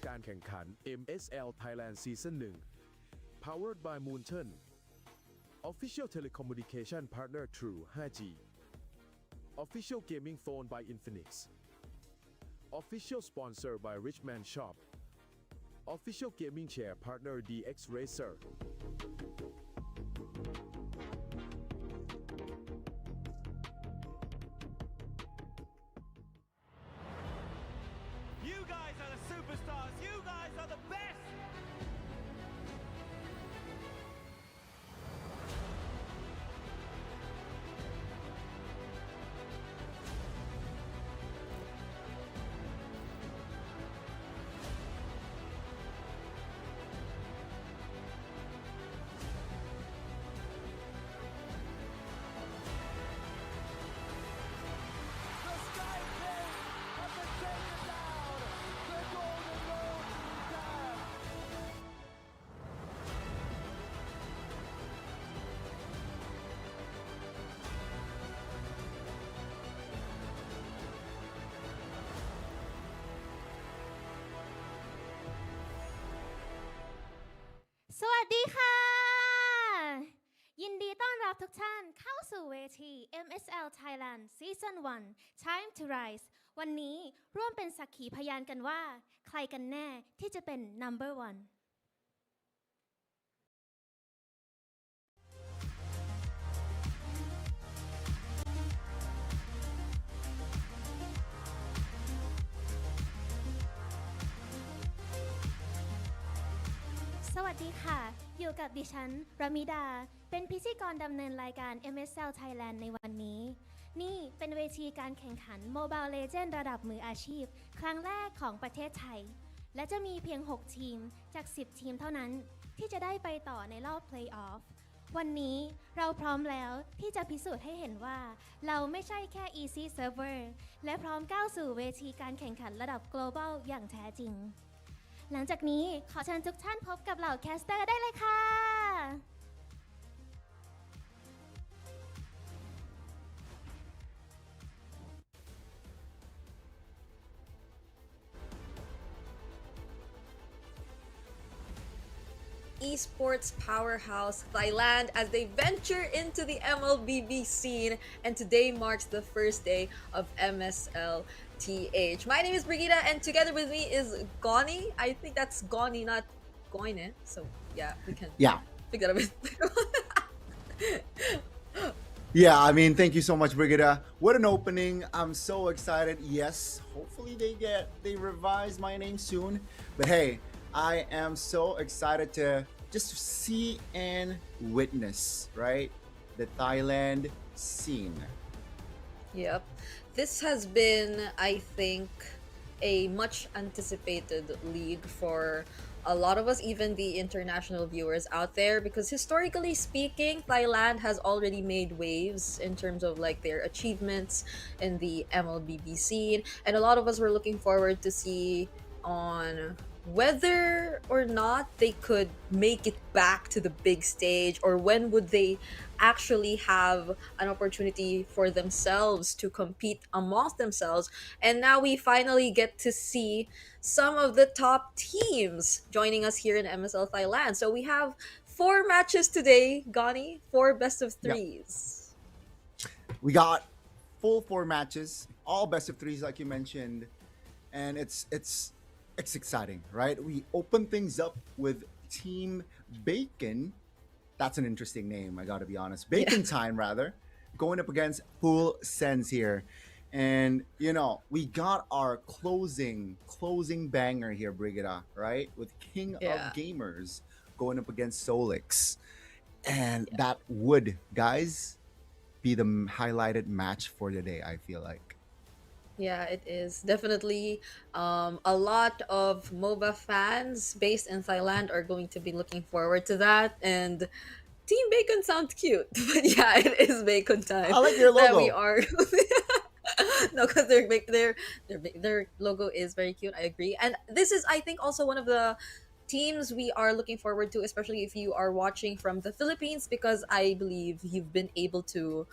การแข่งขัน MSL Thailand Season 1 Powered by Moonton Official Telecommunication Partner True 5G Official Gaming Phone by Infinix Official Sponsor by Richman Shop Official Gaming Chair Partner DX Racer You guys are the superstars. You guys are the best. The Sky Kings have been taken down. The Golden Road to death. สวัสดีค่ะ ยินดีต้อนรับทุกท่านเข้าสู่เวที MSL Thailand Season 1 Time to Rise วันนี้ร่วมเป็นสักขีพยานกันว่า ใครกันแน่ที่จะเป็น Number 1สวัสดีค่ะ อยู่กับดิฉันรามิดา เป็นพิธีกรดำเนินรายการ MSL Thailand ในวันนี้ นี่เป็นเวทีการแข่งขัน Mobile Legends ระดับมืออาชีพ ครั้งแรกของประเทศไทย และจะมีเพียง 6 ทีมจาก 10 ทีมเท่านั้น ที่จะได้ไปต่อในรอบ Playoff วันนี้เราพร้อมแล้วที่จะพิสูจน์ให้เห็นว่า เราไม่ใช่แค่ Easy Server และพร้อมก้าวสู่เวทีการแข่งขันระดับ Global อย่างแท้จริง หลังจากนี้ขอเชิญทุกท่านพบกับเหล่าแคสเตอร์ได้เลยค่ะ Esports powerhouse Thailand as they venture into the MLBB scene, and today marks the first day of MSLTH. My name is Brigida, and together with me is Goni. I think that's Goni, not Goine. So yeah, we can pick that up. Yeah, I mean, thank you so much, Brigida. What an opening. I'm so excited. Yes, hopefully they revise my name soon. But hey, I am so excited to just see and witness, right? The Thailand scene. Yep. This has been, I think, a much anticipated league for a lot of us, even the international viewers out there, because historically speaking, Thailand has already made waves in terms of like their achievements in the MLBB scene, and a lot of us were looking forward to see on whether or not they could make it back to the big stage, or when would they actually have an opportunity for themselves to compete amongst themselves. And now we finally get to see some of the top teams joining us here in MSL Thailand. So we have 4 matches today, Gani, 4 best of 3s. We got full 4 matches, all best of 3s like you mentioned, and it's exciting, right? We open things up with Team Bacon. That's an interesting name, I gotta be honest. Bacon Time, rather. Going up against Full Sense here. And, you know, we got our closing banger here, Brigida, right? With King of Gamers going up against Solix. And that would, guys, be the highlighted match for the day, I feel like. Yeah, it is definitely a lot of MOBA fans based in Thailand are going to be looking forward to that. And Team Bacon sounds cute, but yeah, it is Bacon time. I like your logo. That we are. No, because their logo is very cute. I agree, and this is, I think, also one of the teams we are looking forward to, especially if you are watching from the Philippines, because I believe you've been able to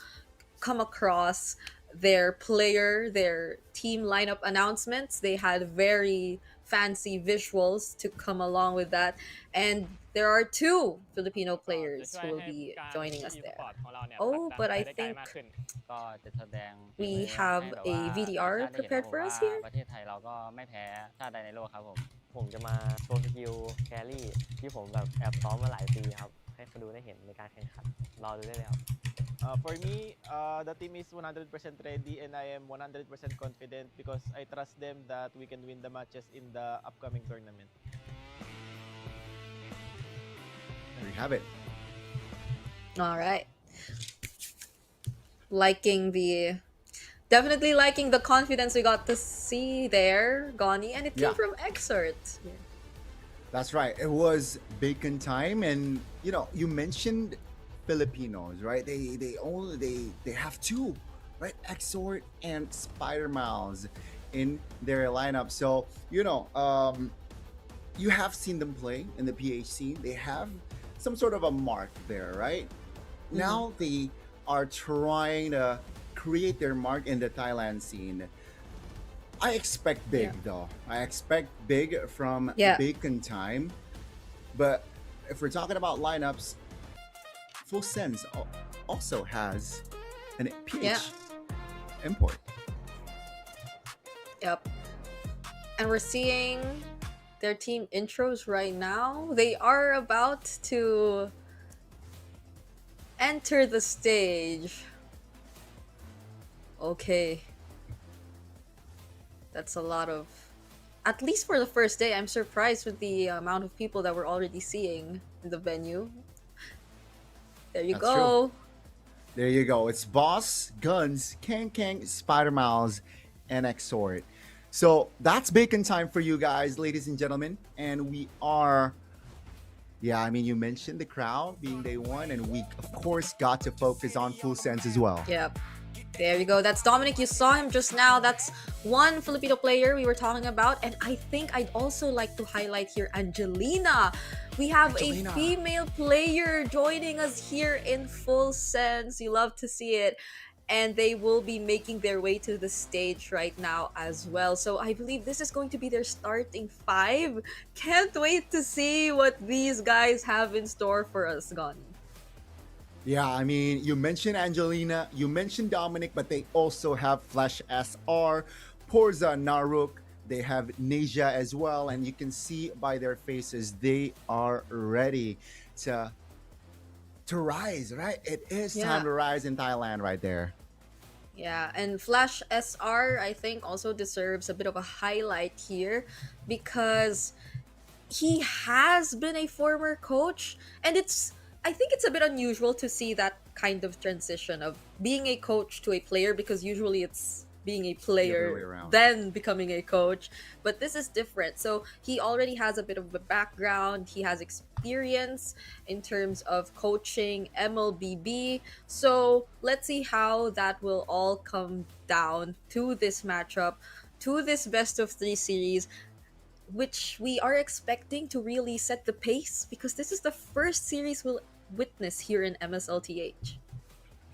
come across their team lineup announcements. They had very fancy visuals to come along with that. And there are two Filipino ก็จะ players ช่ว who ย will ให้ be การ joining us there. e-sport ของเราเนี่ยผลัก Oh, ดัน but ไป I ได้ไกล think มากขึ้น ก็จะแสดงฝี we มือ have ให้แบบ a ว่าต่าง VDR ชาติได้เห็นครับ prepared ผม for ว่า us here. ประเทศไทยเราก็ไม่แพ้ชาติใดในโลกครับผม ผมจะมาโชว์สกิลแครี่ที่ผมแบบแอบซ้อมมาหลายปีครับ ให้คนดูได้เห็นในการแข่งขัน รอดูได้เลยครับ For me, the team is 100% ready and I am 100% confident because I trust them that we can win the matches in the upcoming tournament. There you have it. All right. Definitely liking the confidence we got to see there, Goni, and it came Yeah. from Exert. That's right. It was bacon time, and you mentioned Filipinos, right? They have two, right? Exort and Spider Mouse in their lineup. So you have seen them play in the PHC. They have some sort of a mark there, right? Now they are trying to create their mark in the Thailand scene. I expect big though. I expect big from Bacon Time. But if we're talking about lineups, Full Sense also has an PH import. Yep. And we're seeing their team intros right now. They are about to enter the stage. Okay. That's a lot of... At least for the first day, I'm surprised with the amount of people that we're already seeing in the venue. There you That's go. true. There you go. It's Boss, Guns, Kang, Spider Mouse, and Exort. So that's Bacon Time for you guys, ladies and gentlemen. And we are... Yeah, I mean, you mentioned the crowd being day one, and we, of course, got to focus on Full Sense as well. Yep. There you go. That's Dominic. You saw him just now. That's one Filipino player we were talking about. And I think I'd also like to highlight here Angelina. We have a female player joining us here in Full Sense. You love to see it. And they will be making their way to the stage right now as well. So I believe this is going to be their starting five. Can't wait to see what these guys have in store for us, Goni. Yeah, I mean, you mentioned Angelina, you mentioned Dominic, but they also have Flash SR, Porza Naruk, they have Neja as well, and you can see by their faces, they are ready to rise, right? It is time to rise in Thailand right there. Yeah, and Flash SR, I think, also deserves a bit of a highlight here because he has been a former coach, and I think it's a bit unusual to see that kind of transition of being a coach to a player, because usually it's being a player then becoming a coach, but this is different. So he already has a bit of a background, he has experience in terms of coaching MLBB, so let's see how that will all come down to this matchup, to this best of 3 series, which we are expecting to really set the pace, because this is the first series we'll witness here in MSLTH.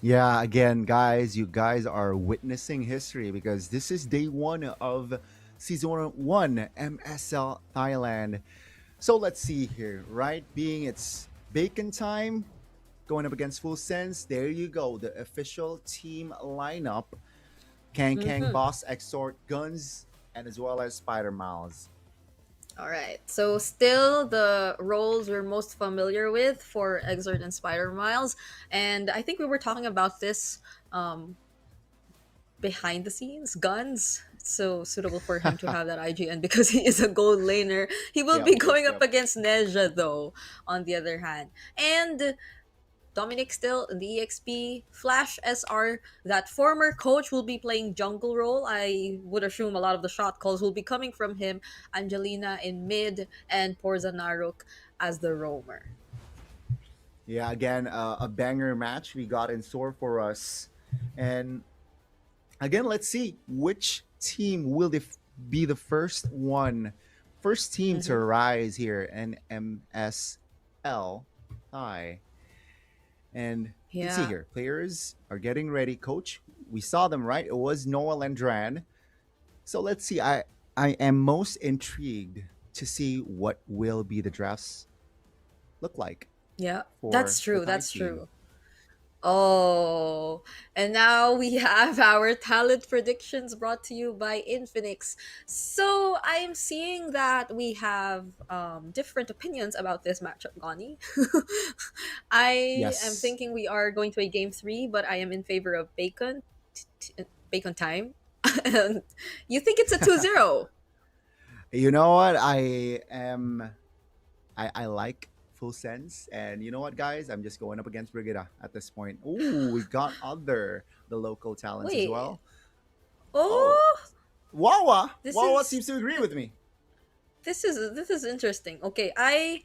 Yeah, again, guys, you guys are witnessing history because this is day one of season 1 MSL Thailand. So let's see here, right? Being it's Bacon Time, going up against Full Sense. There you go, the official team lineup. Kang, Boss, Exort, Guns, and as well as Spider Mouse. All right, so still the roles we're most familiar with for Exert and Spider Miles, and I think we were talking about this behind the scenes. Guns, it's so suitable for him to have that IGN because he is a gold laner. He will be going up against Neja though, on the other hand. And Dominic still in the EXP, Flash SR, that former coach, will be playing jungle role. I would assume a lot of the shot calls will be coming from him. Angelina in mid, and Porza Naruk as the roamer. Yeah, again, a banger match we got in store for us. And again, let's see which team will be the first team to rise here in MSL Thai. And you can see here, players are getting ready. Coach, we saw them, right? It was Noel and Dran. So let's see. I am most intrigued to see what will be the drafts look like Yeah, for that's the true. Thai That's team. true. Oh, and now we have our talent predictions brought to you by Infinix. So I am seeing that we have different opinions about this matchup, Gani. I am Yes. thinking we are going to a game three, but I am in favor of Bacon time. And you think it's a 2-0? You know what? I like full sense, and you know what, guys? I'm just going up against Brigida at this point. Ooh, we got the local talents as Wait. well. Oh, Oh, this Wawa is seems to agree with me. this is interesting. Okay, I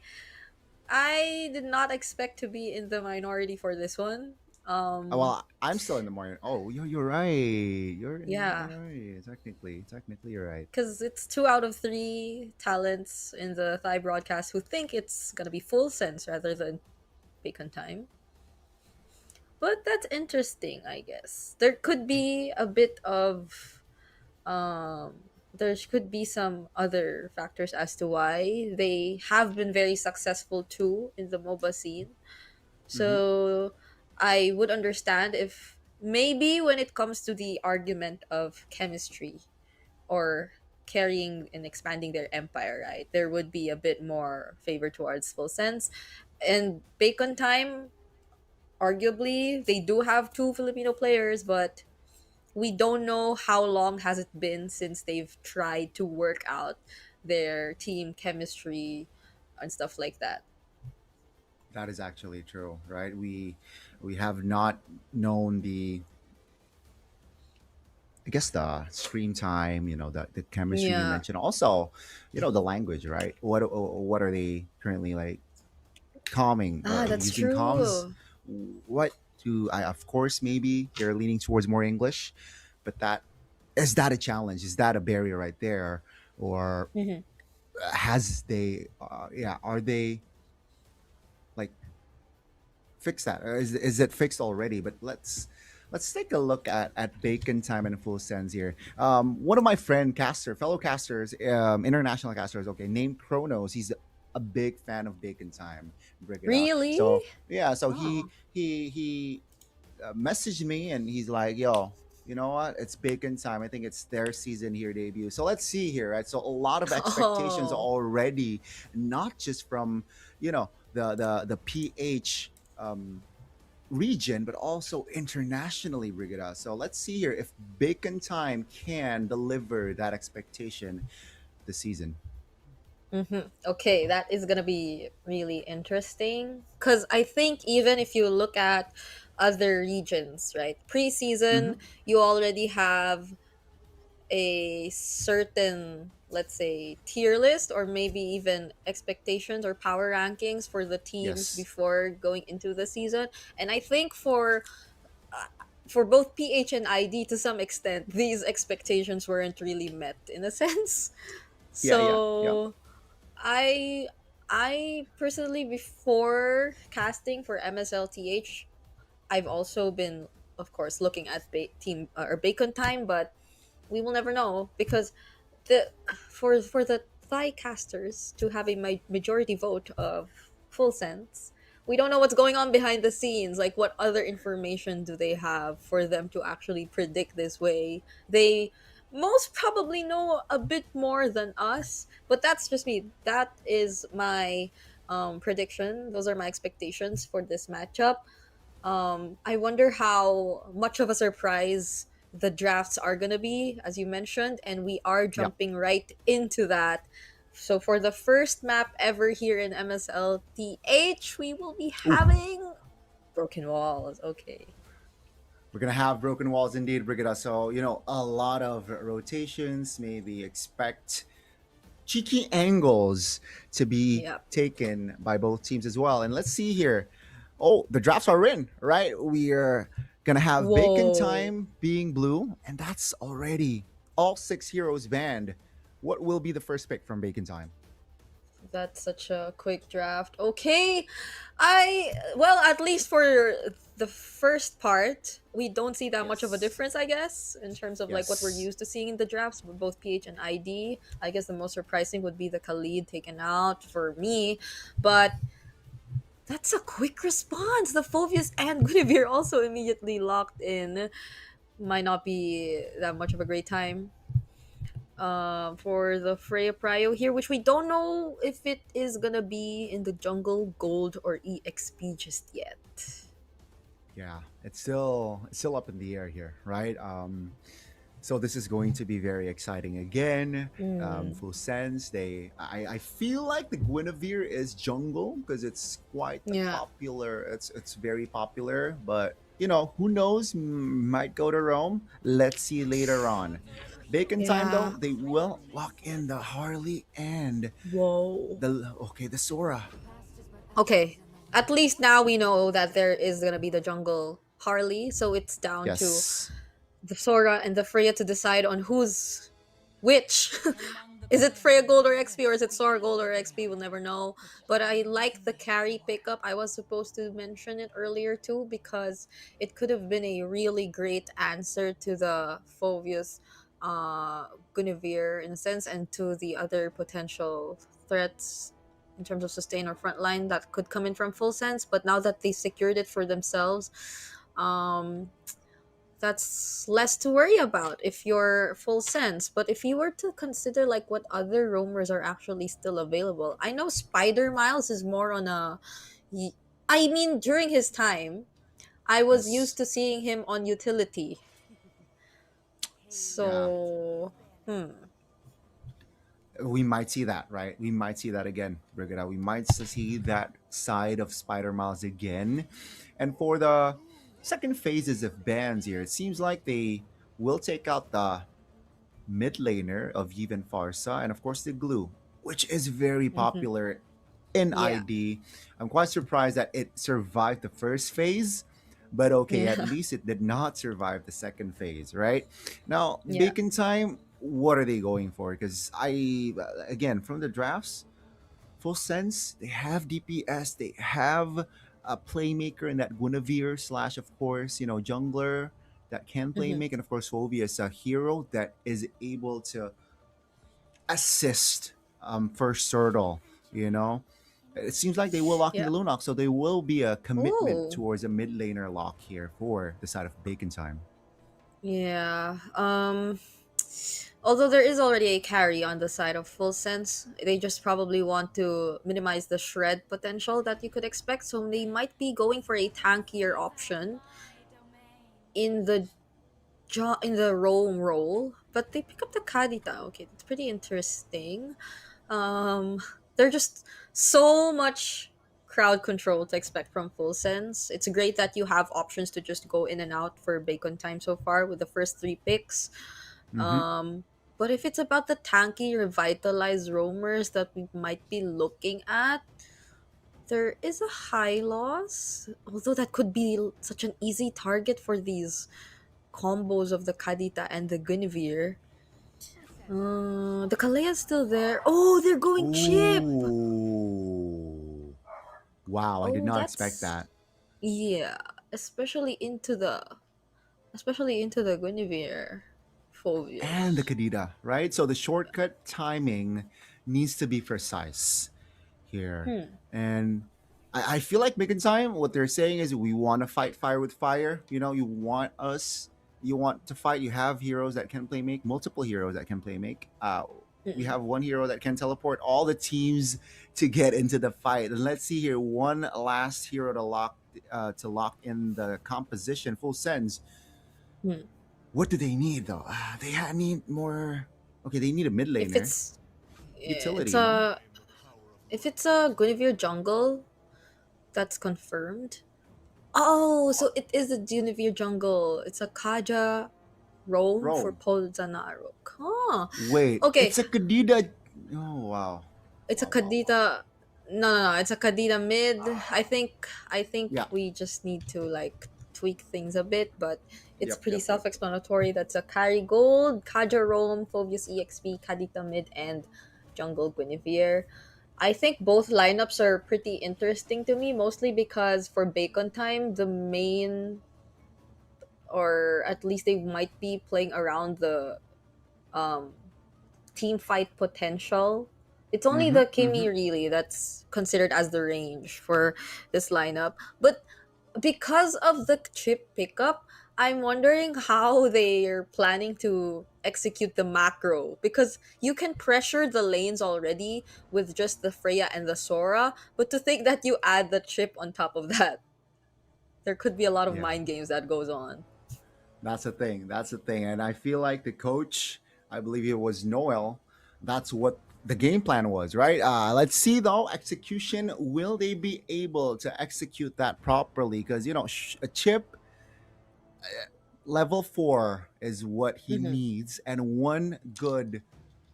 did not expect to be in the minority for this one. Well, I'm still in the morning. Oh, you're right. You're Yeah, right. Technically, you're right. because it's 2 out of 3 talents in the Thai broadcast who think it's gonna be full sense rather than bacon time. But that's interesting, I guess. There could be a bit of there could be some other factors as to why they have been very successful too in the MOBA scene. Mm-hmm. So I would understand if maybe when it comes to the argument of chemistry or carrying and expanding their empire, right, there would be a bit more favor towards full sense. And Bacon Time, arguably, they do have 2 Filipino players, but we don't know how long has it been since they've tried to work out their team chemistry and stuff like that. That is actually true, right? We have not known the, I guess, the screen time, the chemistry you Yeah. mentioned. Also, the language, right? What are they currently like calming Ah, that's using comms? true. What do I? Of course, maybe they're leaning towards more English, but that a challenge? Is that a barrier right there, or Mhm. has they? Yeah, are they like fix that? Or is it fixed already? But let's take a look at Bacon Time in full sense here. One of my fellow casters, international casters, okay, named Kronos. He's a big fan of Bacon Time, Brigada. Really? So yeah, so Oh. he messaged me and he's like, "Yo, you know what? It's Bacon Time. I think it's their season here debut. So let's see here, right? So a lot of expectations Oh. already, not just from the PH region, but also internationally, Brigada. So let's see here if Bacon Time can deliver that expectation this season. Okay, that is gonna be really interesting. Because I think even if you look at other regions, right, Mm-hmm. preseason, you already have a certain, let's say, tier list or maybe even expectations or power rankings for the teams Yes. before going into the season. And I think for both PH and ID, to some extent, these expectations weren't really met in a sense. Yeah. Yeah. Yeah. So I I personally, before casting for MSLTH, I've also been, of course, looking at team or Bacon Time, but we will never know because the for the Thai casters to have a majority vote of full sense, we don't know what's going on behind the scenes. Like, what other information do they have for them to actually predict this way? They most probably know a bit more than us, but that's just me. That is my prediction. Those are my expectations for this matchup. I wonder how much of a surprise the drafts are going to be, as you mentioned, and we are Yeah. jumping right into that. So, for the first map ever here in MSLTH, we will be Ooh. having Broken Walls. Okay. We're gonna have broken walls indeed, Brigada. So a lot of rotations. Maybe expect cheeky angles to be Yep. taken by both teams as well. And let's see here. Oh, the drafts are in, right? We are gonna have Bacon Whoa. Time being blue, and that's already all 6 heroes banned. What will be the first pick from Bacon Time? That's such a quick draft. Okay. Well, at least for the first part, we don't see that much of a Yes. difference, I guess, in terms of like what we're Yes. used to seeing in the drafts, both PH and ID. I guess the most surprising would be the Khalid taken out for me, but that's a quick response. The Phobius and Guinevere also immediately locked in. Might not be that much of a great time for the Freya Prio here, which we don't know if it is gonna be in the jungle, gold, or EXP just yet. Yeah, it's still up in the air here, right? So this is going to be very exciting again. Mm. Full sense. I feel like the Guinevere is jungle because it's quite Yeah. popular. It's very popular, but you know who knows? Might go to Rome. Let's see later on. Bacon time though, Yeah. they will lock in the Harley and Whoa. the Sora. Okay. At least now we know that there is gonna be the jungle Harley, so it's down to Yes. the Sora and the Freya to decide on who's which. Is it Freya Gold or XP, or is it Sora Gold or XP? We'll never know. But I like the carry pickup. I was supposed to mention it earlier too because it could have been a really great answer to the Phobius Guinevere in a sense, and to the other potential threats in terms of sustain or frontline that could come in from Full Sense. But now that they secured it for themselves, um that's less to worry about if you're Full Sense. But if you were to consider like what other roamers are actually still available, I know Spider Miles is more on a I mean, during his time I was Yes. used to seeing him on utility, Yeah. so We might see that, right? We might see that again, Brigada. We might see that side of Spider Miles again. And for the second phases of bans here, it seems like they will take out the mid laner of Yevon Farsa and of course the glue, which is very mhm. popular in Yeah. ID. I'm quite surprised that it survived the first phase, but okay, at Yeah. least it did not survive the second phase, right? Now, Yeah. Bacon Time, what are they going for? Because again, from the drafts, Full Sense, they have DPS, they have a playmaker in that Guinevere slash, of course, jungler that can Mhm. playmake, and of course, Phoebe is a hero that is able to assist first Turtle, you know? It seems like they will lock in Yeah. the Lunok, so there will be a commitment Oh. towards a mid laner lock here for the side of Bacon Time. Yeah. Although there is already a carry on the side of Full Sense, they just probably want to minimize the shred potential that you could expect, so they might be going for a tankier option in the in the roam role. But they pick up the Kadita. Okay, that's pretty interesting. Um, there's just so much crowd control to expect from Full Sense. It's great that you have options to just go in and out for Bacon Time so far with the first three picks. Mm-hmm. But if it's about the tanky revitalized roamers that we might be looking at, there is a high loss. Although that could be such an easy target for these combos of the Kadita and the Guinevere. The Kalea's still there. Oh, they're going chip. Ooh. Wow, I did Oh, not expect that's that. yeah. Especially into the Guinevere And the Phobius. Kadita, right? So the shortcut timing needs to be precise here. Hmm. And I feel like Big in Time, what they're saying is we want to fight fire with fire. You want to fight. You have heroes that can play make, multiple heroes that can play make. We Mm-mm. have one hero that can teleport all the teams to get into the fight. And let's see here, one last hero to lock in the composition. Full Sense. Hmm. What do they need though? Need more. Okay, they need a mid If laner it's utility. it's a if it's a Guinevere jungle, that's confirmed. Oh, so it is a Guinevere jungle. It's a Kaja roam for Rome. Polzanaro. Huh. Wait, Okay, it's a Kadida. Oh wow. it's a Wow, wow, wow. Kadita. No, no, no. It's a Kadita mid. I think Yeah. we just need to like tweak things a bit, but it's Yep. pretty Yep. Yep. self-explanatory. That's a carry gold, Kaja roam, Phobius EXP, Kadita mid, and jungle Guinevere. I think both lineups are pretty interesting to me, mostly because for Bacon Time, the main, or at least they might be playing around the um, team fight potential. It's only Mm-hmm. the Mm-hmm. Kimmy really that's considered as the range for this lineup. But because of the chip pickup, I'm wondering how they're planning to execute the macro, because you can pressure the lanes already with just the Freya and the Sora, but to think that you add the chip on top of that, there could be a lot of Yeah. mind games that goes on. That's the thing. That's the thing. And I feel like the coach, I believe it was Noel, that's what the game plan was, right? Let's see though, execution. Will they be able to execute that properly? Because, a chip level 4 is what he Hmm. needs. And one good,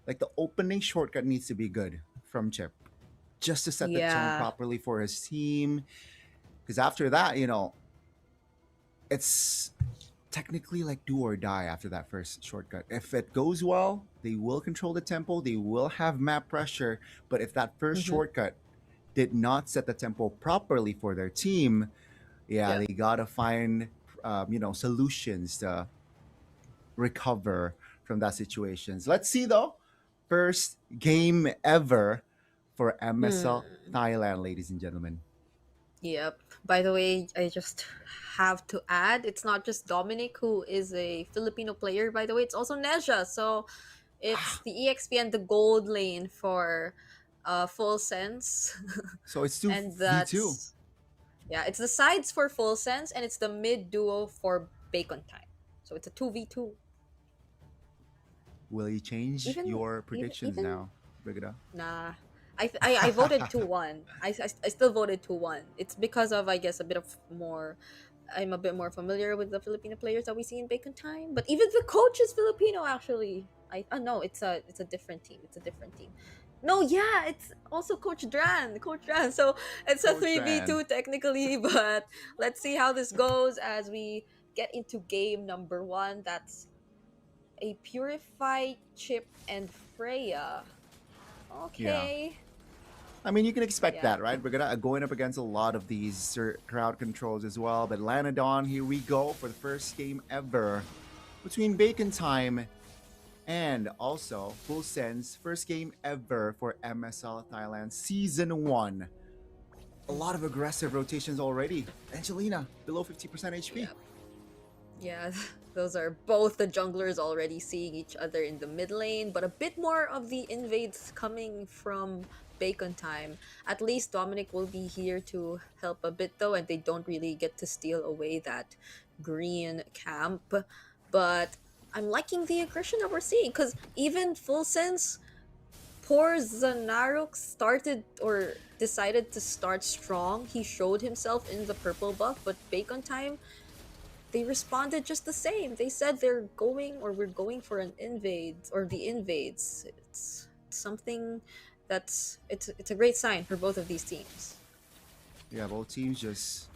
like the opening shortcut needs to be good from Chip just to set the tone Yeah. properly for his team. Because after that, it's technically like do or die after that first shortcut. If it goes well, they will control the tempo, they will have map pressure. But if that first Hmm. shortcut did not set the tempo properly for their team, yeah, Yeah. they gotta find solutions to recover from that situations. Let's see though, first game ever for MSL Hmm. Thailand, ladies and gentlemen. Yep. By the way, I just have to add, it's not just Dominic who is a Filipino player, by the way, it's also Neja. So it's Ah, the EXP and the gold lane for Full Sense. so it's 2 And v2. that's, yeah, it's the sides for Full Sense and it's the mid duo for Bacon Time. So it's a 2v2. Will you change Even, your even, predictions even now, Brigida? Nah. I voted 2-1. I still voted 2-1. It's because of, I guess, a bit of more. I'm a bit more familiar with the Filipino players that we see in Bacon Time. But even the coach is Filipino, actually. No, it's a different team. It's a different team. No, yeah, it's also Coach Dran. Coach Dran. So it's a Coach Ran. 3v2 technically, but let's see how this goes as we get into game number one. That's a Purify, Chip, and Freya. Yeah. Okay. I mean, you can expect Yeah. that, right? We're gonna going up against a lot of these crowd controls as well. But Lanadon, here we go for the first game ever between Bacon Time and also Full Sense. First game ever for MSL Thailand Season 1. A lot of aggressive rotations already. Angelina, below 50% HP. Yeah. Yeah. Those are both the junglers already seeing each other in the mid lane, but a bit more of the invades coming from Bacon Time. At least Dominic will be here to help a bit though, and they don't really get to steal away that green camp. But I'm liking the aggression that we're seeing, because even Full Sense, poor Zanarok started or decided to start strong. He showed himself in the purple buff, but Bacon Time, they responded just the same. They said they're going, or we're going for an invade, or the invades. It's something it's a great sign for both of these teams. Yeah, both teams just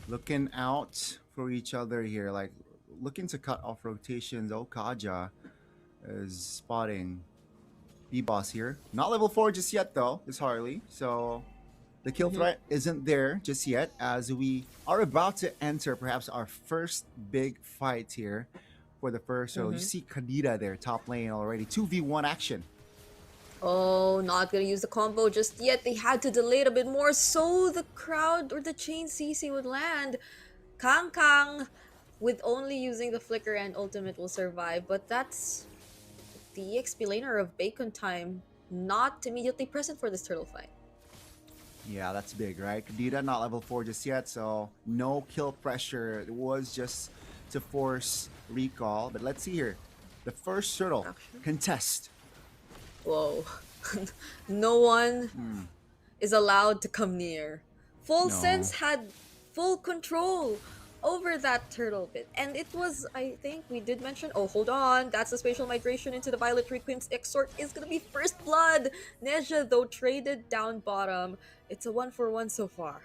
looking out for each other here, like looking to cut off rotations. Oh, Kaja is spotting B-Boss here. Not level 4 just yet, though, is Harley. So the kill Hmm. threat isn't there just yet, as we are about to enter perhaps our first big fight here for the first. So you Hmm. see Kadira there, top lane already. 2v1 action. Oh, not gonna use the combo just yet. They had to delay it a bit more so the crowd or the chain CC would land. Kang Kang, with only using the flicker and ultimate, will survive, but that's the EXP laner of Bacon Time, not immediately present for this turtle fight. Yeah, that's big, right? Kadira not level 4 just yet, so no kill pressure. It was just to force recall. But let's see here. The first turtle Action. contest. Whoa. No one Hmm. is allowed to come near. Full No. Sense had full control over that turtle pit. And it was, I think we did mention, oh, hold on, that's the spatial migration into the Violet Requins Exort is gonna be first blood. Neja, though, traded down bottom. It's a 1-for-1 so far.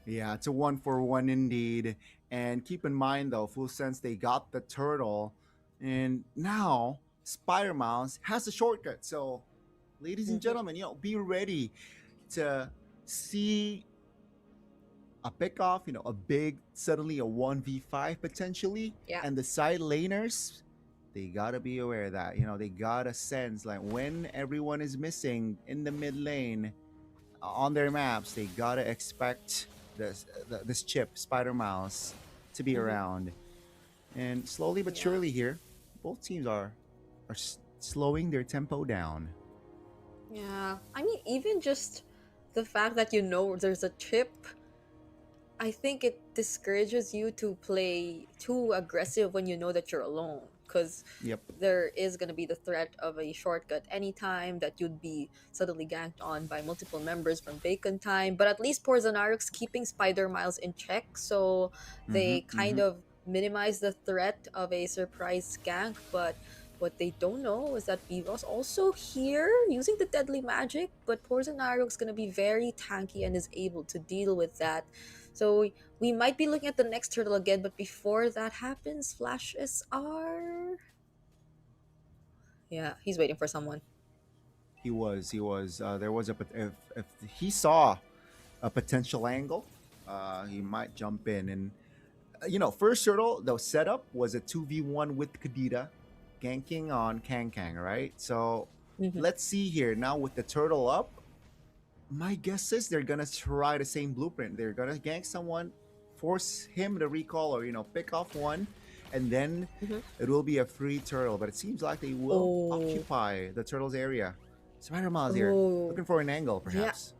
Yeah, it's a 1-for-1 indeed. And keep in mind though, full sense they got the turtle, and now Spire Mouse has a shortcut. So ladies and gentlemen, be ready to see a pick off, a big, suddenly a 1v5 potentially. Yeah. And the side laners, they gotta be aware of that. They gotta sense like when everyone is missing in the mid lane on their maps, they gotta expect this chip, Spider Mouse, to be around. And slowly but surely here, both teams are slowing their tempo down. Yeah. I mean, even just the fact that there's a chip, I think it discourages you to play too aggressive when you know that you're alone. Because Yep. there is going to be the threat of a shortcut anytime that you'd be suddenly ganked on by multiple members from Bacon Time. But at least Porzonario's keeping Spider Miles in check, so they kind of minimize the threat of a surprise gank. But what they don't know is that Vivo's also here using the deadly magic, but Porzonario's going to be very tanky and is able to deal with that. So we might be looking at the next turtle again, but before that happens, Flash SR. Yeah, he's waiting for someone. He was. There was if he saw a potential angle, he might jump in. And first turtle, the setup was a 2v1 with Kadita, ganking on Kang, right? So let's see here now with the turtle up. My guess is they're gonna try the same blueprint. They're gonna gank someone, force him to recall or pick off one, and then it will be a free turtle. But it seems like they will occupy the turtle's area. Spider Miles here, looking for an angle, perhaps.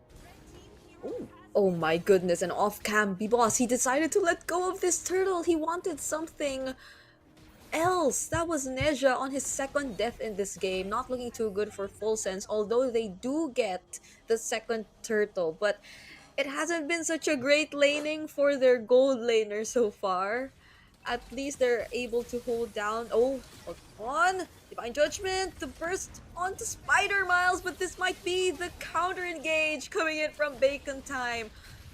Oh my goodness, and off cam, B-Boss, he decided to let go of this turtle. He wanted something else. That was Neja on his second death in this game. Not looking too good for Full Sense, although they do get the second turtle. But it hasn't been such a great laning for their gold laner so far. At least they're able to hold down. Oh, hold on. Divine Judgment, the burst onto Spider Miles, but this might be the counter engage coming in from Bacon Time.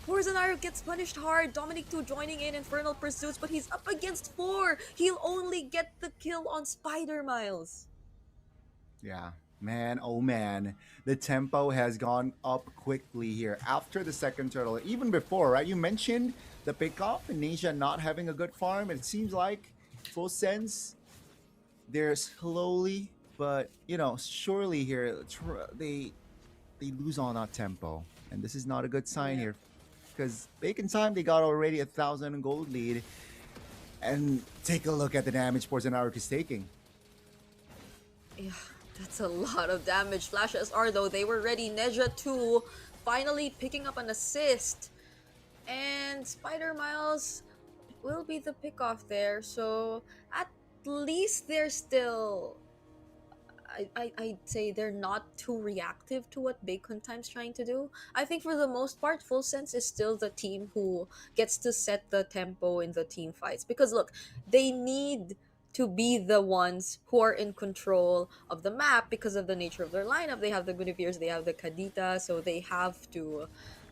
Porzonario gets punished hard. Dominic 2 joining in Infernal Pursuits, but he's up against 4. He'll only get the kill on Spider Miles. Yeah, man, oh man. The tempo has gone up quickly here after the second turtle. Even before, right? You mentioned the pickoff and Nisha not having a good farm. It seems like Full Sense, they're slowly, but surely here, they lose on that tempo. And this is not a good sign here. Because Bacon Time, they got already 1,000 gold lead. And take a look at the damage Porzonaric is taking. Yeah, that's a lot of damage. Flash SR though, they were ready. Neja 2 finally picking up an assist. And Spider Miles will be the pickoff there. So at least they're still... I'd say they're not too reactive to what Bacon Time's trying to do. I think for the most part, Full Sense is still the team who gets to set the tempo in the team fights. Because look, they need to be the ones who are in control of the map because of the nature of their lineup. They have the Guinevere's, they have the Kadita, so they have to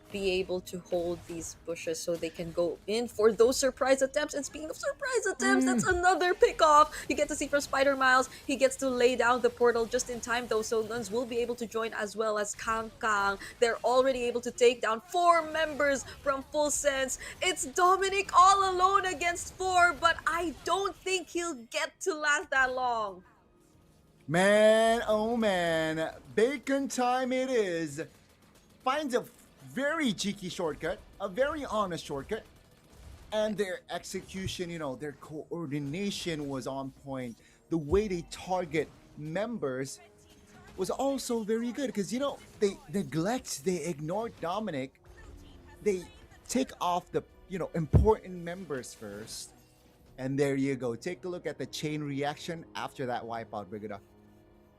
be able to hold these bushes so they can go in for those surprise attempts. And speaking of surprise attempts, that's another pick-off. You get to see from Spider Miles. He gets to lay down the portal just in time though, so Nuns will be able to join as well as Kang. They're already able to take down 4 members from Full Sense. It's Dominic all alone against 4, but I don't think he'll get to last that long. Man, oh man. Bacon Time it is. Finds a very cheeky shortcut, a very honest shortcut, and their execution, their coordination was on point. The way they target members was also very good because they ignore Dominic. They take off the important members first, and there you go. Take a look at the chain reaction after that wipeout, Brigada.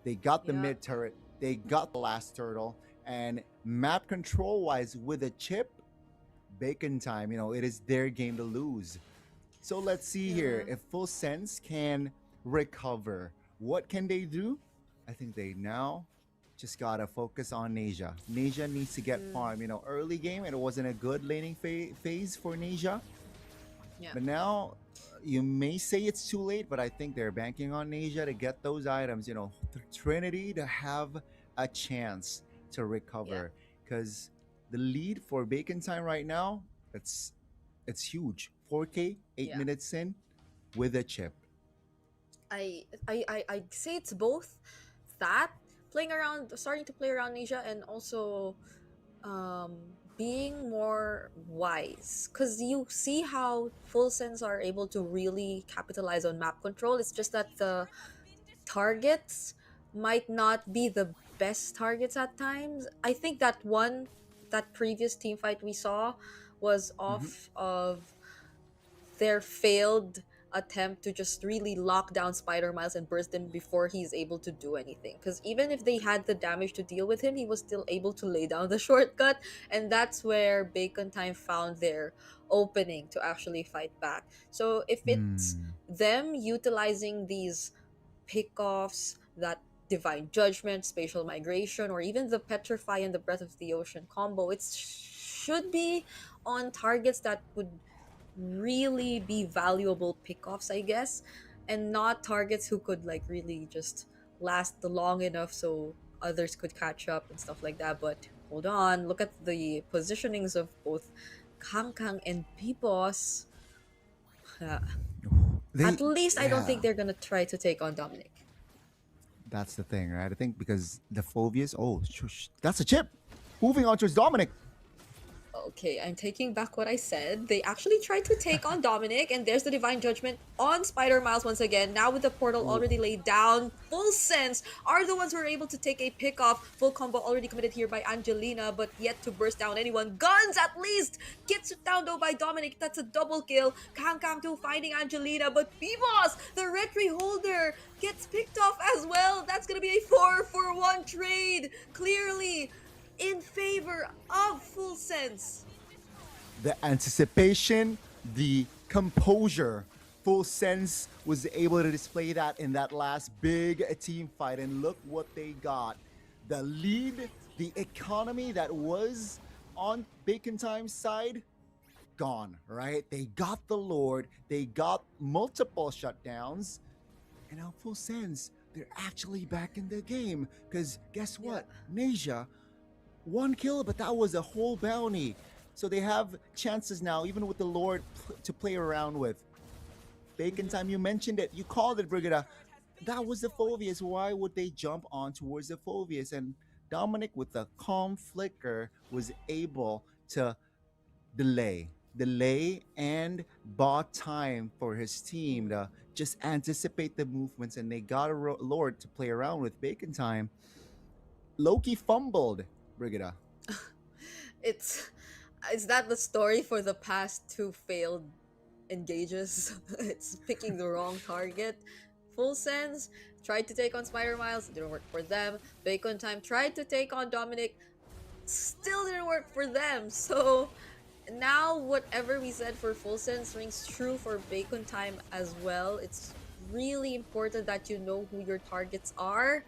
They got the mid turret, they got the last turtle. And map control wise with a chip, Bacon Time, it is their game to lose. So let's see here if Full Sense can recover. What can they do? I think they now just gotta focus on Neja. Neja needs to get farm. Early game it wasn't a good laning phase for Neja. Yeah. But now you may say it's too late, but I think they're banking on Neja to get those items. Trinity to have a chance to recover because the lead for Bacon Time right now, it's huge. 4K, 8 minutes in with a chip. I'd say it's both that playing around, starting to play around Asia, and also um being more wise, because you see how full sends are able to really capitalize on map control. It's just that the targets might not be the best targets at times. I think that previous team fight we saw was Mhm. off of their failed attempt to just really lock down Spider Miles and burst him before he's able to do anything. Because even if they had the damage to deal with him, he was still able to lay down the shortcut, and that's where Bacon Time found their opening to actually fight back. So if it's Hmm. them utilizing these pickoffs, that divine judgment, spatial migration, or even the petrify and the breath of the ocean combo, it should be on targets that would really be valuable pickoffs, I guess, and not targets who could like really just last long enough so others could catch up and stuff like that. But hold on, look at the positionings of both Kang Kang and Pipos. They At least I don't yeah. think they're gonna try to take on Dominic. That's the thing, right? I think because the Phobias, that's a chip. Moving on towards Dominic. Okay, I'm taking back what I said. They actually tried to take on Dominic, and there's the Divine Judgment on Spider Miles once again. Now with the portal Ooh. already laid down, Full Sense are the ones who are able to take a pick off. Full combo already committed here by Angelina, but yet to burst down anyone. Guns at least gets it down though by Dominic. That's a double kill. Kang Kang 2 finding Angelina, but Bebos, the retry holder, gets picked off as well. That's gonna be a 4-for-1 trade. Clearly in favor of Full Sense. The anticipation, the composure. Full Sense was able to display that in that last big team fight, and look what they got. The lead, the economy that was on Bacon Time's side, gone, right? They got the Lord, they got multiple shutdowns, and now Full Sense, they're actually back in the game. Because guess what? Nasia, 1 kill, but that was a whole bounty. So they have chances now, even with the Lord, to play around with. Bacon Time, you mentioned it. You called it, Brigida. That was the Phobias. Why would they jump on towards the Phobias? And Dominic, with the calm flicker, was able to delay and bought time for his team to just anticipate the movements, and they got a Lord to play around with. Bacon Time, Loki fumbled, Brigida. It's is that the story for the past two failed engages? It's picking the wrong target. Full Sense tried to take on Spider Miles, didn't work for them. Bacon Time tried to take on Dominic, still didn't work for them. So now whatever we said for Full Sense rings true for Bacon Time as well. It's really important that you know who your targets are,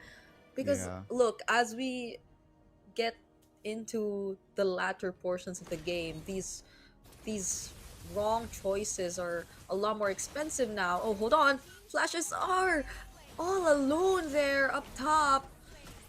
because Yeah. look, as we get into the latter portions of the game, these wrong choices are a lot more expensive now. Oh, hold on. Flashes are all alone there up top.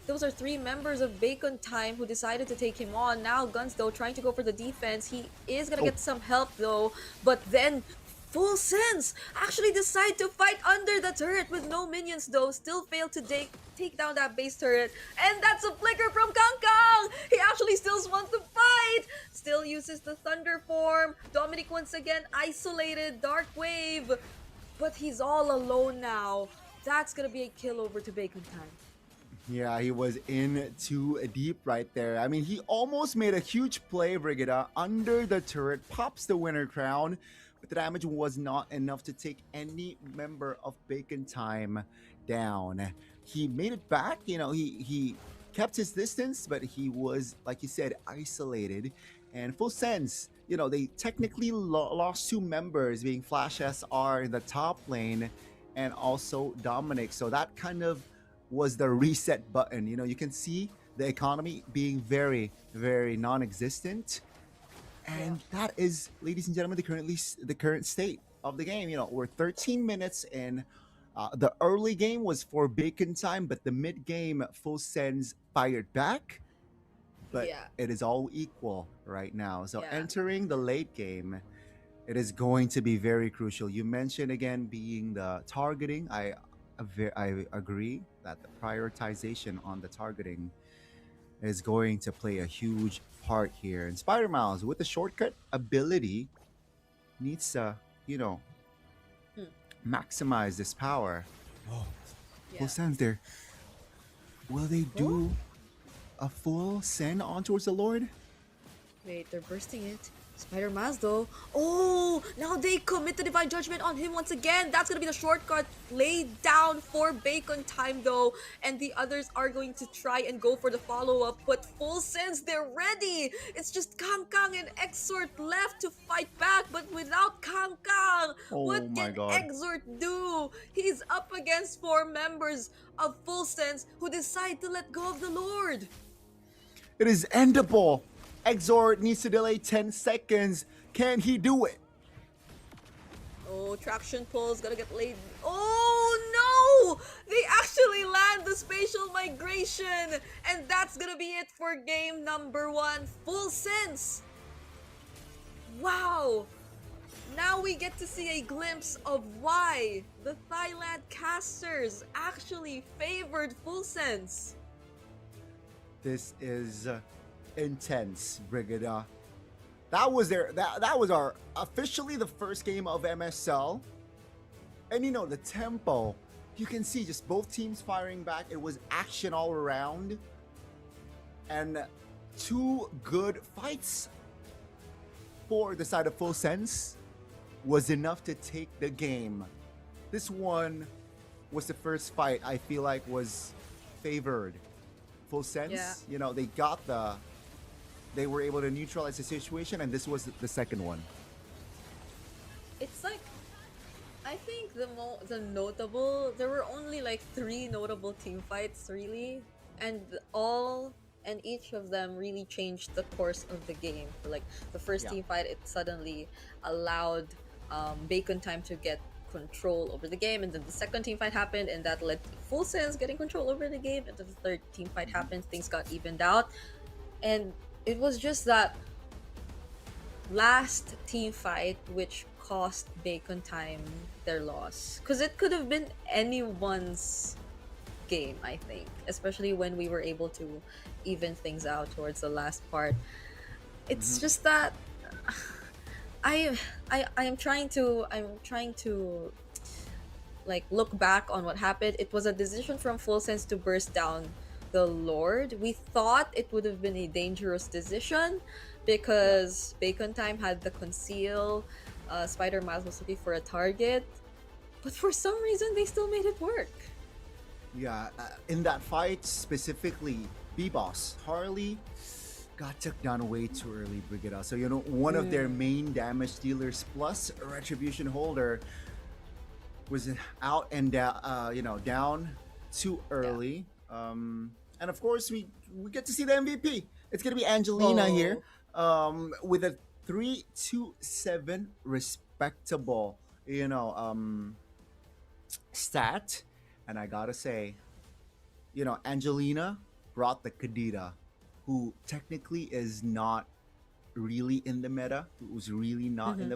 Those are three members of Bacon Time who decided to take him on. Now Guns, though, trying to go for the defense. He is gonna get some help, though. But then Full Sense actually decide to fight under the turret with no minions, though. Still failed to take down that base turret. And that's a flicker from Kang Kang! He actually still wants to fight! Still uses the Thunder form. Dominic once again isolated. Dark Wave. But he's all alone now. That's gonna be a kill over to Bacon Time. Yeah, he was in too deep right there. I mean, he almost made a huge play, Brigida, under the turret, pops the winner crown, but the damage was not enough to take any member of Bacon Time down. He made it back, he kept his distance, but he was, like you said, isolated. And Full Sense, they technically lost two members, being Flash SR in the top lane and also Dominic. So that kind of was the reset button. You can see the economy being very, very non-existent, and that is, ladies and gentlemen, the current state of the game. We're 13 minutes in. The early game was for bacon time, but the mid game, Full Sends fired back. But Yeah. it is all equal right now. So Yeah. entering the late game, it is going to be very crucial. You mentioned again being the targeting. I agree that the prioritization on the targeting is going to play a huge part here. And Spider Miles with the shortcut ability needs to, you know, Hmm. maximize this power. Oh, Yeah. full sends there. Will they do a full send on towards the Lord? Wait, they're bursting it. Spider Maz though. Oh, now they commit the Divine Judgment on him once again. That's gonna be the shortcut laid down for Bacon time though. And the others are going to try and go for the follow-up. But full sense, they're ready. It's just Kang Kang and Exort left to fight back. But without Kang Kang, what Oh my can god. Exort do? He's up against 4 members of Full Sense who decide to let go of the Lord. It is endable. Exort needs to delay 10 seconds. Can he do it? Oh, traction pull is gonna get laid. Oh no! They actually land the spatial migration! And that's gonna be it for game number 1. Full sense! Wow! Now we get to see a glimpse of why the Thailand casters actually favored Full Sense. This is intense, Brigada. That was that was our officially the first game of MSL. And you know, the tempo, you can see just both teams firing back. It was action all around. And two good fights for the side of Full Sense was enough to take the game. This one was the first fight I feel like was favored Full Sense. Yeah. You know, they were able to neutralize the situation, and this was the second one. It's like, I think the notable, there were only like 3 notable team fights really, and each of them really changed the course of the game. For like the first Yeah. team fight, it suddenly allowed Bacon Time to get control over the game, and then the second team fight happened, and that led to Full Sense getting control over the game, and then the third team fight happened, things got evened out, and it was just that last team fight which cost Bacon Time their loss, because it could have been anyone's game, I think, especially when we were able to even things out towards the last part. It's just that I'm trying to like look back on what happened. It was a decision from Full Sense to burst down the Lord. We thought it would have been a dangerous decision because Bacon Time had the conceal. Spider Miles was looking for a target, but for some reason they still made it work. Yeah, in that fight specifically, B-Boss, Harley got took down way too early, Brigida. So, you know, one of their main damage dealers plus a retribution holder was out and down too early. And of course, we get to see the MVP. It's gonna be Angelina here, with a 3-2-7 respectable, stat. And I gotta say, Angelina brought the Kadita, who technically is not really in the meta, who's really not in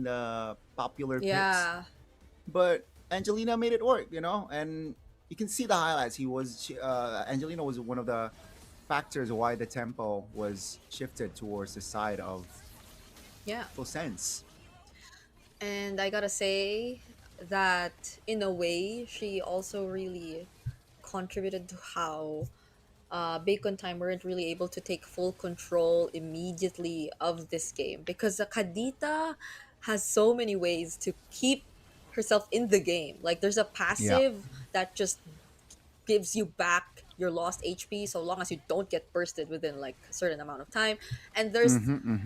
the popular picks. Yeah. But Angelina made it work, and you can see the highlights. Angelina was one of the factors why the tempo was shifted towards the side of Yeah. Full Sense. And I gotta say that in a way, she also really contributed to how Bacon Time weren't really able to take full control immediately of this game, because the Kadita has so many ways to keep herself in the game. Like there's a passive that just gives you back your lost HP so long as you don't get bursted within like a certain amount of time. And there's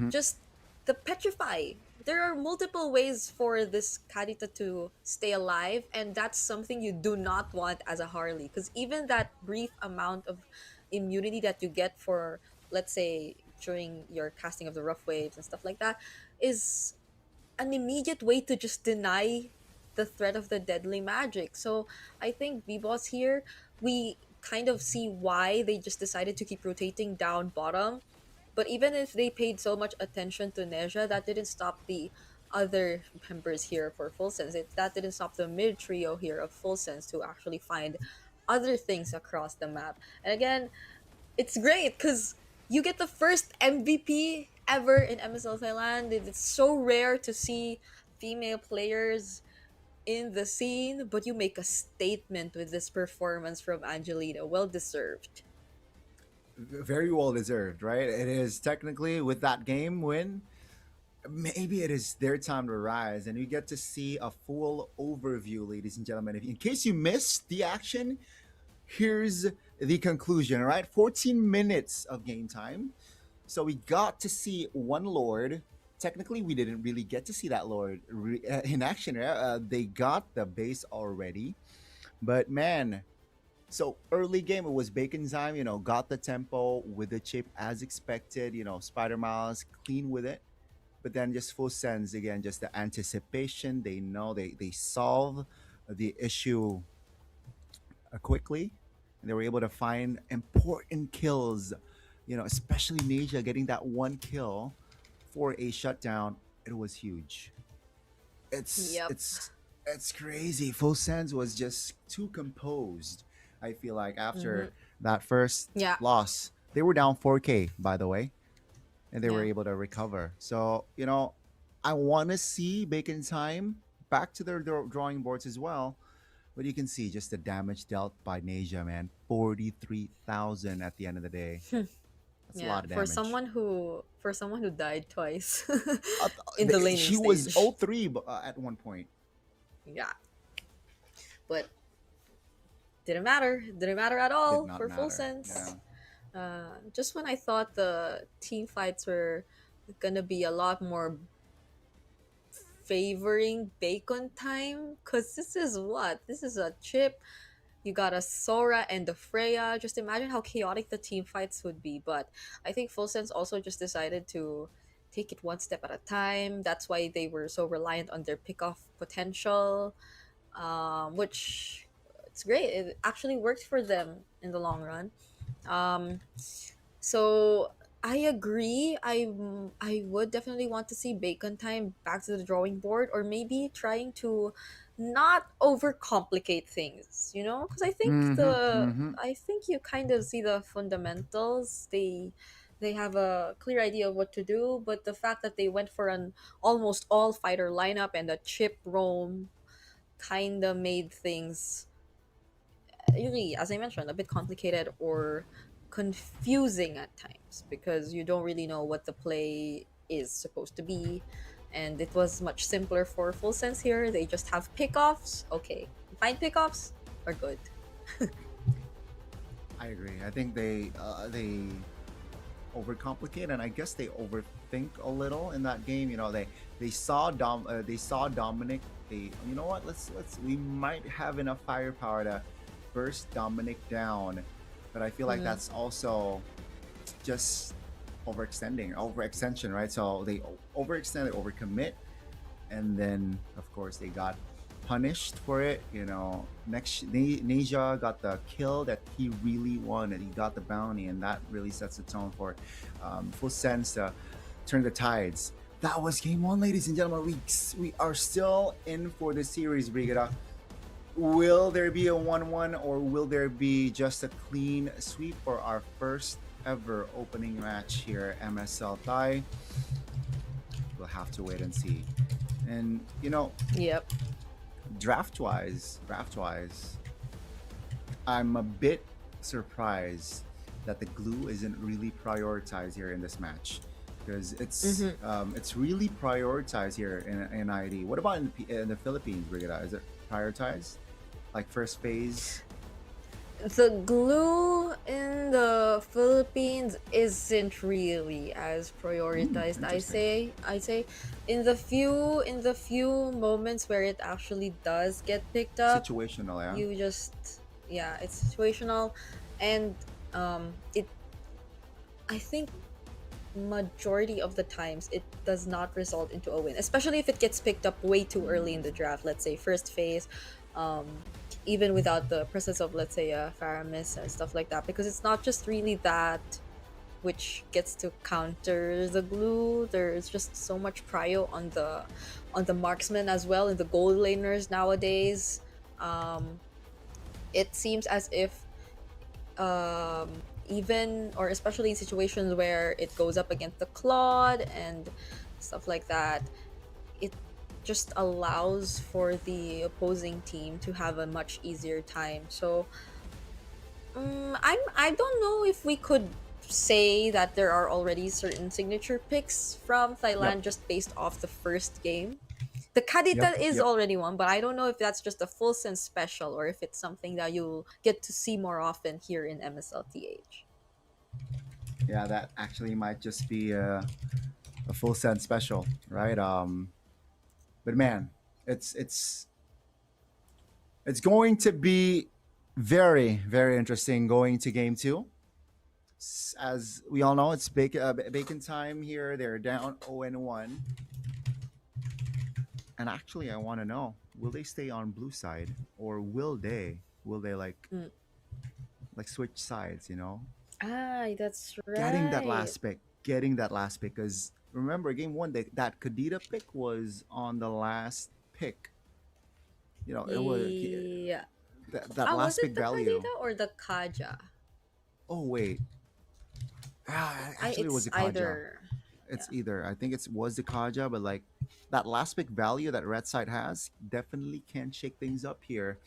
just the petrify. There are multiple ways for this Kadita to stay alive, and that's something you do not want as a Harley, because even that brief amount of immunity that you get for, let's say, during your casting of the rough waves and stuff like that, is an immediate way to just deny the threat of the deadly magic. So I think B-Boss here, we kind of see why they just decided to keep rotating down bottom. But even if they paid so much attention to Neja, that didn't stop the other members here for Full Sense. That didn't stop the mid trio here of Full Sense to actually find other things across the map. And again, it's great because you get the first MVP ever in MSL Thailand. It's so rare to see female players in the scene, but you make a statement with this performance from Angelina. Well deserved. Very well deserved, right? It is technically with that game win. Maybe it is their time to rise, and you get to see a full overview, ladies and gentlemen. If in case you missed the action, here's the conclusion. All right, 14 minutes of game time. So we got to see one Lord. Technically, we didn't really get to see that Lord in action. Right? They got the base already, but man, so early game it was bacon time. Got the tempo with the chip as expected. Spider Miles clean with it, but then just Full Sense again, just the anticipation. They know they solve the issue quickly, and they were able to find important kills. Especially Neja getting that one kill for a shutdown. It was huge. It's Yep. it's it's crazy. Full Sense was just too composed. I feel like after that first Yeah. loss, they were down 4K by the way, and they were Yeah. able to recover. So I want to see Bacon Time back to their drawing boards as well. But you can see just the damage dealt by Neja, man. 43,000 at the end of the day. That's a Yeah. lot of For damage. someone who died twice Uh, in the laning she stage. was 0-3 at one point. Yeah. But didn't matter. Didn't matter at all Did not for Full matter. Sense. Yeah. Just when I thought the team fights were gonna be a lot more favoring Bacon Time, because this is a chip. You got a Sora and a Freya. Just imagine how chaotic the team fights would be. But I think Full Sense also just decided to take it one step at a time. That's why they were so reliant on their pick-off potential, which it's great. It actually worked for them in the long run. Um, so I agree. I would definitely want to see Bacon Time back to the drawing board, or maybe trying to not overcomplicate things. Because I think you kind of see the fundamentals. They have a clear idea of what to do, but the fact that they went for an almost all fighter lineup and a chip roam kind of made things really, as I mentioned, a bit complicated or confusing at times, because you don't really know what the play is supposed to be. And it was much simpler for Full Sense here. They just have pickoffs. Okay, find pickoffs are good. I agree. I think they overcomplicate, and I guess they overthink a little in that game. They saw Dominic. You know what? We might have enough firepower to burst Dominic down, but I feel like that's also just overextension, right? So they overextend, they overcommit, and then of course they got punished for it. Neja got the kill that he really wanted. He got the bounty, and that really sets the tone for Full Sense to turn the tides. That was game one, ladies and gentlemen. We are still in for the series, Brigada. Will there be a 1-1, or will there be just a clean sweep for our first ever opening match here at MSL Thai? We'll have to wait and see. And Yep. draft-wise, I'm a bit surprised that the glue isn't really prioritized here in this match, because it's really prioritized here in ID. What about in the Philippines, Brigada? Is it prioritized? Like first phase? The glue in the Philippines isn't really as prioritized. I say in the few moments where it actually does get picked up, Situational, yeah. it's situational. And it I think majority of the times it does not result into a win, especially if it gets picked up way too early in the draft. Let's say first phase, um, even without the presence of, let's say, Faramis and stuff like that, because it's not just really that which gets to counter the glue. There's just so much prio on the marksman as well, and the gold laners nowadays. It seems as if um, even or especially in situations where it goes up against the Claude and stuff like that, it just allows for the opposing team to have a much easier time. So I don't know if we could say that there are already certain signature picks from Thailand Yep. just based off the first game. The Kadita Yep. is Yep. already one, but I don't know if that's just a full sense special or if it's something that you'll get to see more often here in MSLTH. Yeah, that actually might just be a full set special, right? But man, it's it's it's going to be very very interesting going to game two. As we all know, it's bacon time here. They're down 0-1, and actually, I want to know: will they stay on blue side, or will they Mm. like switch sides? Ah, that's Getting that right. last pick, because remember, game one, that Kadita pick was on the last pick. It was Yeah. that Ah, was last pick it the value. Kadita or the Kaja? Oh wait, actually, it was It's the Kaja. either. It's Yeah. either, I think it was the Kaja, but like that last pick value that red side has definitely can shake things up here.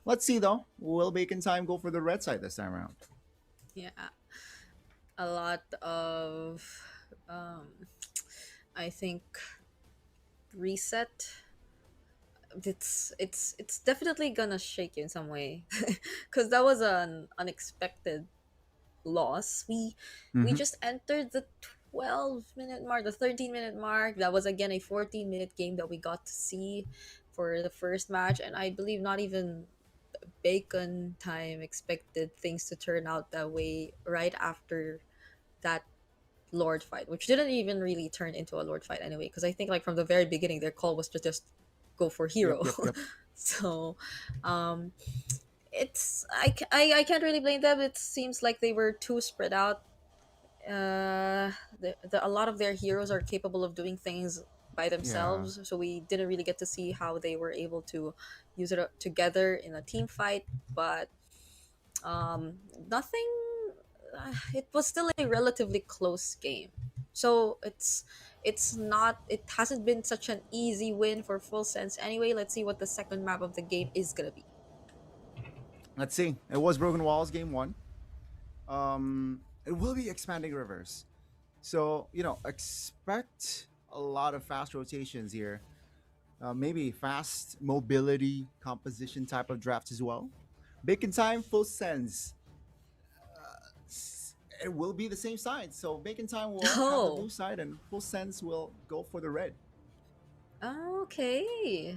Let's see though. Will Bacon Time go for the red side this time around? Yeah. A lot of, um, I think, reset. It's definitely gonna shake you in some way, because that was an unexpected loss. We Mm-hmm. just entered the 12-minute mark, the 13-minute mark. That was again a 14-minute game that we got to see for the first match, and I believe not even Bacon Time expected things to turn out that way right after that Lord fight, which didn't even really turn into a Lord fight anyway, because I think like from the very beginning their call was to just go for Yep, hero. yep, yep. So um I can't really blame them. It seems like they were too spread out. A lot of their heroes are capable of doing things by Yeah. themselves, so we didn't really get to see how they were able to use it together in a team fight. But nothing. It was still a relatively close game, so it hasn't been such an easy win for Full Sense anyway. Let's see what the second map of the game is gonna be. Let's see. It was Broken Walls game one. It will be Expanding Rivers. So, expect a lot of fast rotations here. Maybe fast mobility composition type of drafts as well. Bacon Time, Full Sense. It will be the same side. So Bacon Time will have the Oh, blue side, and Full Sense will go for the red. okay.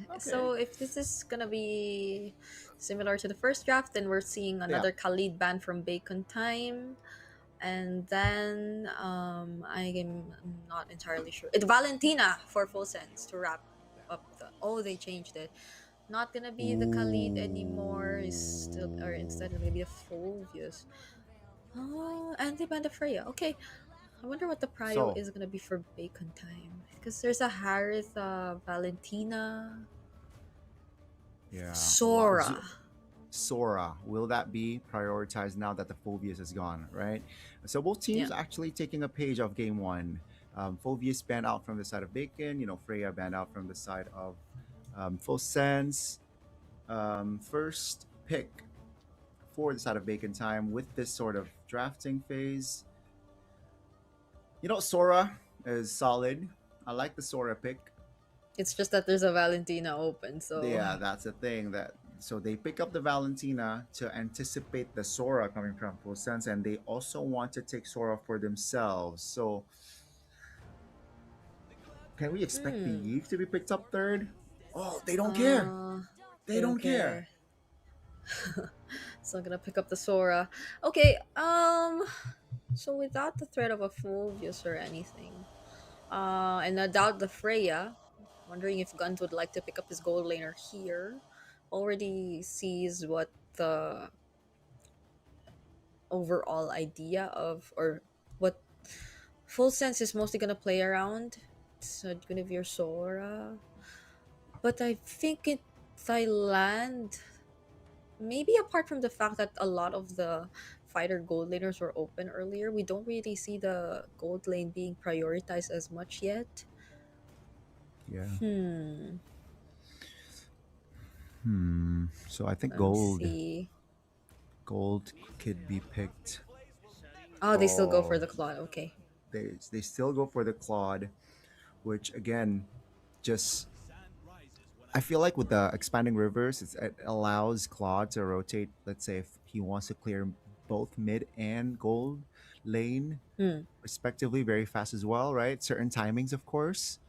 Okay. So if this is gonna be similar to the first draft, then we're seeing Yeah. another Khalid ban from Bacon Time. And then I'm not entirely sure. It's Valentina for Full Sense to wrap up the. Oh, they changed it. Not gonna be the Khalid anymore. Is still, or instead it's gonna be a Fulvius. Oh, and they banned the Freya. Okay, I wonder what the prio So, is gonna be for Bacon Time, because there's a Harith, Valentina, yeah. Wow. Sora. Sora, will that be prioritized now that the Phobius is gone, right? So both Yeah. teams actually taking a page of game one. Phobius banned out from the side of Bacon, Freya banned out from the side of Full Sense. First pick for the side of Bacon Time with this sort of drafting phase. Sora is solid. I like the Sora pick. It's just that there's a Valentina open, so Yeah, that's the thing. So they pick up the Valentina to anticipate the Sora coming from Full Sense, and they also want to take Sora for themselves. So can we expect the hmm. Eve to be picked up third? Oh, they don't care. Uh, They they don't don't care. care. So I'm gonna pick up the Sora. Okay, So without the threat of a Fulvius or anything, and I doubt the Freya. Wondering if Guns would like to pick up his gold laner here. Already sees what the overall idea of, or what Full Sense is mostly gonna play around. It's Guinevere Sora. But I think in Thailand, maybe apart from the fact that a lot of the fighter gold laners were open earlier, we don't really see the gold lane being prioritized as much yet. Yeah. Hmm. So I think Let me gold see. could be picked. Oh, they still go for Oh, the claw. Okay. they still go for the Claude, which again, just I feel like with the expanding rivers, it allows Claude to rotate. Let's say if he wants to clear both mid and gold lane Hmm. respectively very fast as well, right? Certain timings, of course.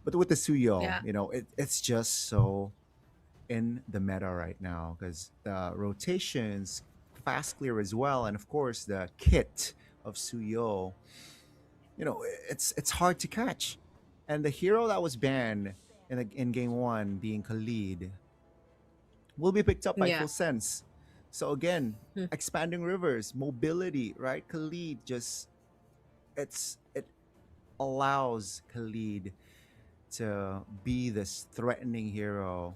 But with the Suyo, Yeah. it's just so in the meta right now because the rotations fast clear as well, and of course the kit of Suyo, it's hard to catch. And the hero that was banned in game one, being Khalid, will be picked up by Yeah. Full Sense. So again, Hmm. expanding rivers, mobility, right? Khalid just it allows Khalid to be this threatening hero,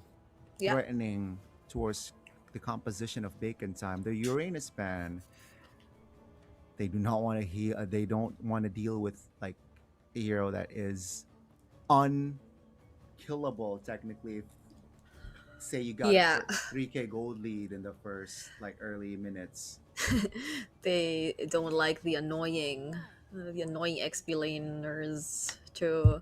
Yeah. threatening towards the composition of Bacon Time. The Uranus ban, they do not want to heal. They don't want to deal with like a hero that is unkillable technically. If, say you got a Yeah. 3K gold lead in the first like early minutes. They don't like the annoying XP laners to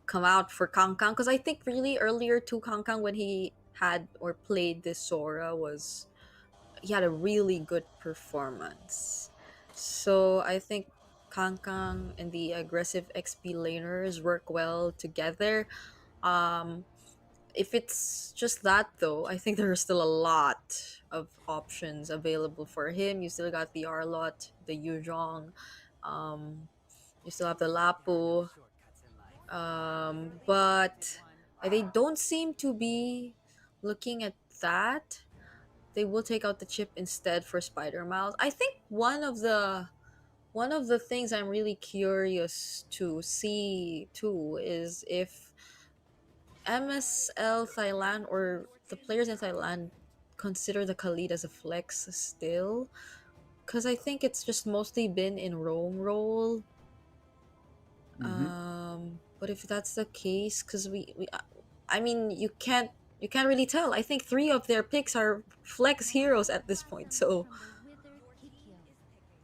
come out for Kang Kang, because I think really earlier to Kang Kang when he had or played this Sora was he had a really good performance. So I think Kang Kang and the aggressive XP laners work well together. Um, if it's just that though, I think there are still a lot of options available for him. You still got the Arlot, the Yuzhong, you still have the Lapu, but they don't seem to be looking at that. They will take out the chip instead for Spider Miles. I think one of the things I'm really curious to see too is if MSL Thailand or the players in Thailand consider the Khalid as a flex still, because I think it's just mostly been in roam role. Mm-hmm. But if that's the case, because I mean, you can't really tell. I think three of their picks are flex heroes at this point, so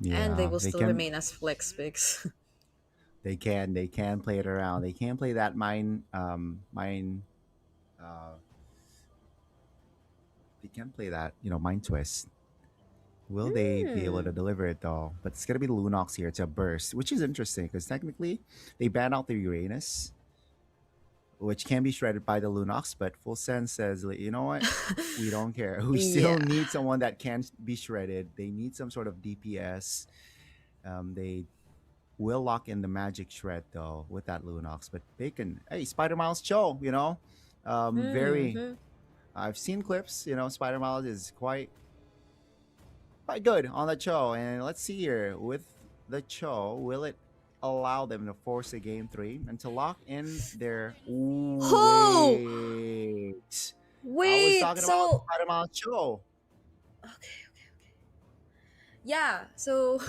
and they Yeah, will still remain as flex picks. they can play it around. They can play that mine uh they can play that, mind twist. Will they be able to Hmm. deliver it though? But it's gonna be Lunox here to burst, which is interesting because technically they ban out the Uranus, which can be shredded by the Lunox, but Full Sense says, like, you know what? We don't care. We still Yeah. need someone that can be shredded. They need some sort of DPS. They will lock in the magic shred though with that Lunox. But Bacon, hey, Spider Miles Cho, very. Hmm. I've seen clips. Spider Miles is quite good on the Cho. And let's see here with the Cho, will it allow them to force a game 3 and to lock in their. Ooh, Oh, wait. I was wait. talking about So Spider Miles Cho. okay, yeah. So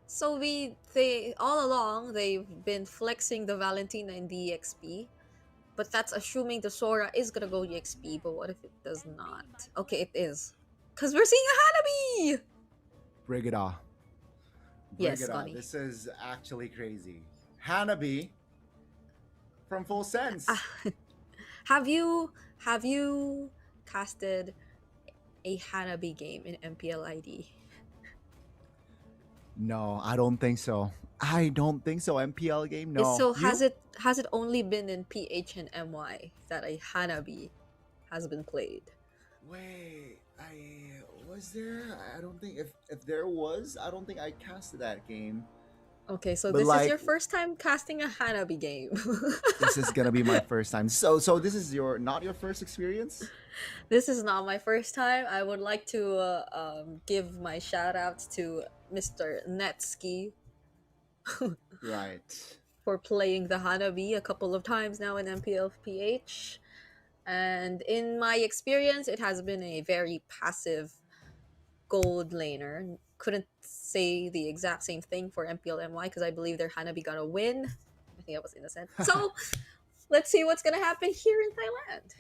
so they all along they've been flexing the Valentina in the EXP. But that's assuming the Sora is gonna go EXP, but what if it does not? Okay, it is. Because we're seeing a Hanabi! Bring it on. Bring Yes, it on. Connie. This is actually crazy. Hanabi from Full Sense. Ah, have you casted a Hanabi game in MPL ID? No, I don't think so. I don't think so. MPL game, no. So has You? it only been in PH and MY that a Hanabi has been played? Wait, Was there? I don't think if there was, I don't think I casted that game. Okay, so But this is your like, first time casting a Hanabi game. this is gonna be my first time. So this is your not your first experience? This is not my first time. I would like to give my shout outs to Mr. Netsky Right. for playing the Hanabi a couple of times now in MPLPH. And in my experience, it has been a very passive gold laner. Couldn't say the exact same thing for MPLMY because I believe their Hanabi got a win. I think I was innocent. So let's see what's gonna happen here in Thailand.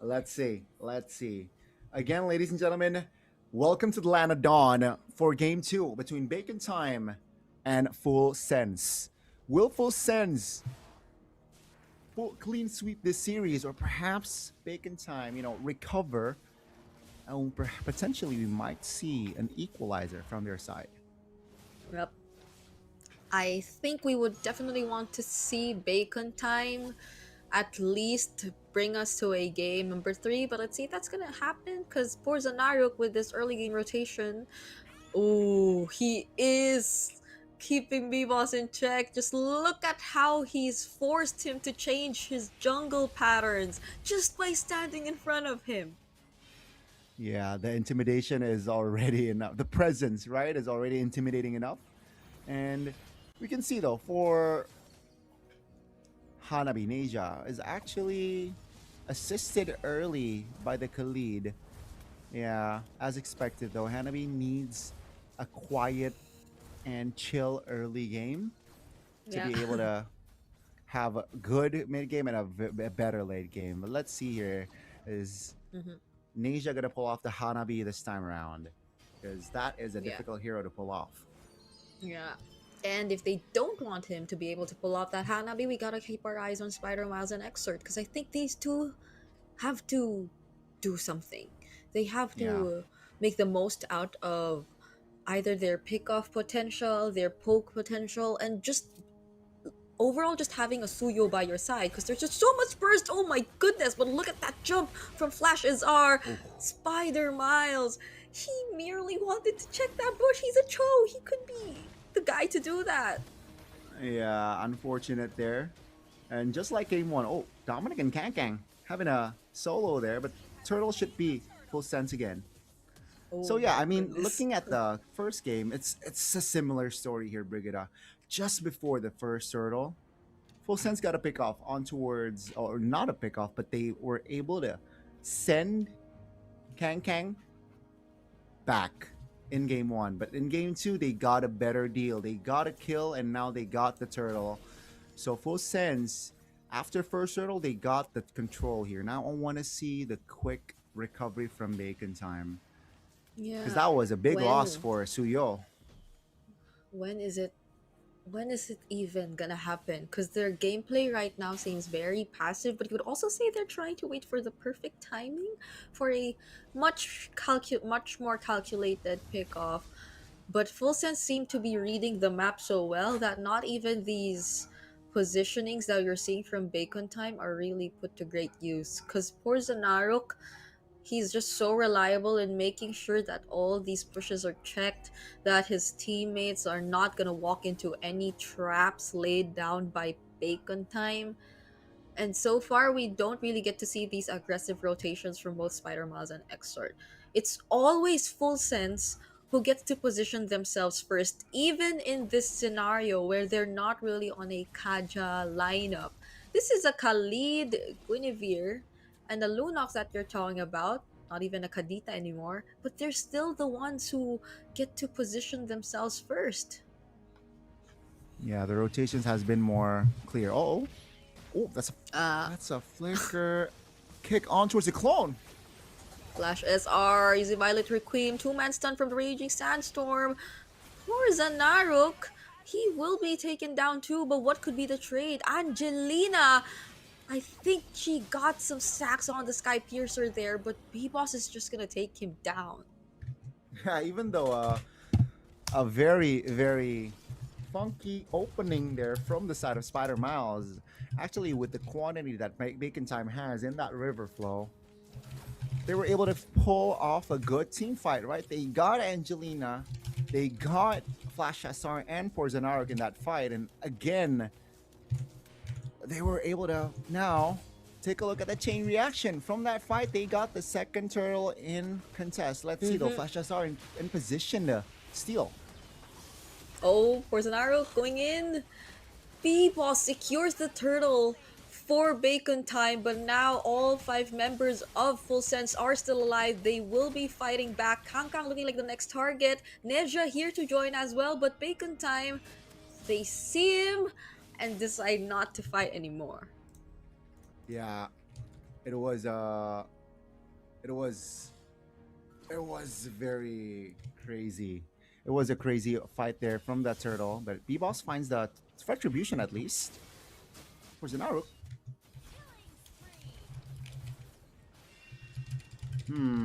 Let's see. Let's see. Again, ladies and gentlemen, welcome to the Land of Dawn for Game 2 between Bacon Time and Full Sense. Will Full Sense clean sweep this series, or perhaps Bacon Time, recover, and potentially we might see an equalizer from their side? Yep. I think we would definitely want to see Bacon Time at least bring us to a game number 3, but let's see if that's gonna happen because poor Zanaruk with this early game rotation. Ooh, he is keeping B-Boss in check. Just look at how he's forced him to change his jungle patterns just by standing in front of him. Yeah, the intimidation is already enough. The presence, right, is already intimidating enough. And we can see, though, for Hanabi, Neja is actually assisted early by the Khalid. Yeah, as expected, though, Hanabi needs a quiet and chill early game to be able to have a good mid game and a better late game. But let's see here. Is Neja gonna pull off the Hanabi this time around? Because that is a difficult hero to pull off. Yeah. And if they don't want him to be able to pull off that Hanabi, we gotta keep our eyes on Spider Miles and Exert because I think these two have to do something. They have to make the most out of either their pick-off potential, their poke potential, and just overall just having a Suyo by your side because there's just so much burst. Oh my goodness, but look at that jump from Flash Azar. Spider Miles. He merely wanted to check that bush. He's a Cho. He could be the guy to do that. Yeah, unfortunate there. And just like game 1, Dominic and Kankang having a solo there, but Turtle should be full sense again. So yeah, I mean, looking at the first game, it's a similar story here, Brigida. Just before the first turtle, Full Sense got a pick off on towards, or not a pick off, but they were able to send Kang back in game 1. But in game 2, they got a better deal. They got a kill, and now they got the turtle. So Full Sense, after first turtle, they got the control here. Now I want to see the quick recovery from Bacon Time. Yeah. Because that was a big loss for Suyo. When is it even gonna happen? Because their gameplay right now seems very passive, but you would also say they're trying to wait for the perfect timing for a much more calculated pick-off. But Full Sense seem to be reading the map so well that not even these positionings that you're seeing from Bacon Time are really put to great use. Because poor Zanaruk, he's just so reliable in making sure that all these pushes are checked, that his teammates are not going to walk into any traps laid down by Bacon Time. And so far, we don't really get to see these aggressive rotations from both Spider Miles and Exort. It's always Full Sense who gets to position themselves first, even in this scenario where they're not really on a Kaja lineup. This is a Khalid, Guinevere, and the Lunox that you're talking about, not even a Kadita anymore, but they're still the ones who get to position themselves first. Yeah, the rotations has been more clear. That's a flicker kick on towards the clone. Flash SR, Easy Violet Requiem, 2-man stun from the Raging Sandstorm. Poor Zanaruk, he will be taken down too, but what could be the trade? Angelina, I think she got some stacks on the Sky Piercer there, but B-Boss is just gonna take him down. Yeah, even though a very, very funky opening there from the side of Spider Miles, actually with the quantity that Bacon Time has in that river flow, they were able to pull off a good team fight, right? They got Angelina, they got Flash SR and Porzonaro in that fight, and again, they were able to now take a look at the chain reaction from that fight. They got the second turtle in contest. Let's see though, Flash SR in position to steal. Oh, Porzonaro going in. B-Boss secures the turtle for Bacon Time, but now all 5 members of Full Sense are still alive. They will be fighting back. Kang Kang looking like the next target. Neja here to join as well, but Bacon Time, they see him and decide not to fight anymore. Yeah, it was very crazy. It was a crazy fight there from that turtle, but B-Boss finds the retribution at least. Porzonaro.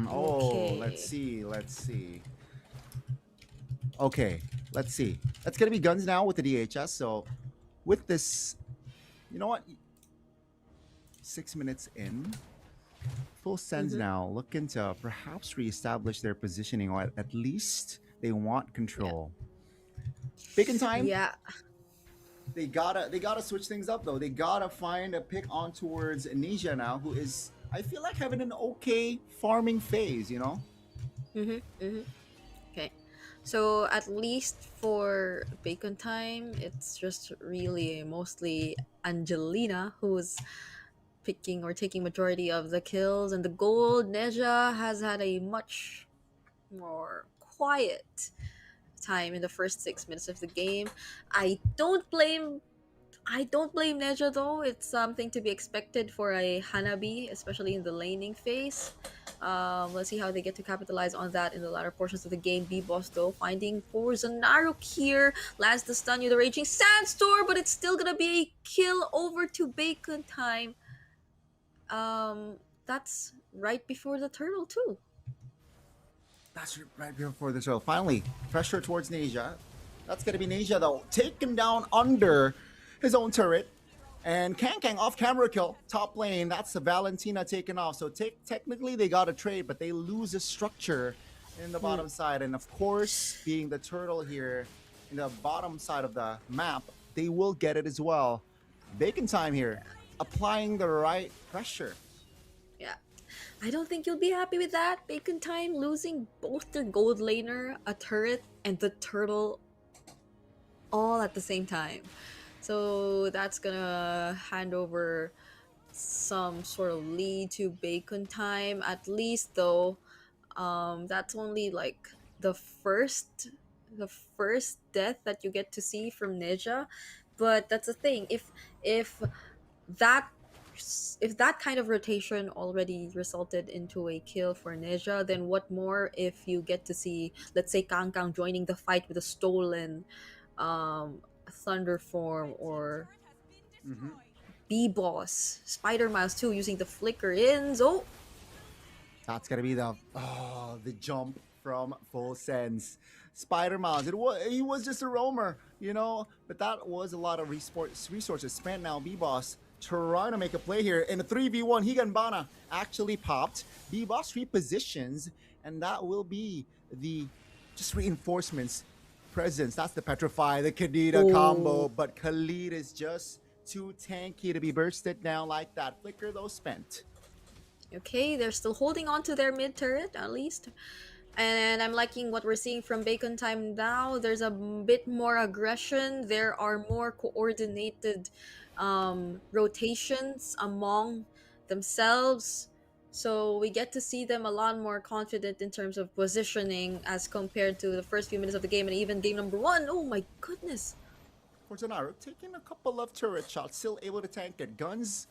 Oh, let's see. Okay, let's see. That's gonna be guns now with the DHS. So, with this, you know what? 6 minutes in, Full Sense now looking to perhaps reestablish their positioning, or at least they want control. Bacon Time. Yeah. They gotta switch things up though. They gotta find a pick on towards Anesia now, who is, I feel like, having an okay farming phase, you know? Okay. So at least for Bacon Time, it's just really mostly Angelina who's picking or taking majority of the kills, and the gold. Neja has had a much more quiet time in the first 6 minutes of the game. I don't blame Neja though. It's something to be expected for a Hanabi, especially in the laning phase. Let's see how they get to capitalize on that in the latter portions of the game. B-Boss though finding Porzonaro here, lands the stun, the Raging Sandstorm, but it's still gonna be a kill over to Bacon Time. That's right before the turtle too. That's right before the turtle. Finally, pressure towards Neja. That's gonna be Neja though, taken down under his own turret. And Kang Kang off camera kill, top lane. That's the Valentina taken off. So technically they got a trade, but they lose a structure in the bottom side. And of course, being the turtle here in the bottom side of the map, they will get it as well. Bacon Time here, applying the right pressure. Yeah. I don't think you'll be happy with that. Bacon Time losing both their gold laner, a turret, and the turtle all at the same time. So that's gonna hand over some sort of lead to Bacon Time. At least though, that's only like the first death that you get to see from Neja. But that's the thing. If that kind of rotation already resulted into a kill for Neja, then what more if you get to see, let's say, Kang Kang joining the fight with a stolen Thunder form, or B-Boss, Spider Miles too, using the flicker ins. Oh, that's gonna be the jump from Full Sense. Spider Miles, he was just a roamer, you know, but that was a lot of resources spent. Now B-Boss trying to make a play here in a 3v1. Higanbana actually popped. B-Boss repositions, and that will be the just reinforcements presence. That's the Petrify, the Kadita combo, but Khalid is just too tanky to be bursted down like that. Flicker though spent. Okay, they're still holding on to their mid turret at least. And I'm liking what we're seeing from Bacon Time now. There's a bit more aggression. There are more coordinated rotations among themselves. So we get to see them a lot more confident in terms of positioning as compared to the first few minutes of the game and even game number 1. Oh my goodness. Porzonaro taking a couple of turret shots, still able to tank it. Guns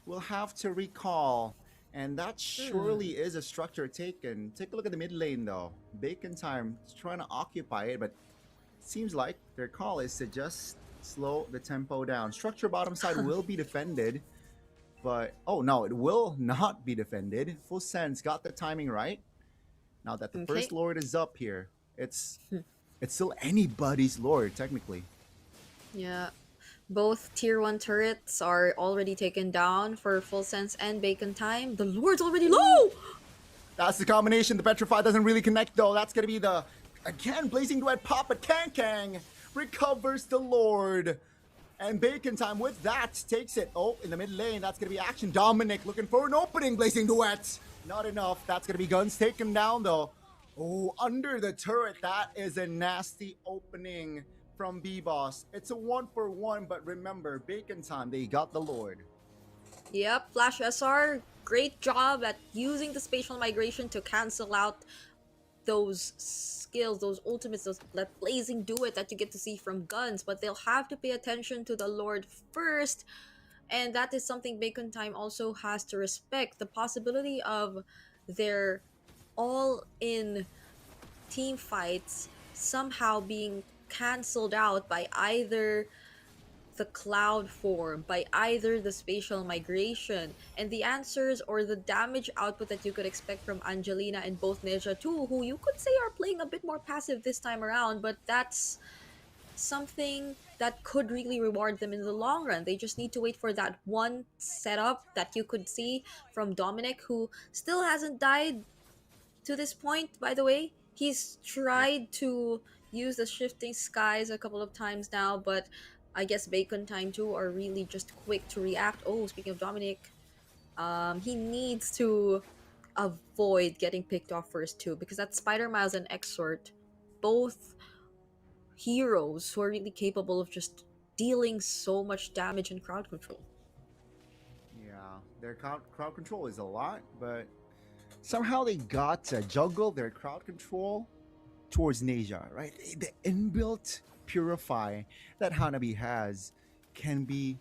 will have to recall. And that surely is a structure taken. Take a look at the mid lane though. Bacon Time is trying to occupy it, but it seems like their call is to just slow the tempo down. Structure bottom side will be defended, but oh no, it will not be defended. Full Sense got the timing right. Now that the first Lord is up here, it's still anybody's Lord technically. Yeah. Both tier 1 turrets are already taken down for Full Sense and Bacon Time. The Lord's already low! That's the combination. The Petrify doesn't really connect though. That's gonna be the, again, Blazing Duet pop, but Kang recovers the Lord. And Bacon Time with that takes it. Oh, in the mid lane, that's gonna be action. Dominic looking for an opening. Blazing Duet. Not enough. That's gonna be Guns taken down though. Oh, under the turret. That is a nasty opening from B-Boss. It's a 1-for-1, but remember, Bacon Time, they got the Lord. Yep, Flash SR, great job at using the spatial migration to cancel out those skills, those ultimates, that Blazing Duet that you get to see from Guns, but they'll have to pay attention to the Lord first, and that is something Bacon Time also has to respect. The possibility of their all-in team fights somehow being cancelled out by either the cloud form, by either the spatial migration, and the answers or the damage output that you could expect from Angelina and both Ninja 2, who you could say are playing a bit more passive this time around, but that's something that could really reward them in the long run. They just need to wait for that one setup that you could see from Dominic, who still hasn't died to this point, by the way. He's tried to use the shifting skies a couple of times now, but I guess Bacon Time too are really just quick to react. Oh, speaking of Dominic, he needs to avoid getting picked off first too, because that's Spider Miles and Exort, both heroes who are really capable of just dealing so much damage and crowd control. Yeah, their crowd control is a lot, but somehow they got to juggle their crowd control towards Neja, right? The inbuilt Purify that Hanabi has can be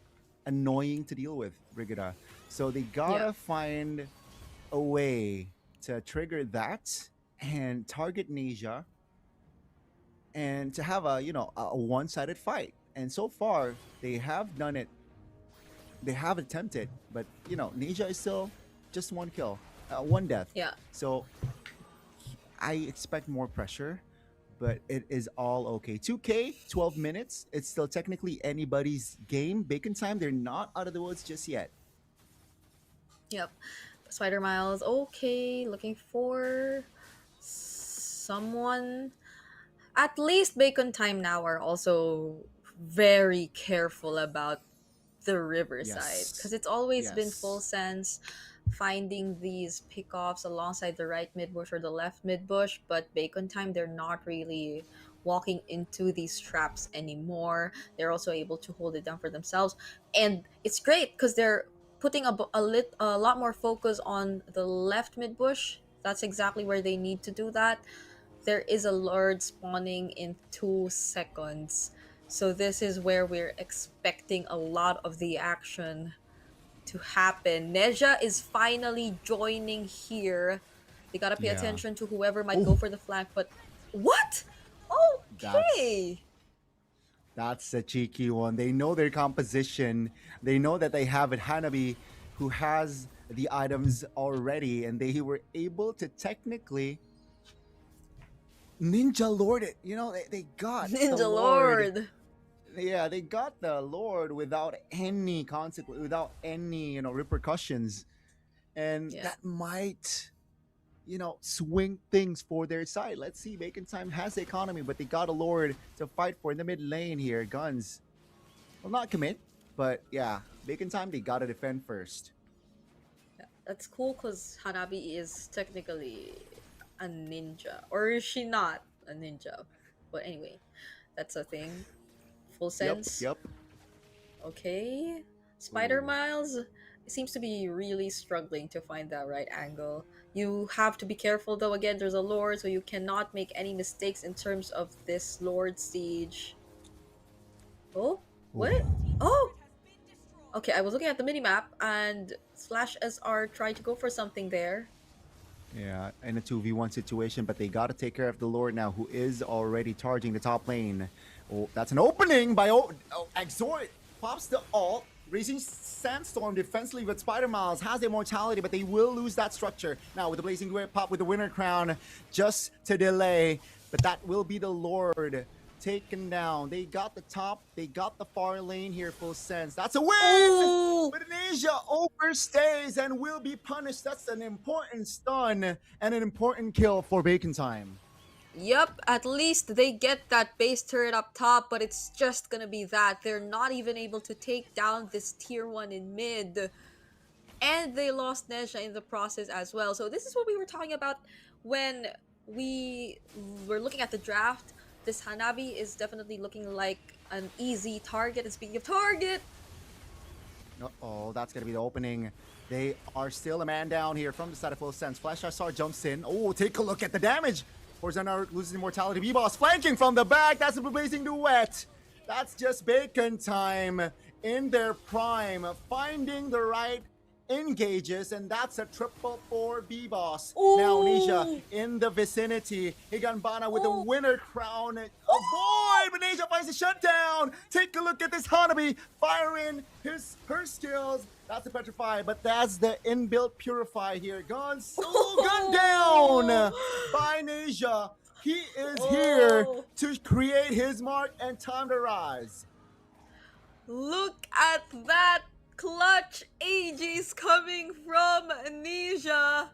annoying to deal with, Brigida. So they gotta find a way to trigger that and target Neja and to have a one-sided fight. And so far they have done it. They have attempted, but Neja is still just one kill, one death. Yeah. So I expect more pressure, but it is all okay. 2K, 12 minutes. It's still technically anybody's game. Bacon Time, they're not out of the woods just yet. Yep. Spider Miles, okay. Looking for someone. At least Bacon Time now are also very careful about the riverside, because it's always been full sense finding these pickoffs alongside the right mid bush or the left mid bush, but Bacon Time, they're not really walking into these traps anymore. They're also able to hold it down for themselves, and it's great because they're putting a lot more focus on the left mid bush. That's exactly where they need to do that. There is a Lord spawning in 2 seconds, so this is where we're expecting a lot of the action to happen. Neja is finally joining here. They gotta pay attention to whoever might go for the flank, but what? Okay. That's a cheeky one. They know their composition. They know that they have a Hanabi who has the items already, and they were able to technically Ninja Lord it. They got Ninja the Lord. Yeah, they got the Lord without any consequence, without any repercussions, and that might swing things for their side. Let's see. Bacon Time has the economy, but they got a Lord to fight for in the mid lane here. Guns will not commit, but yeah, Bacon Time, they gotta defend first. Yeah, that's cool because Hanabi is technically a ninja, or is she not a ninja? But anyway, that's a thing. Full sense. Yep. Okay. Spider Miles seems to be really struggling to find that right angle. You have to be careful though. Again, there's a Lord, so you cannot make any mistakes in terms of this Lord siege. Oh? What? Oh! Okay, I was looking at the minimap and Slash SR tried to go for something there. Yeah, in a 2v1 situation, but they got to take care of the Lord now, who is already charging the top lane. Oh, that's an opening by Exort. Pops the ult. Raising Sandstorm defensively, but Spider Miles has immortality, but they will lose that structure. Now with the Blazing Duet pop with the winner crown just to delay, but that will be the Lord taken down. They got the top, they got the far lane here, full sense. That's a win! Oh! But Indonesia overstays and will be punished. That's an important stun and an important kill for Bacon Time. Yep, at least they get that base turret up top, but it's just gonna be that. They're not even able to take down this tier 1 in mid. And they lost Neja in the process as well. So this is what we were talking about when we were looking at the draft. This Hanabi is definitely looking like an easy target. And speaking of target, Uh-oh, that's going to be the opening. They are still a man down here from the side of Full Sense. Flash SR jumps in. Oh, take a look at the damage. Forzanar loses immortality. B-Boss flanking from the back. That's a blazing duet. That's just Bacon Time in their prime, finding the right engages, and that's a triple for B-Boss. Now Nisha in the vicinity. Higanbana with the winner crown. Avoid, but Nisha finds the shutdown. Take a look at this Hanabi firing her skills. That's a petrify, but that's the inbuilt purify here. Gone solo gun down by Nisha. He is here to create his mark and time to rise. look at that clutch Aegis coming from Nisha,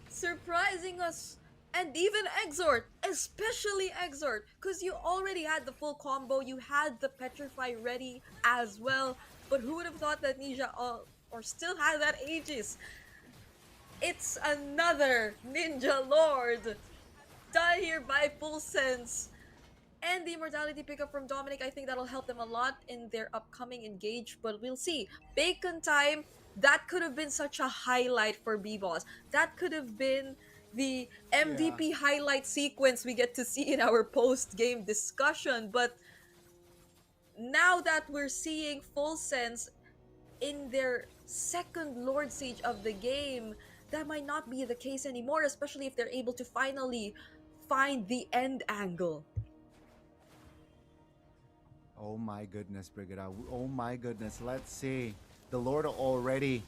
surprising us. And even Exort, especially Exort, because you already had the full combo, you had the Petrify ready as well. But who would have thought that Nisha or still had that Aegis? It's another Ninja Lord. Die here by Full Sense. And the immortality pickup from Dominic, I think that'll help them a lot in their upcoming engage, but we'll see. Bacon Time, that could have been such a highlight for B-Boss. That could have been the MVP highlight sequence we get to see in our post-game discussion, but now that we're seeing Full Sense in their second Lord Siege of the game, that might not be the case anymore, especially if they're able to finally find the end angle. Oh my goodness, Brigada. Oh my goodness. Let's see. The Lord already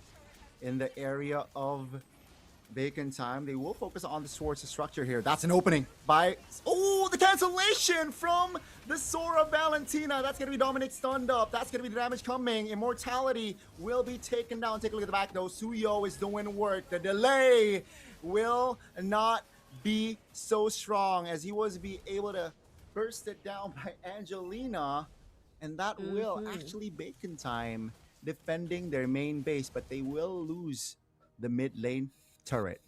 in the area of Bacon Time. They will focus on the Swords structure here. That's an opening by... Oh, the cancellation from the Sora Valentina. That's going to be Dominic stunned up. That's going to be the damage coming. Immortality will be taken down. Take a look at the back though. Suyo is doing work. The delay will not be so strong as he was able to burst it down by Angelina. And that will actually Bacon Time defending their main base, but they will lose the mid lane turret.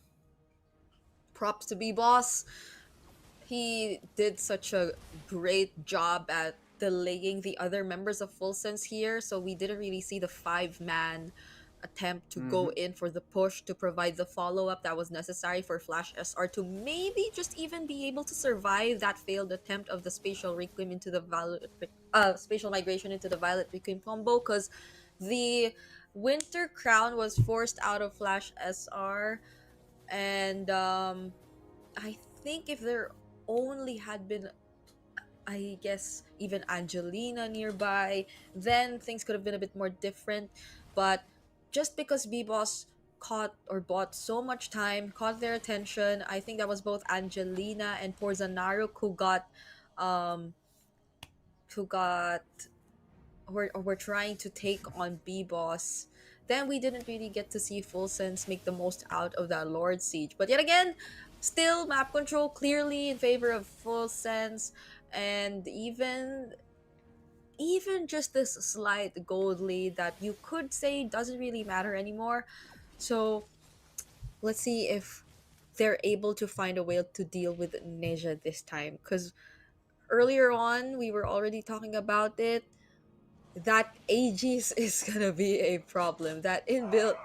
Props to B-Boss. He did such a great job at delaying the other members of Full Sense here, so we didn't really see the 5-man attempt to go in for the push to provide the follow-up that was necessary for Flash SR to maybe just even be able to survive that failed attempt of the spatial requiem into the spatial migration into the Violet Requiem combo, because the Winter Crown was forced out of Flash SR, and I think if there only had been, I guess, even Angelina nearby, then things could have been a bit more different. But just because B-Boss caught or bought so much time, caught their attention, I think that was both Angelina and Porzanaruk who were trying to take on B-Boss. Then we didn't really get to see Full Sense make the most out of that Lord Siege. But yet again, still map control clearly in favor of Full Sense, and even just this slight gold lead that you could say doesn't really matter anymore. So let's see if they're able to find a way to deal with Neja this time, because earlier on we were already talking about it. That Aegis is gonna be a problem. That inbuilt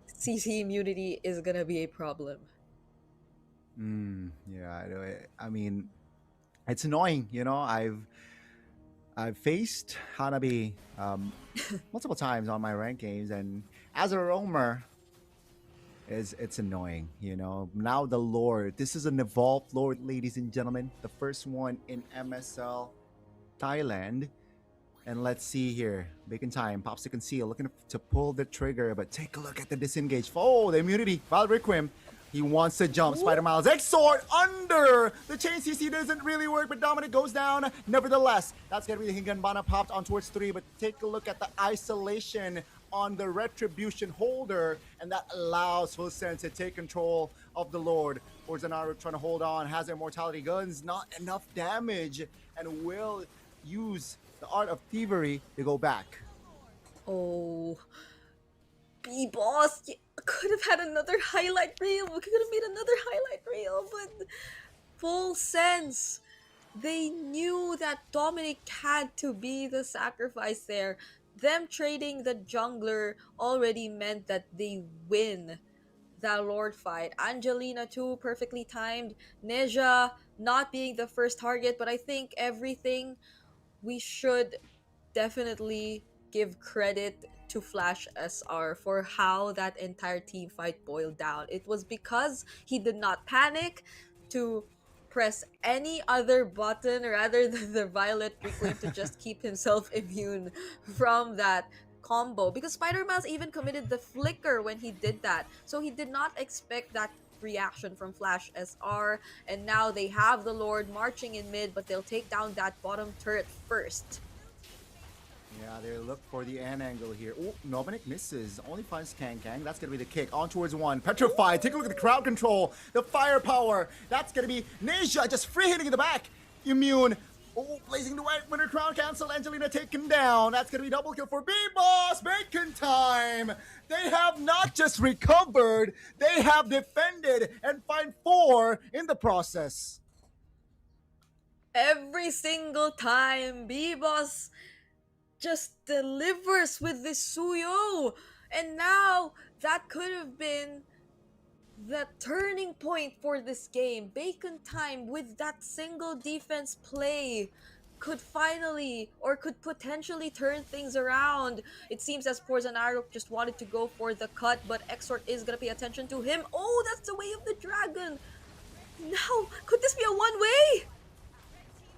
CC immunity is gonna be a problem. I mean, it's annoying, you know. I've faced Hanabi multiple times on my ranked games, and as a roamer, it's annoying, you know. Now the Lord, this is an evolved Lord, ladies and gentlemen, the first one in MSL Thailand. And let's see here, Bacon Time pops to conceal, looking to pull the trigger, but take a look at the disengage. Oh, the immunity, Violet Requiem He wants to jump. Spider Miles X-Sword under the chain CC doesn't really work, but Dominic goes down. Nevertheless, that's gonna be the Hinganbana popped on towards 3, but take a look at the isolation on the Retribution holder, and that allows Full Sense to take control of the Lord. Orzanaru trying to hold on, has Immortality Guns, not enough damage, and will use the Art of Thievery to go back. Oh, B-Boss, could have had another highlight reel. We could have made another highlight reel, but Full Sense. They knew that Dominic had to be the sacrifice there. Them trading the jungler already meant that they win that Lord fight. Angelina too, perfectly timed. Neja not being the first target, but I think everything we should definitely give credit to Flash SR for how that entire team fight boiled down. It was because he did not panic to press any other button rather than the Violet Reclaim to just keep himself immune from that combo. Because Spider-Man's even committed the flicker when he did that. So he did not expect that reaction from Flash SR, and now they have the Lord marching in mid, but they'll take down that bottom turret first. Yeah, they look for the N angle here. Oh, Dominic misses. Only finds Kang. That's going to be the kick. On towards 1. Petrified. Take a look at the crowd control. The firepower. That's going to be Neja just free hitting in the back. Immune. Oh, blazing the white winner crown cancel. Angelina taken down. That's going to be double kill for B-Boss. Bacon time. They have not just recovered. They have defended and find 4 in the process. Every single time, B-Boss just delivers with this Suyo. And now that could have been the turning point for this game. Bacon time with that single defense play could finally or could potentially turn things around. It seems as Porzanaro just wanted to go for the cut, but Exort is gonna pay attention to him. Oh, that's the way of the dragon. Now, could this be a one-way?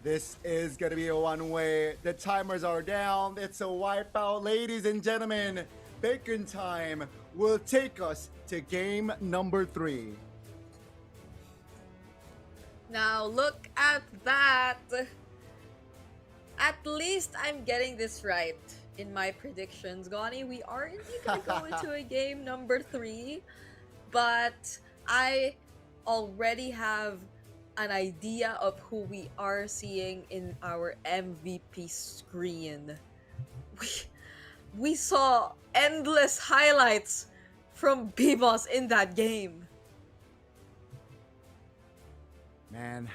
This is going to be a one-way. The timers are down. It's a wipeout. Ladies and gentlemen, Bacon time will take us to game number 3. Now, look at that. At least I'm getting this right in my predictions, Gani. We are indeed going to go into a game number 3, but I already have an idea of who we are seeing in our MVP screen. We saw endless highlights from B-Boss in that game. Man,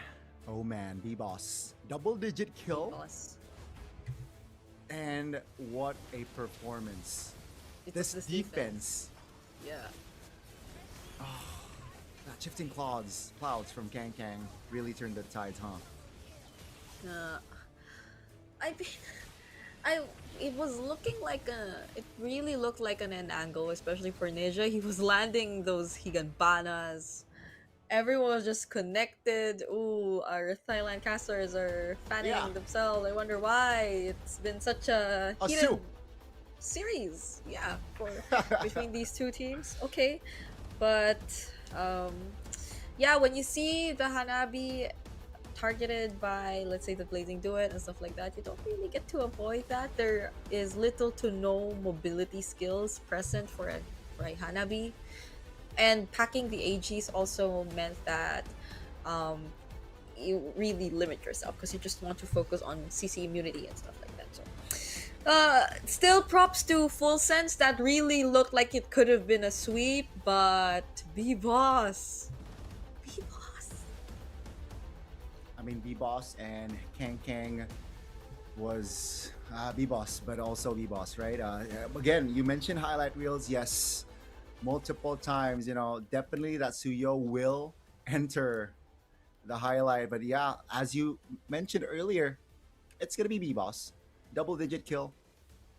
oh man, B-Boss. Double-digit kill. B-Boss. And what a performance. It's This defense. Yeah. That shifting clouds from Kang really turned the tides, huh? I mean, it was looking like it really looked like an end angle, especially for Neja. He was landing those Higanbanas. Everyone was just connected. Ooh, our Thailand casters are fanning themselves. I wonder why. It's been such a heated series, between these two teams. Okay, but yeah, when you see the Hanabi targeted by, let's say, the Blazing Duet and stuff like that, you don't really get to avoid that. There is little to no mobility skills present for a Hanabi, and packing the AGs also meant that you really limit yourself because you just want to focus on CC immunity and stuff like that. So still props to Full Sense. That really looked like it could have been a sweep, but B-Boss. I mean, B-Boss and Kang was B-Boss, but also B-Boss, right? Again, you mentioned highlight reels. Yes, multiple times. You know, definitely that Suyo will enter the highlight. But yeah, as you mentioned earlier, it's gonna be B-Boss. Double-digit kill,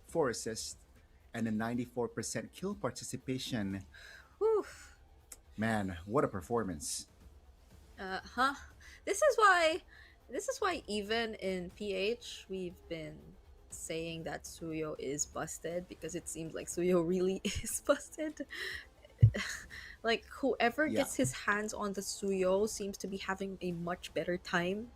4 assists, and a 94% kill participation. Whew. Man, what a performance! This is why even in PH we've been saying that Suyo is busted, because it seems like Suyo really is busted. Like whoever Yeah. gets his hands on the Suyo seems to be having a much better time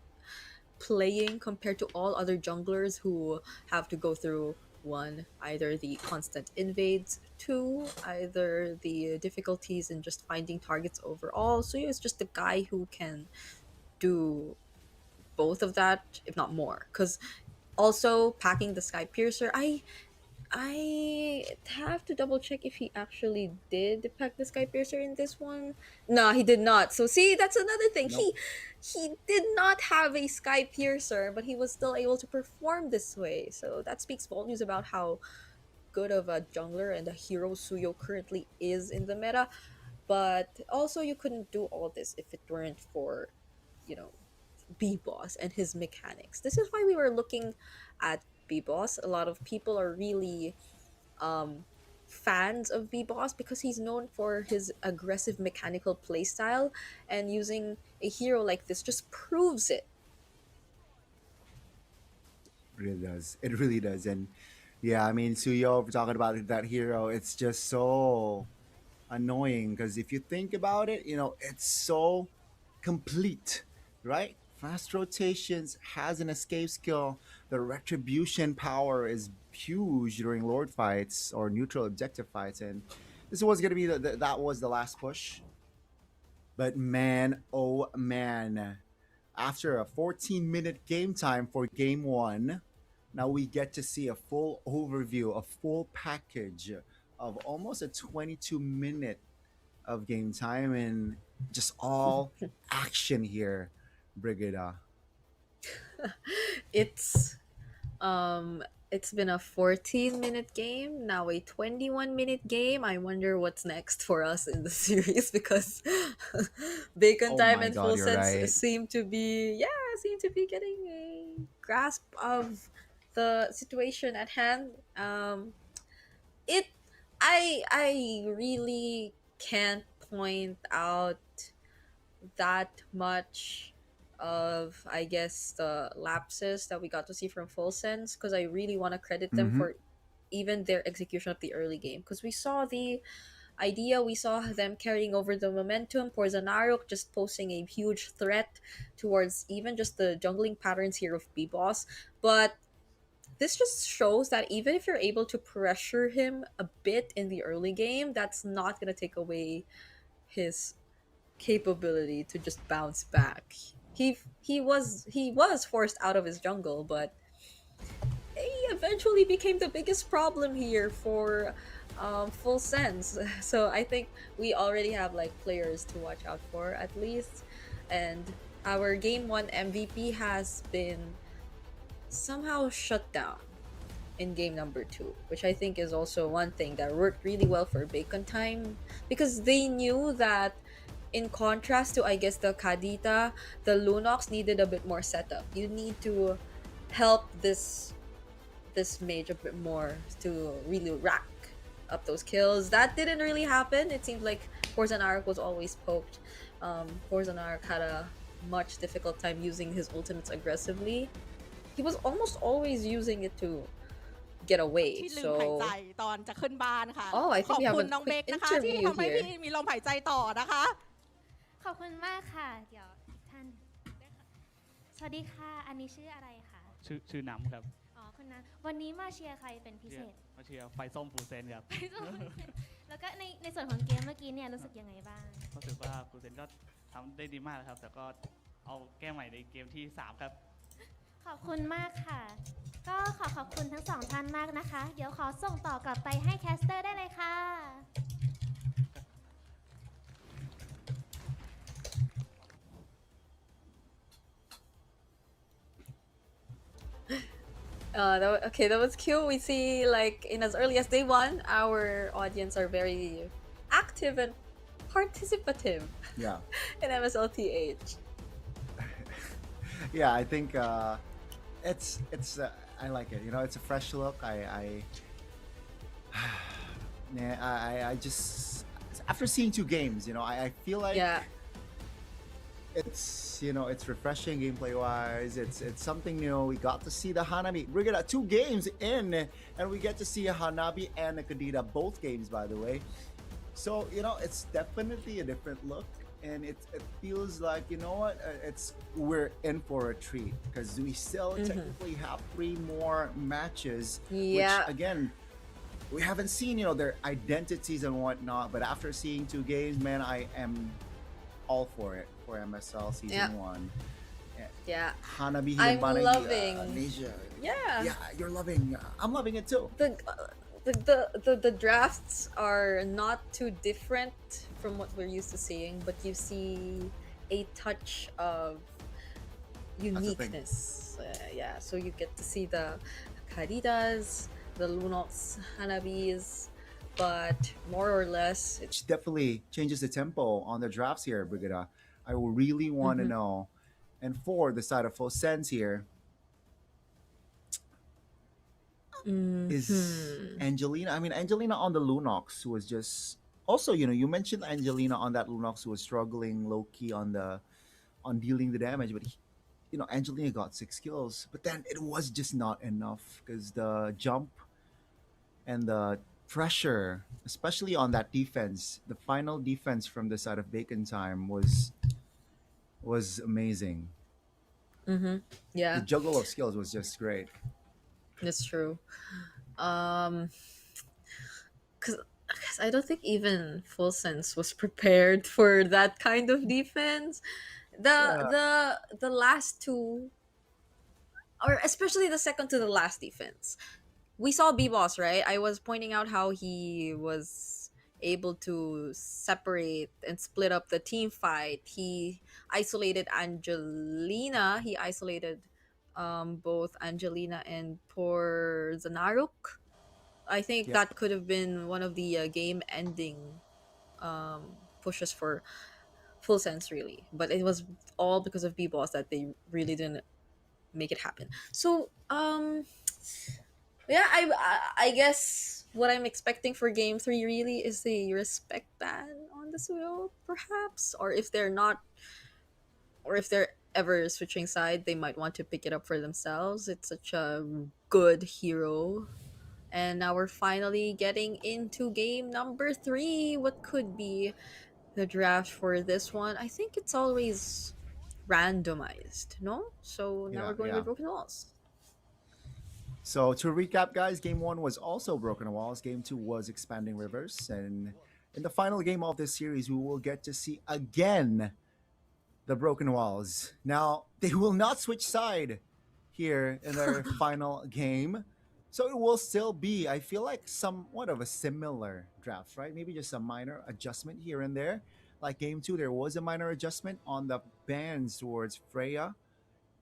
playing compared to all other junglers who have to go through one, either the constant invades, two, either the difficulties in just finding targets overall. Suyo is just the guy who can do both of that, if not more. Because also packing the Sky Piercer, I have to double check if he actually did pack the Sky Piercer in this one. No, he did not. So see, that's another thing. Nope. He did not have a Sky Piercer, but he was still able to perform this way. So that speaks volumes about how good of a jungler and a hero Suyo currently is in the meta. But also, you couldn't do all this if it weren't for, you know, B Boss and his mechanics. This is why we were looking at B Boss. A lot of people are really fans of B Boss because he's known for his aggressive mechanical playstyle, and using a hero like this just proves it. Really does. It really does. And yeah, I mean, Suyo, if we're talking about that hero, it's just so annoying because if you think about it, it's so complete, right? Fast rotations, has an escape skill. The retribution power is huge during Lord fights or neutral objective fights. And this was going to be that was the last push. But man, oh man, after a 14-minute game time for game one, now we get to see a full overview, a full package of almost a 22-minute of game time and just all action here, Brigida. It's it's been a 14-minute game, now a 21-minute game. I wonder what's next for us in the series because Bacon Oh Time my and God, Full you're Sense right. seem to be getting a grasp of the situation at hand. It I really can't point out that much of, I guess, the lapses that we got to see from Full Sense, because I really want to credit them Mm-hmm. for even their execution of the early game, because we saw the idea, we saw them carrying over the momentum, Porzanarok just posing a huge threat towards even just the jungling patterns here of B-Boss. But this just shows that even if you're able to pressure him a bit in the early game, that's not going to take away his capability to just bounce back. He was forced out of his jungle, but he eventually became the biggest problem here for Full Sense. So I think we already have like players to watch out for at least, and our game one MVP has been somehow shut down in game number two, which I think is also one thing that worked really well for Bacon Time, because they knew that in contrast to, I guess, the Kadita, the Lunox needed a bit more setup. You need to help this mage a bit more to really rack up those kills. That didn't really happen. It seemed like Porzanarok was always poked. Porzanarok had a much difficult time using his ultimates aggressively. He was almost always using it to get away. ที่ลืมหายใจ So ตอนจะขึ้นบ้านค่ะ Oh, I think ขอบ we have คุณ a น้องเบค quick นะคะ ที่ interview ทำให้ here. พี่มีลมหายใจต่อนะคะ ขอบคุณมากค่ะ เดี๋ยวท่านสวัสดีค่ะ อันนี้ชื่ออะไรคะ ชื่อน้ำครับ อ๋อคุณนัทวันนี้มาเชียร์ใครเป็นพิเศษ มาเชียร์ไฟส้มฟูเซนครับ แล้วก็ในส่วนของเกมเมื่อกี้เนี่ยรู้สึกยังไงบ้าง รู้สึกว่าฟูเซนก็ทำได้ดีมากนะครับ แต่ก็เอาแก้ใหม่ในเกมที่ 3 ครับ ขอบคุณมากค่ะ ก็ขอบคุณทั้งสองท่านมากนะคะ เดี๋ยวขอส่งต่อกลับไปให้แคสเตอร์ได้เลยค่ะ that was cute. We see, like, in as early as day one, our audience are very active and participative Yeah. in MSLTH. Yeah, I think it's I like it. It's a fresh look. I just, after seeing 2 games, I feel like Yeah. it's it's refreshing gameplay wise. It's something new. We got to see the Hanabi. We're gonna 2 games in, and we get to see a Hanabi and a Kadita, both games, by the way. So it's definitely a different look, and it feels like it's we're in for a treat because we still Mm-hmm. technically have three more matches, which Yeah. again we haven't seen their identities and whatnot. But after seeing two games, man, I am all for it for MSL Yeah. season one. Eh, Yeah. Hanabi I'm Hilimbanagi, loving. Asia. Yeah. Yeah, you're loving. I'm loving it too. The drafts are not too different from what we're used to seeing, but you see a touch of That's the thing. uniqueness. Yeah, so you get to see the Karidas, the Lunox, Hanabis, but more or less, it's. Which definitely changes the tempo on the drafts here, Brigida. I really want to Mhm. know. And for the side of full sense here, is Mhm. Angelina. I mean, Angelina on the Lunox was just also, you mentioned Angelina on that Lunox who was struggling low key on dealing the damage, but Angelina got 6 kills, but then it was just not enough because the jump and the pressure, especially on that defense, the final defense from the side of Bacon Time was amazing. Mhm. The Yeah, juggle of skills was just great. that's true. Um, cause, 'cause I don't think even Full Sense was prepared for that kind of defense. Yeah, The last two, or especially the second to the last defense, we saw B-Boss, right? I was pointing out how he was able to separate and split up the team fight. He isolated Angelina. He isolated both Angelina and poor Zanaruk. I think yep. that could have been one of the game-ending pushes for Full Sense, really. But it was all because of B-Boss that they really didn't make it happen. So, yeah, I guess what I'm expecting for game three really is the respect ban on the Suyo, perhaps, or if they're not, or if they're ever switching side, they might want to pick it up for themselves. It's such a good hero. And now we're finally getting into game number three. What could be the draft for this one? I think it's always randomized, no? So now Yeah, we're going yeah. with Broken Walls. So to recap, guys, game one was also Broken Walls. Game two was Expanding Rivers, and in the final game of this series, we will get to see again the Broken Walls. Now they will not switch side here in their final game, so it will still be, I feel like, somewhat of a similar draft, right? Maybe just a minor adjustment here and there. Like game two, there was a minor adjustment on the bans towards Freya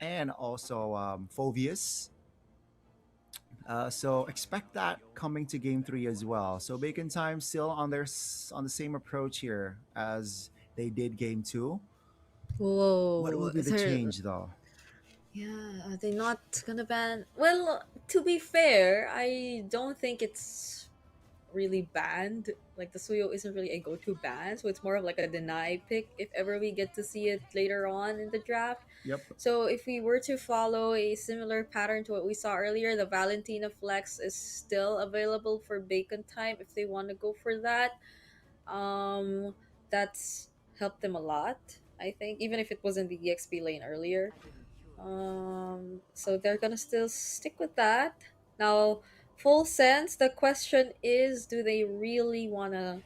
and also Phovius. So expect that coming to game three as well. So Bacon Time still on on the same approach here as they did game two. What will Whoa, be the there. change though? Yeah, are they not gonna ban? Well, to be fair, I don't think it's really banned. Like the Suyo isn't really a go-to ban, so it's more of like a deny pick if ever we get to see it later on in the draft. Yep. So if we were to follow a similar pattern to what we saw earlier, the Valentina Flex is still available for Bacon Time if they want to go for that. Um, that's helped them a lot, I think, even if it wasn't the EXP lane earlier. So they're gonna still stick with that. Now, full sense, the question is, do they really wanna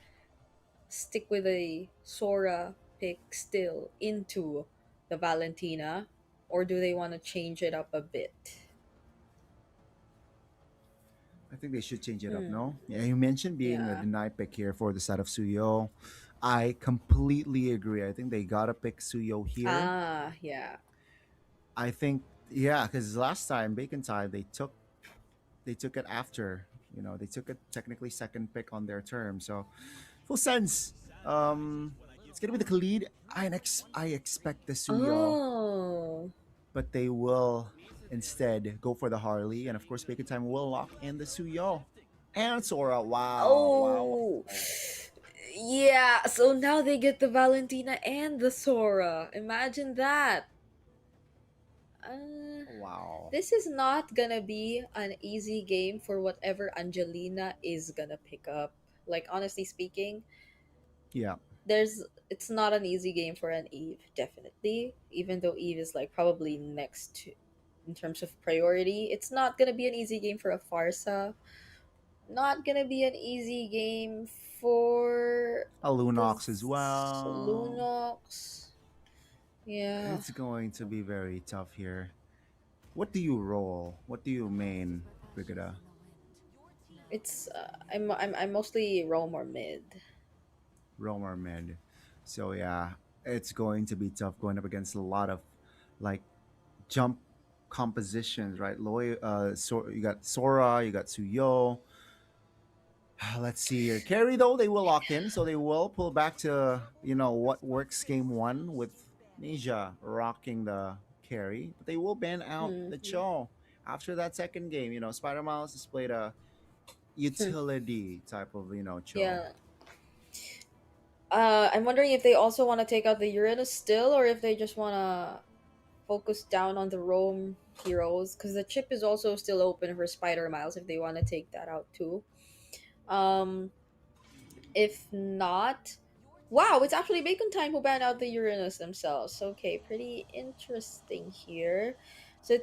stick with a Sora pick still into the Valentina, or do they wanna change it up a bit? I think they should change it up, Hmm. no? Yeah, you mentioned being a Yeah. deny pick here for the side of Suyo. I completely agree. I think they gotta pick Suyo here. Ah, yeah. I think yeah, because last time Bacon Time they took it after. They took it technically second pick on their term. So full sense. It's gonna be the Khalid. I expect the Suyo, Oh. but they will instead go for the Harley, and of course Bacon Time will lock in the Suyo and Sora. Wow, wow, Oh. wow. Yeah, so now they get the Valentina and the Sora. Imagine that. Uh, Wow. this is not gonna be an easy game for whatever Angelina is gonna pick up. Like, honestly speaking, Yeah. It's not an easy game for an Eve, definitely. Even though Eve is like probably next to in terms of priority, it's not gonna be an easy game for a Farsa. Not gonna be an easy game for A the Lunox as well. Lunox. Yeah. It's going to be very tough here. What do you roll? What do you main, Brigada? It's I'm mostly roam or mid. Roamer mid. So yeah, it's going to be tough going up against a lot of like jump compositions, right? You got Sora, you got Suyo. Let's see here. Carry though, they will lock in, so they will pull back to what works game one with Ninja rocking the carry, but they will ban out the Mhm. Cho after that second game. Spider Miles displayed a utility type of Cho. Yeah. I'm wondering if they also want to take out the Uranus still, or if they just want to focus down on the Rome heroes, because the chip is also still open for Spider Miles if they want to take that out too. Um, if not, wow, it's actually Bacon Time who banned out the Uranus themselves. Okay, pretty interesting here. So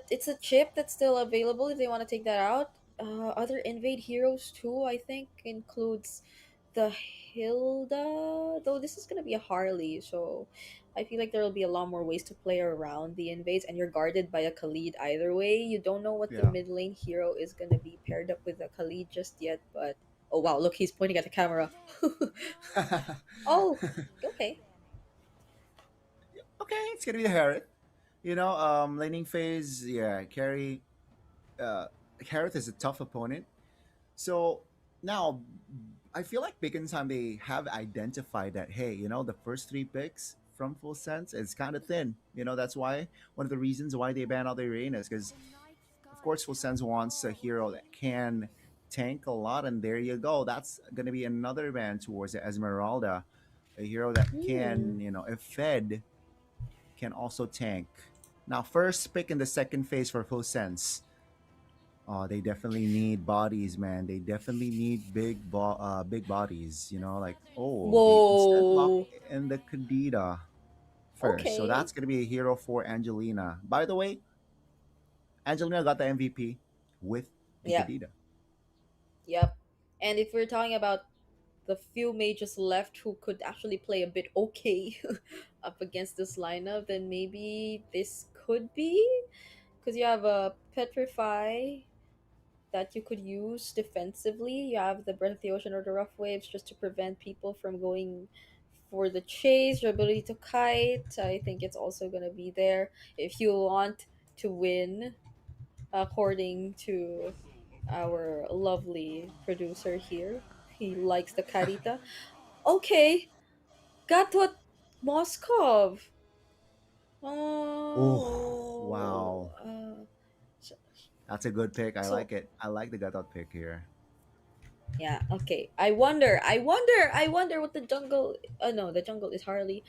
it's a chip that's still available if they want to take that out. Other invade heroes too, I think, includes the Hilda. Though this is gonna be a Harley, so I feel like there will be a lot more ways to play around the invades, and you're guarded by a Khalid either way. You don't know what the Yeah. mid lane hero is gonna be paired up with a Khalid just yet, but oh wow, look, he's pointing at the camera. Oh, okay. Okay, it's gonna be the Harith. Laning phase, yeah, carry. Uh, Harith is a tough opponent. So now, I feel like Big in Time they have identified that hey, the first three picks from Full Sense is kind of thin. That's why one of the reasons why they ban all the arenas because of course Full Sense wants a hero that can tank a lot, and there you go. That's gonna be another ban towards the Esmeralda, a hero that Hmm. can if fed can also tank. Now, first pick in the second phase for Full Sense. Oh, they definitely need bodies, man. They definitely need big bodies. Like they instead lock Whoa. in the Kadita first. So Okay. that's gonna be a hero for Angelina. By the way, Angelina got the MVP with the Yeah. Kadita. Yep. And if we're talking about the few mages left who could actually play a bit okay up against this lineup, then maybe this could be because you have a Petrify that you could use defensively. You have the Breath of the Ocean or the Rough Waves just to prevent people from going for the chase. Your ability to kite, I think it's also going to be there if you want to win, according to our lovely producer here. He likes the Karita. Okay, got what Moskov. Oh, Oh, wow. That's a good pick. I so like it. I like the Gatot pick here. yeah, okay. I wonder what the jungle. Oh no, the jungle is Harley.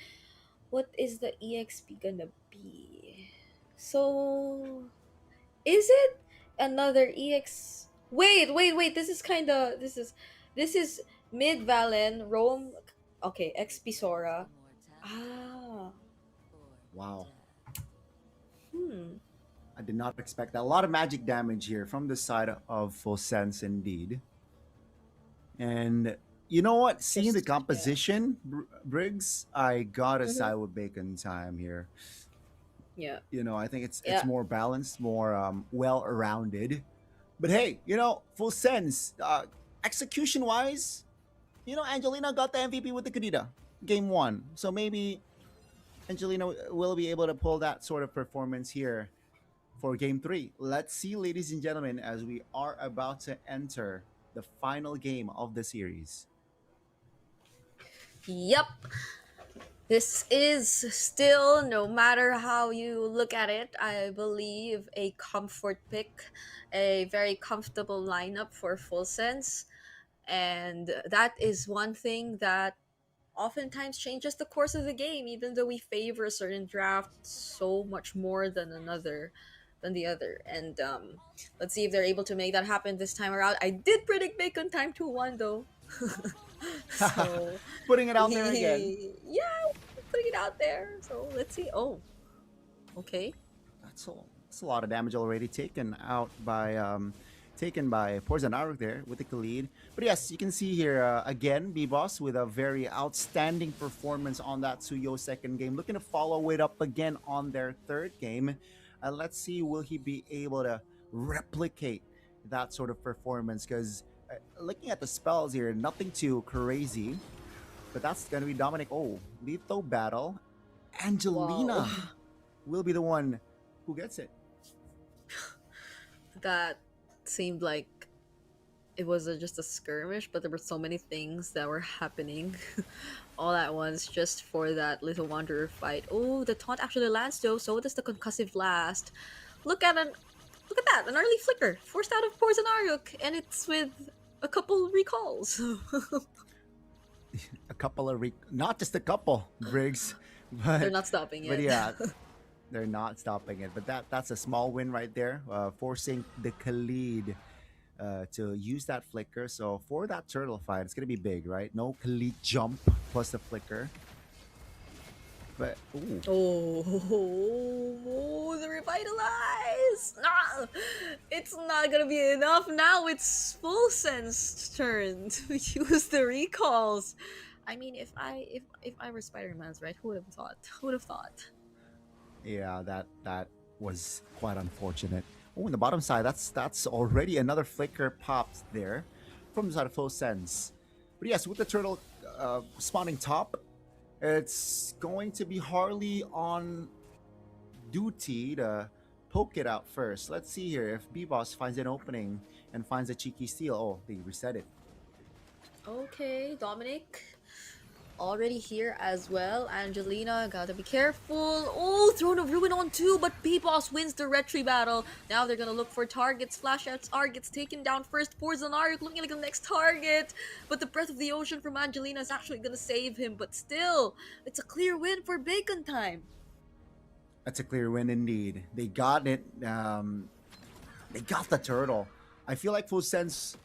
What is the EXP gonna be? So, is it another EX? Wait. This is mid Valen Rome. Okay, XP Sora. Ah, Wow. hmm. I did not expect that. A lot of magic damage here from the side of Full Sense indeed. And you know what? Seeing the Just yeah. composition, Briggs, I gotta Mm-hmm. side with Bacon Time here. Yeah. I think it's Yeah. more balanced, more well rounded. But hey, Full Sense, execution wise, Angelina got the MVP with the Kadita game one. So maybe Angelina will be able to pull that sort of performance here for game three. Let's see, ladies and gentlemen, as we are about to enter the final game of the series. Yep. This is still, no matter how you look at it, I believe a comfort pick, a very comfortable lineup for Full Sense. And that is one thing that oftentimes changes the course of the game, even though we favor a certain draft so much more than the other. And let's see if they're able to make that happen this time around. I did predict Bacon Time 2-1 though. So Putting it out there again. yeah, putting it out there. So let's see. Oh, okay. That's a lot of damage already taken by Porzanaruk there with the lead. But yes, you can see here again B-Boss with a very outstanding performance on that Suyo second game, looking to follow it up again on their third game. Let's see, will he be able to replicate that sort of performance? Because looking at the spells here, nothing too crazy. But that's gonna be Dominic. Oh, lethal battle. Angelina Wow. will be the one who gets it. That seemed like it was just a skirmish, but there were so many things that were happening all at once just for that little wanderer fight. Oh, the taunt actually lands though, so does the concussive blast. Look at that, an early flicker forced out of Poison Ariuk, and it's with a couple recalls. A couple of not just a couple, Briggs, but They're not stopping But it. yeah, they're not stopping it. But that's a small win right there, forcing the Khalid to use that flicker. So for that turtle fight, it's gonna be big, right? No Khalid jump plus the flicker. But ooh. Oh, the revitalize! Nah, it's not gonna be enough now. It's Full Sense turn to use the recalls. I mean, if I were Spider-Man's, right? Who would have thought? Who would have thought? Yeah, that was quite unfortunate. Oh, in the bottom side, that's already another flicker popped there from the side of Full Sense. But yes, with the turtle spawning top, it's going to be Harley on duty to poke it out first. Let's see here if B-Boss finds an opening and finds a cheeky steal. Oh, they reset it. Okay, Dominic already here as well. Angelina, gotta be careful. Oh, Throne of Ruin on 2, but B-Boss wins the retry battle. Now they're gonna look for targets. Flash R gets taken down first. Porzanaruk looking like the next target. But the Breath of the Ocean from Angelina is actually gonna save him. But still, it's a clear win for Bacon Time. That's a clear win indeed. They got it. They got the turtle. I feel like Full Sense,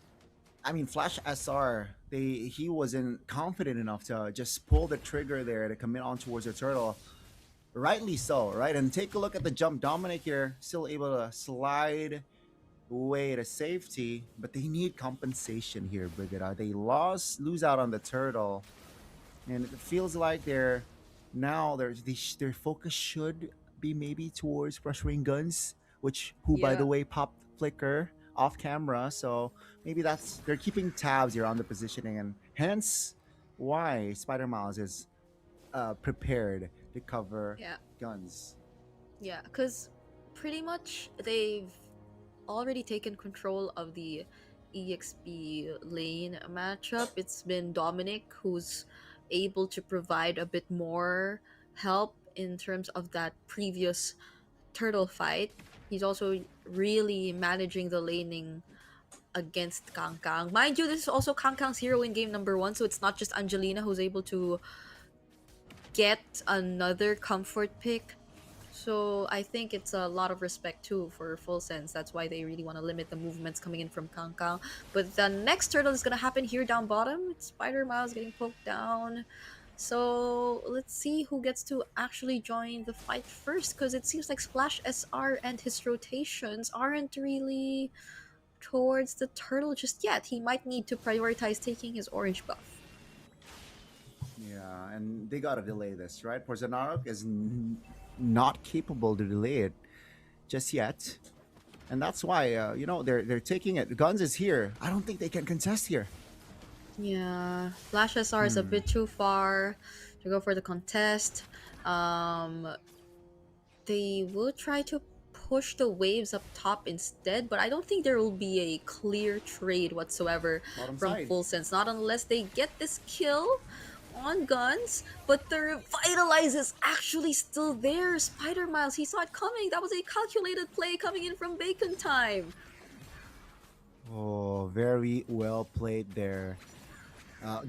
I mean Flash SR, he wasn't confident enough to just pull the trigger there to commit on towards the turtle. Rightly so, right? And take a look at the jump. Dominic here still able to slide away to safety, but they need compensation here, Brigada. They lose out on the turtle, and it feels like their focus should be maybe towards pressuring guns, who by Yeah. the way popped flicker off camera. So maybe they're keeping tabs here on the positioning, and hence why Spider Miles is prepared to cover Yeah. guns. Yeah, because pretty much they've already taken control of the EXP lane matchup. It's been Dominic who's able to provide a bit more help in terms of that previous turtle fight. He's also really managing the laning against Kang Kang. Mind you, this is also Kang Kang's hero in game number 1, so it's not just Angelina who's able to get another comfort pick. So I think it's a lot of respect too for Full Sense. That's why they really want to limit the movements coming in from Kang Kang. But the next turtle is gonna happen here down bottom. It's Spider Miles getting poked down. So let's see who gets to actually join the fight first, because it seems like Splash SR and his rotations aren't really towards the turtle just yet. He might need to prioritize taking his orange buff. Yeah, and they gotta delay this, right? Porzanaruk is not capable to delay it just yet, and that's why they're taking it. Guns is here. I don't think they can contest here. Yeah, Flash SR is a bit too far to go for the contest. They will try to push the waves up top instead, but I don't think there will be a clear trade whatsoever Bottom from side. Full Sense. Not unless they get this kill on guns, but the Revitalize is actually still there. Spider Miles, he saw it coming. That was a calculated play coming in from Bacon Time. Oh, very well played there.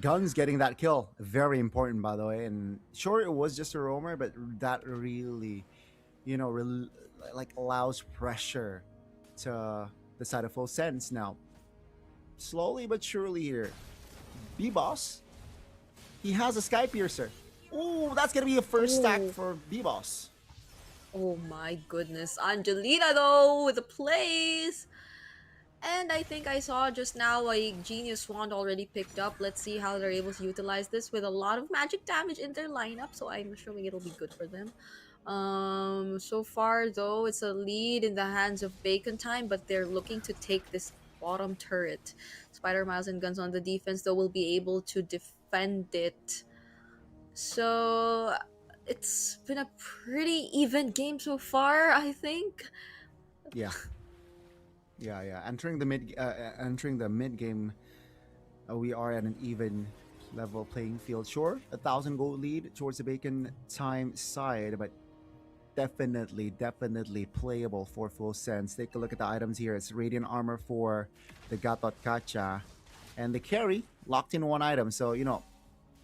Guns getting that kill, very important, by the way. And sure, it was just a roamer, but that really, allows pressure to the side of Full Sense. Now, slowly but surely here, B-Boss, he has a Sky Piercer. Ooh, that's gonna be a first stack Ooh. for B-Boss. Oh my goodness. Angelina though with the plays. And I think I saw just now a Genius Wand already picked up. Let's see how they're able to utilize this with a lot of magic damage in their lineup. So I'm assuming it'll be good for them. So far though, it's a lead in the hands of Bacon Time, but they're looking to take this bottom turret. Spider Miles and Guns on the defense though will be able to defend it. So it's been a pretty even game so far, I think. Yeah. Yeah. Entering the mid game, we are at an even level playing field. Sure, 1,000 gold lead towards the Bacon Time side, but definitely playable for Full Sense. Take a look at the items here. It's Radiant Armor for the Gatot Kacha, and the carry locked in one item. So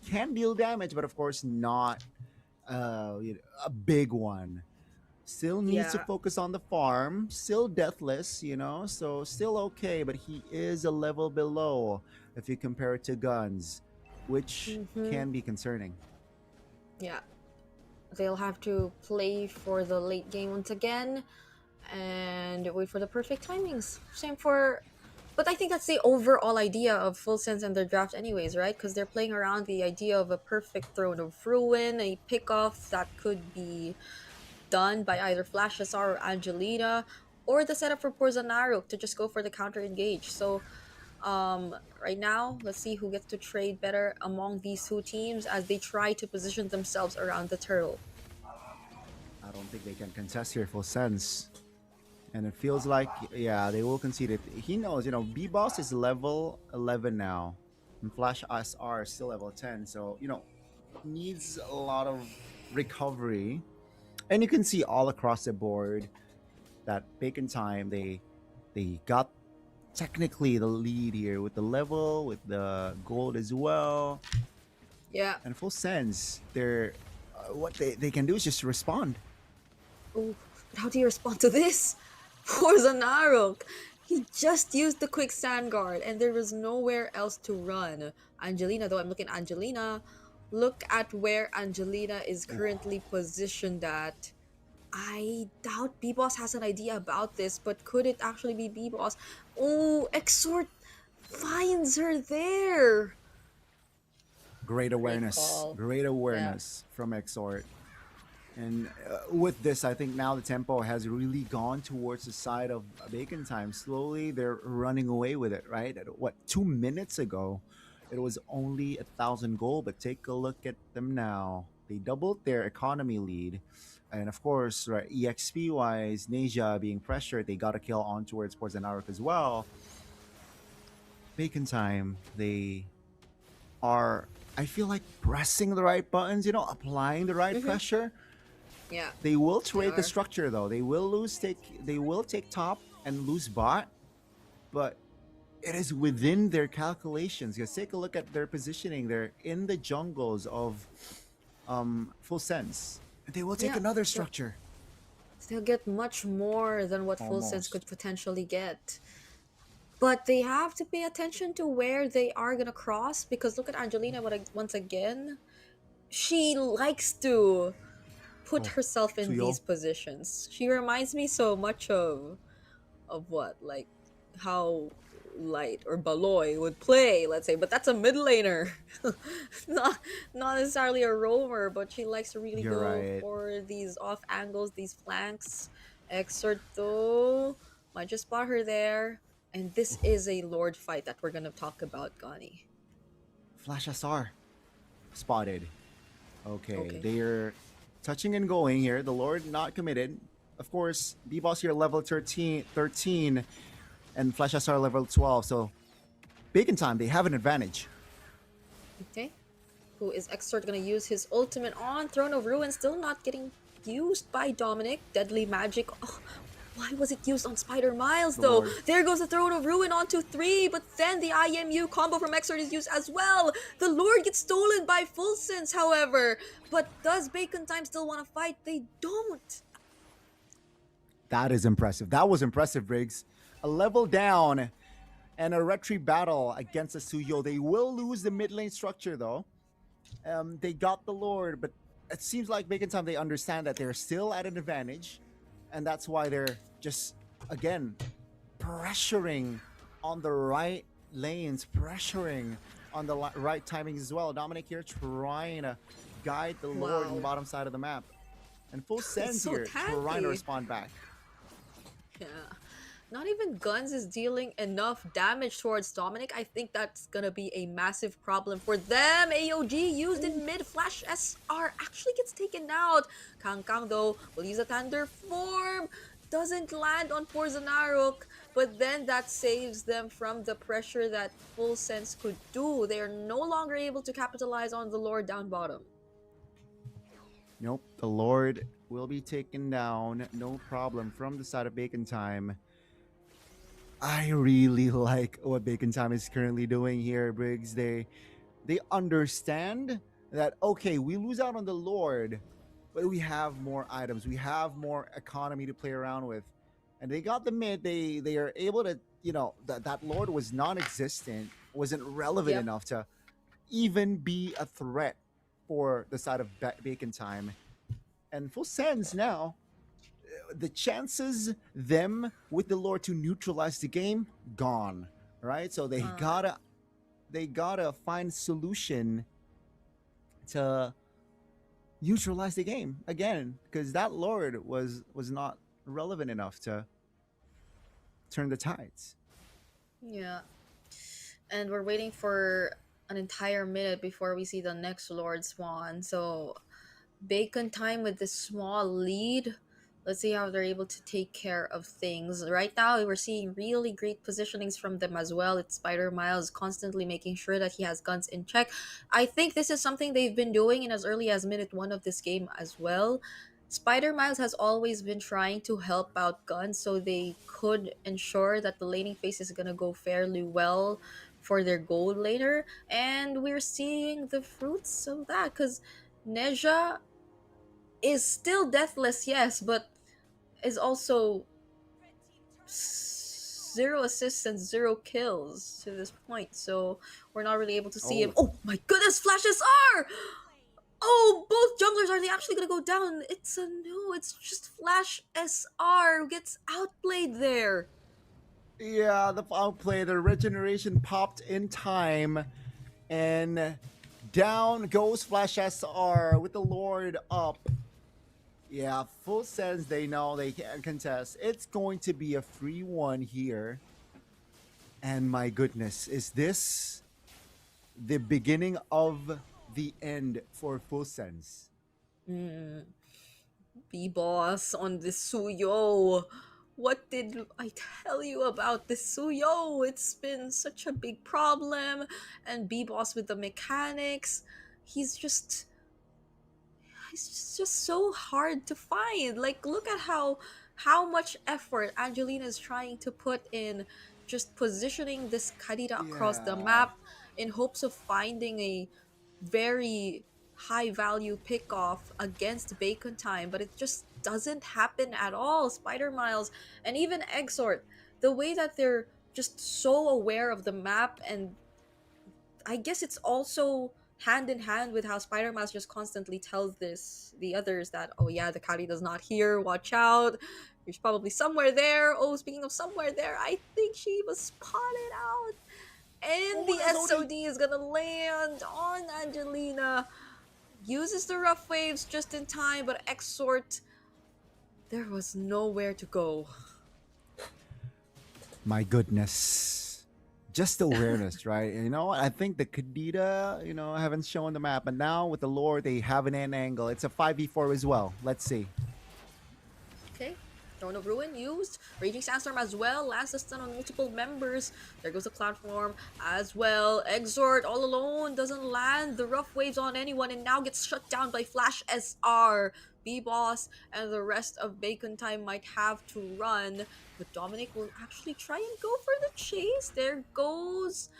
can deal damage, but of course not a big one. Still needs to Yeah. focus on the farm. Still deathless, so still okay, but he is a level below if you compare it to Guns, which can be concerning. Yeah. They'll have to play for the late game once again and wait for the perfect timings. Same for. But I think that's the overall idea of Full Sense and their draft, anyways, right? Because they're playing around the idea of a perfect Throne of Ruin, a pickoff that could be done by either Flash SR or Angelina, or the setup for Porzanaro to just go for the counter engage. So right now, let's see who gets to trade better among these two teams as they try to position themselves around the turtle. I don't think they can contest here, Full Sense. And it feels like, yeah, they will concede it. He knows, B-Boss is level 11 now. And Flash SR is still level 10. So, needs a lot of recovery. And you can see all across the board that Bacon Time, they got technically the lead here with the level, with the gold as well. Yeah. And Full Sense, they're what they can do is just respond. Oh, but how do you respond to this? Porzanaro, he just used the quick sand guard and there was nowhere else to run. Angelina, though, I'm looking at Angelina. Look at where Angelina is currently positioned at. I doubt B-Boss has an idea about this, but could it actually be B-Boss? Oh, Exort finds her there. Great awareness. call. Great awareness from Exort. And with this, I think now the tempo has really gone towards the side of Bacon Time. Slowly, they're running away with it, right? At 2 minutes ago, it was only 1,000 gold, but take a look at them now. They doubled their economy lead. And of course, right, EXP-wise, Neja being pressured, they got a kill on towards Porzanaro as well. Bacon Time, they are, I feel like, pressing the right buttons, applying the right pressure. Yeah. They will trade the structure though. They will take top and lose bot, but it is within their calculations. Just take a look at their positioning. They're in the jungles of Full Sense. They will take another structure. They'll get much more than what Full Sense Almost. could potentially get. But they have to pay attention to where they are gonna cross, because look at Angelina once again. She likes to put herself in Suyo. these positions. She reminds me so much of what? Like how Light or Baloy would play, let's say, but that's a mid laner. not necessarily a roamer, but she likes to really You're go right. for these off angles, these flanks. Exort though might just spot her there. And this is a Lord fight that we're gonna talk about, Gani. Flash SR spotted. Okay. They're touching and going here. The Lord not committed. Of course, B-Boss here level 13, and Flash SR level 12. So Bacon Time, they have an advantage. Okay. Who is Exort gonna use his ultimate on? Throne of Ruin still not getting used by Dominic. Deadly Magic. Oh, why was it used on Spider Miles though? Lord. There goes the Throne of Ruin onto 3, but then the IMU combo from Exort is used as well. The Lord gets stolen by Full Sense, however. But does Bacon Time still want to fight? They don't. That is impressive. That was impressive, Briggs. A level down. and a retreat battle against the Suyo. They will lose the mid lane structure though. They got the Lord, but it seems like Bacon Time they understand that they're still at an advantage, and that's why they're just again pressuring on the right lanes, pressuring on the right timings as well. Dominic here trying to guide the Lord on the Wow. bottom side of the map, and full It's sends so here trying to tanky. respond back. Yeah. Not even Guns is dealing enough damage towards Dominic. I think that's gonna be a massive problem for them. AOG used in mid. Flash SR actually gets taken out. Kang Kang though will use a Thunder form. Doesn't land on Porzanaruk, but then that saves them from the pressure that Full Sense could do. They are no longer able to capitalize on the Lord down bottom. Nope, the Lord will be taken down, no problem, from the side of Bacon Time. I really like what Bacon Time is currently doing here, Briggs. They understand that okay, we lose out on the Lord, but we have more items, we have more economy to play around with, and they got the mid. They are able to, you know, that Lord was non-existent, wasn't relevant Yep. enough to even be a threat for the side of Bacon Time. And full sense now, the chances them with the Lord to neutralize the game gone, right? So they gotta find solution to neutralize the game again, because that Lord was not relevant enough to turn the tides. Yeah. And we're waiting for an entire minute before we see the next Lord spawn. So Bacon Time with this small lead. Let's see how they're able to take care of things. Right now, we're seeing really great positionings from them as well. It's Spider Miles constantly making sure that he has Guns in check. I think this is something they've been doing in as early as minute 1 of this game as well. Spider Miles has always been trying to help out Guns so they could ensure that the laning phase is going to go fairly well for their gold later. And we're seeing the fruits of that because Neja is still deathless, yes, but is also 0 assists and 0 kills to this point. So we're not really able to see him. Oh my goodness, Flash SR! Oh, both junglers, are they actually gonna go down? It's a no, it's just Flash SR who gets outplayed there. Yeah, the outplay, the regeneration popped in time, and down goes Flash SR with the Lord up. Yeah, full sense they know they can't contest. It's going to be a free one here. And my goodness, is this the beginning of the end for full sense? B-Boss on this Suyo. What did I tell you about this Suyo? It's been such a big problem. And B-Boss with the mechanics. He's just so hard to find. Like, look at how much effort Angelina is trying to put in just positioning this Kadira across the map in hopes of finding a very high value pickoff against Bacon Time, but it just doesn't happen at all. Spider Miles and even Exort, the way that they're just so aware of the map, and I guess it's also hand in hand with how Spider Miles just constantly tells the others that, oh yeah, the Kali does not hear, watch out. There's probably somewhere there. Oh, speaking of somewhere there, I think she was spotted out. And the SOD is gonna land on Angelina. Uses the rough waves just in time, but Exort, there was nowhere to go. My goodness. Just awareness, right? You know, I think the Kadita, you know, haven't shown the map, but now with the Lord, they have an end angle. It's a 5v4 as well. Let's see. Okay. Throne of Ruin used. Raging Sandstorm as well. Lands the stun on multiple members. There goes the Cloud Form as well. Exort all alone. Doesn't land the rough waves on anyone and now gets shut down by Flash SR. B-Boss and the rest of Bacon Time might have to run. But Dominic will actually try and go for the chase. There goes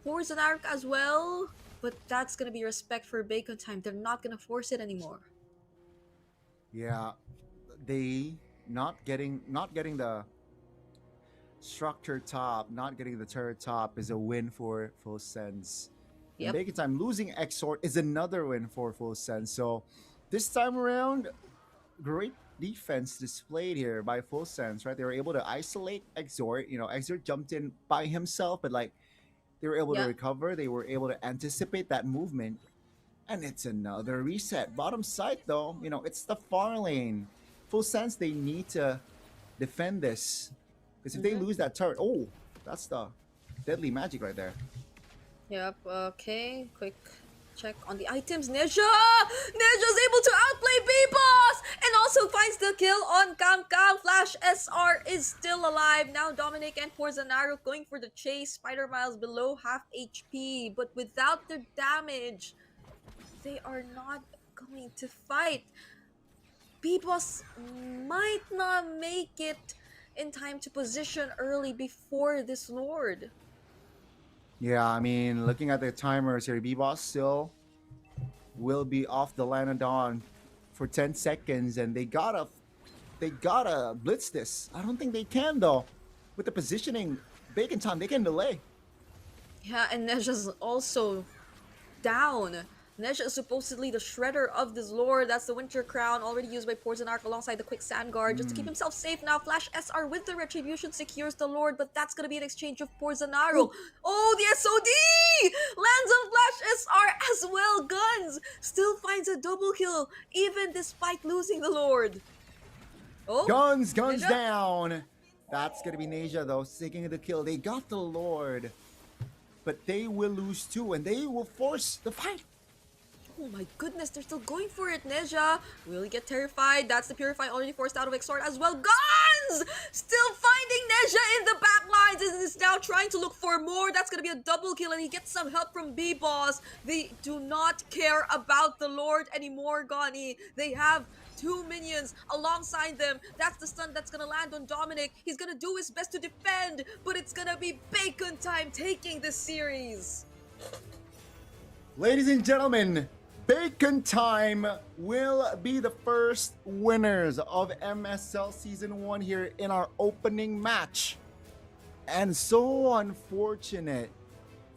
Porzanaruk as well. But that's going to be respect for Bacon Time. They're not going to force it anymore. Yeah, they not getting structure top, not getting the turret top is a win for Full Sense. And Yep. Bacon Time losing Exort is another win for Full Sense. So this time around, great defense displayed here by Full Sense, right? They were able to isolate Exort. You know, Exort jumped in by himself, but like they were able to Yeah. recover. They were able to anticipate that movement. And it's another reset. Bottom side though, you know, it's the far lane. Full Sense, they need to defend this. Because if they lose that turret, oh, that's the deadly magic right there. Yep, okay. Quick check on the items. Neja! Neja's able to outplay B-Boss! And also finds the kill on Kang Kang. Flash SR is still alive. Now Dominic and Porzanaro going for the chase. Spider Miles below half HP. But without the damage, they are not going to fight. B-Boss might not make it in time to position early before this Lord. Yeah, I mean, looking at the timers here, B-Boss still will be off the Lanodon for 10 seconds, and they gotta blitz this. I don't think they can though. With the positioning, Bacon Time, they can delay. Yeah, and Neja's also down. Neja is supposedly the shredder of this lord. That's the Winter Crown, already used by Porzanark alongside the Quick Sand Guard. Just to keep himself safe now, Flash SR with the Retribution secures the lord, but that's gonna be an exchange of Porzanaro. Oh, the SOD! Lands on Flash SR as well. Guns still finds a double kill, even despite losing the lord. Oh, Guns Neja? down. That's gonna be Neja though, taking the kill. They got the Lord, but they will lose too, and they will force the fight. Oh my goodness, they're still going for it. Neja will get terrified. That's the Purify already forced out of Exort as well. Guns! Still finding Neja in the back lines and is now trying to look for more. That's gonna be a double kill, and he gets some help from B-Boss. They do not care about the Lord anymore, Gani. They have 2 minions alongside them. That's the stun that's gonna land on Dominic. He's gonna do his best to defend, but it's gonna be Bacon Time taking this series. Ladies and gentlemen, Bacon Time will be the first winners of MSL Season 1 here in our opening match. And so unfortunate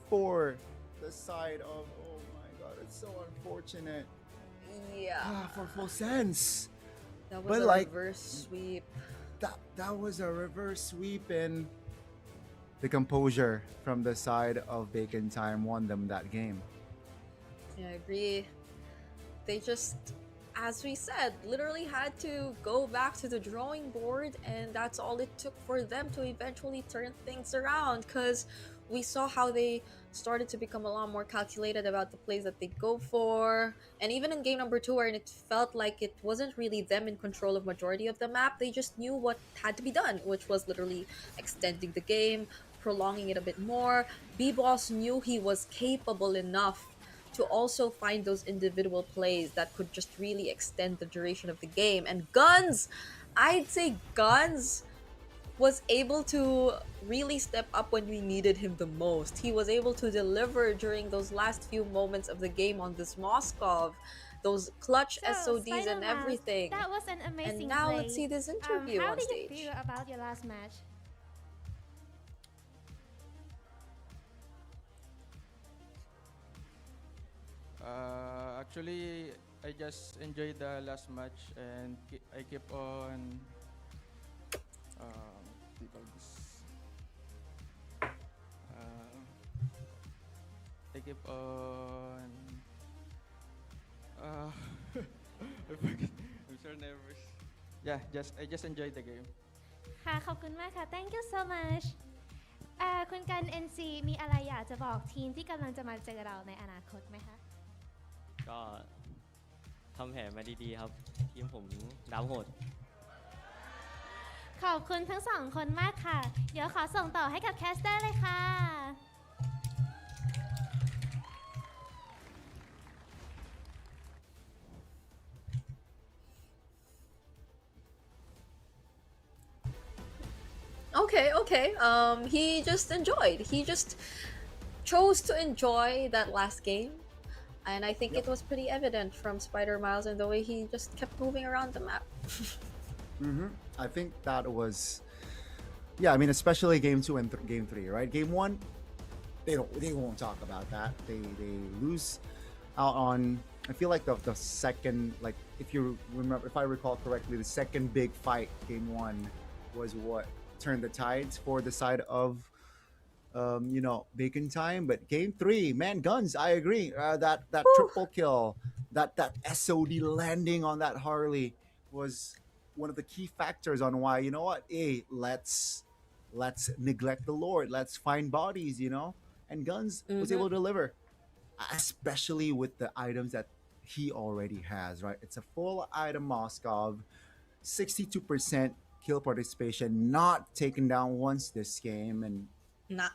for the side of, oh my god, it's so unfortunate. Yeah, For Full Sense. that was but a like- reverse sweep. That was a reverse sweep, and the composure from the side of Bacon Time won them that game. Yeah, I agree. They just, as we said, literally had to go back to the drawing board, and that's all it took for them to eventually turn things around, because we saw how they started to become a lot more calculated about the plays that they go for. And even in game number 2, where it felt like it wasn't really them in control of majority of the map, they just knew what had to be done, which was literally extending the game, prolonging it a bit more. B-Boss knew he was capable enough to also find those individual plays that could just really extend the duration of the game. And Guns, I'd say Guns was able to really step up when we needed him the most. He was able to deliver during those last few moments of the game on this Moskov, those clutch So, SODs and Spider-Man, everything. That was an amazing And now play. let's see this interview how on did stage. you feel about your last match? Actually, I just enjoyed the last match, and I keep on what do you call this? I keep on I forget. I'm so nervous. Yeah, I just enjoyed the game. ค่ะขอบคุณมากค่ะ thank you so much คุณกัน NC มีอะไรอยากจะบอกทีมที่กำลังจะมาเจอเราในอนาคตไหมคะ ก็ทำแผนมาดีๆครับ ทีมผมดาวโหด ขอบคุณทั้งสองคนมากค่ะ เดี๋ยวขอส่งต่อให้กับแคสเตอร์เลยค่ะ Okay. He just enjoyed. He just chose to enjoy that last game. And I think it was pretty evident from Spider Miles and the way he just kept moving around the map. I think that was yeah, I mean, especially game 2 and game 3, right? Game 1, they won't talk about that. They lose out on. I feel like the second, like if you remember, if I recall correctly, the second big fight, game 1, was what turned the tides for the side of Bacon Time. But game 3, man, guns. I agree. That triple kill, that SOD landing on that Harley was one of the key factors on why, you know what, hey, let's neglect the Lord, let's find bodies, and guns was able to deliver, especially with the items that he already has, right? It's a full item Moskov, 62% kill participation, not taken down once this game, and Not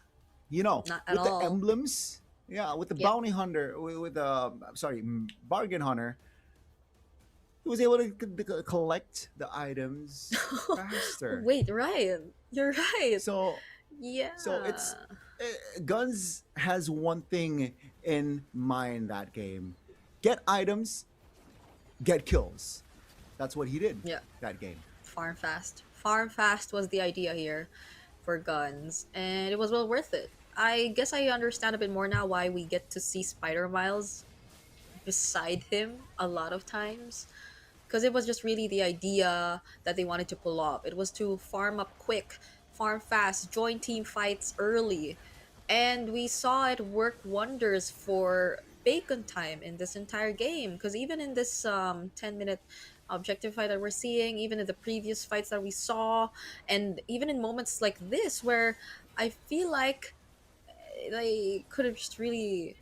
with at the all. emblems, yeah, with the Yep. bounty hunter, with the bargain hunter, he was able to collect the items faster. Wait, Ryan, you're right. So Yeah. it's Guns has one thing in mind that game: get items, get kills. That's what he did. Yeah. That game. Farm fast. Farm fast was the idea here for guns, and it was well worth it. I guess I understand a bit more now why we get to see Spider Miles beside him a lot of times, because it was just really the idea that they wanted to pull off. It was to farm up quick, farm fast, join team fights early, and we saw it work wonders for Bacon Time in this entire game. Because even in this 10-minute objective fight that we're seeing, even in the previous fights that we saw, and even in moments like this where I feel like they could have just really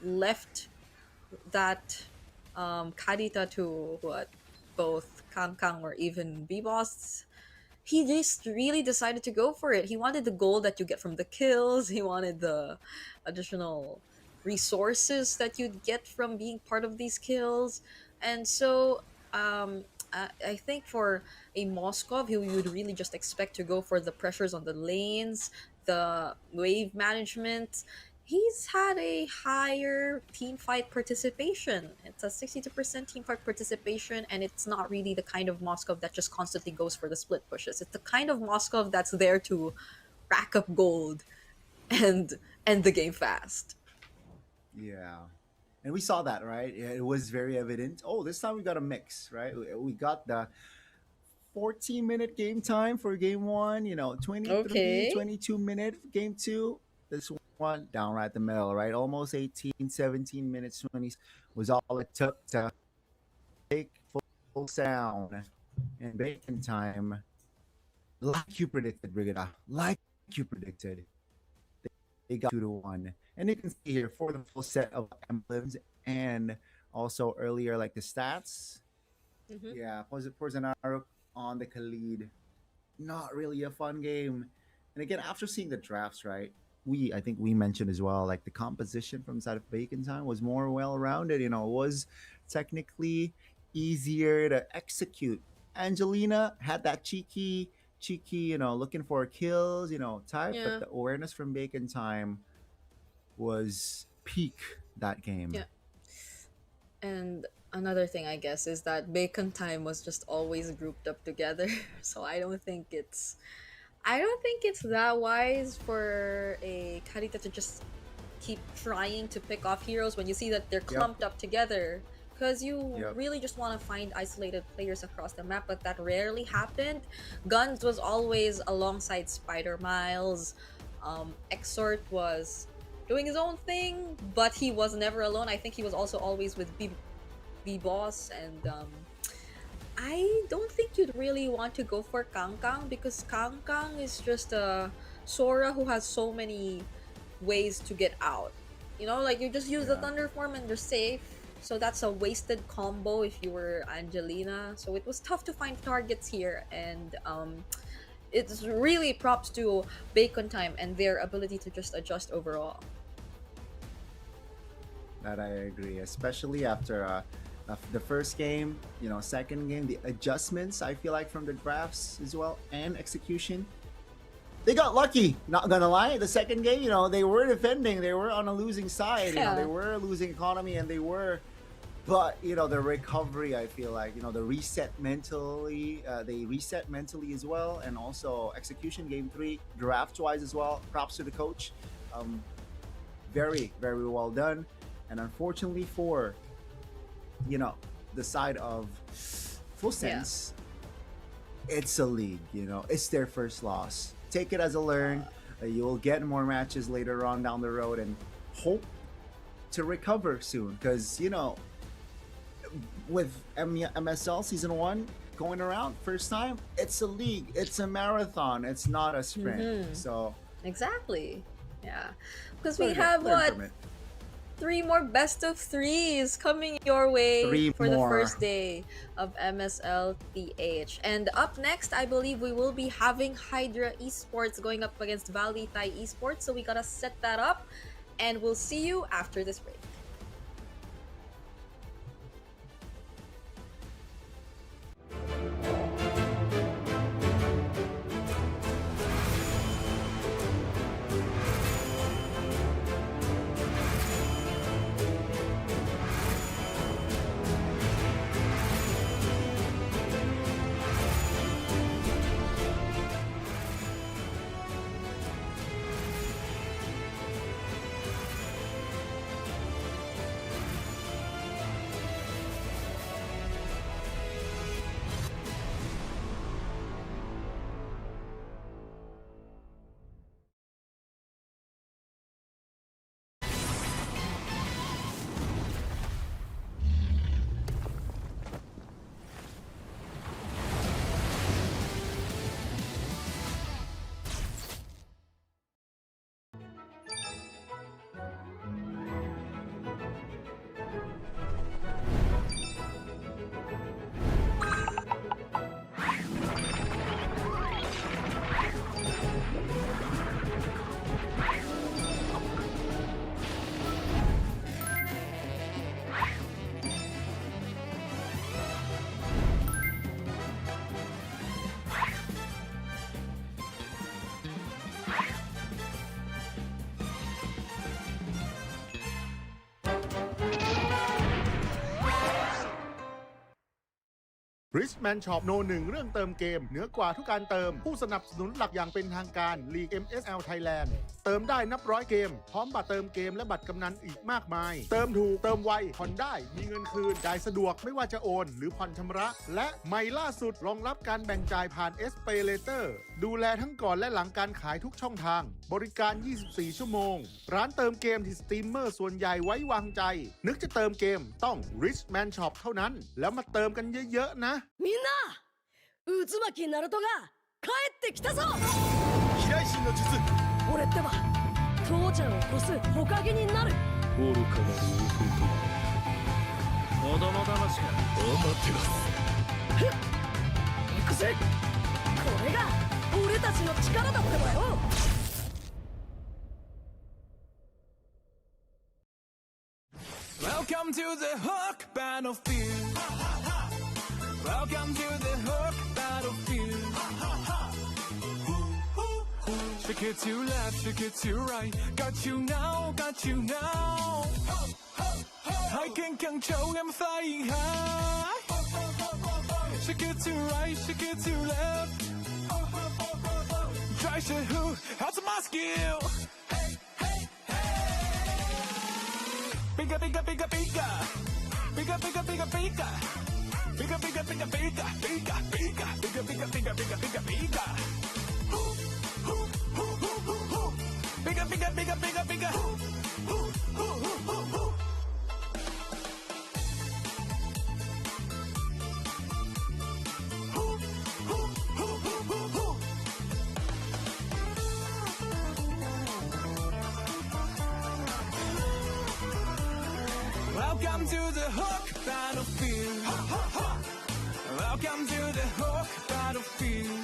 left that Karita to what both Kang Kang or even B-Boss. He just really decided to go for it. He wanted the gold that you get from the kills. He wanted the additional resources that you'd get from being part of these kills. And so I think for a Moskov, who you would really just expect to go for the pressures on the lanes, the wave management, he's had a higher team fight participation. It's a 62% team fight participation, and it's not really the kind of Moskov that just constantly goes for the split pushes. It's the kind of Moskov that's there to rack up gold and end the game fast. Yeah. And we saw that, right? It was very evident. Oh, this time we got a mix, right? We got the 14-minute game time for game 1, 23, Okay. 22-minute game 2. This one down right the middle, right? Almost 18, 17 minutes, 20 was all it took to take full sound and Bacon Time. Like you predicted, Brigida. Like you predicted. They got 2-1. And you can see here for the full set of emblems and also earlier like the stats. Mhm. Yeah, Porzanaro on the Khalid. Not really a fun game. And again, after seeing the drafts, right? I think we mentioned as well, like the composition from the side of Bacon Time was more well-rounded. It was technically easier to execute. Angelina had that cheeky, looking for kills, type, Yeah. but the awareness from Bacon Time was peak that game. Yeah. And another thing, I guess, is that Bacon Time was just always grouped up together. So I don't think it's that wise for a Karita to just keep trying to pick off heroes when you see that they're clumped up together. Because you really just want to find isolated players across the map, but that rarely happened. Guns was always alongside Spider Miles. Exort was doing his own thing, but he was never alone. I think he was also always with B-Boss, and I don't think you'd really want to go for Kang Kang, because Kang Kang is just a Sora who has so many ways to get out. Like you just use the Thunder Form and you're safe. So that's a wasted combo if you were Angelina. So it was tough to find targets here, and it's really props to Bacon Time and their ability to just adjust overall. That I agree, especially after the first game, second game, the adjustments I feel like from the drafts as well and execution. They got lucky, not gonna lie. The second game, they were defending, they were on a losing side, they were losing economy, and they were but the recovery, I feel like the reset mentally, they reset mentally as well, and also execution game 3 draft wise as well. Props to the coach. Very, very well done. And unfortunately for the side of Full Sense, it's a league, it's their first loss. Take it as a learn. You'll get more matches later on down the road, and hope to recover soon, because with MSL season 1 going around first time, it's a league, it's a marathon, it's not a sprint. So Exactly. Yeah. Because we learn have from it. 3 more best of 3s coming your way 3 for the more. first day of MSLTH. And up next, I believe we will be having Hydra Esports going up against VLTH Esports. So we gotta set that up, and we'll see you after this break. Richman Shop โน 1 เรื่องเติมเกมเหนือกว่าทุกการเติมผู้สนับสนุนหลักอย่างเป็นทางการ League MSL Thailand เติมได้นับร้อยเกมพร้อมบัตรเติมเกมและบัตรกำนันอีกมากมายเติมถูกเติมไวผ่อนได้มีเงินคืนจ่ายสะดวกไม่ว่าจะโอนหรือผ่อนชำระและใหม่ล่าสุดรองรับการแบ่งจ่ายผ่าน SPay Later ดูแลทั้งก่อนและหลังการขายทุกช่องทางบริการ 24 ชั่วโมงร้านเติมเกมที่สตรีมเมอร์ส่วนใหญ่ไว้วางใจนึกจะเติมเกมต้อง Richman Shop เท่านั้นแล้วมาเติมกันเยอะๆนะみんな渦巻きナルトが帰ってきたぞ飛来神の術俺ってば父ちゃんを越す火影になる愚かなる王子と子供騙しかアマテラスふっ行くぜこれが俺たちの力だってばよWelcome to the Hook Battlefield. Welcome to the Hook Battlefield. Shake it to left, shake it to right. Got you now, got you now. I can control, I'm flying high. Shake it to right, shake it to left. Try to who, how's my skill? Bigger, bigger, bigger, bigger. Bigger, bigger, bigger, bigger. Bigger, bigger, bigger, bigger, bigger, bigger, bigger, bigger, bigger, bigger, bigger, bigger. Bigger, bigger, bigger, bigger, bigger. Welcome to the Hook Battlefield. Welcome to the Hook Battlefield.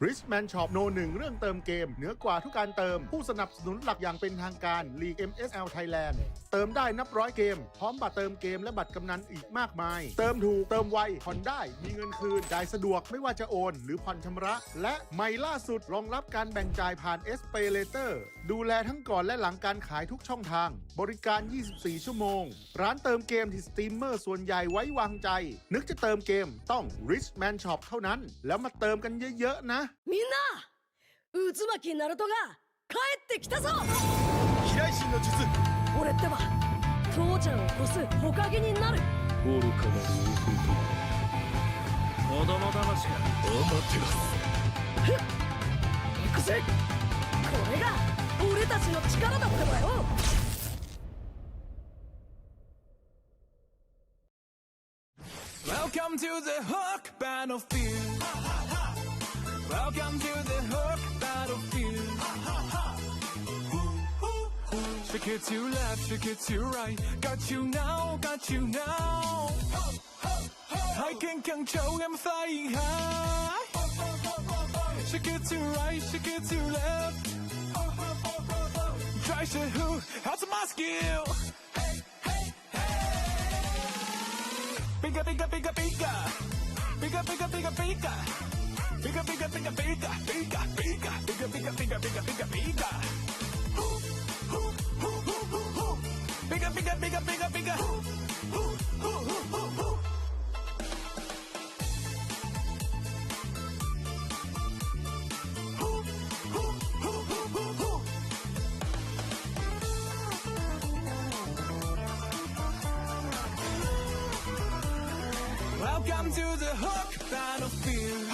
Richman Shop โนหนึ่งเรื่องเติมเกมเหนือกว่าทุกการเติมผู้สนับสนุนหลักอย่างเป็นทางการ League MSL Thailand เติมได้นับร้อยเกมพร้อมบัตรเติมเกมและบัตรกำนันอีกมากมายเติมถูกเติมไวผ่อนได้มีเงินคืนจ่ายสะดวกไม่ว่าจะโอนหรือผ่อนชำระและใหม่ล่าสุดรองรับการแบ่งจ่ายผ่าน SPay Later ดูแลทั้งก่อนและหลังการขายทุกช่องทางบริการ 24 ชั่วโมงร้านเติมเกมที่สตรีมเมอร์ส่วนใหญ่ไว้วางใจนึกจะเติมเกมต้อง Richman Shop เท่านั้นแล้วมาเติมกันเยอะๆนะみんな渦巻きナルトが帰ってきたぞ飛来神の術俺ってば父ちゃんを越す火影になる愚かなる子供騙しかアマテラスふっ行くぜこれが俺たちの力だってばよWelcome to the Hook Battlefield. Welcome to the Hook Battlefield. Shake it to left, shake it to right. Got you now, got you now. I can control, I'm flying high. Shake it to right, shake it to left. Try to who, how's my skill? Bigger, bigger, bigger, bigger. Bigger, bigger, bigger, bigger. Bigger, bigger, bigger, bigger, bigger, bigger, bigger, bigger, bigger, bigger, bigger, bigger. Bigger, bigger, bigger, bigger, bigger. Welcome to the Hook Battlefield.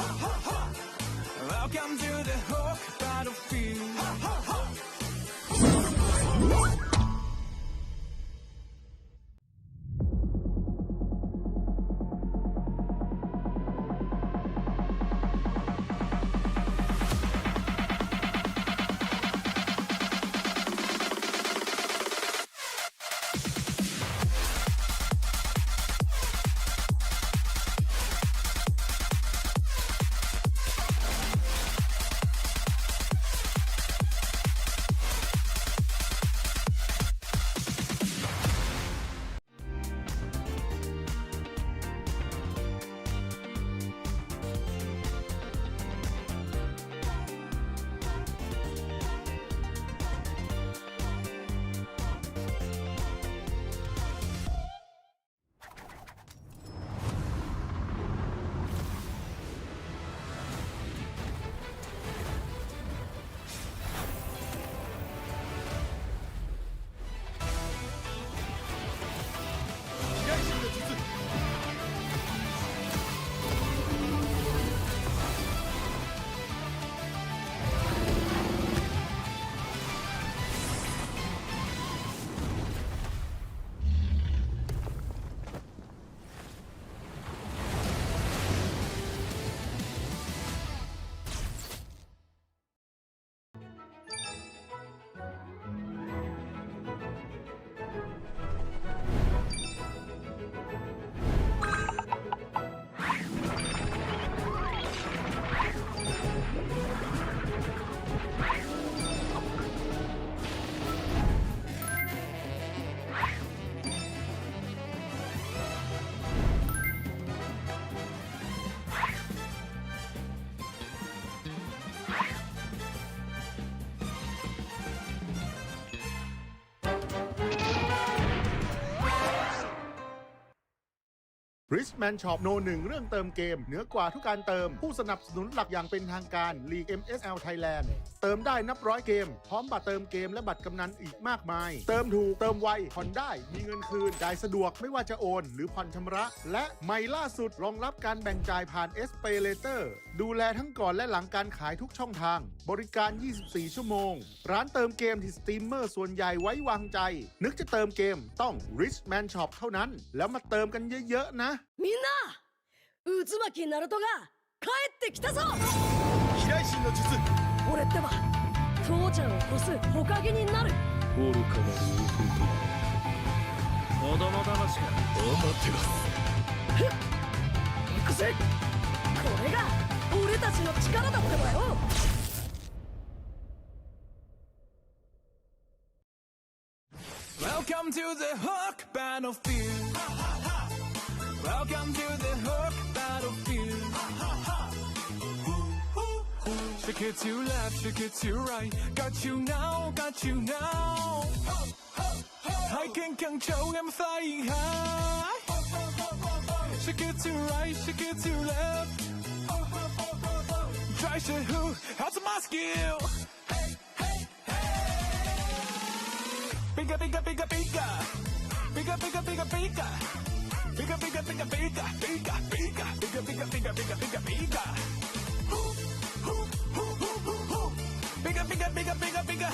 Welcome to the Hook Battlefield. Richman Shop โนหนึ่งเรื่องเติมเกมเหนือกว่าทุกการเติมผู้สนับสนุนหลักอย่างเป็นทางการ League MSL Thailand เติมได้นับร้อยเกมพร้อมบัตรเติมเกมและบัตรกำนันอีกมากมายเติมถูกเติมไวผ่อนได้มีเงินคืนจ่ายสะดวกไม่ว่าจะโอนหรือผ่อนชำระและใหม่ล่าสุดรองรับการแบ่งจ่ายผ่าน SPay Later ดูแลทั้งก่อนและหลังการขายทุกช่องทางบริการ 24 ชั่วโมงร้านเติมเกมที่สตรีมเมอร์ส่วนใหญ่ไว้วางใจนึกจะเติมเกมต้อง Richman Shop เท่านั้นแล้วมาเติมกันเยอะๆนะみんな渦巻きナルトが帰ってきたぞ飛来神の術俺ってば父ちゃんを越す火影になる愚かなる子供騙しかアマテラスふっ行くぜこれが俺たちの力だってばよ。Welcome to the Hook Battlefield. Welcome to the Hook Battlefield. Shake it to left, shake it to right. Got you now, got you now. I can control, I'm flying high. Shake it to right, shake it to left. Try to who, how's my skill? Bigger, bigger, bigger, bigger. Bigger, bigger, bigger, bigger. Bigger, bigger, bigger, bigger. Bigger, bigger, bigger, bigger, bigger, bigger, bigger, bigger. Bigger, bigger, bigger, bigger, bigger.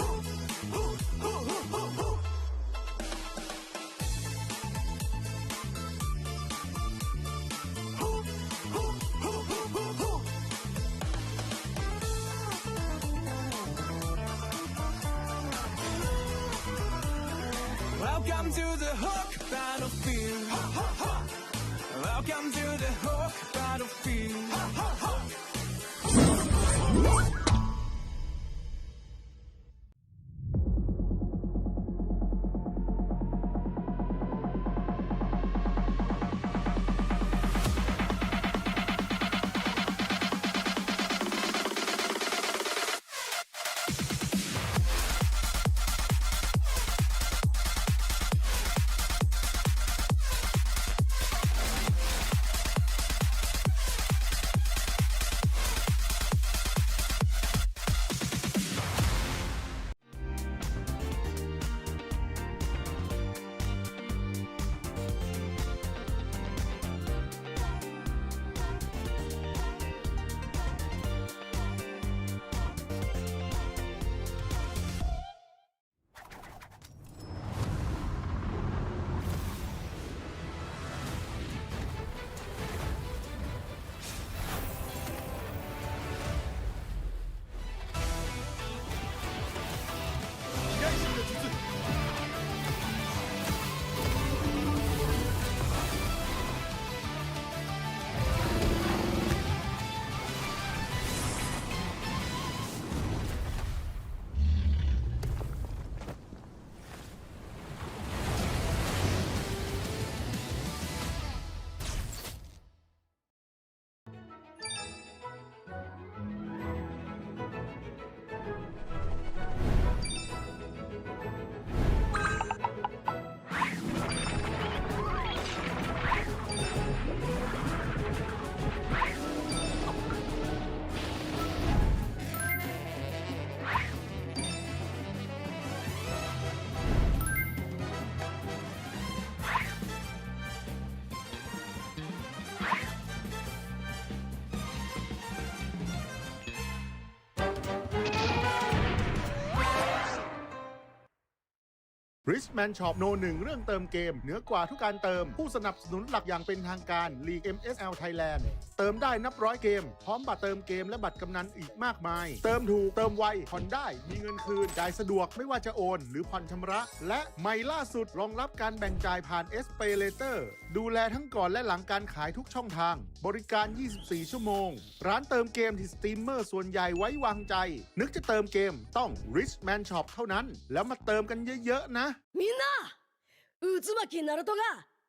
Welcome to the Hook Battlefield. Welcome to the Hook Battlefield. Richman Shop โน1เรื่องเติมเกมเหนือกว่าทุกการเติมผู้สนับสนุนหลักอย่างเป็นทางการ League MSL Thailand เติมได้นับร้อยเกมพร้อมบัตรเติมเกมและบัตรกำนันอีกมากมายเติมถูกเติมไวผ่อนได้มีเงินคืนจ่ายสะดวกไม่ว่าจะโอนหรือผ่อนชำระและใหม่ล่าสุดรองรับการแบ่งจ่ายผ่าน SPay Later ดูแลทั้งก่อนและหลังการขายทุกช่องทางบริการ 24 ชั่วโมงร้านเติมเกมที่สตรีมเมอร์ส่วนใหญ่ไว้วางใจนึกจะเติมเกมต้อง Richman Shop เท่านั้นแล้วมาเติมกันเยอะๆนะみんな渦巻きナルトが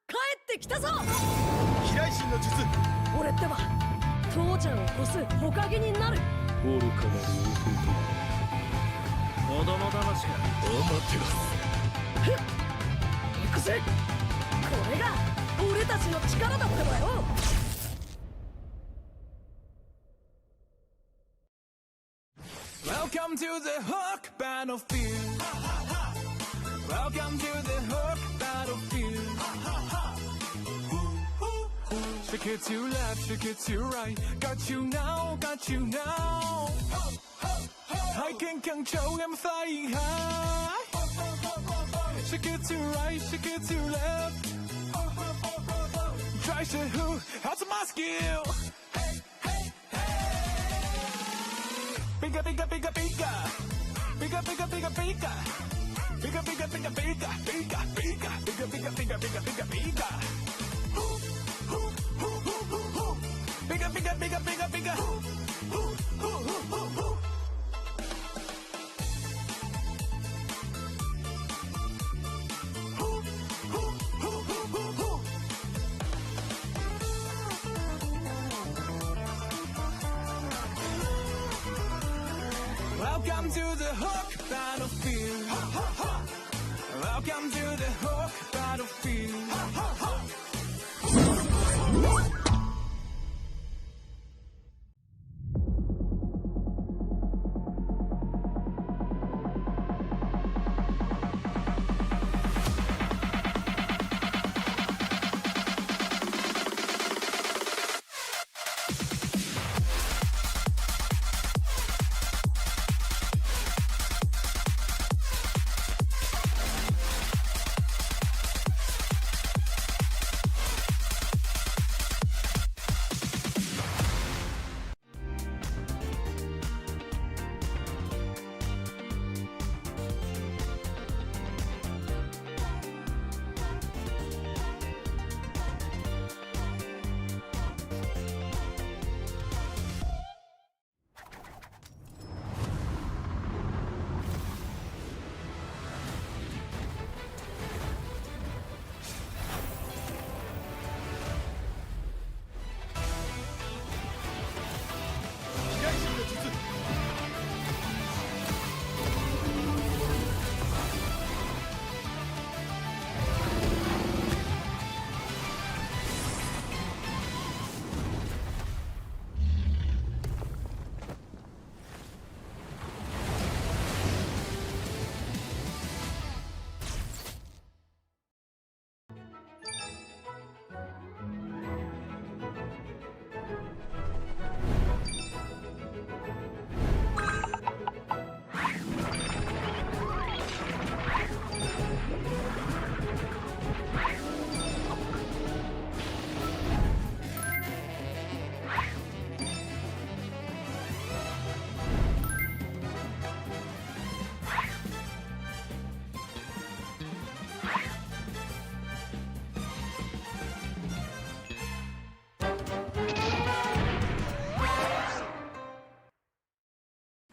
帰ってきたぞ。飛来神の術俺ってば父ちゃんを越すほかげになる。愚かなる弟子供騙しがお待てろ。ふっ行くぜ。これが俺たちの力だってばよ。Welcome to the Hook Battlefield. Welcome to the Hook Battlefield. Shake it to left, shake it to right. Got you now, got you now. I can control, I'm flying high. Shake it to right, shake it to left. Try to who, how's my skill? Bigger, bigger, bigger, bigger. Bigger, bigger, bigger, bigger. Bigger, bigger, bigger, bigger. Bigger, bigger, bigger, bigger, bigger, bigger, bigger, bigger. Bigger, bigger, bigger, bigger, bigger. Welcome to the Hook battlefield. Welcome to the Hook battlefield.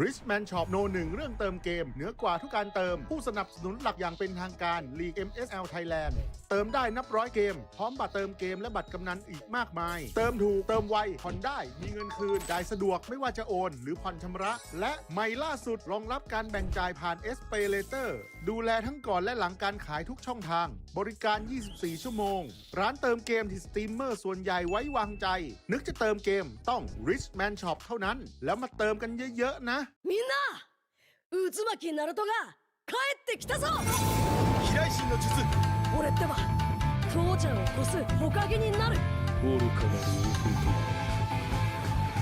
Richman Shop โน 1 เรื่องเติมเกมเหนือกว่าทุกการเติมผู้สนับสนุนหลักอย่างเป็นทางการ League MSL Thailand เติมได้นับร้อยเกมพร้อมบัตรเติมเกมและบัตรกำนันอีกมากมายเติมถูกเติมไวผ่อนได้มีเงินคืนจ่ายสะดวกไม่ว่าจะโอนหรือผ่อนชำระและใหม่ล่าสุดรองรับการแบ่งจ่ายผ่าน SPayLater ดูแลทั้งก่อนและหลังการขายทุกช่องทางบริการ 24 ชั่วโมงร้านเติมเกมที่สตรีมเมอร์ส่วนใหญ่ไว้วางใจนึกจะเติมเกมต้อง Richman Shop เท่านั้นแล้วมาเติมกันเยอะๆนะみんな渦巻きナルトが帰ってきたぞ飛来神の術俺ってば父ちゃんを越す火影になる愚かなる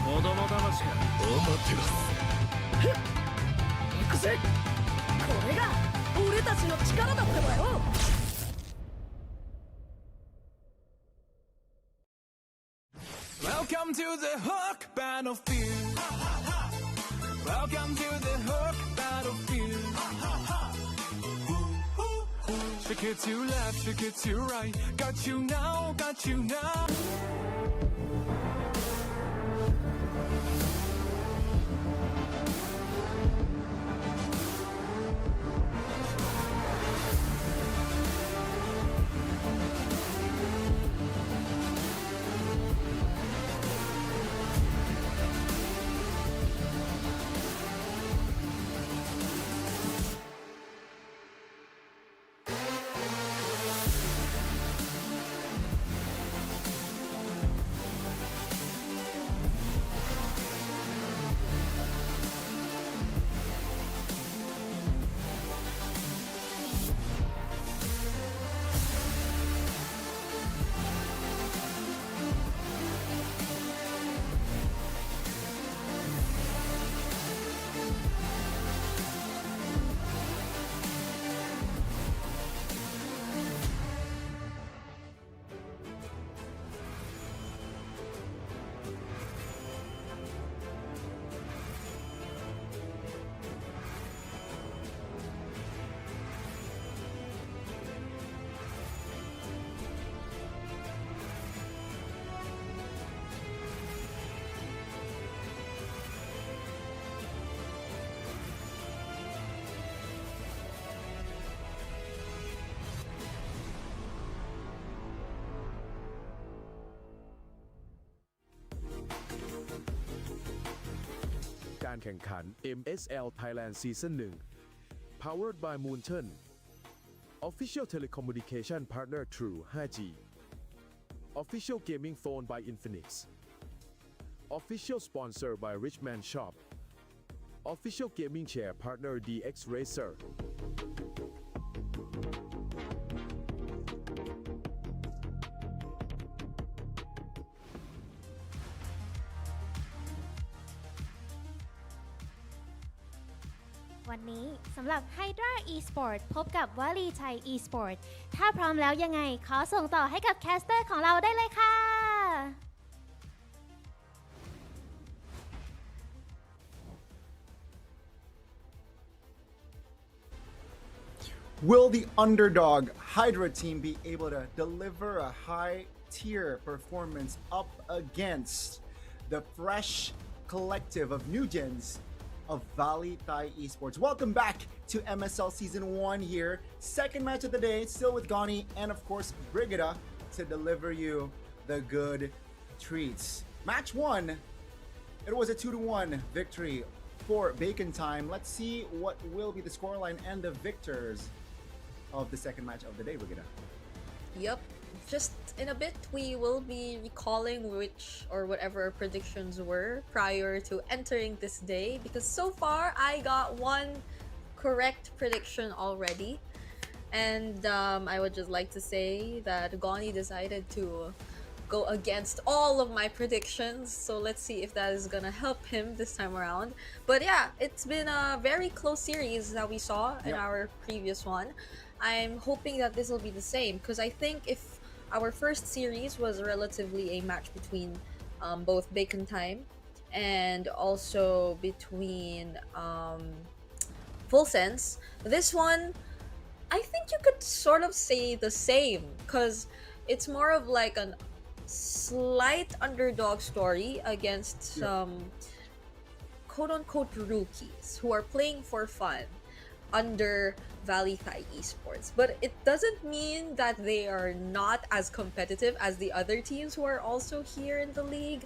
男子供騙しかアマテラス行くぜこれが俺たちの力だってばよWelcome to the Hook battlefield. Welcome to the Hook battlefield. Shake it to left, shake it to right. Got you now, got you now. การแข่งขัน MSL Thailand Season 1 Powered by Moonton Official Telecommunication Partner True 5G Official Gaming Phone by Infinix Official Sponsor by Richman Shop Official Gaming Chair Partner DX Racer วันนี้สำหรับ Hydra Esport พบกับวลีชัย Esport ถ้าพร้อมแล้วยังไงขอส่งต่อให้กับแคสเตอร์ของเราได้เลยค่ะ Will the underdog Hydra team be able to deliver a high-tier performance up against the fresh collective of new gens of VLTH Esports? Welcome back to MSL Season 1 here. Second match of the day, still with Gani and of course Brigida to deliver you the good treats. Match 1, it was a 2-1 victory for Bacon Time. Let's see what will be the scoreline and the victors of the second match of the day, Brigida. Yep. Just in a bit, we will be recalling which or whatever our predictions were prior to entering this day, because so far I got one correct prediction already, and I would just like to say that Gani decided to go against all of my predictions, so let's see if that is gonna help him this time around. But yeah, it's been a very close series that we saw in our previous one. I'm hoping that this will be the same, because I think if our first series was relatively a match between both Bacon Time and also between Full Sense, this one, I think you could sort of say the same, because it's more of like a slight underdog story against some quote-unquote rookies who are playing for fun under VLTH Esports, but it doesn't mean that they are not as competitive as the other teams who are also here in the league.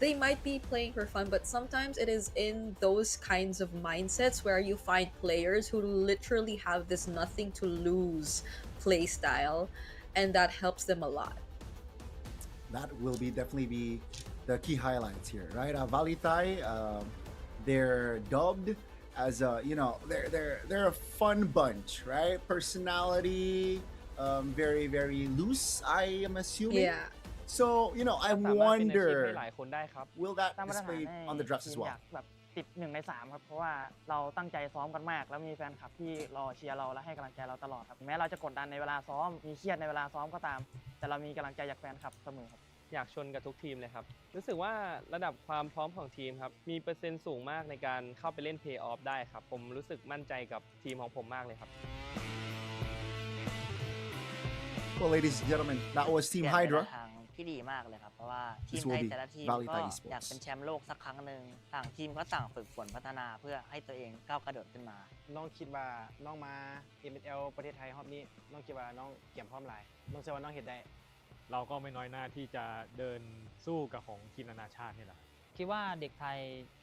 They might be playing for fun, but sometimes it is in those kinds of mindsets where you find players who literally have this nothing to lose play style, and that helps them a lot. That will definitely be the key highlights here, right? VLTH, they're dubbed as a, they're a fun bunch, right? Personality, very, very loose, I am assuming. Yeah. So, I สามารถเป็นอาชีพ wonder, ให้หลายคนได้ครับ will that สร้างมาตรฐาน display ให้ on the drafts ที as มอ well? ยากแบบติด1 ใน 3ครับเพราะว่าเราตั้งใจซ้อมกันมากแล้วมีแฟนคลับที่รอเชียร์เราและให้กำลังใจเราตลอดครับแม้เราจะกดดันในเวลาซ้อมมีเครียดในเวลาซ้อมก็ตามแต่เรามีกำลังใจจากแฟนคลับเสมอครับอยากชนกับทุกทีมเลยครับรู้สึกว่าระดับความพร้อมของทีมครับมีเปอร์เซ็นต์สูงมากในการเข้าไปเล่นเพลย์ออฟได้ครับผมรู้สึกมั่นใจกับทีมของผมมากเลยครับ Well, ladies and gentlemen, that was Team เปลี่ยนไป Hydra. ในทางที่ดีมากเลยครับเพราะว่าทีม This will ไทย be แต่ละทีม VLTH ก็ Esports อยากเป็นแชมป์โลกสักครั้งหนึ่งต่างทีมก็ต่างฝึกฝนพัฒนาเพื่อให้ตัวเองก้าวกระโดดขึ้นมา น้องคิดว่าน้องมา MSL ประเทศไทยรอบนี้น้องคิดว่าน้องเกี่ยมพร้อมหลายน้องเชื่อว่าน้องเห็นได้ เราก็ไม่น้อยหน้าที่จะเดินสู้กับของทีมนานาชาตินี่แหละ คิดว่าเด็กไทย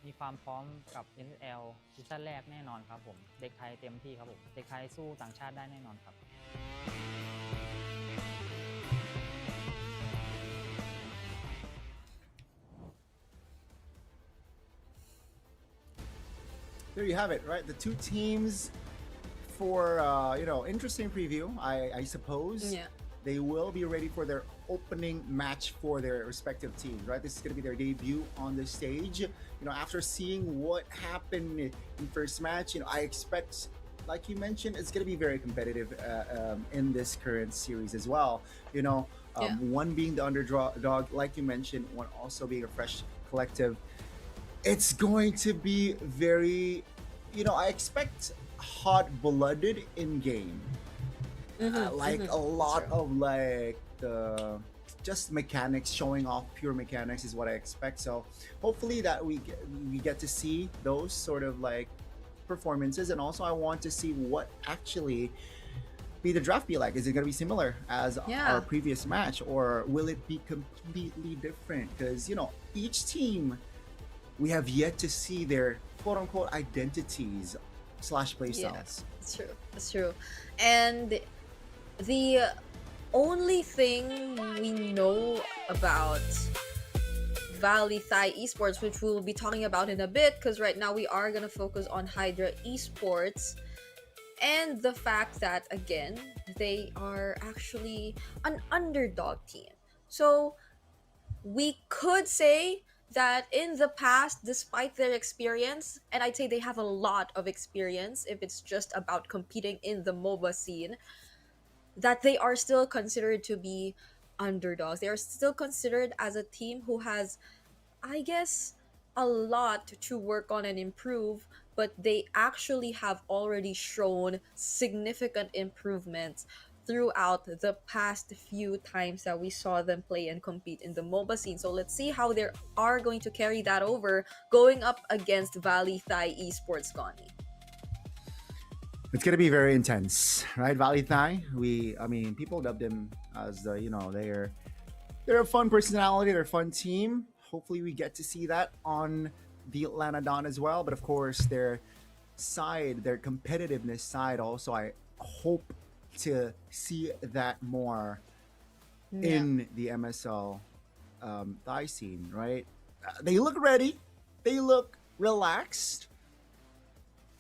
มีความพร้อมกับ MSL ซีซั่นแรกแน่นอนครับผมเด็กไทยเต็มที่ครับผมเด็กไทยสู้ต่างชาติได้แน่นอนครับ There you have it, right? The two teams for, interesting preview, I suppose. Yeah. They will be ready for their opening match for their respective teams, right? This is going to be their debut on the stage. After seeing what happened in first match, I expect, like you mentioned, it's going to be very competitive in this current series as well. One being the underdog, like you mentioned, one also being a fresh collective. It's going to be very, I expect hot-blooded in-game. A lot of just mechanics, showing off pure mechanics is what I expect. So hopefully that we get to see those sort of performances, and also I want to see what actually be the draft be like. Is it going to be similar as our previous match, or will it be completely different? Because each team we have yet to see their quote unquote identities slash playstyles. It's true. It's true. And the only thing we know about Valley Thai Esports, which we'll be talking about in a bit, because right now we are going to focus on Hydra Esports, and the fact that, again, they are actually an underdog team. So we could say that in the past, despite their experience, and I'd say they have a lot of experience if it's just about competing in the MOBA scene, that they are still considered to be underdogs. They are still considered as a team who has, I guess, a lot to work on and improve, but they actually have already shown significant improvements throughout the past few times that we saw them play and compete in the MOBA scene. So let's see how they are going to carry that over going up against Valley Thai Esports, Gani. It's gonna be very intense, right? Valley Thai. People dubbed them as they're a fun personality, they're a fun team. Hopefully, we get to see that on the Atlanta Dawn as well. But of course, their competitiveness side, also, I hope to see that more in the MSL Thai scene, right? They look ready, they look relaxed,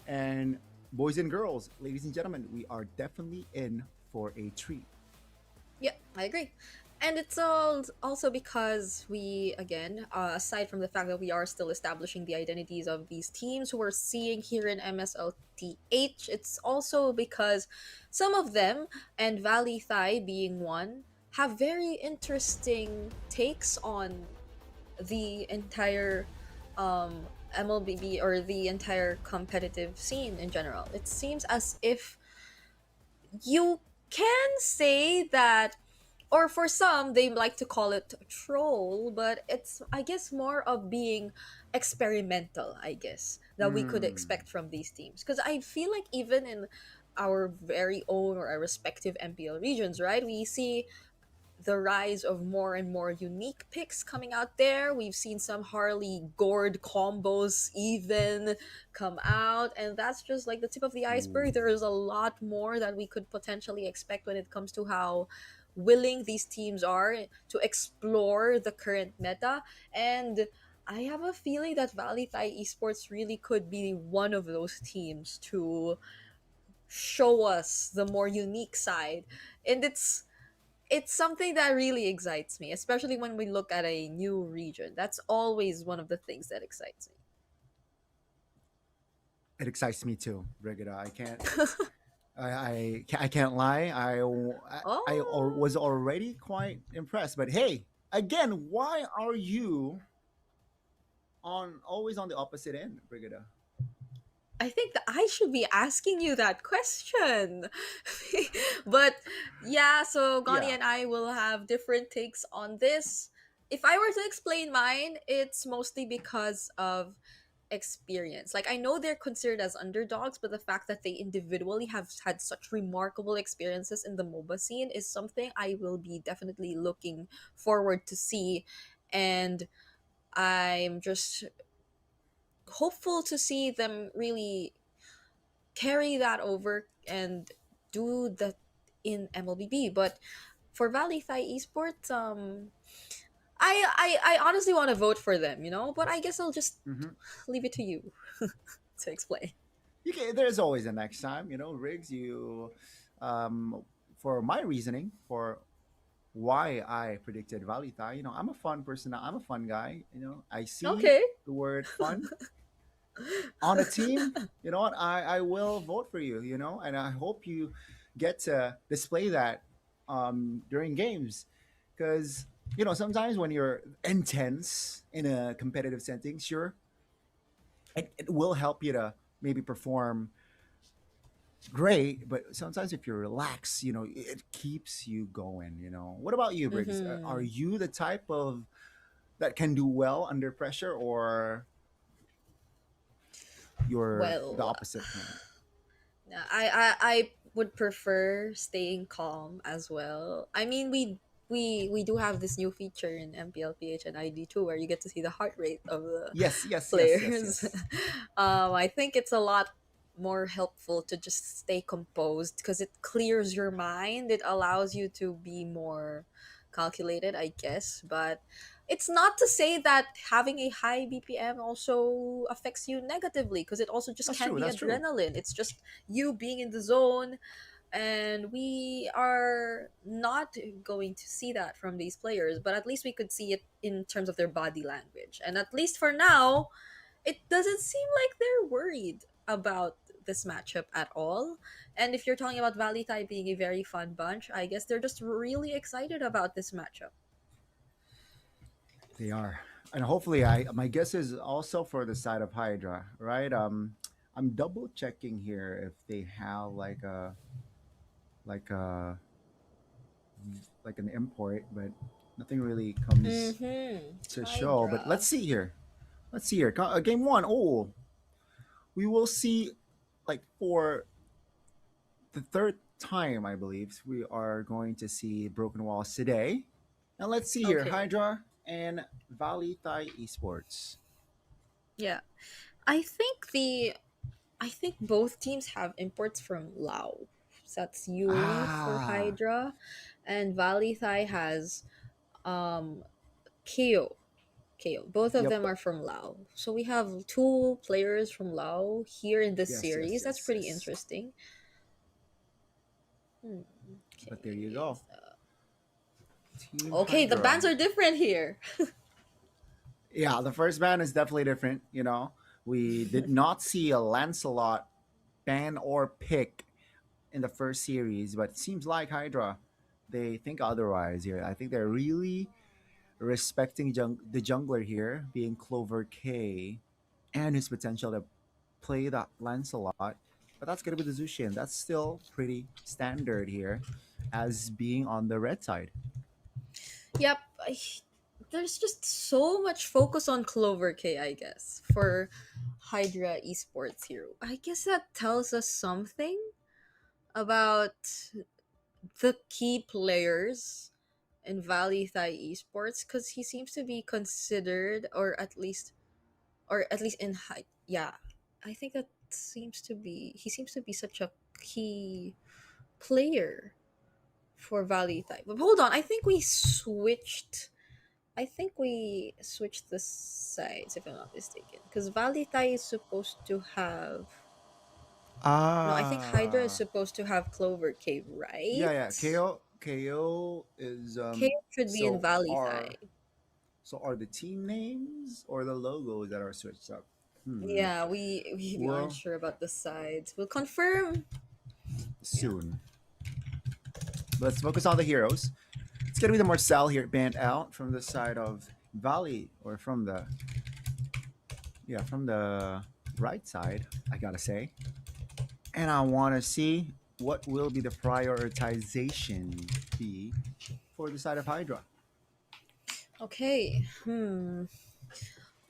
and boys and girls, ladies and gentlemen, we are definitely in for a treat. Yeah, I agree. And it's also because we, again, aside from the fact that we are still establishing the identities of these teams who we're seeing here in MSLTH, it's also because some of them, and Valley Thai being one, have very interesting takes on the entire MLBB or the entire competitive scene in general. It seems as if you can say that, or for some they like to call it troll, but it's, I guess, more of being experimental, I guess, that we could expect from these teams, because I feel like even in our very own or our respective MPL regions, right, we see the rise of more and more unique picks coming out there. We've seen some Harley Gord combos even come out, and that's just like the tip of the iceberg. There is a lot more that we could potentially expect when it comes to how willing these teams are to explore the current meta. And I have a feeling that Valley Thai Esports really could be one of those teams to show us the more unique side. And it's something that really excites me, especially when we look at a new region. That's always one of the things that excites me. It excites me too, Brigida. I can't. I can't lie. Was already quite impressed. But hey, again, why are you always on the opposite end, Brigida? I think that I should be asking you that question. But yeah, so Gani and I will have different takes on this. If I were to explain mine, it's mostly because of experience. Like, I know they're considered as underdogs, but the fact that they individually have had such remarkable experiences in the MOBA scene is something I will be definitely looking forward to see. And I'm just hopeful to see them really carry that over and do that in MLBB. But for Valley Thai Esports, I honestly want to vote for them, but I guess I'll just leave it to you to explain. There's always a next time, Riggs. For my reasoning for why I predicted Valley Thai, I'm a fun person. I'm a fun guy. I see the word fun on a team. You know what? I will vote for you. And I hope you get to display that during games, because sometimes when you're intense in a competitive setting, sure, it will help you to maybe perform great, but sometimes if you're relaxed, it keeps you going. What about you, Briggs? Are you the type of that can do well under pressure, or you're the opposite? I would prefer staying calm as well. I mean, we we do have this new feature in MPLPH and ID2 where you get to see the heart rate of the Yes, yes, yes, players. yes, yes. I think it's a lot more helpful to just stay composed because it clears your mind. It allows you to be more calculated, I guess. But it's not to say that having a high BPM also affects you negatively because it also just That's can true. be That's true. adrenaline. It's just you being in the zone, and we are not going to see that from these players, but at least we could see it in terms of their body language. And at least for now, it doesn't seem like they're worried about this matchup at all. And if you're talking about Valley Thai being a very fun bunch, I guess they're just really excited about this matchup. They are, and hopefully, I my guess is also for the side of Hydra, right? I'm double checking here if they have like a like an import, but nothing really comes to show. But Hydra. let's see here. Let's see here. Game one. Oh, we will see like for the third time, I believe, we are going to see Broken Walls today. Now let's see here. Okay. Hydra and Valley Thai Esports. Yeah. I think both teams have imports from Lao. So that's Yuri for Ah, Hydra, and Valley Thai has KO. KO. Both of yep. them are from Lao. So we have two players from Lao here in this Yes, yes, series. That's yes, pretty yes. interesting. But there you go. Team Okay, the Hydra. bands are different here. Yeah, the first ban is definitely different. You know, we did not see a Lancelot ban or pick in the first series, but it seems like Hydra, they think otherwise here. I think they're really respecting the jungler here, being Clover K, and his potential to play that Lancelot. But that's going to be the Zushin. That's still pretty standard here as being on the red side. Yep. There's just so much focus on Clover K, I guess, for Hydra Esports here. I guess that tells us something about the key players in Valley Thai Esports because he seems to be considered, or at least in height. Yeah, I think that seems to be he seems to be such a key player for Valley Thai. But hold on, I think we switched the sides if I'm not mistaken. Because Valley Thai is supposed to have no, I think Hydra is supposed to have Clover Cave, right? Yeah. KO is Cave should be in so Valley Thai. are the team names or the logos that are switched up? Yeah, we aren't Well, sure about the sides. We'll confirm soon. Let's focus on the heroes. It's gonna be the Marcel here banned out from the side of Valley, or from the right side, I gotta say. And I want to see what will be the prioritization be for the side of Hydra. Okay.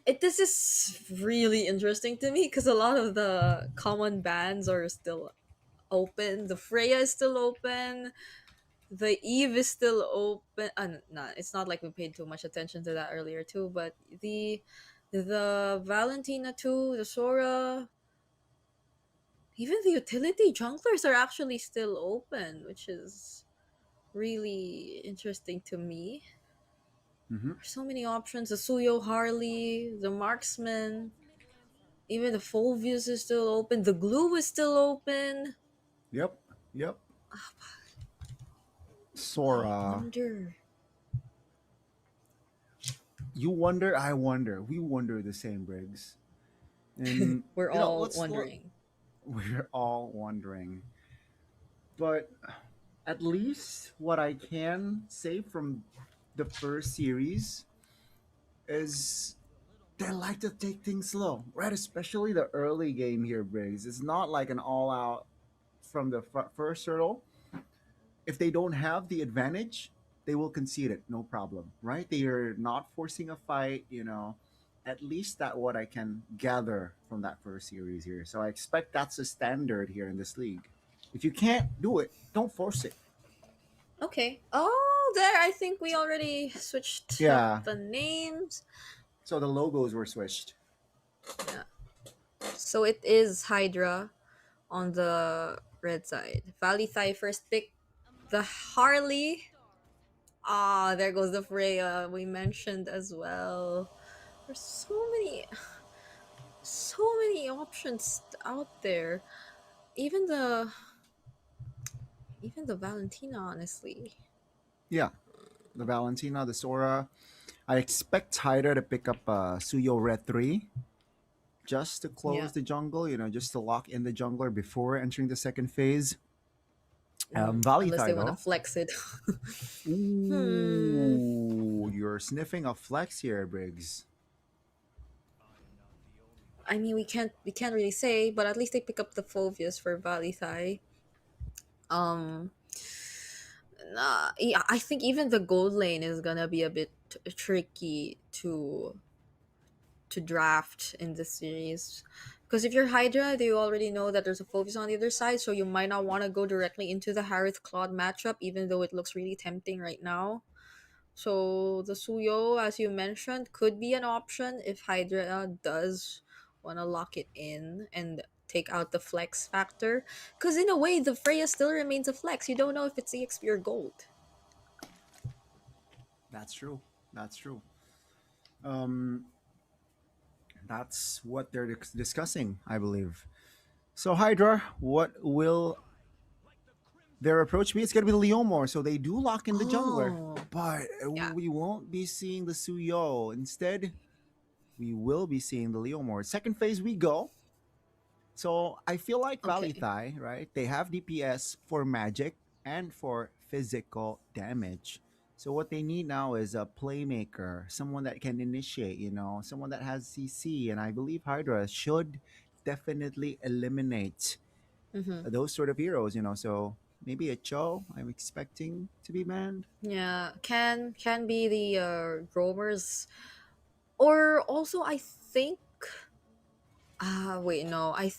This is really interesting to me because a lot of the common bands are still open. The Freya is still open. The Eve is still open. Nah, it's not like we paid too much attention to that earlier too. But the Valentina too, the Sora, even the utility junglers are actually still open, which is really interesting to me. There's so many options. The Suyo Harley, the Marksman, even the Fulvius is still open. The Glue is still open. Yep. I Sora. wonder. You wonder, I wonder. We wonder the same, Briggs. And We're all wondering. We're all wondering. But at least what I can say from the first series is they like to take things slow, right? Especially the early game here, Briggs. It's not like an all out from the first hurdle. If they don't have the advantage, they will concede it, no problem, right? They are not forcing a fight, At least that what I can gather from that first series here. So I expect that's a standard here in this league. If you can't do it, don't force it. Okay. Oh, there, I think we already switched Yeah. up the names. So the logos were switched. Yeah. So it is Hydra on the red side. VLTH first pick. The Harley. Ah, there goes the Freya we mentioned as well. There's so many options out there. Even the Valentina, honestly. Yeah. The Valentina, the Sora. I expect Hydra to pick up Suyo Red 3 just to close the jungle, just to lock in the jungler before entering the second phase. Valley Unless they want to though. flex it. Ooh, you're sniffing a flex here, Briggs. I mean, we can't really say, but at least they pick up the Phobius for VLTH. Nah, yeah, I think even the gold lane is gonna be a bit tricky to draft in this series. Because if you're Hydra, you already know that there's a Phobius on the other side, so you might not want to go directly into the Harith Claude matchup, even though it looks really tempting right now. So the Suyo, as you mentioned, could be an option if Hydra does want to lock it in and take out the flex factor. Because in a way, the Freya still remains a flex. You don't know if it's EXP or gold. That's true. That's true. That's what they're discussing, I believe. So Hydra, what will their approach be? It's gonna be the Leomor, so they do lock in the jungler, but we won't be seeing the Suyo. Instead, we will be seeing the Leomor. Second phase we go. So I feel like VLTH, right? They have DPS for magic and for physical damage. So what they need now is a playmaker, someone that can initiate, someone that has CC. And I believe Hydra should definitely eliminate those sort of heroes, So maybe a Cho I'm expecting to be banned. Yeah, can be the roamers, or also I think. Wait, no. I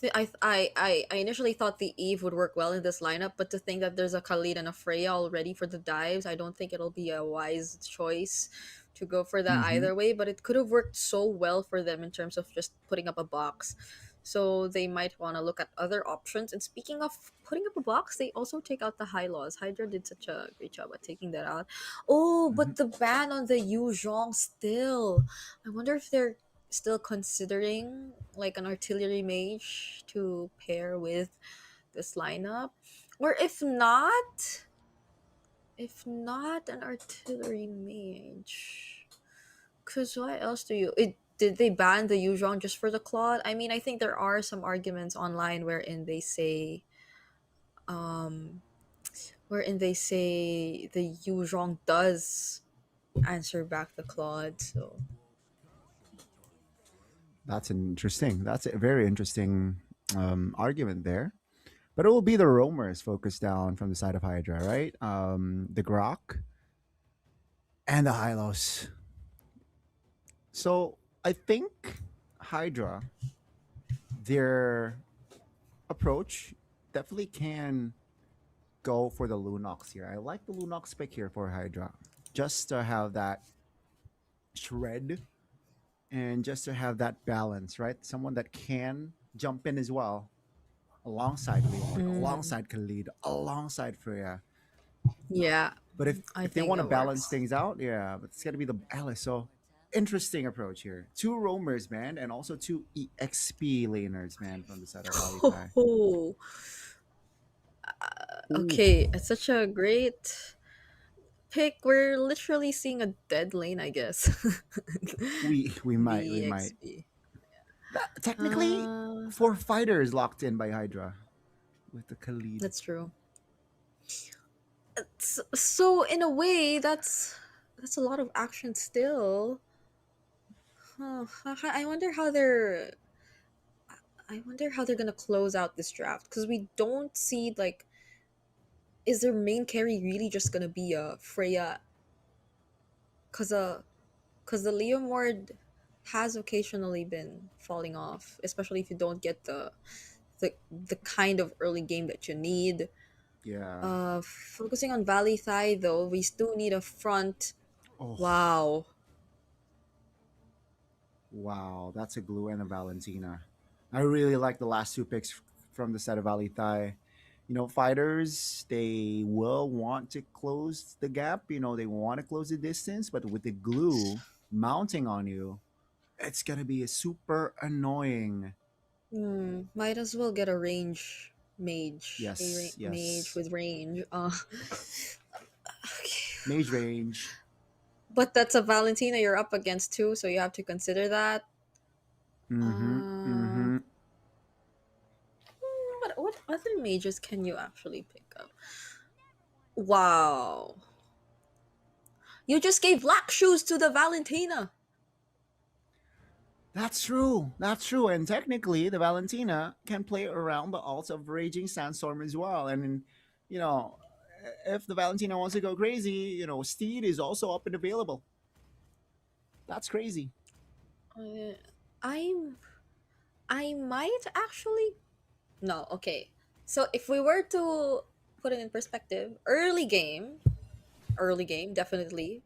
initially thought the Eve would work well in this lineup, but to think that there's a Khalid and a Freya already for the dives, I don't think it'll be a wise choice to go for that either way. But it could have worked so well for them in terms of just putting up a box. So they might want to look at other options. And speaking of putting up a box, they also take out the high laws. Hydra did such a great job at taking that out. Oh, but the ban on the Yu Zhong still. I wonder if they're still considering like an artillery mage to pair with this lineup, or if not an artillery mage, because what else did they ban the Yuzhong just for the Claude? I mean, I think there are some arguments online wherein they say the Yuzhong does answer back the Claude. So That's interesting. That's a very interesting argument there. But it will be the roamers focused down from the side of Hydra, right? The Grok and the Hylos. So I think Hydra, their approach definitely can go for the Lunox here. I like the Lunox pick here for Hydra. Just to have that shred and just to have that balance, right? Someone that can jump in as well alongside Leon, alongside Khalid, alongside Freya. yeah, But if they think want to it balance works. things out, yeah, but it's got to be the Alice. So interesting approach here. 2 roamers, man, and also 2 EXP laners, man, from the side of VLTH. Oh, okay, it's such a great pick. We're literally seeing a dead lane, I guess. We might. Technically, 4 fighters locked in by Hydra with the Khalid. That's true. So in a way, that's a lot of action still. I wonder how they're gonna close out this draft, because we don't see like, is their main carry really just gonna be a Freya? Because the Leo Ward has occasionally been falling off, especially if you don't get the kind of early game that you need. Yeah. Focusing on Valley Thai though, we still need a front. Oh. Wow. Wow, that's a glue and a Valentina. I really like the last two picks from the set of Ali Thai. You know, fighters, they will want to close the gap. You know, they want to close the distance, but with the glue mounting on you, it's going to be a super annoying. Might as well get a range mage. Yes, Mage yes. with range. Mage range. But that's a Valentina you're up against too, so you have to consider that. Mm-hmm. What other mages can you actually pick up? Wow. You just gave black shoes to the Valentina. That's true. That's true. And technically, the Valentina can play around the alts of Raging Sandstorm as well. And, you know, if the Valentina wants to go crazy, you know, Steed is also up and available. That's crazy. I might actually. No, okay. So if we were to put it in perspective, early game, definitely,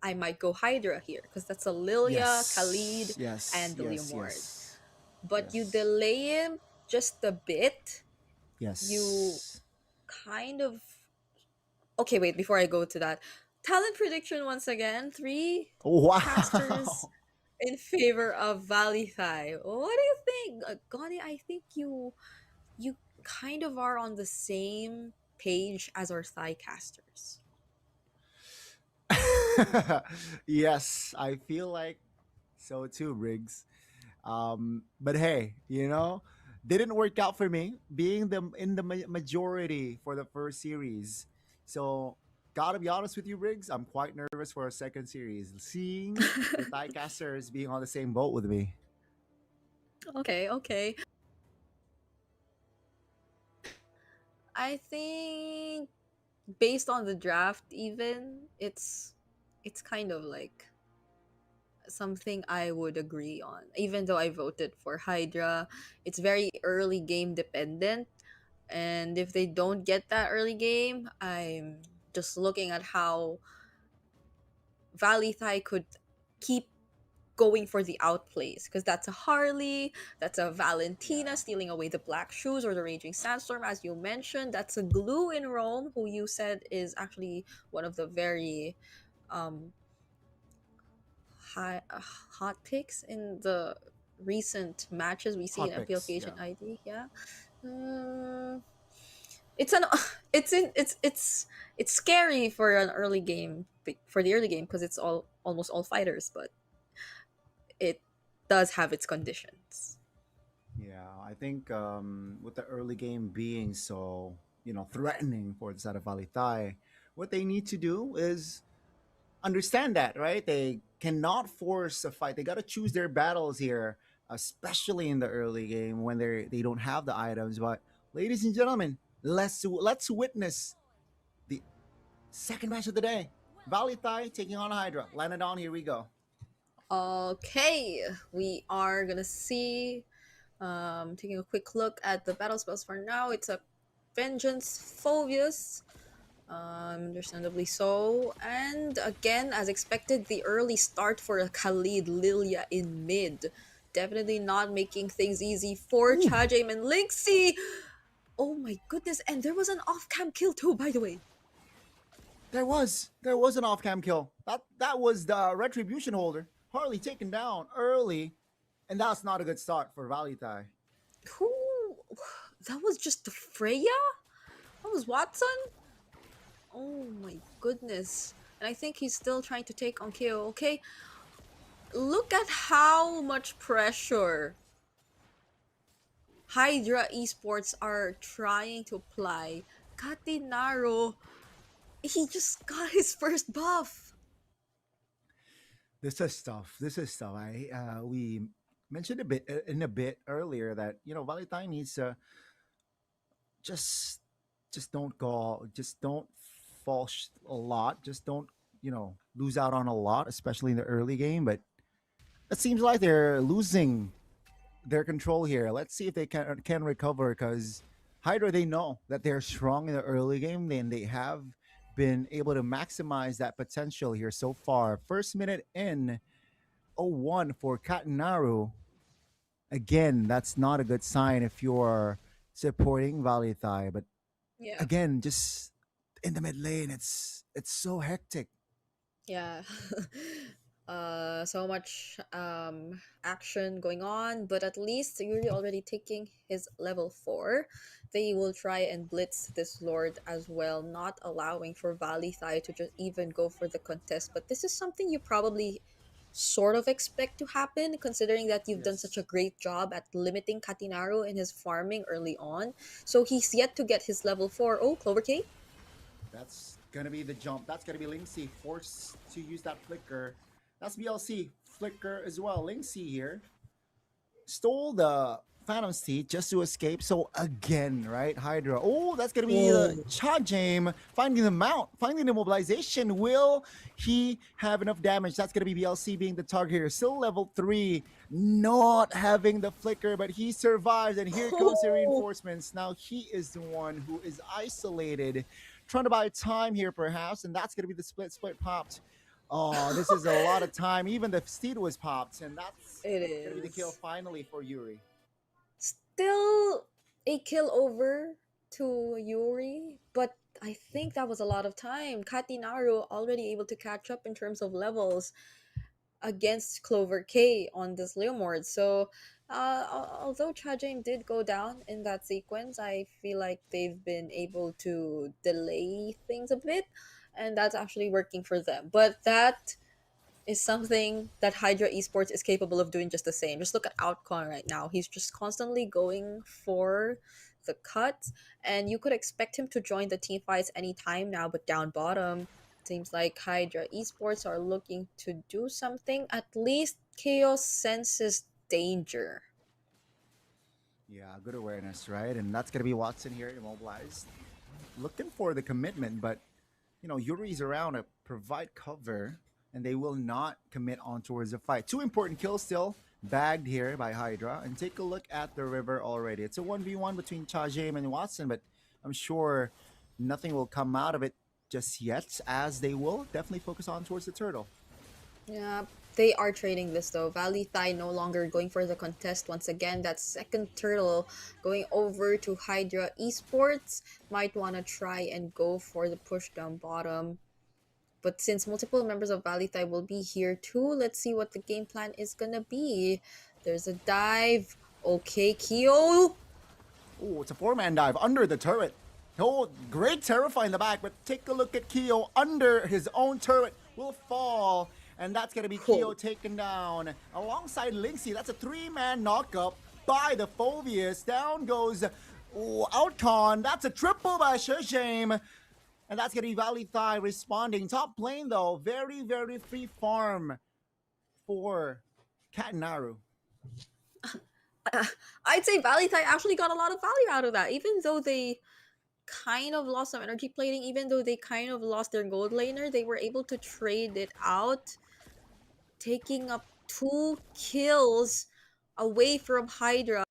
I might go Hydra here because that's a Lilia, Khalid, and William Ward. But you delay him just a bit. Yes. You kind of. Okay, wait. Before I go to that, talent prediction once again. 3 casters in favor of Valley Thai. What do you think, Goni? I think you kind of are on the same page as our Thai casters. Yes, I feel like so too, Riggs. But hey, you know, didn't work out for me being in the majority for the first series. So gotta be honest with you, Riggs. I'm quite nervous for a second series, seeing the Thai casters being on the same boat with me. Okay. I think based on the draft, even it's kind of like something I would agree on. Even though I voted for Hydra, it's very early game dependent. And if they don't get that early game, I'm just looking at how Valley Thai could keep going for the outplays because that's a Harley, that's a Valentina stealing away the black shoes or the Raging Sandstorm, as you mentioned. That's a Glue in Rome, who you said is actually one of the very hot picks in the recent matches we see in VLTH ID. Yeah. It's scary for an early game for the early game because it's almost all fighters, but it does have its conditions. Yeah, I think with the early game being so, you know, threatening for the side of Valley Thai, what they need to do is understand that, right? They cannot force a fight. They got to choose their battles here, especially in the early game when they don't have the items. But ladies and gentlemen, let's witness the second match of the day. Valley Thai taking on Hydra. Lanadon, here we go. Okay, we are gonna see. Taking a quick look at the battle spells for now. It's a Vengeance Phobius. Understandably so. And again, as expected, the early start for a Khalid Lilia in mid. Definitely not making things easy for Chajame and Lixie. Oh my goodness, and there was an off-cam kill too, by the way. There was an off-cam kill. That was the retribution holder. Harley taken down early, and that's not a good start for Valley Thai. Who? That was just the Freya? That was Watson? Oh my goodness. And I think he's still trying to take on KO. Okay. Look at how much pressure Hydra Esports are trying to apply. Katinaro, he just got his first buff. This is tough. We mentioned a bit earlier that, you know, Valley Thai needs to just don't fall a lot. Just don't, you know, lose out on a lot, especially in the early game. But it seems like they're losing their control here. Let's see if they can recover, because Hydra, they know that they're strong in the early game, and they have been able to maximize that potential here so far. First minute in, 0-1 for Katanaru. Again, that's not a good sign if you're supporting VLTH. But Yeah. again, just in the mid lane, it's so hectic. Yeah. So much action going on, but at least Yuri already taking his level 4. They will try and blitz this Lord as well, not allowing for VLTH to just even go for the contest. But this is something you probably sort of expect to happen, considering that you've done such a great job at limiting Katinaru in his farming early on. So he's yet to get his level 4. Oh, Clover K? That's gonna be the jump. That's gonna be Linksy forced to use that flicker. That's BLC flicker as well. Linksy here stole the Phantom Steed just to escape. So again, right, Hydra. Oh, that's gonna be the Chajame finding the mount, finding the mobilization. Will he have enough damage? That's gonna be BLC being the target here. Still level 3, not having the flicker, but he survives. And here comes the reinforcements. Now he is the one who is isolated, trying to buy time here perhaps, and that's gonna be the split popped. Oh, this is a lot of time. Even the steed was popped, and that's gonna be the kill finally for Yuri. Still a kill over to Yuri, but I think that was a lot of time. Katinaru already able to catch up in terms of levels against Clover K on this Leomord. So although Chajame did go down in that sequence, I feel like they've been able to delay things a bit, and that's actually working for them. But that is something that Hydra Esports is capable of doing just the same. Just look at Outcon right now. He's just constantly going for the cuts, and you could expect him to join the team fights anytime now, but down bottom, seems like Hydra Esports are looking to do something. At least Chaos senses danger. Yeah, good awareness, right? And that's gonna be Watson here, immobilized. Looking for the commitment, but you know, Yuri's around to provide cover, and they will not commit on towards the fight. 2 important kills still bagged here by Hydra. And take a look at the river already. It's a 1v1 between Chajame and Watson, but I'm sure nothing will come out of it just yet, as they will definitely focus on towards the turtle. Yeah, they are trading this though. VLTH no longer going for the contest once again. That second turtle going over to Hydra Esports. Might want to try and go for the push down bottom. But since multiple members of VLTH will be here too, let's see what the game plan is gonna be. There's a dive. Okay, Kyo. Oh, it's a 4-man dive under the turret. Oh, great Terrify in the back, but take a look at Kyo under his own turret. Will fall, and that's going to be Kyo taken down alongside Linksy. That's a 3-man knockup by the Phobius. Down goes Outcon. That's a triple by Shashame. And that's going to be VLTH responding. Top lane, though, very, very free farm for Katanaru. I'd say VLTH actually got a lot of value out of that, even though they kind of lost some energy plating, even though they kind of lost their gold laner, they were able to trade it out, taking up 2 kills away from Hydra.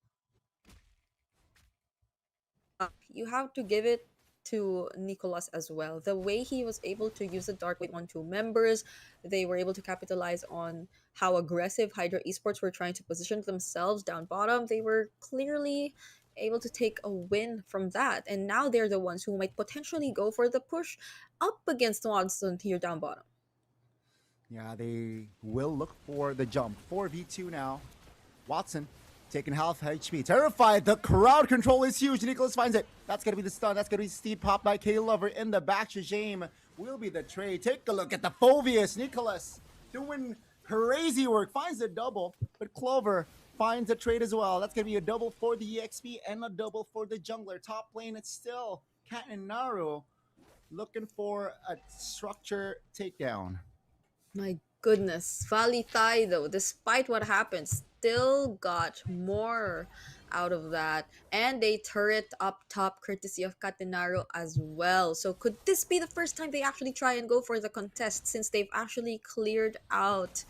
You have to give it to Nicholas as well. The way he was able to use the Dark Wave on 2 members, they were able to capitalize on how aggressive Hydra Esports were trying to position themselves down bottom. They were clearly able to take a win from that, and now they're the ones who might potentially go for the push up against Watson here down bottom. Yeah, they will look for the jump. 4v2 now. Watson taking half HP. Terrified. The crowd control is huge. Nicholas finds it. That's going to be the stun. That's going to be Steve popped by K-Lover in the back. Shajame will be the trade. Take a look at the Phobius. Nicholas doing crazy work. Finds the double, but Clover finds a trade as well. That's going to be a double for the EXP and a double for the jungler. Top lane, it's still Kat and Naru looking for a structure takedown. My goodness. VLTH, though, despite what happened, still got more out of that. And they turret up top courtesy of Katenaru as well. So could this be the first time they actually try and go for the contest, since they've actually cleared out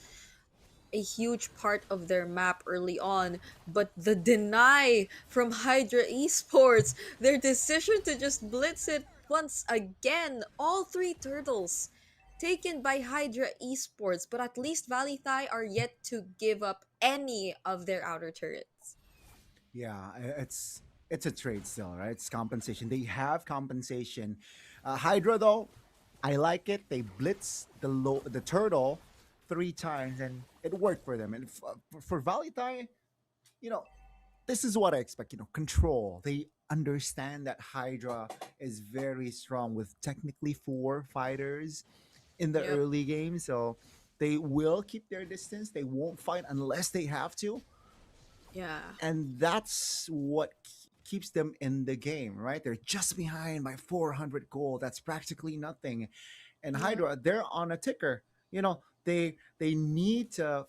a huge part of their map early on, but the deny from Hydra Esports, their decision to just blitz it once again, all three turtles taken by Hydra Esports, but at least Valithai are yet to give up any of their outer turrets. Yeah, it's a trade still, right? It's compensation. They have compensation. Hydra though, I like it. They blitz the turtle 3 times and it worked for them. And for Valithai, you know, this is what I expect. Control. They understand that Hydra is very strong with technically 4 fighters in the Yep. early game, so they will keep their distance. They won't fight unless they have to, Yeah. and that's what keeps them in the game, right? They're just behind by 400 gold. That's practically nothing. And Yeah. Hydra, they're on a ticker. They need to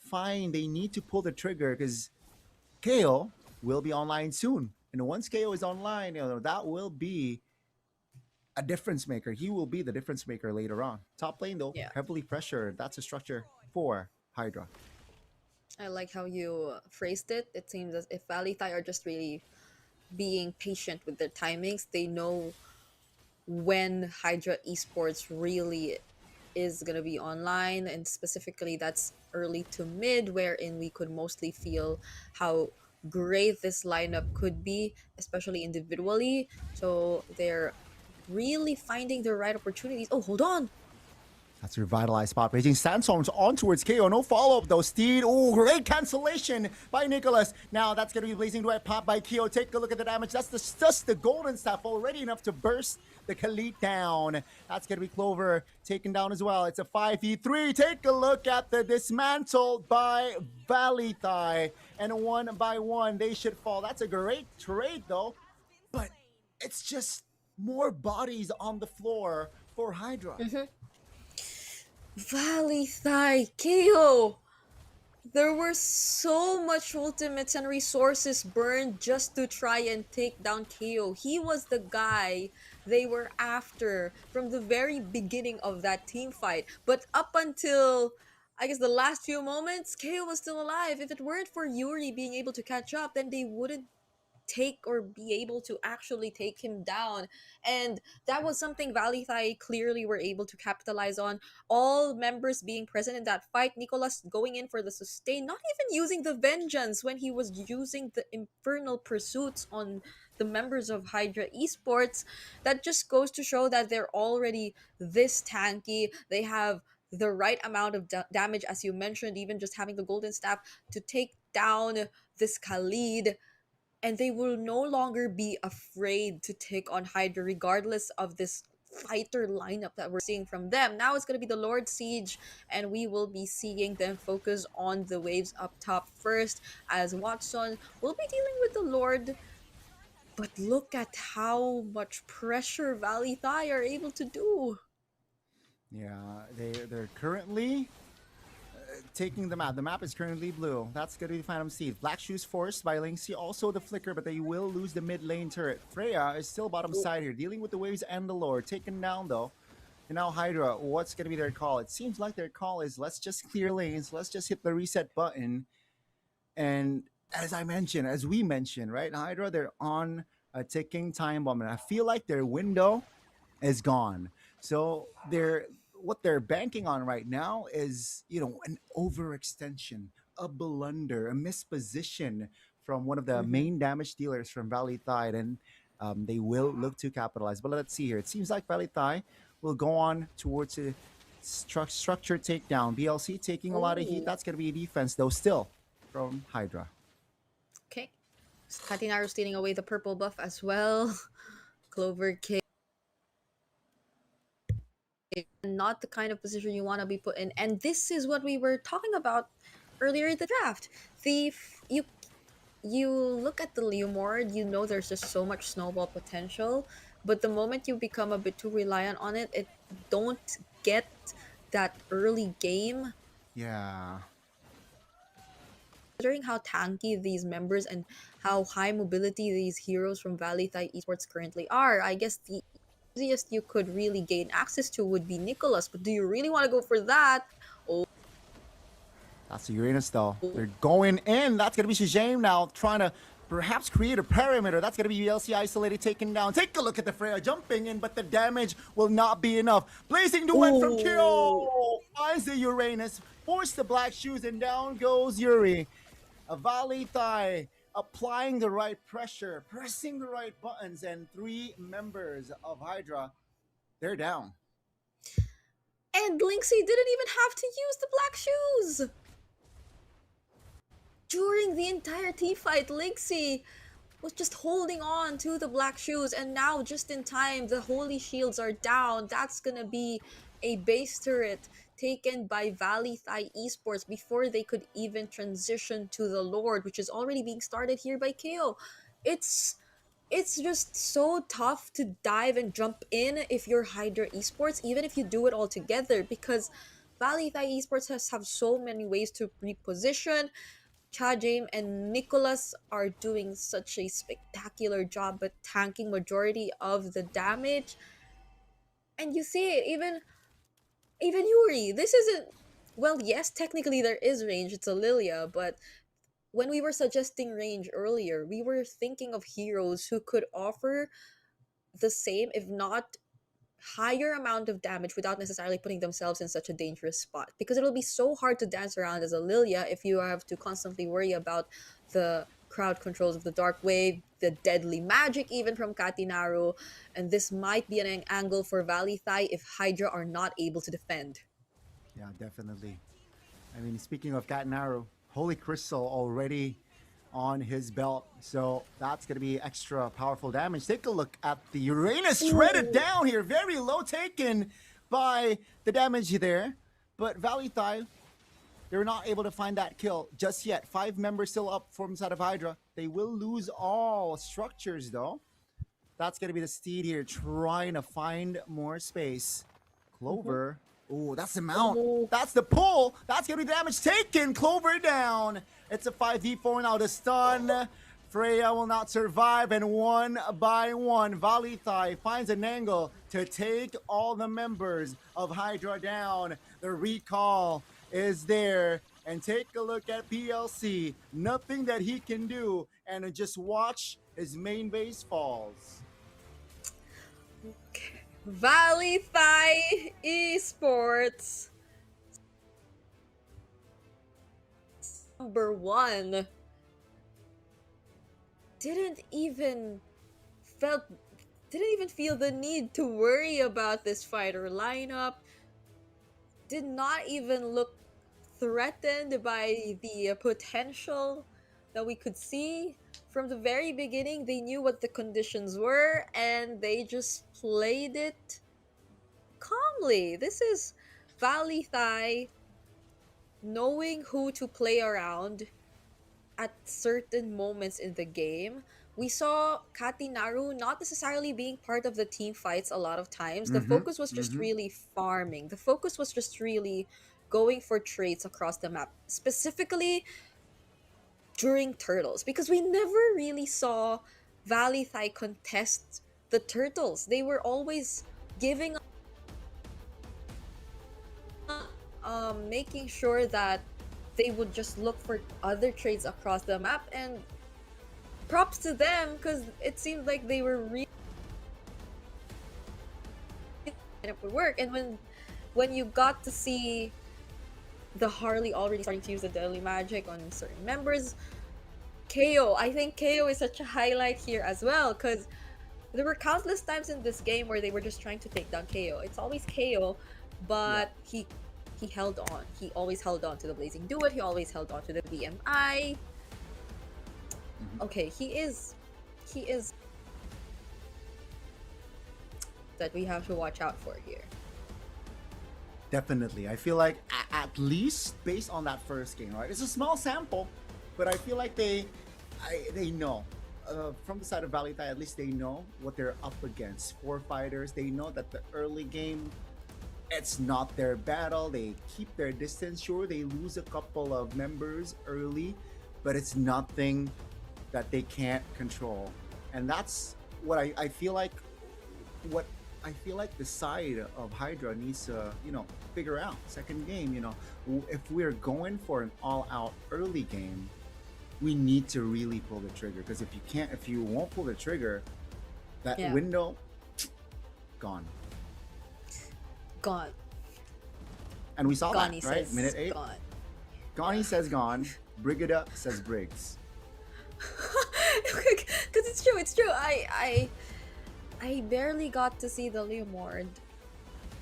pull the trigger because KO will be online soon. And once KO is online, that will be a difference maker. He will be the difference maker later on. Top lane though, Yeah. heavily pressured. That's a structure for Hydra. I like how you phrased it. It seems as if Valithai are just really being patient with their timings. They know when Hydra Esports really is going to be online, and specifically that's early to mid, wherein we could mostly feel how great this lineup could be, especially individually. So they're really finding the right opportunities. Oh, hold on. That's a revitalized spot. Raging Sandstorms on towards KO. No follow-up though. Steed. Oh, great cancellation by Nicholas. Now that's going to be Blazing Duet pop by KO. Take a look at the damage. That's just the golden staff already enough to burst the Khalid down. That's going to be Clover taken down as well. It's a 5v3. Take a look at the dismantled by Valithai. And one by one, they should fall. That's a great trade though. But it's just more bodies on the floor for Hydra. Valithai, KO. There were so much ultimates and resources burned just to try and take down KO. He was the guy they were after from the very beginning of that team fight. But up until, I guess, the last few moments, KO was still alive. If it weren't for Yuri being able to catch up, then they wouldn't take or be able to actually take him down. And that was something Valithai clearly were able to capitalize on. All members being present in that fight, Nicholas going in for the sustain, not even using the vengeance when he was using the infernal pursuits on the members of Hydra Esports. That just goes to show that they're already this tanky. They have the right amount of damage, as you mentioned, even just having the golden staff to take down this Khalid. And they will no longer be afraid to take on Hydra regardless of this fighter lineup that we're seeing from them. Now it's going to be the Lord Siege, and we will be seeing them focus on the waves up top first, as Watson will be dealing with the Lord. But look at how much pressure Valithai are able to do. Yeah, they're currently taking the map. The map is currently blue. That's going to be Phantom Seed. Black Shoes forced by Linksy. Also the Flicker, but they will lose the mid lane turret. Freya is still bottom side here, dealing with the waves and the Lord. Taken down though. And now Hydra, what's going to be their call? It seems like their call is let's just clear lanes. Let's just hit the reset button. And as we mentioned, right? Hydra, they're on a ticking time bomb. And I feel like their window is gone. So what they're banking on right now is, an overextension, a blunder, a misposition from one of the main damage dealers from Valithai, and they will look to capitalize. But let's see here. It seems like Valithai will go on towards a structured takedown. BLC taking a lot of heat. That's going to be a defense, though, still from Hydra. Okay. Katinaru stealing away the purple buff as well. Clover King. Not the kind of position you want to be put in. And this is what we were talking about earlier in the draft. You look at the Leomord, you know there's just so much snowball potential, but the moment you become a bit too reliant on it, it don't get that early game. Yeah. Considering how tanky these members and how high mobility these heroes from Valithai Esports currently are, I guess the easiest you could really gain access to would be Nicholas, but do you really want to go for that? Oh, That's the Uranus though. They're going in. That's going to be Shijame now trying to perhaps create a perimeter. That's going to be VLC isolated, taken down. Take a look at the Freya jumping in, but the damage will not be enough. Blazing Duet from Kyo finds the Uranus, forced the black shoes, and down goes Yuri. A Valley Thai applying the right pressure, pressing the right buttons, and 3 members of Hydra, they're down. And Lynxie didn't even have to use the black shoes! During the entire team fight, Lynxie was just holding on to the black shoes, and now just in time, the holy shields are down. That's gonna be a base turret taken by Valley Thai Esports before they could even transition to the Lord, which is already being started here by KO. It's just so tough to dive and jump in if you're Hydra Esports, even if you do it all together, because Valley Thai Esports have so many ways to reposition. Chajame and Nicholas are doing such a spectacular job at tanking majority of the damage. And you see it, even Yuri, this isn't, well, yes, technically there is range, it's a Lilia, but when we were suggesting range earlier, we were thinking of heroes who could offer the same, if not higher amount of damage without necessarily putting themselves in such a dangerous spot, because it'll be so hard to dance around as a Lilia if you have to constantly worry about the crowd controls of the Dark Wave, the deadly magic even from Katinaru, and this might be an angle for Valley Thai if Hydra are not able to defend. Yeah, definitely. I mean, speaking of Katinaru, Holy Crystal already on his belt, so that's going to be extra powerful damage. Take a look at the Uranus shredded down here, very low taken by the damage there, but Valley Thai, they're not able to find that kill just yet. 5 members still up from inside of Hydra. They will lose all structures though. That's going to be the Steed here trying to find more space. Clover, oh, that's the mount. That's the pull. That's going to be damage taken. Clover down. It's a 5v4 now. The stun. Freya will not survive, and one by one, Valley Thai finds an angle to take all the members of Hydra down. The recall is there, and take a look at PLC. Nothing that he can do, and just watch his main base falls. Valley Thai Esports number 1 didn't even feel the need to worry about this fighter lineup. Did not even look threatened by the potential that we could see. From the very beginning, they knew what the conditions were, and they just played it calmly. This is Valley Thai knowing who to play around at certain moments in the game. We saw Katinaru not necessarily being part of the team fights a lot of times. The focus was just really farming. The focus was just really going for trades across the map, specifically during Turtles, because we never really saw Valley Thai contest the Turtles. They were always giving making sure that they would just look for other trades across the map, and props to them, because it seemed like they were really it would work. And when you got to see the Harley already starting to use the deadly magic on certain members, KO, I think KO is such a highlight here as well, because there were countless times in this game where they were just trying to take down KO. It's always KO, but he held on. He always held on to the Blazing Duet. He always held on to the BMI. Okay, he is that we have to watch out for here. Definitely. I feel like at least based on that first game, right? It's a small sample, but I feel like they know. From the side of Valley Thai, at least they know what they're up against. 4 fighters. They know that the early game, it's not their battle. They keep their distance. Sure, they lose a couple of members early, but it's nothing that they can't control. And that's what I feel like what I feel like the side of Hydra needs to, figure out second game. If we're going for an all-out early game, we need to really pull the trigger. Because if you won't pull the trigger, that Yeah. window gone. And we saw Gone, he that, right? says Minute 8. gone. Gone says gone. Brigida says Briggs. Because it's true. I barely got to see the Leomord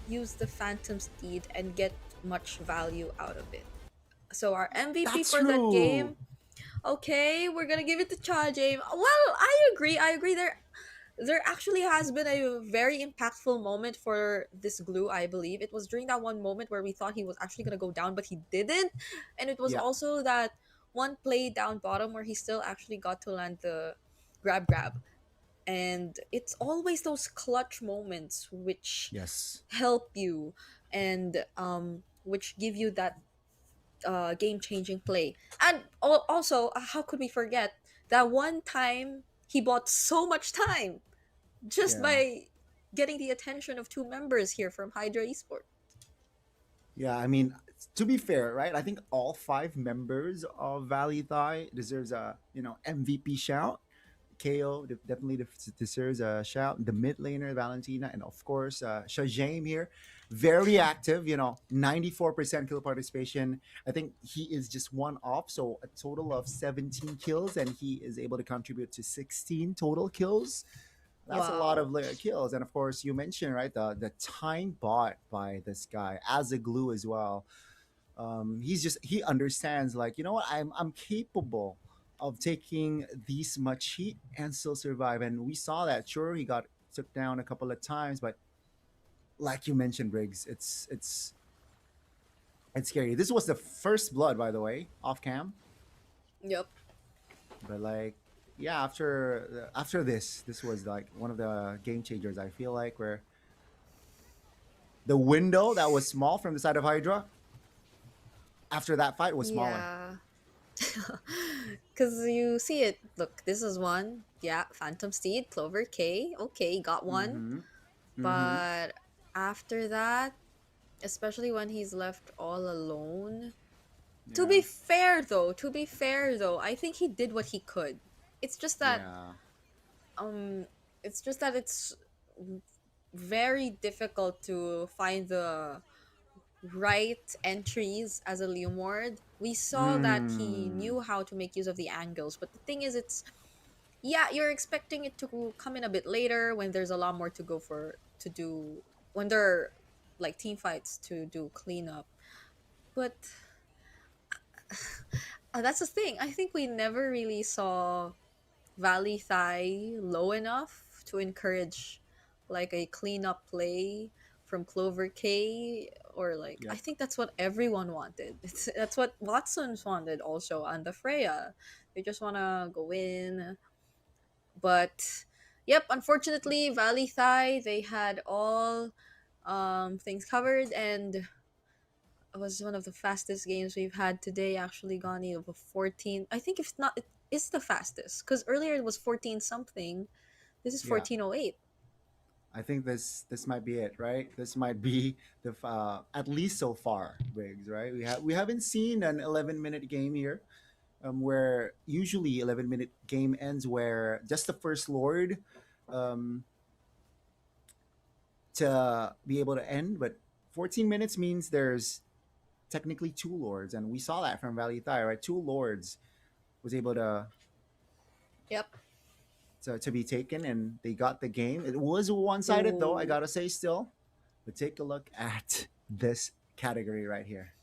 use the Phantom Steed and get much value out of it. So our MVP That's for that true. game. Okay, we're gonna give it to Cha James. Well, I agree. There actually has been a very impactful moment for this glue, I believe. It was during that one moment where we thought he was actually going to go down, but he didn't. And it was Yeah. also that one play down bottom where he still actually got to land the grab. And it's always those clutch moments which Yes. help you and which give you that game-changing play. And also, how could we forget that one time he bought so much time just Yeah. by getting the attention of two members here from Hydra Esport. Yeah, I mean, to be fair, right? I think all 5 members of Valley Thai deserves a MVP shout. KO definitely deserves a shout. The mid laner Valentina, and of course Shajame here, very active. 94% kill participation. I think he is just one off, so a total of 17 kills, and he is able to contribute to 16 total kills. That's a lot of kills. And of course, you mentioned, right, the time bought by this guy as a glue as well. He understands, like, you know what, I'm capable of taking these much heat and still survive. And we saw that. Sure, he got took down a couple of times, but like you mentioned, Briggs, it's scary. This was the first blood, by the way, off cam. Yep. But like, yeah, after this was like one of the game changers, I feel like, where the window that was small from the side of Hydra after that fight was smaller. Yeah. Because you see it. Look, this is one. Yeah, Phantom Steed, Clover K. Okay, got one. But after that, especially when he's left all alone. To be fair though, I think he did what he could. It's just that it's very difficult to find the right entries as a Leomord. We saw that he knew how to make use of the angles, but the thing is, you're expecting it to come in a bit later when there's a lot more to go to do, when there are like team fights to do cleanup. But that's the thing. I think we never really saw Valley Thai low enough to encourage like a cleanup play from Clover K, or like I think that's what everyone wanted. That's what Watson's wanted also on the Freya. They just want to go in. But yep, unfortunately, Valley Thai, they had all things covered, and it was one of the fastest games we've had today. Actually, gone over 14. I think if not, it's the fastest because earlier it was 14 something. This is 14:08. I think this might be it, right? This might be the at least so far, Briggs, right? We haven't seen an 11-minute game here, where usually 11-minute game ends where just the first Lord to be able to end, but 14 minutes means there's technically 2 Lords, and we saw that from Valley Thai, right? 2 Lords was able to to be taken, and they got the game. It was one-sided though, I gotta say still. But take a look at this category right here.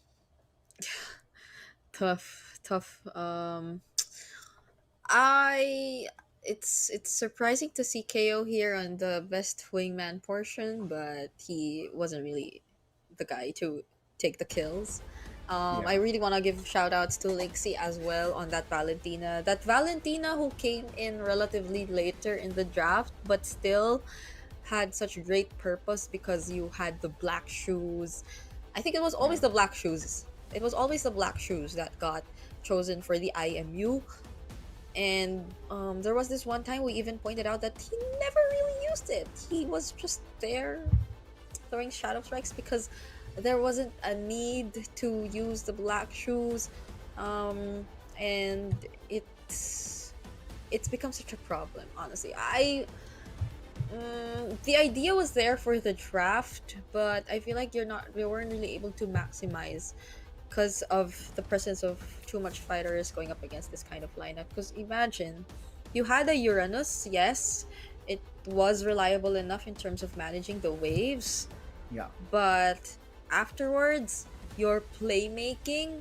Tough. It's surprising to see KO here on the best wingman portion, but he wasn't really the guy to take the kills. I really want to give shout outs to Lixie as well on that Valentina. That Valentina who came in relatively later in the draft, but still had such great purpose because you had the black shoes. I think it was always the black shoes. It was always the black shoes that got chosen for the IMU. And there was this one time we even pointed out that he never really used used it. He was just there throwing shadow strikes because there wasn't a need to use the black shoes, and it's become such a problem. Honestly, the idea was there for the draft, but I feel like they weren't really able to maximize because of the presence of too much fighters going up against this kind of lineup. Because imagine, you had a Uranus, yes, it was reliable enough in terms of managing the waves, Yeah. but afterwards, your playmaking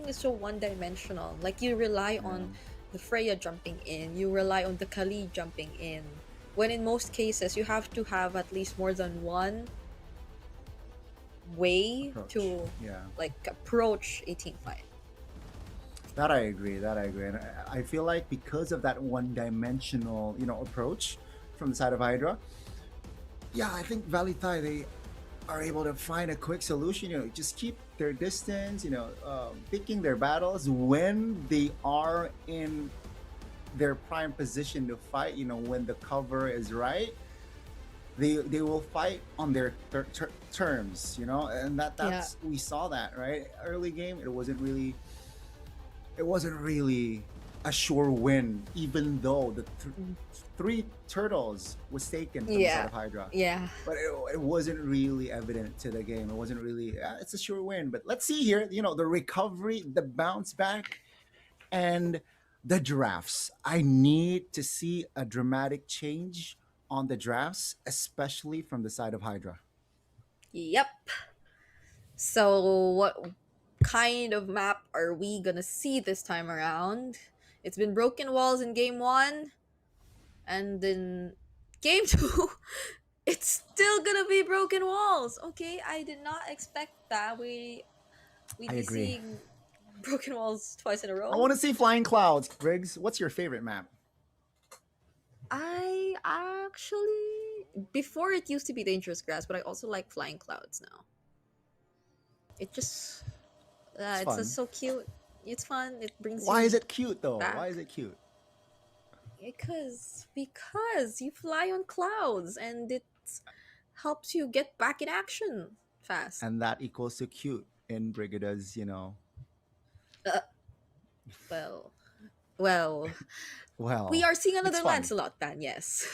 is so one-dimensional. Like, you rely on the Freya jumping in, you rely on the Kali jumping in, when in most cases you have to have at least more than one way to approach a team fight. That I agree. And I feel like because of that one-dimensional, approach from the side of Hydra, I think VLTH, they are able to find a quick solution. Just keep their distance. Picking their battles when they are in their prime position to fight. When the cover is right, they will fight on their terms. And that's we saw that right early game. It wasn't really a sure win, even though the three turtles was taken from the side of Hydra. Yeah. But it wasn't really evident to the game. It wasn't really, it's a sure win. But let's see here, the recovery, the bounce back, and the drafts. I need to see a dramatic change on the drafts, especially from the side of Hydra. Yep. So what kind of map are we gonna see this time around? It's been broken walls in game 1, and then game 2 it's still gonna be broken walls. Okay, I did not expect that we'd I be agree. seeing broken walls twice in a row. I want to see flying clouds. Briggs, what's your favorite map? I actually, before it used to be dangerous grass, but I also like flying clouds now. It just it's just so cute. It's fun. It brings Why you is it cute though? back. Why is it cute? Because you fly on clouds and it helps you get back in action fast. And that equals to cute in Brigida's, Well, we are seeing another Lancelot ban, yes.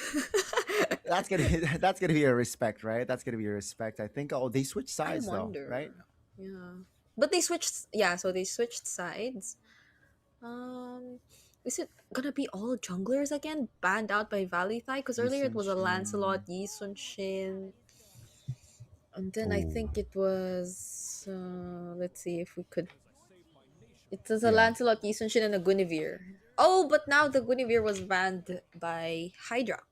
that's gonna be a respect, right? That's gonna be a respect. I think. Oh, they switched sides though, right? Yeah, but they switched. Yeah, so they switched sides. Is it gonna be all junglers again, banned out by VLTH? Because earlier it was a Lancelot, Yi Sun Shin, and then I think it was. Let's see if we could. It was a Lancelot, Yi Sun Shin, and a Guinevere. Oh, but now the Guinevere was banned by Hydra.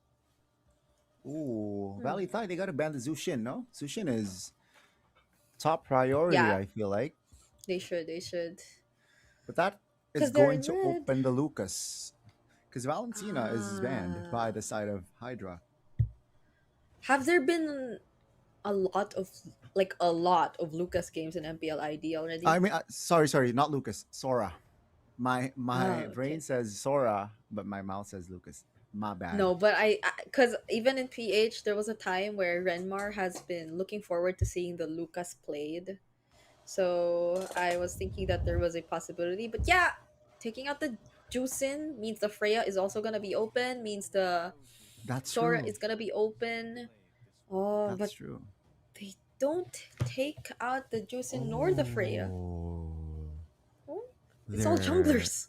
Ooh, VLTH, they gotta ban the Zushin, no? Zushin is top priority, I feel like. They should. But that is going to open the Lucas. Because Valentina is banned by the side of Hydra. Have there been a lot of Lucas games in MPL ID already? I mean, sorry, not Lucas, Sora. My brain says Sora, but my mouth says Lucas. My bad. No, but because even in PH, there was a time where Renmar has been looking forward to seeing the Lucas played. So I was thinking that there was a possibility. But yeah, taking out the Juicin means the Freya is also going to be open, means the Sora is going to be open. Oh, that's but true. They don't take out the Juicin nor the Freya. It's all junglers.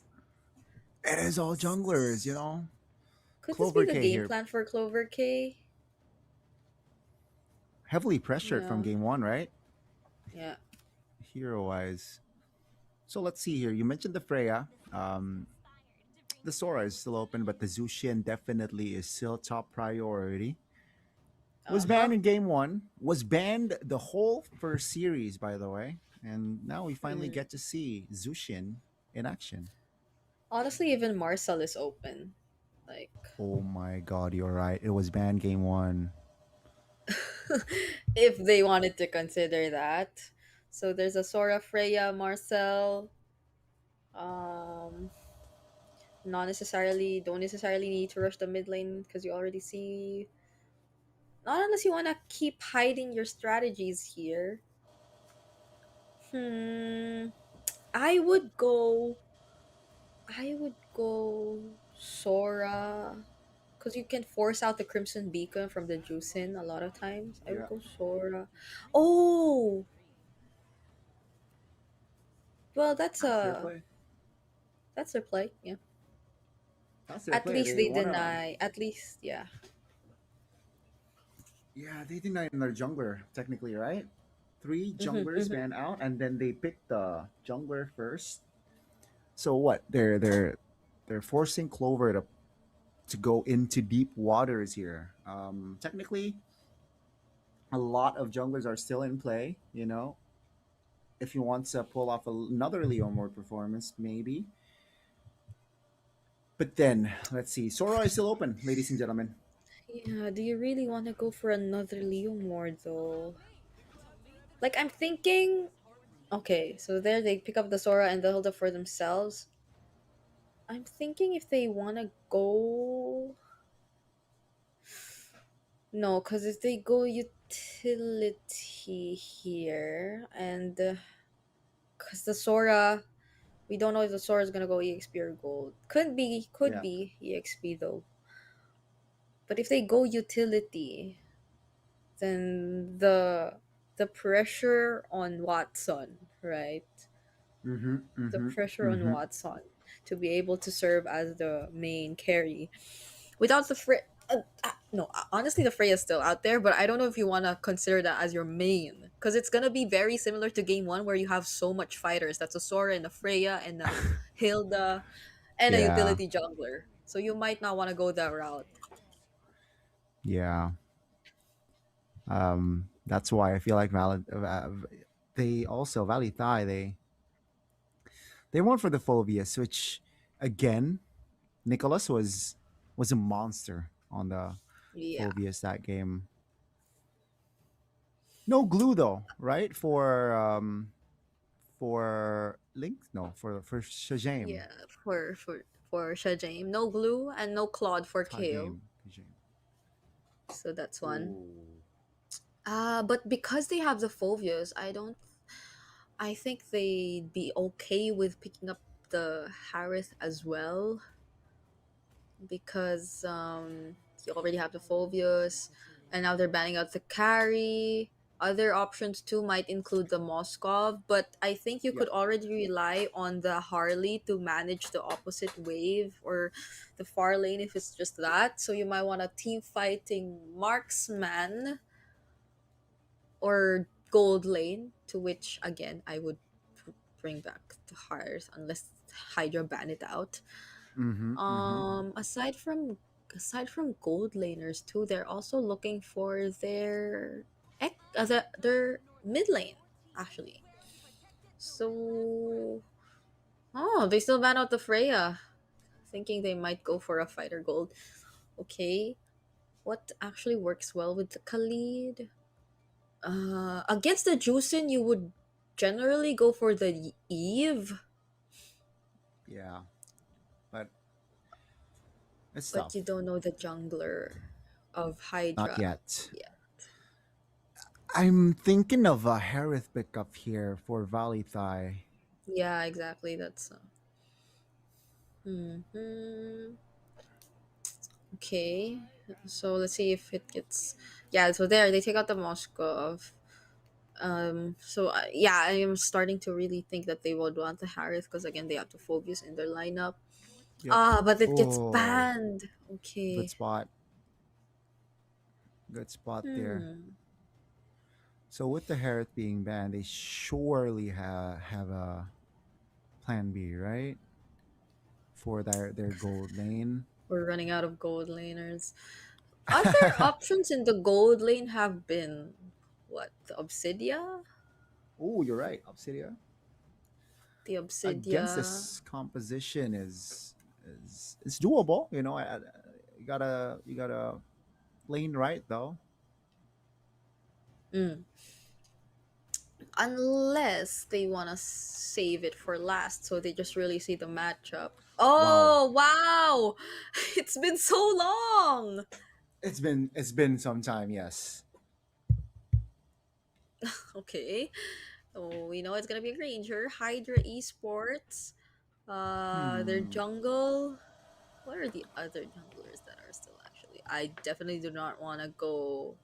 It is all junglers, Could Clover this be the K game here. plan for Clover K? Heavily pressured from Yeah. game 1, right? Yeah. Hero-wise. So let's see here. You mentioned the Freya. The Sora is still open, but the Zushin definitely is still top priority. Was banned in game 1. Was banned the whole first series, by the way. And now we finally get to see Zushin in action. Honestly, even Marcel is open. Like, Oh my god, you're right. It was banned game 1. if they wanted to consider that. So there's a Sora, Freya, Marcel. don't necessarily need to rush the mid lane because you already see. Not unless you want to keep hiding your strategies here. I would go. I would go Sora. Because you can force out the Crimson Beacon from the Juicin a lot of times. I would Yeah. go Sora. Oh! Well, that's Fair a play. that's their play, yeah. That's their At play. least They they wanna. deny. At least, yeah. Yeah, they denied another jungler technically, right? Three Mm-hmm, junglers mm-hmm. ran out, and then they picked the jungler first. So what? They're forcing Clover to go into deep waters here. Technically, a lot of junglers are still in play. You know, if you want to pull off another Leo mode performance, maybe. But then let's see. Sora is still open, ladies and gentlemen. Yeah, do you really want to go for another Leo more though? Like I'm thinking, okay, so there they pick up the Sora and they hold it for themselves. I'm thinking if they want to go. No, because if they go utility here, and because the Sora, we don't know if the Sora is gonna go EXP or gold. Could Yeah. be EXP though. But if they go utility, then the pressure on Watson, right? Mm-hmm. The Mm-hmm. pressure on Mm-hmm. Watson to be able to serve as the main carry without the Freya. No, honestly, the Freya is still out there, but I don't know if you want to consider that as your main because it's gonna be very similar to game one where you have so much fighters. That's a Sora and a Freya and a Hilda and a Yeah. utility jungler. So you might not want to go that route. Yeah. That's why I feel like they also Valley Thai they went for the Phobius, which again Nicholas was a monster on the Yeah, Phobius that game. No glue though, right? For Link, no, for Shajame. yeah. For Shajame, no glue and no Claude for Tie KO. game. Shajame. So that's one. Ooh. But because they have the Phobias, I don't. I think they'd be okay with picking up the Harith as well because you already have the Phobias, and now they're banning out the carry. Other options too might include the Moskov, but I think you Yep. could already rely on the Harley to manage the opposite wave or the far lane if it's just that. So you might want a team fighting marksman or gold lane, to which again I would bring back the Hearth unless Hydra ban it out. Mm-hmm. Mm-hmm. Aside from gold laners too, they're also looking for their mid lane actually. So they still ban out the Freya, thinking they might go for a fighter gold. Okay, what actually works well with the Khalid? Against the Juicin, you would generally go for the Eve, Yeah. But it's but tough. you don't know the jungler of Not Hydra. yet. Yeah. I'm thinking of a Harith pickup here for Valley Thai. Yeah, exactly. That's mhm. Okay. So let's see if it gets. Yeah. So there they take out the Moskov. Yeah, I am starting to really think that they would want the Harith because again they have the Phobius in their lineup. Yep. But it gets Oh, banned. good Okay. spot. Good spot there. Hmm. So with the Harith being banned, they surely have a plan B, right? For their gold lane. We're running out of gold laners. Other options in the gold lane have been what? The Obsidia? Oh, you're right. Obsidia The against Obsidia. this composition is it's doable. You know, you gotta lane right though. Mm. Unless they want to save it for last, so they just really see the matchup. Oh, wow. It's been so long. It's been some time, yes. Okay. Oh, we know it's gonna be a Granger. Hydra Esports. Their jungle. What are the other junglers that are still actually? I definitely do not want to go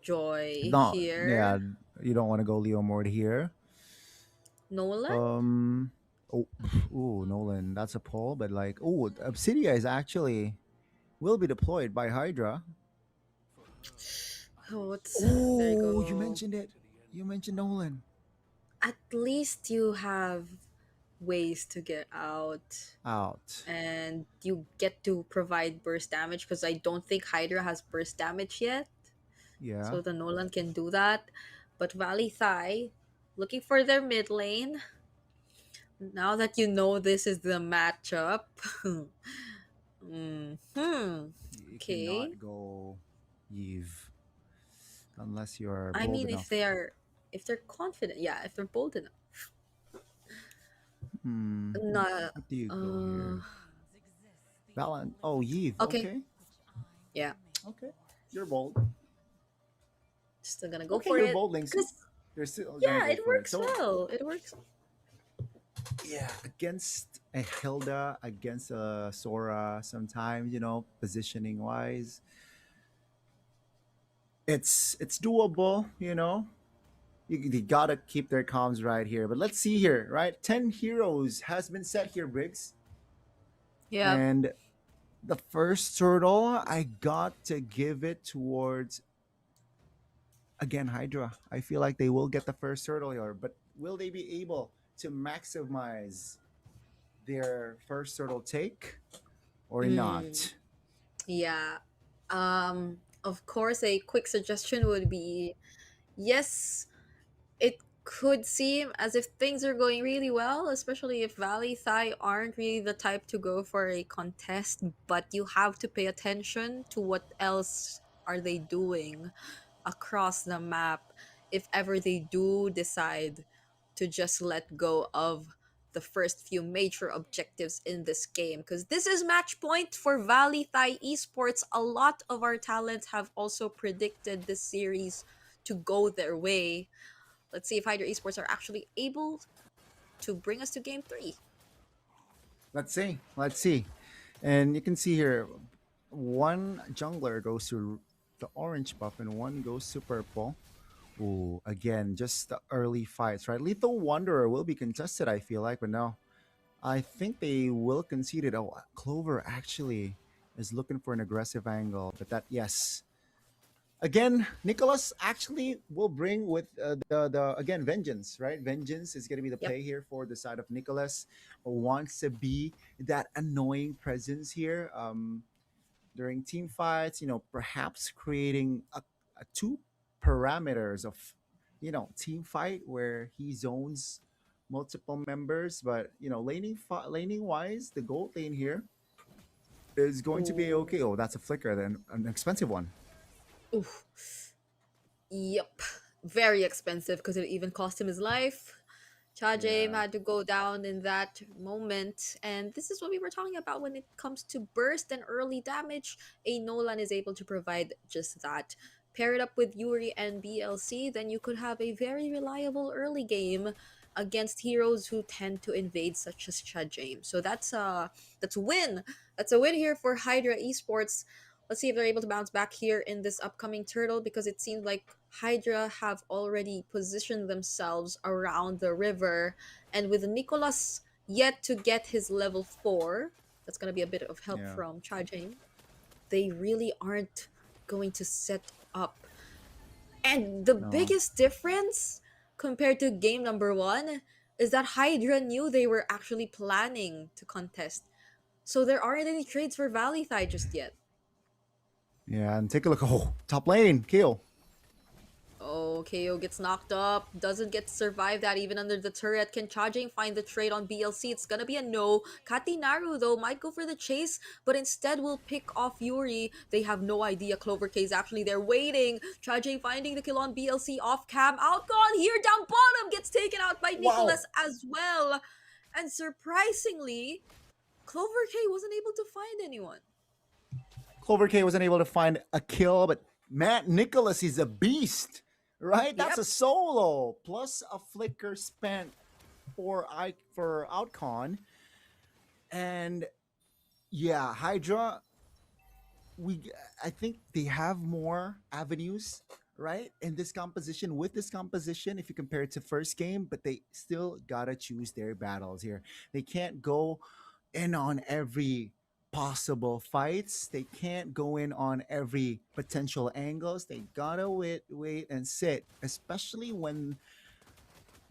Joy No, yeah, here. you don't want to go Leo Mord here. Nolan? Oh, ooh, Nolan, that's a pull, but like, oh, Obsidia is actually will be deployed by Hydra. Oh, there you Oh, you go. mentioned it. You mentioned Nolan. At least you have ways to get out. Out. And you get to provide burst damage because I don't think Hydra has burst damage yet. Yeah. So the Nolan can do that. But Valley Thai, looking for their mid lane. Now that you know this is the matchup. You Okay. cannot go Yves unless you're I bold mean, enough. if they're confident, yeah, if they're bold enough. What do you go here? Valent. Oh, Yves. Okay. Yeah. Okay. You're bold. Still gonna go Okay, for you're it. bold, Linksy. Because You're still yeah, gonna go it for works So, well. It works. yeah, against a Hilda, against a Sora, sometimes positioning wise, it's doable. You gotta keep their comms right here. But let's see here, right? 10 heroes has been set here, Briggs. Yeah. And the first turtle, I got to give it towards again Hydra. I feel like they will get the first turtle here, but will they be able to maximize their first turtle take or not? Yeah. Of course, a quick suggestion would be yes, it could seem as if things are going really well, especially if Valley Thai aren't really the type to go for a contest, but you have to pay attention to what else are they doing across the map if ever they do decide to just let go of the first few major objectives in this game, because this is match point for Valley Thai Esports. A lot of our talents have also predicted this series to go their way. Let's see if Hydra Esports are actually able to bring us to game 3. Let's see. And you can see here, one jungler goes to the orange buff and one goes to purple. Ooh, again, just the early fights, right? Lethal Wanderer will be contested, I feel like, but no. I think they will concede it. Oh, Clover actually is looking for an aggressive angle, but yes. Again, Nicholas actually will bring with the again vengeance, right? Vengeance is going to be the play here for the side of Nicholas. Wants to be that annoying presence here during team fights. Perhaps creating a two parameters of team fight where he zones multiple members, but laning wise, the gold lane here is going to be okay. Oh, that's a flicker, then an expensive one. Oof. Yep. Very expensive because it even cost him his life. Chajame had to go down in that moment. And this is what we were talking about when it comes to burst and early damage. A Nolan is able to provide just that. Pair it up with Yuri and BLC, then you could have a very reliable early game against heroes who tend to invade, such as Chajame. So that's a win. That's a win here for Hydra Esports. Let's see if they're able to bounce back here in this upcoming turtle, because it seems like Hydra have already positioned themselves around the river. And with Nicholas yet to get his level 4, that's going to be a bit of help from Chajame. They really aren't going to set up. And the biggest difference compared to game number 1 is that Hydra knew they were actually planning to contest. So there aren't any trades for Valley Thai just yet. Yeah, and take a look. Oh, top lane, kill. Oh, KO gets knocked up. Doesn't get to survive that even under the turret. Can Chajing find the trade on BLC? It's gonna be a no. Katinaru, though, might go for the chase, but instead will pick off Yuri. They have no idea Clover K is actually there waiting. Chajing finding the kill on BLC off cam. Outgone here down bottom. Gets taken out by Nicholas as well. And surprisingly, Clover K wasn't able to find anyone. Clover K wasn't able to find a kill, but Matt Nicholas is a beast, right? That's Yep. a solo plus a flicker spent for Outcon, and yeah, Hydra. I think they have more avenues, right, in this composition. With this composition, if you compare it to first game, but they still gotta choose their battles here. They can't go in on every possible fights. They can't go in on every potential angles. They gotta wait and sit, especially when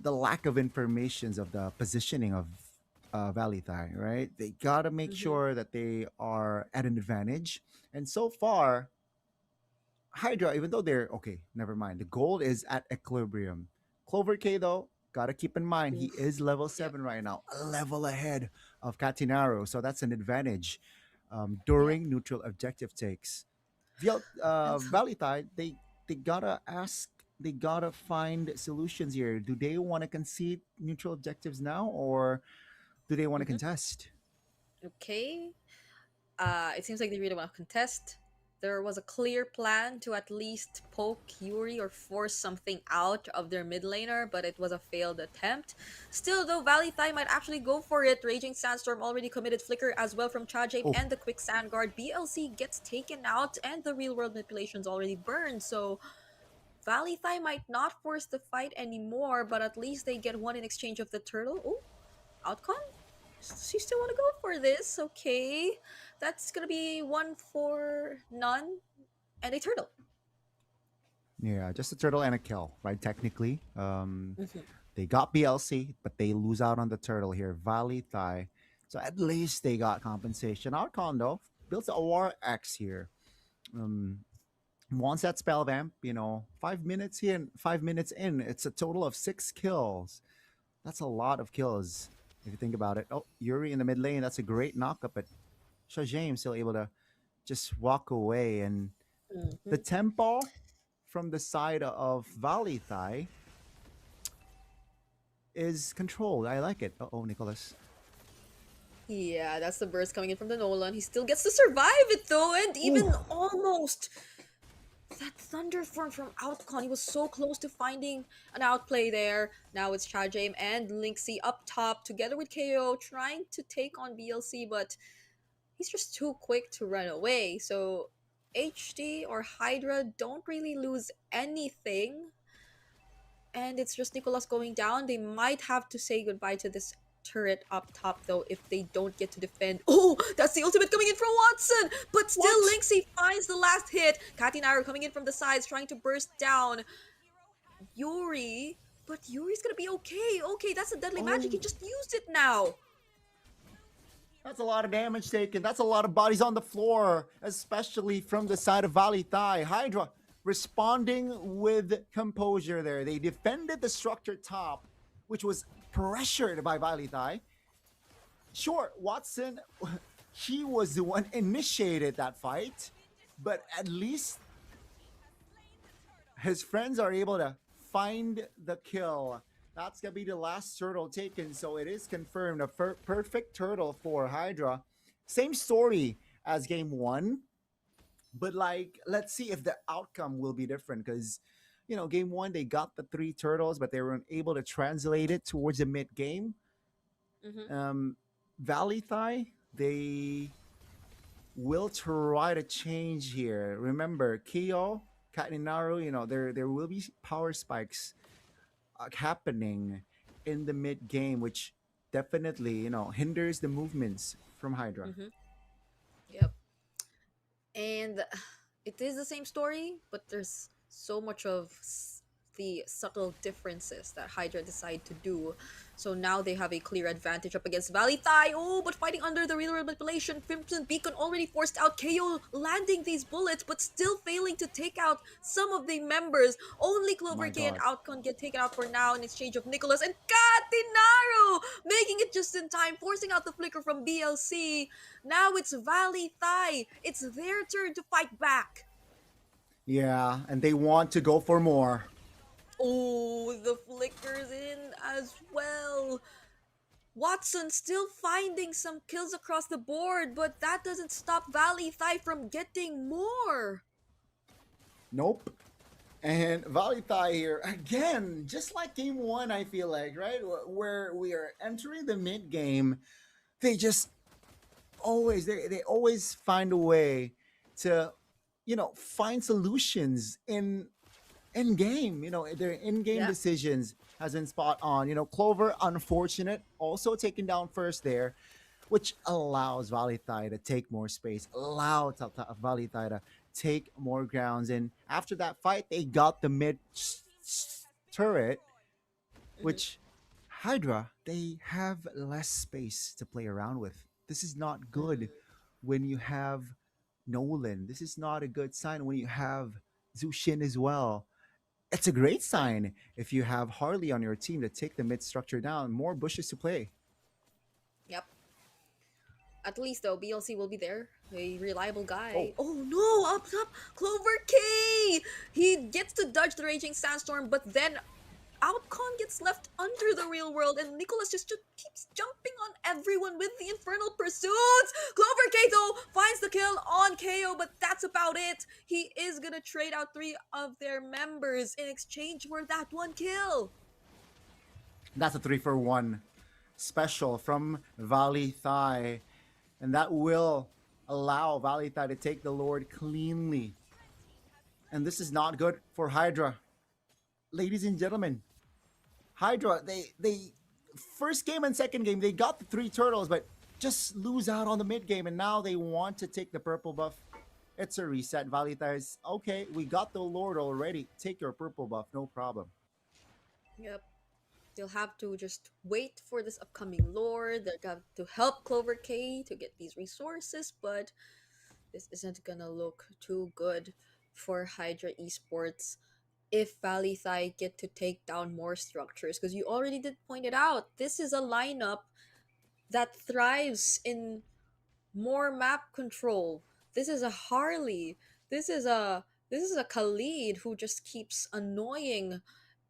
the lack of informations of the positioning of Valley Thai, right? They gotta make sure that they are at an advantage. And so far, Hydra, even though they're okay, never mind. The gold is at equilibrium. Clover K though, gotta keep in mind he is level 7 right now, a level ahead of Katinaro, so that's an advantage during neutral objective takes. Valley Tide, they gotta ask, they gotta find solutions here. Do they want to concede neutral objectives now, or do they want to contest? Okay. It seems like they really want to contest. There was a clear plan to at least poke Yuri or force something out of their mid laner, but it was a failed attempt. Still, though, Valley Thai might actually go for it. Raging Sandstorm already committed Flicker as well from Chajape Oh. and the Quick Sand Guard. BLC gets taken out and the real world manipulation's already burned, so Valley Thai might not force the fight anymore, but at least they get one in exchange of the turtle. Oh, Outcon? She still want to go for this. Okay, that's gonna be 1 for none and a turtle. Yeah, just a turtle and a kill, right? Technically, they got BLC, but they lose out on the turtle here. Valley Thai, so at least they got compensation. Outcon though builds a War X here. Wants that spell vamp. 5 minutes here, 5 minutes in, it's a total of 6 kills. That's a lot of kills if you think about it. Oh, Yuri in the mid lane. That's a great knockup, but Shajam still able to just walk away. And the tempo from the side of Valley Thai is controlled. I like it. Oh, Nicholas. Yeah, that's the burst coming in from the Nolan. He still gets to survive it though, and even almost that Thunderform from Outcon. He was so close to finding an outplay there. Now it's Chajame and Linksy up top together with KO trying to take on BLC, but he's just too quick to run away. So HD or Hydra don't really lose anything. And it's just Nicholas going down. They might have to say goodbye to this turret up top though if they don't get to defend. Oh, that's the ultimate coming in from Watson, but still Linksy finds the last hit. Katinaro coming in from the sides trying to burst down Yuri, but Yuri's gonna be okay. Okay, that's a deadly magic. He just used it now. That's a lot of damage taken. That's a lot of bodies on the floor, especially from the side of Valley Thai. Hydra responding with composure there. They defended the structure top, which was pressured by Valley Thai. Sure, Watson, he was the one initiated that fight, but at least his friends are able to find the kill. That's gonna be the last turtle taken, so it is confirmed. A perfect turtle for Hydra. Same story as game 1, but let's see if the outcome will be different, because game 1 they got the 3 turtles, but they weren't able to translate it towards the mid game. Valley Thai, they will try to change here. Remember, Kyo, Katinaro, there will be power spikes happening in the mid game, which definitely hinders the movements from Hydra. Yep. And it is the same story, but there's so much of the subtle differences that Hydra decide to do. So now they have a clear advantage up against Valley Thai. Oh, but fighting under the real world manipulation. Crimson Beacon already forced out. KO landing these bullets, but still failing to take out some of the members. Only Clover K and Outcon get taken out for now in exchange of Nicholas and Katinaro making it just in time, forcing out the flicker from BLC. Now it's Valley Thai. It's their turn to fight back. Yeah, and they want to go for more. Oh, the flicker's in as well. Watson still finding some kills across the board, but that doesn't stop VLTH from getting more. Nope. And VLTH here, again, just like game one, I feel like, right? Where we are entering the mid game, they just always, they always find a way to, find solutions in game. Their in-game decisions has been spot on. Clover, unfortunate, also taken down first there, which allows VLTH to take more space, allow VLTH to take more grounds. And after that fight, they got the mid turret, which Hydra, they have less space to play around with. This is not good when you have Nolan. This is not a good sign when you have Zushin as well. It's a great sign if you have Harley on your team to take the mid structure down. More bushes to play. Yep. At least though, BLC will be there. A reliable guy. Oh no, up top, Clover K! He gets to dodge the Raging Sandstorm, but then Outcon gets left under the real world, and Nicholas just keeps jumping on everyone with the Infernal Pursuits! Clover K though finds the kill on KO, but that's about it. He is gonna trade out 3 of their members in exchange for that 1 kill. That's a 3-for-1 special from VLTH, and that will allow VLTH to take the Lord cleanly. And this is not good for Hydra. Ladies and gentlemen, Hydra, they first game and second game, they got the 3 turtles, but just lose out on the mid game, and now they want to take the purple buff. It's a reset. VLTH is, okay, we got the Lord already. Take your purple buff, no problem. Yep. They'll have to just wait for this upcoming Lord. They're going to help Clover K to get these resources, but this isn't gonna look too good for Hydra Esports if VLTH get to take down more structures, because you already did point it out. This is a lineup that thrives in more map control. This is a Harley. This is a Khalid who just keeps annoying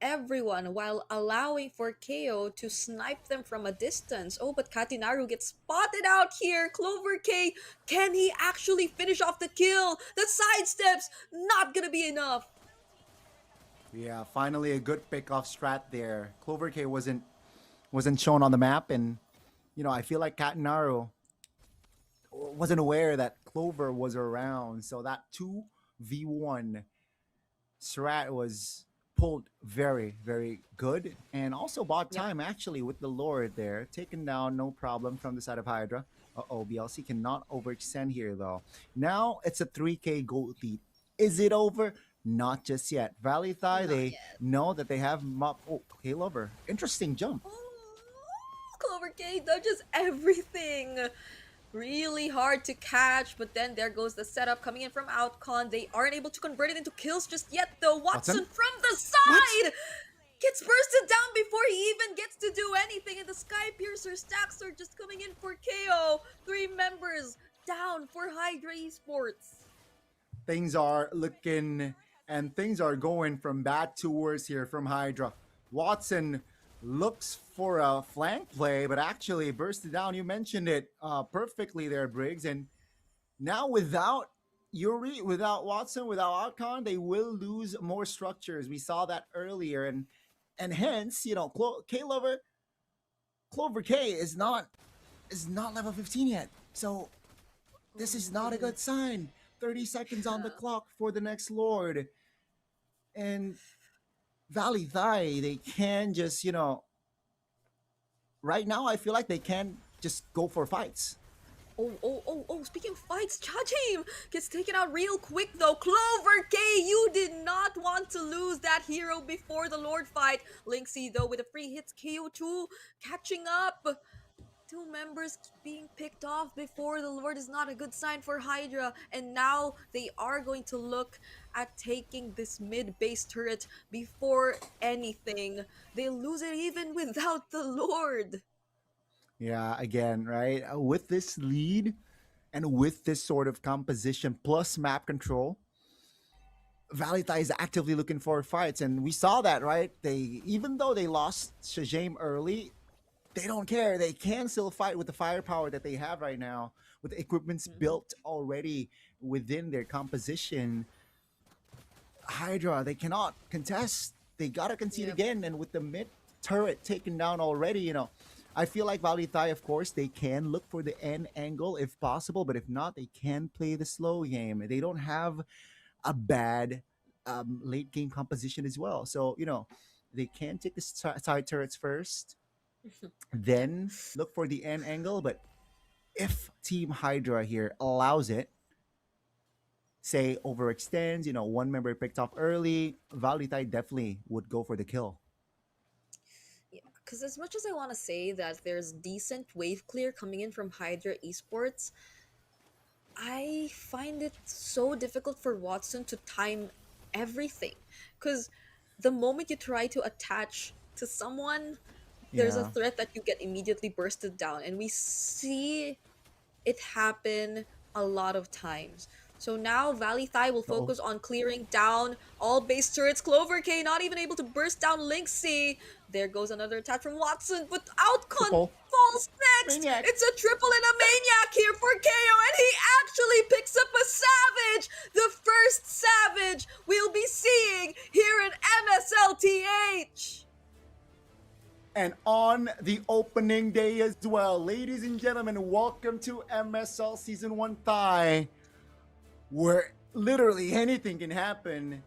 everyone while allowing for KO to snipe them from a distance. Oh, but Katinaru gets spotted out here. Clover K, can he actually finish off the kill? The sidesteps, not gonna be enough. Yeah, finally a good pick-off strat there. Clover K wasn't shown on the map, and I feel like Katinaru wasn't aware that Clover was around, so that 2v1 strat was pulled very, very good, and also bought time actually with the Lord there, taken down no problem from the side of Hydra. BLC cannot overextend here though. Now it's a 3k gold lead. Is it over? Not just yet. VLTH, they know that they have K-Lover. Interesting jump. Clover K dodges everything. Really hard to catch, but then there goes the setup coming in from Outcon. They aren't able to convert it into kills just yet though. Watson from the side gets bursted down before he even gets to do anything, and the Sky Piercer stacks are just coming in for KO. 3 members down for Hydra Esports. Things are looking and things are going from bad to worse here from Hydra. Watson looks for a flank play, but actually bursted down. You mentioned it perfectly there, Briggs. And now without Yuri, without Watson, without Outcon, they will lose more structures. We saw that earlier, and hence, K-Lover, Clover K is not level 15 yet. So this is not a good sign. 30 seconds on the clock for the next Lord. And VLTH, they can just, right now I feel like they can just go for fights. Oh, speaking of fights, Chajim gets taken out real quick though. Clover K, you did not want to lose that hero before the Lord fight. Linksy though with a free hits, KO2 catching up. 2 members being picked off before the Lord is not a good sign for Hydra, and now they are going to look at taking this mid-base turret before anything. They lose it even without the Lord. Yeah, again, right? With this lead and with this sort of composition plus map control, VLTH is actively looking for fights, and we saw that, right? Even though they lost Shajame early, they don't care. They can still fight with the firepower that they have right now, with the equipments built already within their composition. Hydra, they cannot contest. They gotta concede again, and with the mid turret taken down already, I feel like VLTH, of course, they can look for the end angle if possible, but if not, they can play the slow game. They don't have a bad late game composition as well. So, they can take the side turrets first, then look for the end angle. But if Team Hydra here allows it, say overextends, one member picked off early, VLTH definitely would go for the kill. Because as much as I want to say that there's decent wave clear coming in from Hydra Esports, I find it so difficult for Watson to time everything. Because the moment you try to attach to someone, there's a Yeah. threat that you get immediately bursted down. And we see it happen a lot of times. So now VLTH will focus on clearing down all base turrets. Clover K not even able to burst down Link C. There goes another attack from Watson, but Outcon Triple. falls next. Maniac. It's a triple and a Maniac here for KO, and he actually picks up a Savage. The first Savage we'll be seeing here in MSLTH. And on the opening day as well, ladies and gentlemen, welcome to MSL Season 1 Thai, where literally anything can happen.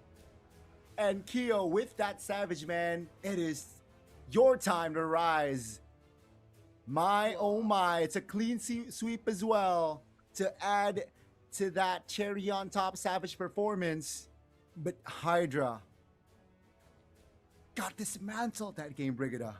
And Keo, with that Savage, man, it is your time to rise. My, oh my, it's a clean sweep as well to add to that cherry on top Savage performance. But Hydra got dismantled that game, Brigida.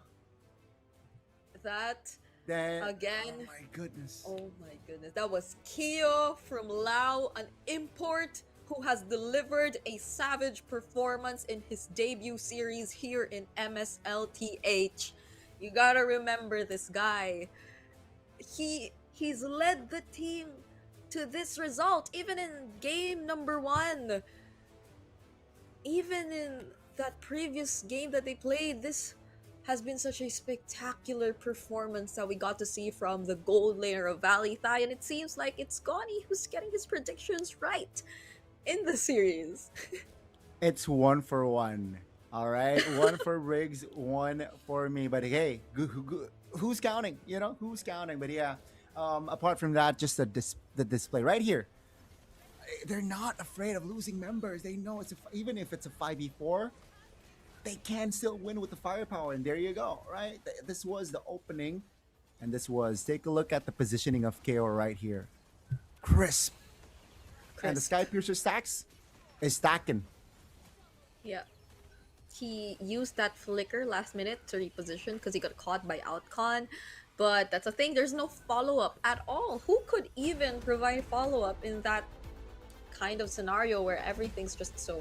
That Then, again. oh my goodness. Oh my goodness. That was Keo from Lao, an import who has delivered a savage performance in his debut series here in MSLTH. You gotta remember this guy. He's led the team to this result, even in game number 1. Even in that previous game that they played, this has been such a spectacular performance that we got to see from the gold laner of VLTH, and it seems like it's Goni who's getting his predictions right in the series. It's 1-for-1. All right, 1 for Riggs, 1 for me. But hey, who's counting? Who's counting? But yeah, apart from that, just the display right here. They're not afraid of losing members. They know even if it's a 5v4, they can still win with the firepower. And there you go, right? This was the opening, and take a look at the positioning of KO right here. Crisp. And the Sky Piercer stacks is stacking. Yeah. He used that flicker last minute to reposition because he got caught by Outcon. But that's the thing, there's no follow-up at all. Who could even provide follow-up in that kind of scenario where everything's just so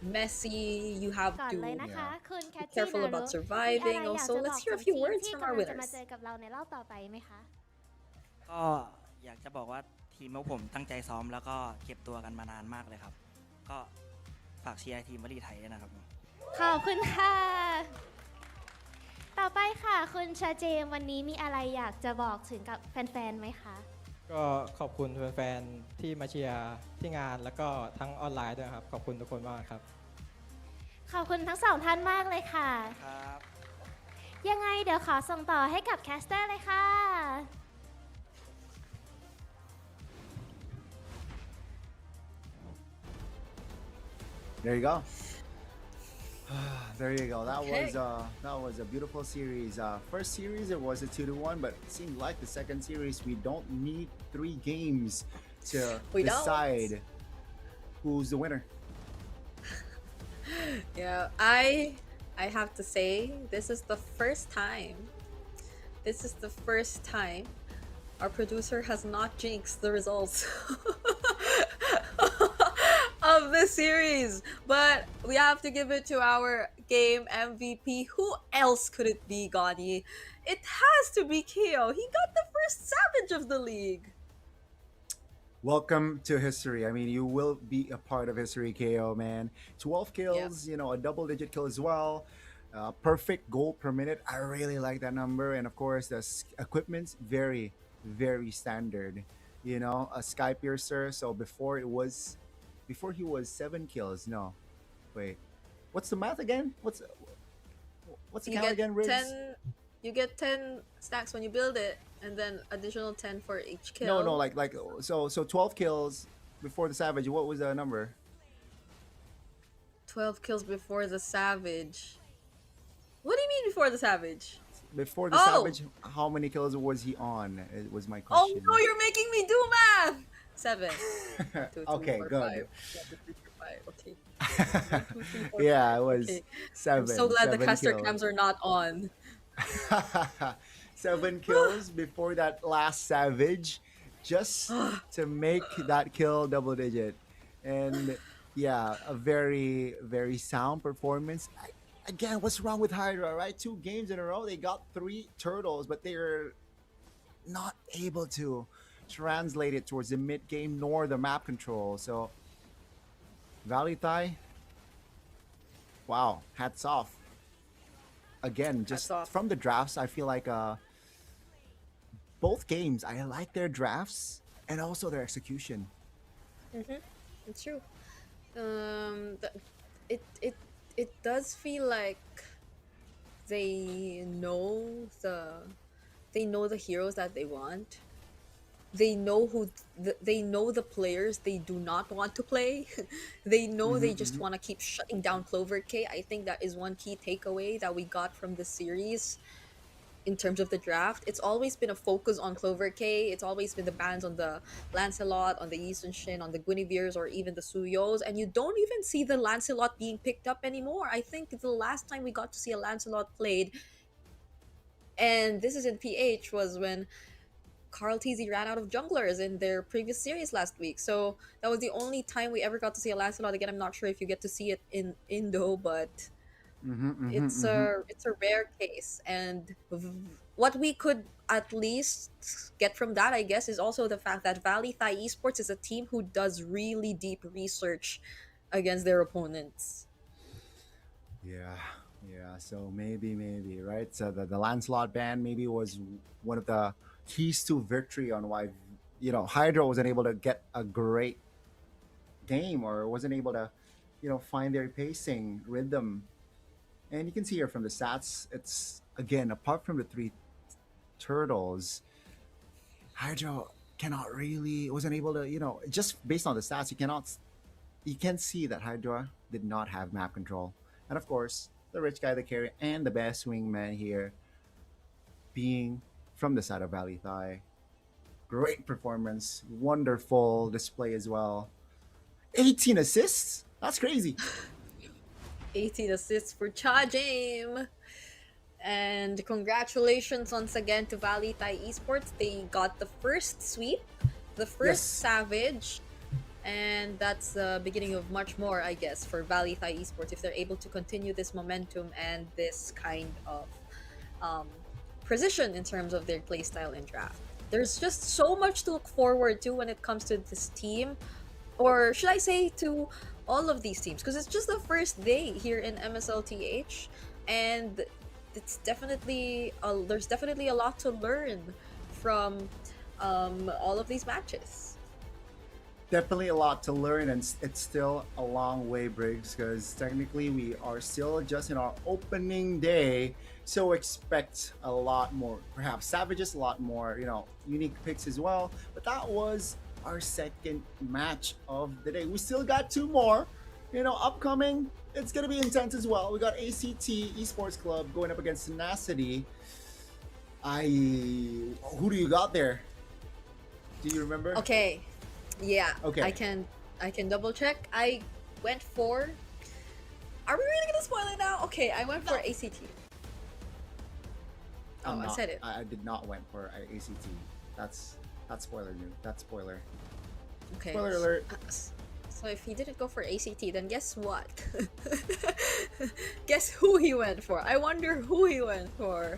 messy? You have ก่อน to เลยนะคะ คุณแคท be ตี้ careful นารุ about มีอะไร surviving. อยาก Also, จะบอ let's ก hear ถึ a ง few ทีม words ที่ from กำ our ลังจะมา winners. เจอกับเราในรอบต่อไปไหมคะ ก็อยากจะบอกว่าทีมพวกผมตั้งใจซ้อมแล้วก็เก็บตัวกันมานานมากเลยครับ ก็ฝากเชียร์ทีมวลีไทยด้วยนะครับ ขอบคุณค่ะ ต่อไปค่ะ คุณชาเจมวันนี้มีอะไรอยากจะบอกถึงกับแฟนๆไหมคะ ก็ขอบคุณแฟนๆที่มาเชียร์ที่งานแล้วก็ทั้งออนไลน์ด้วยครับ ขอบคุณทุกคนมากครับ ขอบคุณทั้งสองท่านมากเลยค่ะ ครับ ยังไงเดี๋ยวขอส่งต่อให้กับแคสเตอร์เลยค่ะ There you go. There you go. That Okay. was a beautiful series. First series it was a 2-1, but it seemed like the second series we don't need 3 games to We don't. decide who's the winner. Yeah, I have to say, this is the first time our producer has not jinxed the results of this series. But we have to give it to our game MVP. Who else could it be, Gani? It has to be Keo. He got the first Savage of the league. Welcome to history. I mean, you will be a part of history, KO, man. 12 kills, a double-digit kill as well. Perfect goal per minute. I really like that number, and of course the equipment's very, very standard. You know, a Sky Piercer. So before he was 7 kills. No, wait, what's the math again? What's the You count get again, Riggs? 10. You get 10 stacks when you build it, and then additional 10 for each kill. No, like so 12 kills before the Savage. What was the number? 12 kills before the Savage. What do you mean before the Savage? Before the Oh! Savage, how many kills was he on? It was my Oh question. no, you're making me do math! 7. 2, 3, Okay, 4, good. 5. 1, 2, 3, 4, 5. Okay. 1, 2, 3, 4, Yeah, 5. it was Okay. 7. I'm so glad the 7 caster kills. cams are not on. 7 kills before that last Savage, just to make that kill double digit. And yeah, a very, very sound performance. Again, what's wrong with Hydra, right? 2 games in a row, they got 3 turtles, but they're not able to translate it towards the mid game nor the map control. So, VLTH, wow, hats off. Again, just from the drafts, I feel like both games, I like their drafts and also their execution. It's true. It does feel like they know the heroes that they want. They know they know the players they do not want to play. They know they just want to keep shutting down Clover K. I think that is one key takeaway that we got from the series in terms of the draft. It's always been a focus on Clover K. It's always been the bans on the Lancelot, on the Eastern Shin, on the Guinevere's, or even the Suyos. And you don't even see the Lancelot being picked up anymore. I think the last time we got to see a Lancelot played, and this is in PH, was when Carl TZ ran out of junglers in their previous series last week. So that was the only time we ever got to see a Lancelot again. I'm not sure if you get to see it in Indo, but it's a rare case. And what we could at least get from that, I guess, is also the fact that VLTH Esports is a team who does really deep research against their opponents. Yeah. So maybe, right? So the Lancelot ban maybe was one of the keys to victory on why, Hydra wasn't able to get a great game or wasn't able to, find their pacing rhythm. And you can see here from the stats, it's again, apart from the 3 turtles, Hydra wasn't able to, just based on the stats, you can see that Hydra did not have map control. And of course, the rich guy, the carry, and the best wingman here being from the side of VLTH. Great performance, wonderful display as well. 18 assists? That's crazy. 18 assists for Cha James. And congratulations once again to VLTH Esports. They got the first sweep, the first Savage, and that's the beginning of much more, I guess, for VLTH Esports if they're able to continue this momentum and this kind of precision in terms of their playstyle and draft. There's just so much to look forward to when it comes to this team, or should I say to all of these teams, because it's just the first day here in MSLTH, and it's definitely there's definitely a lot to learn from all of these matches. Definitely a lot to learn, and it's still a long way, Briggs, because technically we are still just in our opening day, so expect a lot more, perhaps Savages, a lot more, unique picks as well. But that was our second match of the day. We still got 2 more, upcoming. It's gonna be intense as well. We got ACT Esports Club going up against Tenacity. Who do you got there? Do you remember? Okay. Yeah. Okay. I can double check. I went for. Are we really gonna spoil it now? Okay, I went for ACT. I said it. I did not went for ACT. That's spoiler news. That's spoiler. Okay. Spoiler alert. So if he didn't go for ACT, then guess what? Guess who he went for? I wonder who he went for.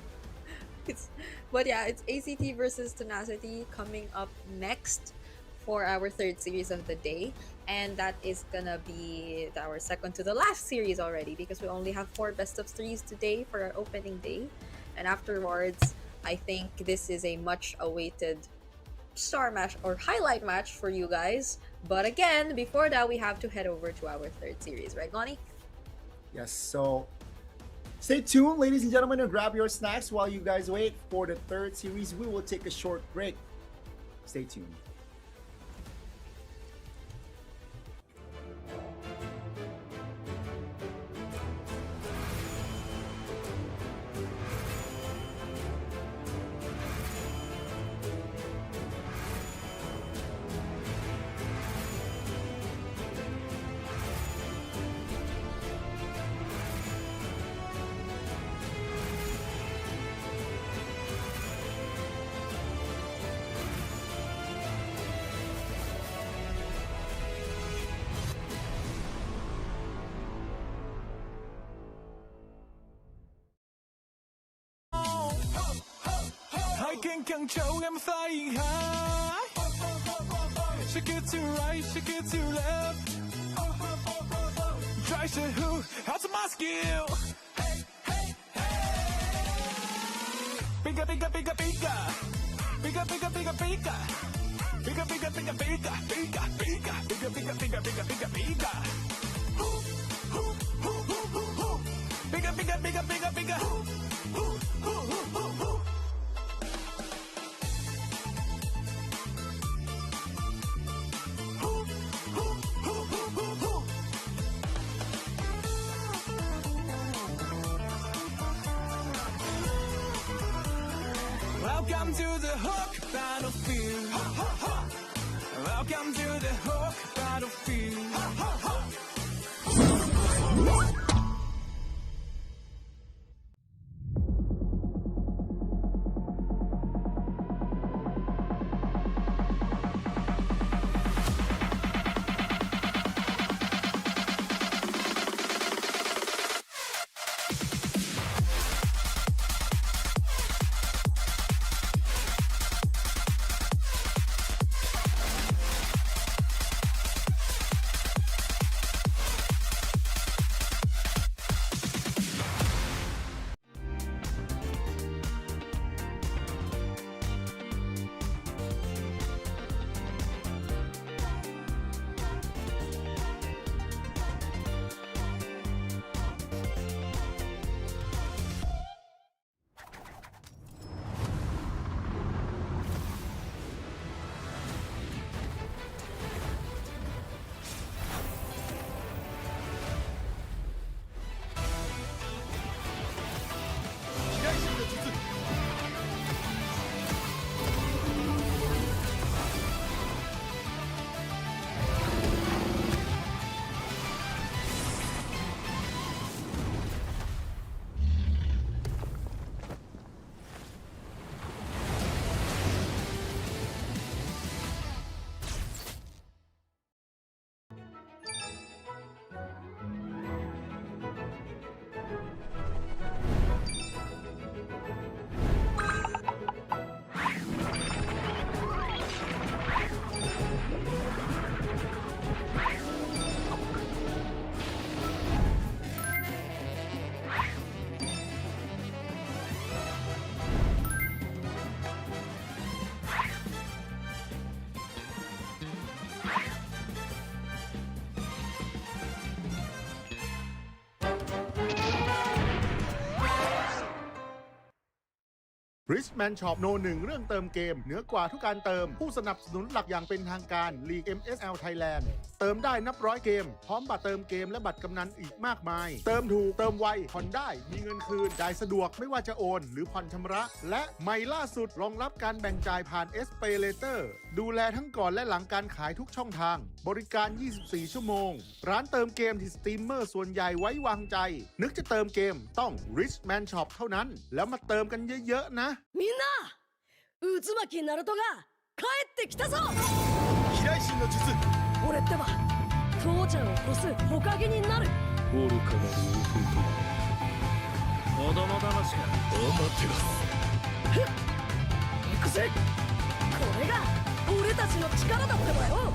But yeah, it's ACT versus Tenacity coming up next for our third series of the day, and that is gonna be our second to the last series already because we only have 4 best of 3s today for our opening day, and afterwards I think this is a much awaited star match or highlight match for you guys. But again, before that, we have to head over to our third series, right, Lonnie? Yes, so stay tuned, ladies and gentlemen, and grab your snacks while you guys wait for the third series. We will take a short break. Stay tuned. I can control, I'm flying high. Shake it to right, shake it to left. Try to who, how's my skill? Bigger, bigger, bigger, bigger. Bigger, bigger, bigger, bigger. Bigger, bigger, bigger, bigger, bigger, bigger. Bigger, bigger, bigger, bigger, bigger, bigger. Bigger, bigger, bigger, bigger, bigger. Welcome to the Hook battlefield. Welcome to the Hook battlefield. Richman Shop โน 1 เรื่องเติมเกมเหนือกว่าทุกการเติมผู้สนับสนุนหลักอย่างเป็นทางการ League MSL Thailand เติมได้นับร้อยเกมพร้อมบัตรเติมเกมและบัตรกำนันอีกมากมายเติมถูกเติมไวผ่อนได้มีเงินคืนจ่ายสะดวกไม่ว่าจะโอนหรือผ่อนชำระและใหม่ล่าสุดรองรับการแบ่งจ่ายผ่าน SPay Later ดูแลทั้งก่อนและหลังการขายทุกช่องทางบริการ 24 ชั่วโมงร้านเติมเกมที่สตรีมเมอร์ส่วนใหญ่ไว้วางใจนึกจะเติมเกมต้อง Richman Shop เท่านั้นแล้วมาเติมกันเยอะๆนะみんな渦巻きナルトが帰ってきたぞ飛来神の術俺ってば父ちゃんを越す火影になる愚かなる大本子供騙しかアマテラス行くぜこれが俺たちの力だってばよ。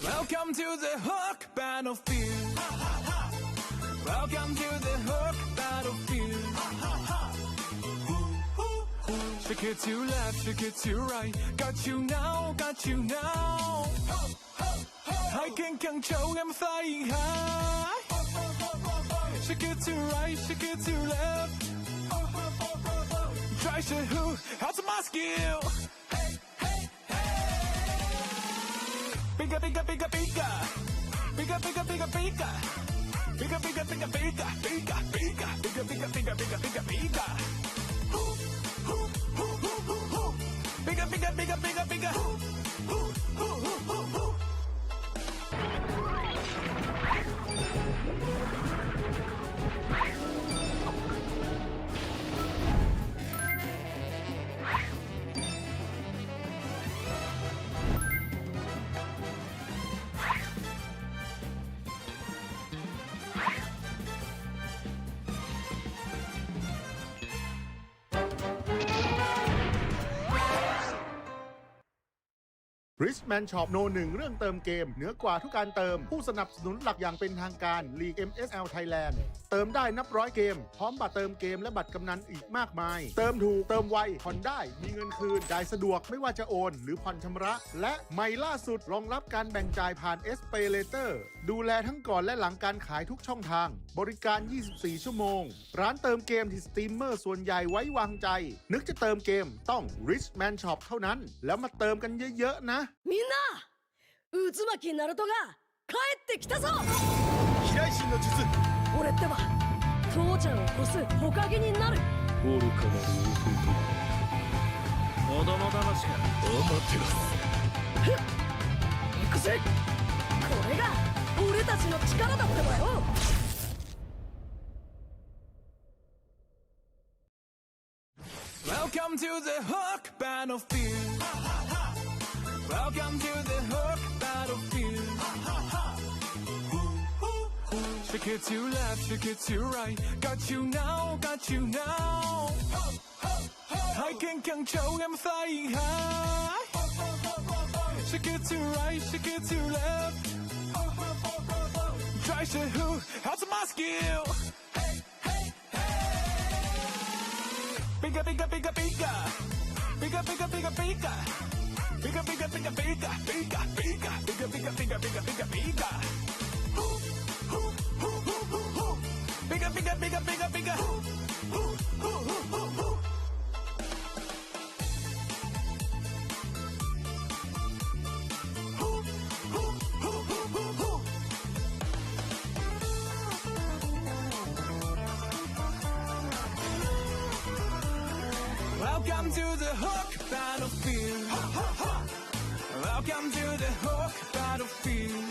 Welcome to the Hook Battlefield. Welcome to the Hook Battlefield. Shake it to left, shake it to right. Got you now, got you now. I can control, I'm flying high. Shake it to right, shake it to left. Try to who, how's my skill? Bigger, bigger, bigger, bigger. Bigger, bigger, bigger, bigger. Bigger, bigger, bigger, bigger. Bigger, bigger, bigger, bigger, bigger, bigger, bigger, bigger. Bigger, bigger, bigger, bigger, bigger. Richman Shop โน 1 เรื่องเติมเกมเหนือกว่าทุกการเติมผู้สนับสนุนหลักอย่างเป็นทางการ League MSL Thailand เติมได้นับร้อยเกมพร้อมบัตรเติมเกมและบัตรกำนันอีกมากมายเติมถูกเติมไวผ่อนได้มีเงินคืนจ่ายสะดวกไม่ว่าจะโอนหรือผ่อนชำระและใหม่ล่าสุดรองรับการแบ่งจ่ายผ่าน SPay Later ดูแลทั้งก่อนและหลังการขายทุกช่องทางบริการ 24 ชั่วโมงร้านเติมเกมที่สตรีมเมอร์ส่วนใหญ่ไว้วางใจนึกจะเติมเกมต้อง Richman Shop เท่านั้นแล้วมาเติมกันเยอะๆนะみんな渦巻きナルトが帰ってきたぞ。飛来神の術。俺ってば父ちゃんを越す火影になる。愚かなる弟。子供騙しか。アマテラス。ふっ行くぜ。これが俺たちの力だってばよ。Welcome to the Hook Battlefield. Welcome to the Hook Battlefield. Shake it to left, shake it to right. Got you now, got you now. I can control, I'm flying high. Shake it to right, shake it to left. Try to who, how's my skill? Bigger, bigger, bigger, bigger. Bigger, bigger, bigger, bigger. Bigger, bigger, bigger, bigger, bigger, bigger, bigger, bigger, bigger, bigger, bigger, bigger. Bigger, bigger, bigger, bigger, bigger. Welcome to the Hook Battlefield. Welcome to the Hook Battlefield.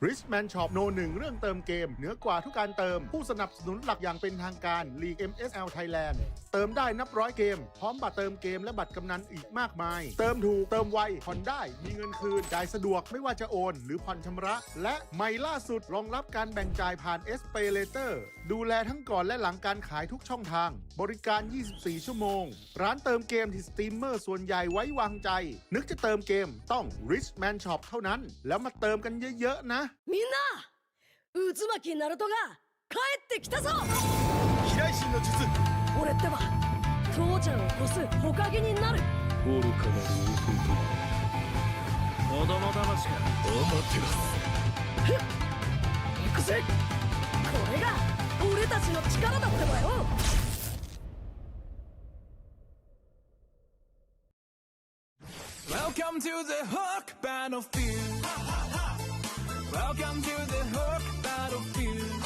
Richman Shop โนหนึ่งเรื่องเติมเกมเหนือกว่าทุกการเติมผู้สนับสนุนหลักอย่างเป็นทางการ League MSL Thailand เติมได้นับร้อยเกมพร้อมบัตรเติมเกมและบัตรกำนันอีกมากมายเติมถูกเติมไวผ่อนได้มีเงินคืนจ่ายสะดวกไม่ว่าจะโอนหรือผ่อนชำระและใหม่ล่าสุดรองรับการแบ่งจ่ายผ่าน SPay Later ดูแลทั้งก่อนและหลังการขายทุกช่องทางบริการ 24 ชั่วโมงร้านเติมเกมที่สตรีมเมอร์ส่วนใหญ่ไว้วางใจนึกจะเติมเกมต้อง Richman Shop เท่านั้นแล้วมาเติมกันเยอะๆนะみんな渦巻きナルトが帰ってきたぞ飛来神の術俺ってば父ちゃんを越す火影になる愚かなる王子供騙しが待ってろふっ行くぜこれが俺たちの力だってばよWelcome to the Hook Battlefield. Welcome to the Hook Battlefield.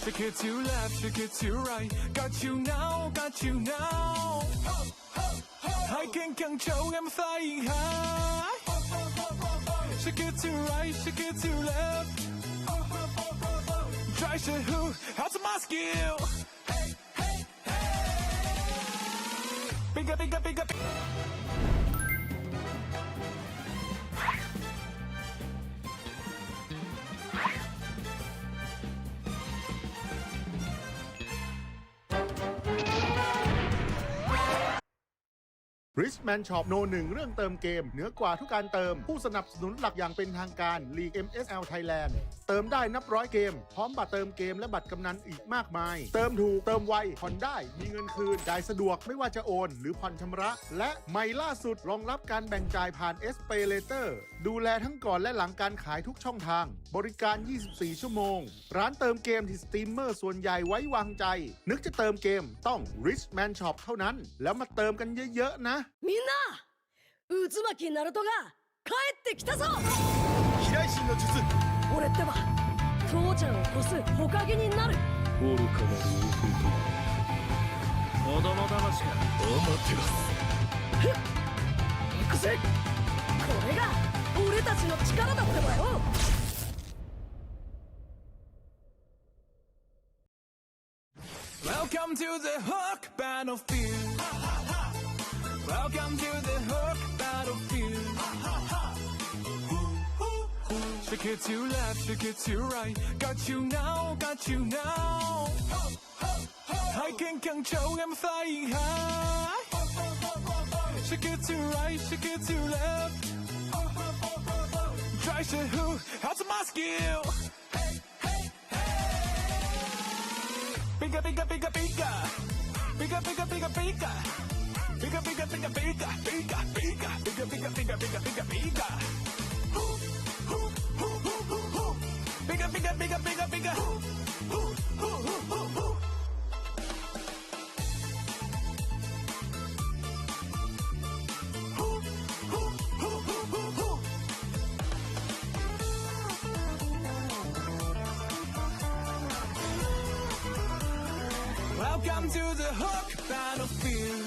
Shake it to left, shake it to right. Got you now, got you now. I can control, I'm flying high. Shake it to right, shake it to left. Try to who, how's my skill? Bigger, bigger, bigger. Richman Shop โนหนึ่งเรื่องเติมเกมเหนือกว่าทุกการเติมผู้สนับสนุนหลักอย่างเป็นทางการ League MSL Thailand เติมได้นับร้อยเกมพร้อมบัตรเติมเกมและบัตรกำนันอีกมากมายเติมถูกเติมไวผ่อนได้มีเงินคืนจ่ายสะดวกไม่ว่าจะโอนหรือผ่อนชำระและใหม่ล่าสุดรองรับการแบ่งจ่ายผ่าน SPay Later ดูแลทั้งก่อนและหลังการขายทุกช่องทางบริการ 24 ชั่วโมงร้านเติมเกมที่สตรีมเมอร์ส่วนใหญ่ไว้วางใจนึกจะเติมเกมต้อง Richman Shop เท่านั้นแล้วมาเติมกันเยอะๆนะみんな渦巻きナルトが帰ってきたぞ飛来神の術俺ってば父ちゃんを越す火影になる愚かなる王子供騙しが待ってろふっ行くぜこれが俺たちの力だってばよWelcome to the Hook Battlefield. Welcome to the Hook Battlefield. Shake it to left, shake it to right. Got you now, got you now. I can control, I'm flying high. Shake it to right, shake it to left. Try to who, how's my skill? Bigger, bigger, bigger, bigger. Bigger, bigger, bigger, bigger. Bigger, bigger, bigger, bigger, bigger, bigger, bigger, bigger, bigger, bigger, bigger, bigger. Bigger, bigger, bigger, bigger, bigger. Welcome to the Hook Battlefield.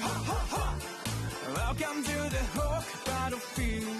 Welcome to the Hook Battlefield.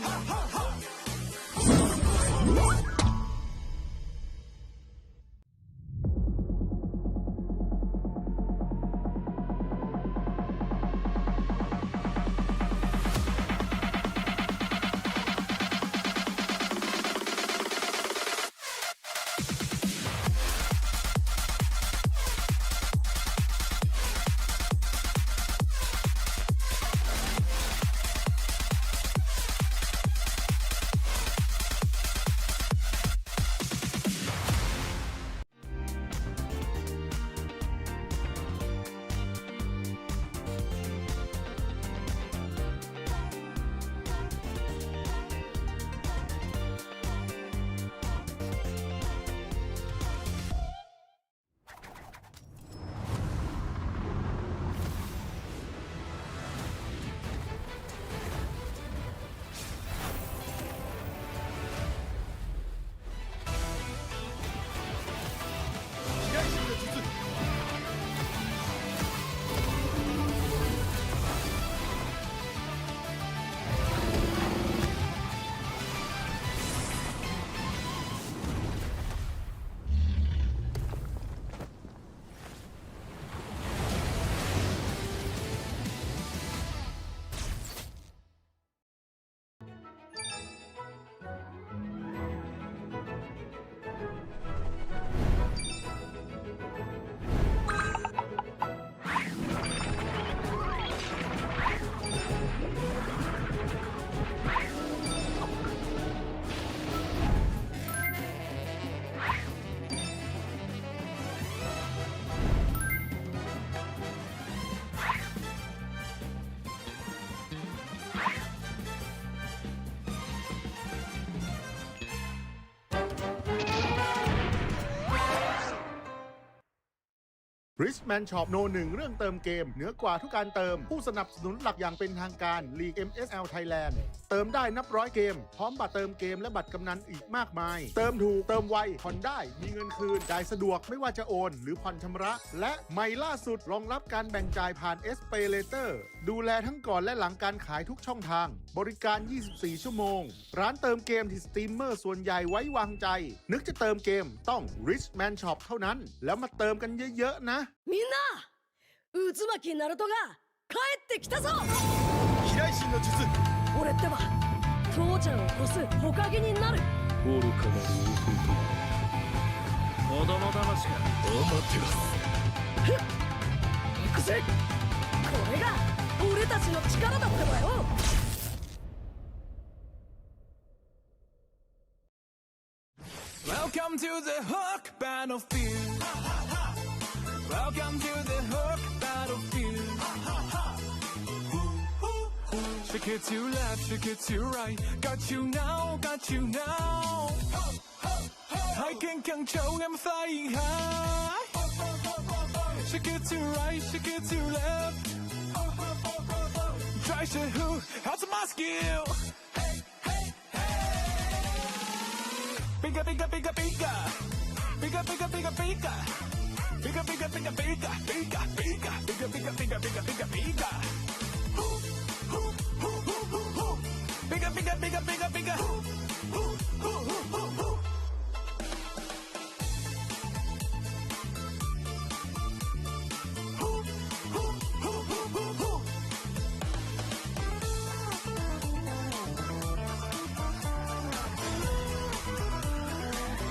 Richman Shop โนหนึ่งเรื่องเติมเกมเหนือกว่าทุกการเติมผู้สนับสนุนหลักอย่างเป็นทางการลีก MSL Thailand เติมได้นับร้อยเกมพร้อมบัตรเติมเกมและบัตรกำนันอีกมากมายเติมถูกเติมไวผ่อนได้มีเงินคืนจ่ายสะดวกไม่ว่าจะโอนหรือผ่อนชำระและใหม่ล่าสุดรองรับการแบ่งจ่ายผ่าน SPayLater ดูแลทั้งก่อนและหลังการขายทุกช่องทางบริการ 24 ชั่วโมงร้านเติมเกมที่สตรีมเมอร์ส่วนใหญ่ไว้วางใจนึกจะเติมเกมต้อง Richman Shop เท่านั้นแล้วมาเติมกันเยอะๆนะみんな渦巻きナルトが帰ってきたぞ飛来神の術俺ってば父ちゃんを越す火影になる愚かなる弟子供騙しかアマテラスふっ行くぜこれが俺たちの力だってばよWelcome to the Hook Battlefield. Welcome to the Hook Battlefield. Shake it to left, shake it to right. Got you now, got you now. I can control, I'm flying high. Shake it to right, shake it to left. Try to who? How's my skill? Bigger, bigger, bigger, bigger. Bigger, bigger, bigger, bigger. Bigger, bigger, bigger, bigger, bigger, bigger, bigger, bigger, bigger, bigger, bigger, bigger. Bigger, bigger, bigger, bigger, bigger.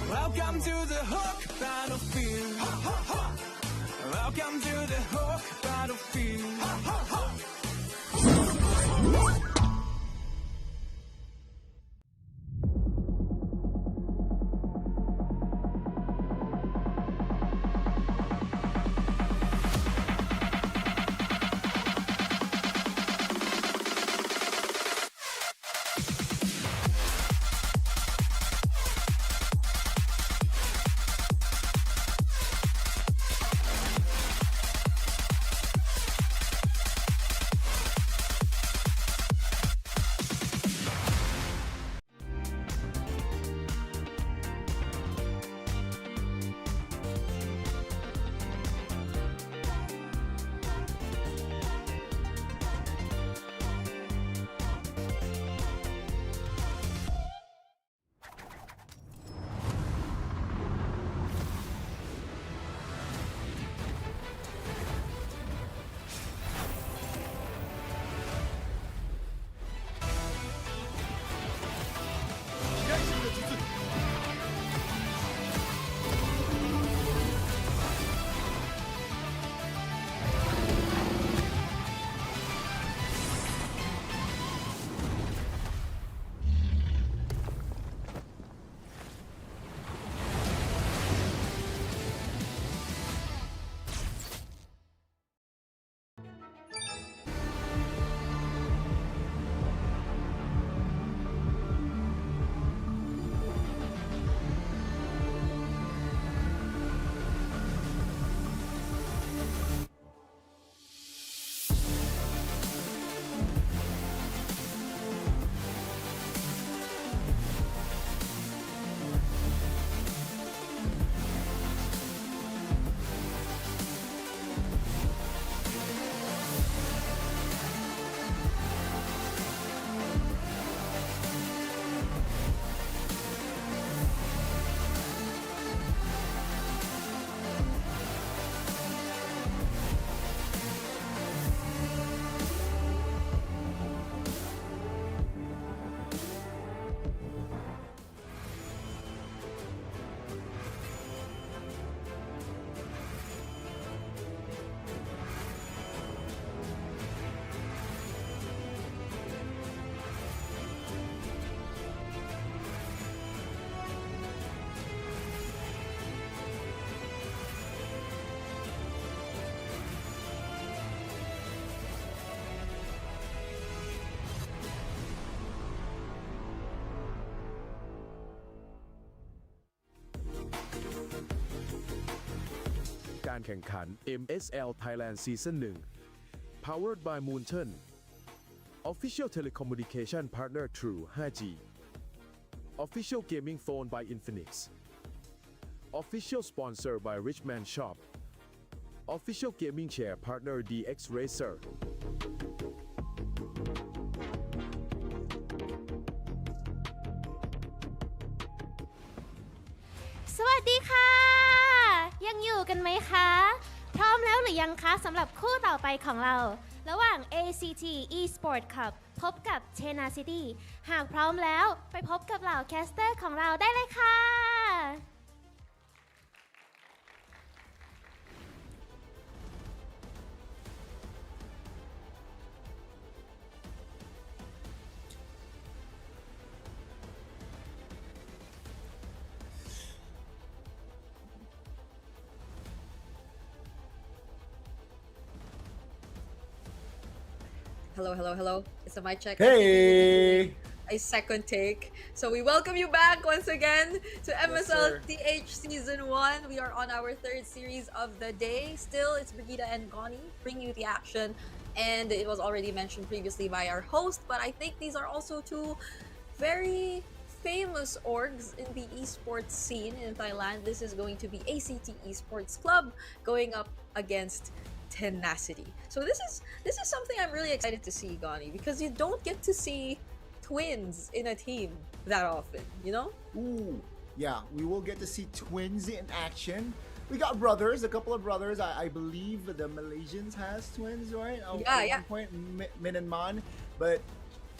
Welcome to the Hook Battlefield. Welcome to the Hook Battlefield. การแข่งขัน MSL Thailand Season 1 Powered by Moonton Official Telecommunication Partner True 5G Official Gaming Phone by Infinix Official Sponsor by Richman Shop Official Gaming Chair Partner DX Racer สวัสดีค่ะ ยังอยู่กันไหมคะ พร้อมแล้วหรือยังคะสำหรับคู่ต่อไปของเรา ระหว่าง ACT Esport Cup พบกับ Tenacity หากพร้อมแล้วไปพบกับเหล่าแคสเตอร์ของเราได้เลยค่ะ Hello. It's a mic check. Hey! A second take. So we welcome you back once again to MSL sir. TH Season 1. We are on our third series of the day. Still, it's Brigida and Goni bringing you the action. And it was already mentioned previously by our host, but I think these are also two very famous orgs in the esports scene in Thailand. This is going to be ACT Esports Club going up against Tenacity. So this is something I'm really excited to see, Gani, because you don't get to see twins in a team that often, you know? Ooh, yeah, we will get to see twins in action. We got brothers, a couple of brothers. I believe the Malaysians has twins, right? At one point, Min and Man. But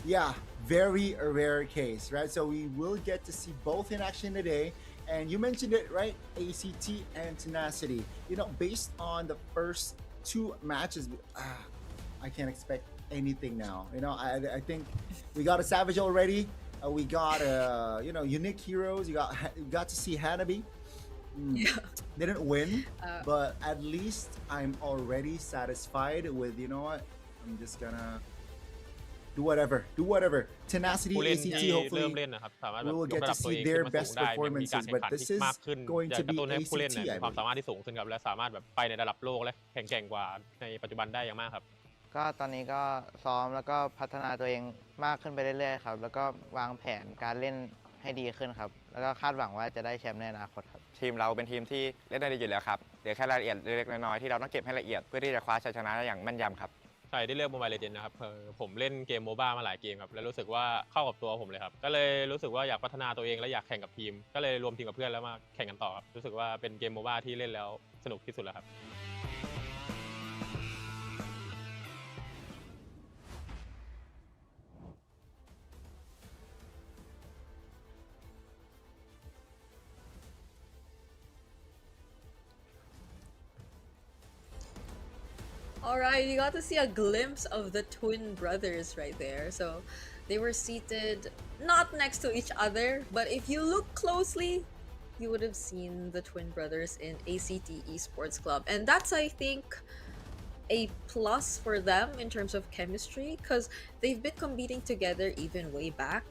yeah, very a rare case, right? So we will get to see both in action today. And you mentioned it, right? ACT and Tenacity. You know, based on the first two matches, I can't expect anything now. You know, I think we got a Savage already. We got unique heroes. You got to see Hanabi. Didn't win, but at least I'm already satisfied with, you know what, I'm just gonna do whatever. Tenacity, ผู้เล่น ACT, ที่เริ่ hopefully มเล่นนะครับสามารถ we แบบ will ยก get ระ to ดับตัวเอ see งขึ้น their มาสู best งได้เนี่ยมีการ performances, แข่ง but ขัน this ที่ is มากขึ้น going จะ to กระตุ้น be ให้ผู้เล่น ACT เนี่ย I มีความ believe. สามารถที่สูงขึ้นครับและสามารถแบบไปในระดับโลกและแข่งแกร่งกว่าในปัจจุบันได้อย่างมากครับ ก็ตอนนี้ก็ซ้อมแล้วก็พัฒนาตัวเองมากขึ้นไปเรื่อยๆครับแล้วก็วางแผนการเล่นให้ดีขึ้นครับแล้วก็คาดหวังว่าจะได้แชมป์ในอนาคตครับ ทีมเราเป็นทีมที่เล่นได้ดีอยู่แล้วครับเหลือแค่รายละเอียดเล็กๆน้อยๆที่เราต้องเก็บให้ละเอียดเพื่อที่จะคว้าชัยชนะได้อย่างแม่นยำครับ ใช่ได้เลือก Mobile Legends นะครับผมเล่นเกมโมบ้ามาหลายเกมครับแล้วรู้สึกว่าเข้ากับตัวผมเลยครับก็เลยรู้สึกว่าอยากพัฒนาตัวเองและอยากแข่งกับทีมก็เลยรวมทีมกับเพื่อนแล้วมาแข่งกันต่อครับรู้สึกว่าเป็นเกมโมบ้าที่เล่นแล้วสนุกที่สุดแล้วครับ Alright, you got to see a glimpse of the twin brothers right there. So they were seated not next to each other, but if you look closely, you would have seen the twin brothers in ACT Esports Club. And that's, I think, a plus for them in terms of chemistry, because they've been competing together even way back.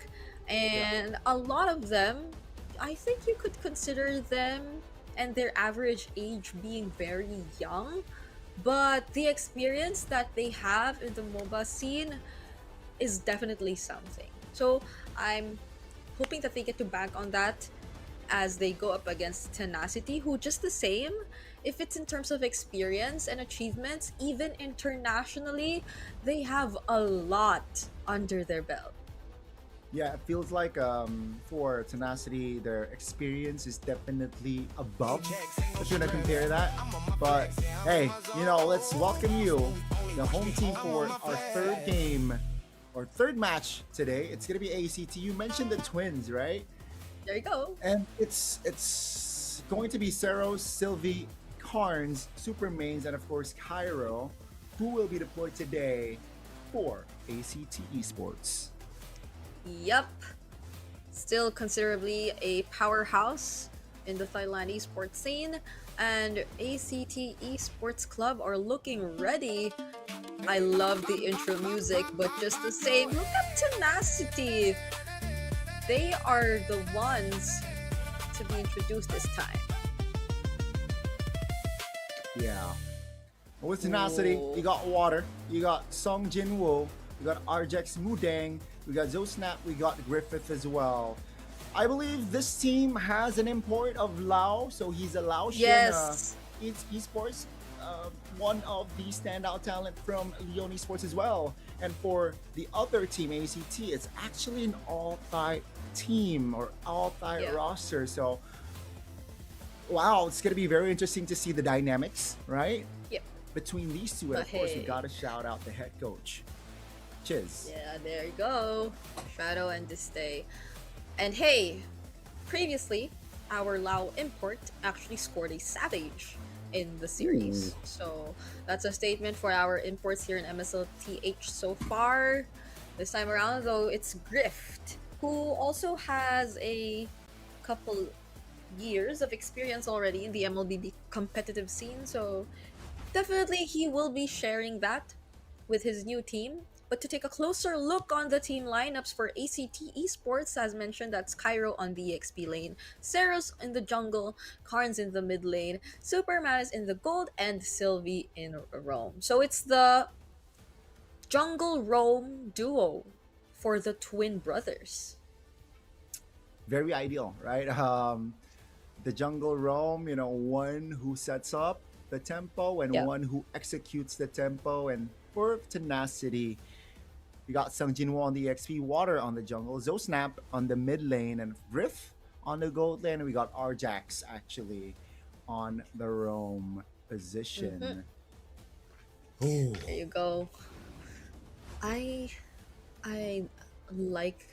And a lot of them, I think you could consider them and their average age being very young. But the experience that they have in the MOBA scene is definitely something. So I'm hoping that they get to bank on that as they go up against Tenacity, who just the same, if it's in terms of experience and achievements, even internationally, they have a lot under their belt. Yeah, it feels like for Tenacity, their experience is definitely above. If you're gonna compare that, but hey, you know, let's welcome you, the home team, for our third game or third match today. It's gonna be ACT. You mentioned the twins, right? There you go. And it's going to be Seros, Sylvie, Carnes, Super Mains, and of course Cairo, who will be deployed today for ACT Esports. Yup. Still considerably a powerhouse in the Thailand esports scene, and ACT Esports Club are looking ready. I love the intro music, but just the same, look at Tenacity. They are the ones to be introduced this time. Yeah. With Tenacity, Ooh. you got Water, you got Song Jinwoo, you got Arjex Mudang, we got Zosnap, we got Griffith as well. I believe this team has an import of Lao, so he's a Laotian Yes. esports, one of the standout talent from Leon Esports as well. And for the other team, ACT, it's actually an all-Thai team or all-Thai roster. So, wow, it's gonna be very interesting to see the dynamics, right? Yep. Between these two, and of course, we gotta shout out the head coach, Chiz. Yeah, there you go. Shadow and Disday. And hey, previously, our Lao import actually scored a Savage in the series. Ooh. So that's a statement for our imports here in MSLTH so far. This time around, though, it's Grift, who also has a couple years of experience already in the MLB competitive scene. So definitely he will be sharing that with his new team. But to take a closer look on the team lineups for ACT Esports, as mentioned, that's Cairo on the EXP lane, Ceros in the jungle, Karns in the mid lane, Superman is in the gold, and Sylvie in roam. So it's the jungle roam duo for the twin brothers. Very ideal, right? The jungle roam, one who sets up the tempo and one who executes the tempo. And for Tenacity, we got Sung Jinwoo on the XP, Water on the jungle, Zosnap on the mid lane, and Riff on the gold lane. And we got Arjax actually on the roam position. There you go. I like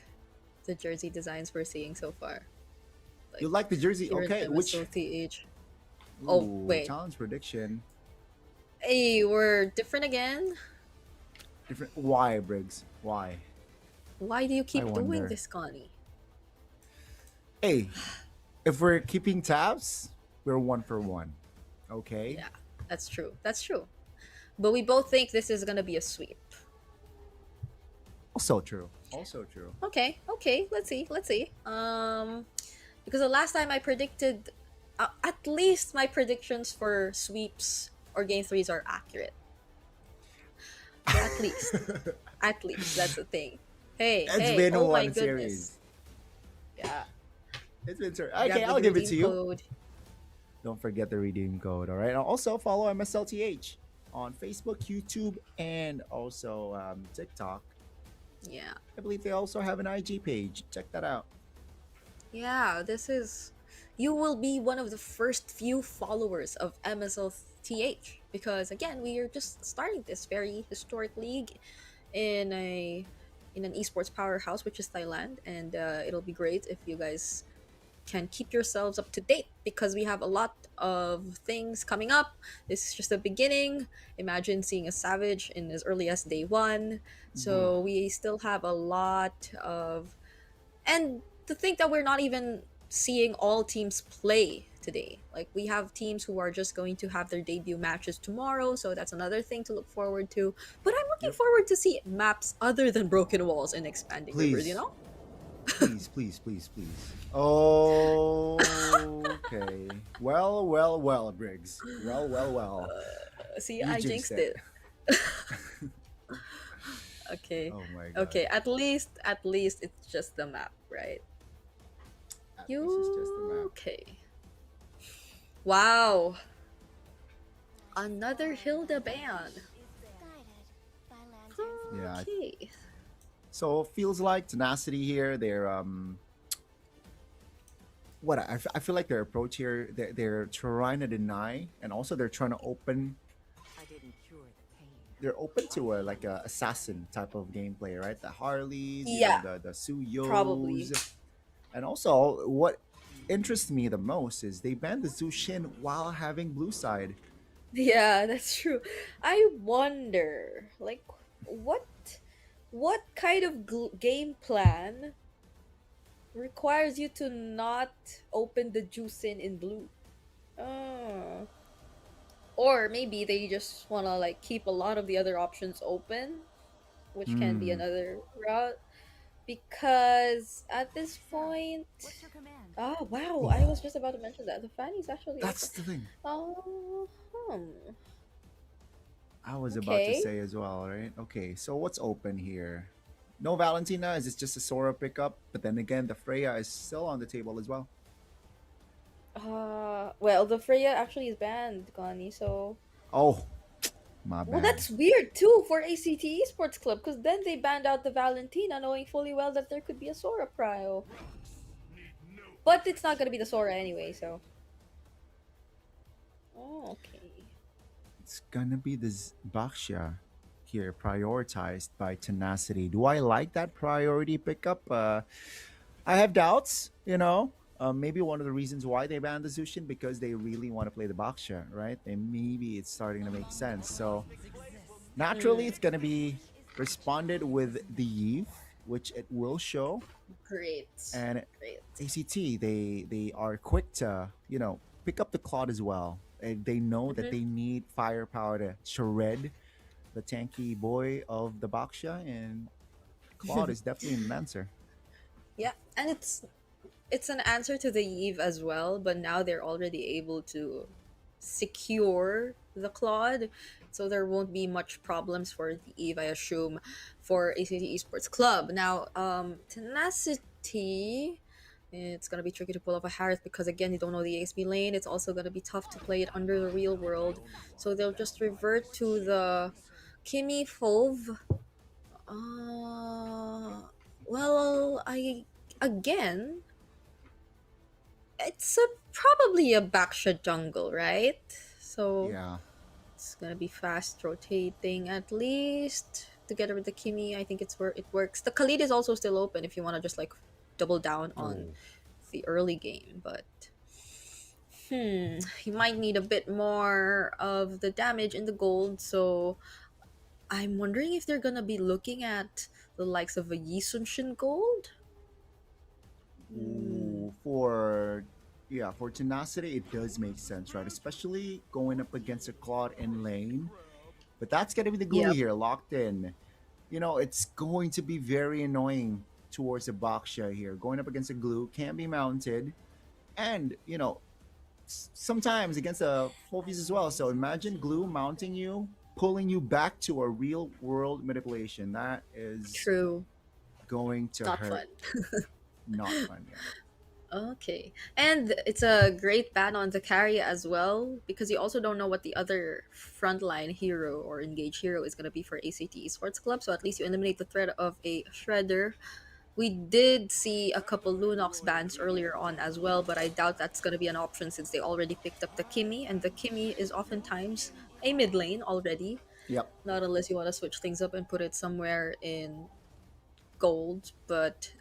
the jersey designs we're seeing so far. You like the jersey? here in Okay, which? MSLTH. Oh, wait. Challenge prediction. Hey, we're different again. Different. Why, Briggs? Why? Why do you keep doing wonder. this, Connie? Hey, if we're keeping tabs, we're 1 for 1. Okay. Yeah, that's true. That's true. But we both think this is gonna be a sweep. Also true. Also true. Okay, let's see. Because the last time I predicted, at least my predictions for sweeps or game threes are accurate. At least. At least, that's the thing. Hey, It's been oh my one goodness. series. Yeah. It's been Grab okay. the I'll give it to redeem you. code. Don't forget the redeem code. All right. And also follow MSLTH on Facebook, YouTube, and also TikTok. Yeah. I believe they also have an IG page. Check that out. Yeah, you will be one of the first few followers of MSLTH because again, we are just starting this very historic league in an esports powerhouse, which is Thailand, and it'll be great if you guys can keep yourselves up to date because we have a lot of things coming up. This is just the beginning. Imagine seeing a Savage in as early as day 1. So we still have a lot of, and to think that we're not even seeing all teams play today. Like we have teams who are just going to have their debut matches tomorrow, so that's another thing to look forward to. But I'm looking forward to see maps other than Broken Walls and Expanding Rivers, you know? Please. Oh, okay. Well, Briggs. Well. See, You I jinxed it. Okay. Oh my god. Okay, at least it's just the map, right? At least it's just the map. Okay. Wow. Another Hilda ban. Yeah. Okay. So feels like Tenacity here. They're what I feel like their approach here. They're trying to deny, and also they're trying to open. They're open to a assassin type of gameplay, right? The Harleys, the Suyos, probably. And also what interests me the most is they banned the Zushin while having blue side. Yeah, that's true. I wonder, like, what kind of game plan requires you to not open the Juicin in blue? Or maybe they just want to like keep a lot of the other options open, which can be another route. Because at this point, oh wow, I was just about to mention that the Fanny's actually. That's the thing. Oh, I was about to Okay. say as well, right? Okay, so what's open here? No Valentina. Is it just a Sora pickup? But then again, the Freya is still on the table as well. Well, the Freya actually is banned, Connie, so... Oh, my Well, bad. that's weird too for ACT Esports Club, because then they banned out the Valentina, knowing fully well that there could be a Sora prio. But it's not gonna be the Sora anyway, so... Oh, okay. It's gonna be this Baxia here, prioritized by Tenacity. Do I like that priority pickup? I have doubts, you know. Maybe one of the reasons why they banned the Zushin because they really want to play the Baxia, right? And maybe it's starting to make sense. So naturally, it's gonna be responded with the Eve, which it will show. Great. And Great. ACT, they are quick to pick up the Claude as well. They know that Mhm. they need firepower to shred the tanky boy of the Baxia, and Claude is definitely an answer. Yeah, and it's an answer to the Eve as well, but now they're already able to secure the Claude, so there won't be much problems for the Eve, I assume, for ACT Esports Club. Now, Tenacity, it's gonna be tricky to pull off a Harith because again, you don't know the ASB lane. It's also gonna be tough to play it under the real world, so they'll just revert to the Kimi Fove. Well, again, it's probably a Baksha jungle, right? So Yeah. it's gonna be fast rotating at least together with the Kimi. I think it's where it works. The Khalid is also still open if you want to just like double down on the early game, but you might need a bit more of the damage in the gold. So I'm wondering if they're gonna be looking at the likes of a Yisunshin gold. Ooh, for Tenacity, it does make sense, right? Especially going up against a Claude in lane. But that's gonna be the glue Yep. here, locked in. It's going to be very annoying towards the Baxia here. Going up against a glue can be mounted, and sometimes against a Fulvies as well. So imagine glue mounting you, pulling you back to a real world manipulation. That is True. going to Not hurt. fun. Not fun. Yeah. Okay. And it's a great ban on the carry as well, because you also don't know what the other frontline hero or engage hero is going to be for ACT Esports Club. So at least you eliminate the threat of a Shredder. We did see a couple Lunox bans earlier on as well, but I doubt that's going to be an option since they already picked up the Kimi, and the Kimi is oftentimes a mid lane already. Yep. Not unless you want to switch things up and put it somewhere in gold, but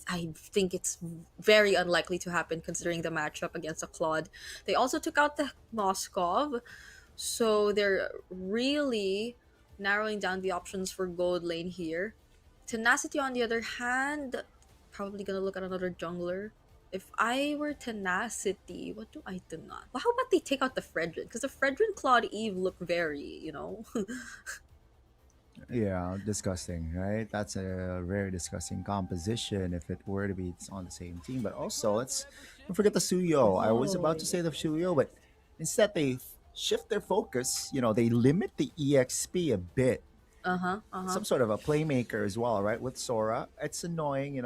I think it's very unlikely to happen considering the matchup against a Claude. They also took out the Moskov, so they're really narrowing down the options for gold lane here. Tenacity, on the other hand, probably gonna look at another jungler. If I were Tenacity, what do I do not? Well, how about they take out the Fredrin? Because the Fredrin Claude Eve look very, Yeah, disgusting, right? That's a very disgusting composition if it were to be on the same team. But also, let's don't forget the Suyo. I was about to say the Suyo, but instead they shift their focus. They limit the EXP a bit. Some sort of a playmaker as well, right? With Sora, it's annoying,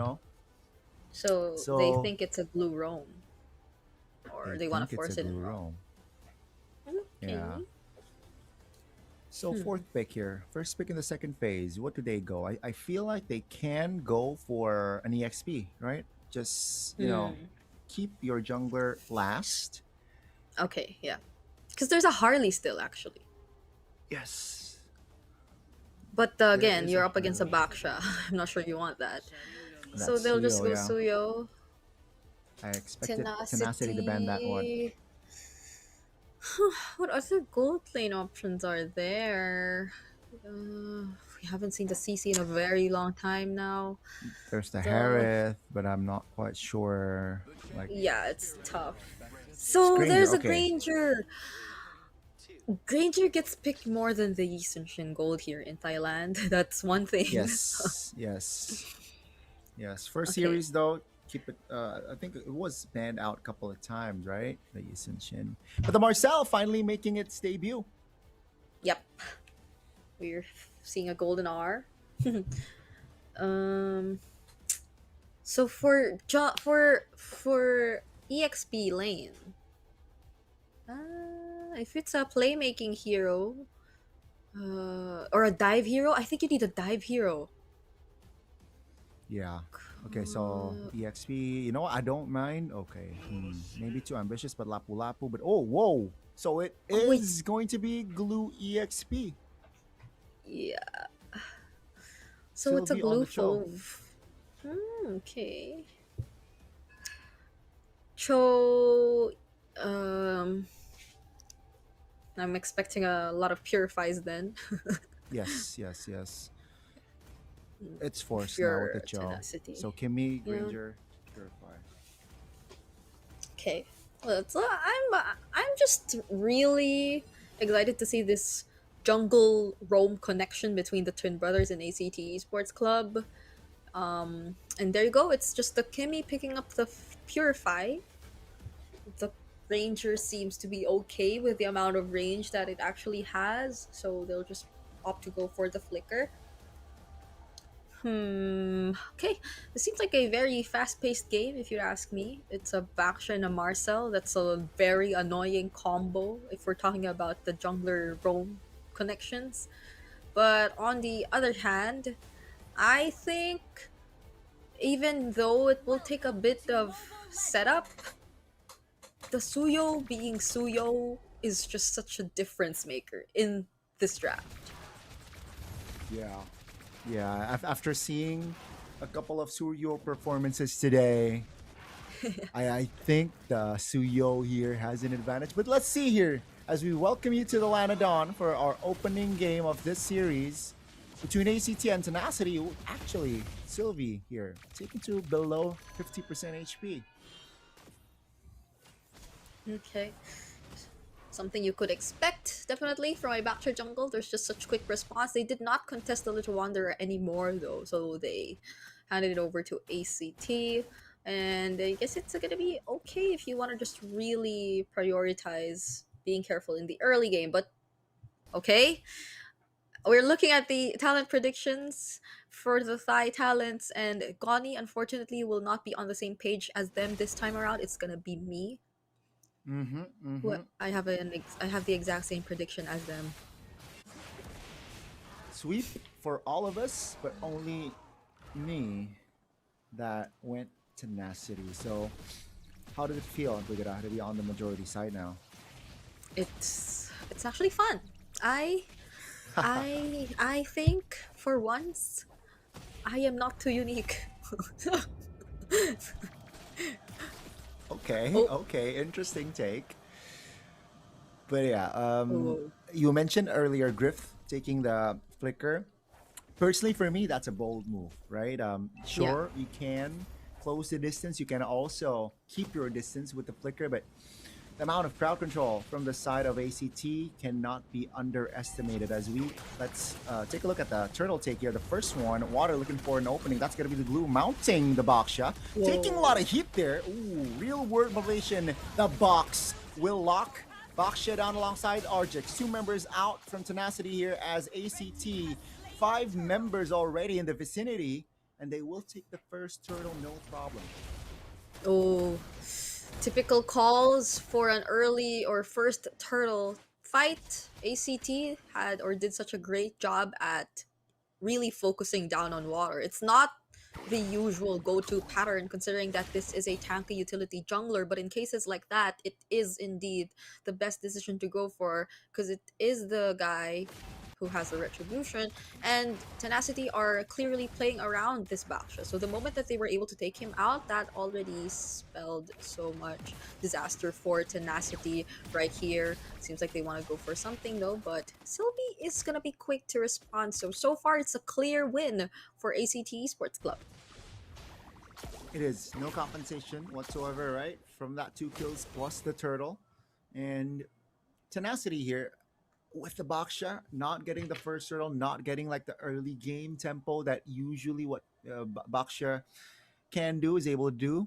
So they think it's a blue roam, or they want to think force it's a it in blue roam. roam. Yeah. So fourth pick here, first pick in the second phase. What do they go? I feel like they can go for an EXP, right? Just keep your jungler last. Okay, yeah, because there's a Harley still actually. Yes. But There again, is you're a up against a Baksha. I'm not sure you want that. So That's they'll just Suyo, go yeah. Suyo. I expected Tenacity to ban that one. Tenacity. What other gold lane options are there? We haven't seen the CC in a very long time now. There's the The- Harith, but I'm not quite sure. Like, Yeah, it's tough. So Granger, there's a okay. Granger. Granger gets picked more than the Yisunshin gold here in Thailand. That's one thing. yes, yes, yes. First Okay. series though, keep it. I think it was banned out a couple of times, right? The Yisun Shin. But the Marcel finally making its debut. Yep. We're seeing a golden R. um so for EXP lane, if it's a playmaking hero, or a dive hero, I think you need a dive hero. Yeah. Okay, so EXP, you know what? I don't mind. Okay. Maybe too ambitious, but Lapu Lapu. But oh, whoa. So it is going to be Glue EXP. Yeah. So it's a Sylvie on blue the Cho. fove. Okay. Cho, I'm expecting a lot of purifies then. Yes, yes, yes. It's forced now Pure with the Cho. tenacity. So Kimmy, Yeah. Granger, Purify. Okay. Well, I'm just really excited to see this jungle roam connection between the twin brothers and ACT Esports Club. And there you go. It's just the Kimmy picking up the Purify. The Ranger seems to be okay with the amount of range that it actually has, so they'll just opt to go for the Flicker. Okay. This seems like a very fast-paced game, if you ask me. It's a Baksha and a Marcel. That's a very annoying combo if we're talking about the jungler roam connections. But on the other hand, I think even though it will take a bit of setup, the Suyo being Suyo is just such a difference maker in this draft. Yeah. Yeah. After seeing a couple of Suryo performances today, I think the Suyo here has an advantage. But let's see here as we welcome you to the Land of Dawn for our opening game of this series between ACT and Tenacity. Actually, Sylvie here taken to below 50% HP. Okay. Something you could expect, definitely, from a Baksha jungle. There's just such quick response. They did not contest the Little Wanderer anymore, though, so they handed it over to ACT. And I guess it's gonna be okay if you want to just really prioritize being careful in the early game. But okay, we're looking at the talent predictions for the Thai talents, and Goni unfortunately will not be on the same page as them this time around. It's gonna be me. I have the exact same prediction as them. Sweep for all of us, but only me that went Tenacity. So how did it feel, Brigada, to be on the majority side now? It's actually fun. I think for once I am not too unique. Okay, okay, interesting take. But yeah, you mentioned earlier Griff taking the Flicker. Personally, for me, that's a bold move, right? Sure, you can close the distance. You can also keep your distance with the Flicker, but the amount of crowd control from the side of ACT cannot be underestimated. Let's take a look at the turtle take here. The first one, Water looking for an opening. That's going to be the Glue mounting the Baksha. Taking a lot of heat there. Ooh, real world motivation. The box will lock Baksha down alongside Argix. 2 members out from Tenacity here as ACT. 5 members already in the vicinity, and they will take the first turtle, no problem. Oh, typical calls for an early or first turtle fight. ACT did such a great job at really focusing down on Water. It's not the usual go-to pattern considering that this is a tanky utility jungler, but in cases like that, it is indeed the best decision to go for because it is the guy who has the retribution, and Tenacity are clearly playing around this Baksha. So the moment that they were able to take him out, that already spelled so much disaster for Tenacity right here. Seems like they want to go for something though, but Sylvie is gonna be quick to respond. So far it's a clear win for ACT Esports Club. It is no compensation whatsoever, right? From that 2 kills plus the turtle. And Tenacity here with the Baksha, not getting the first turtle, not getting like the early game tempo that usually what Baksha can do is able to do.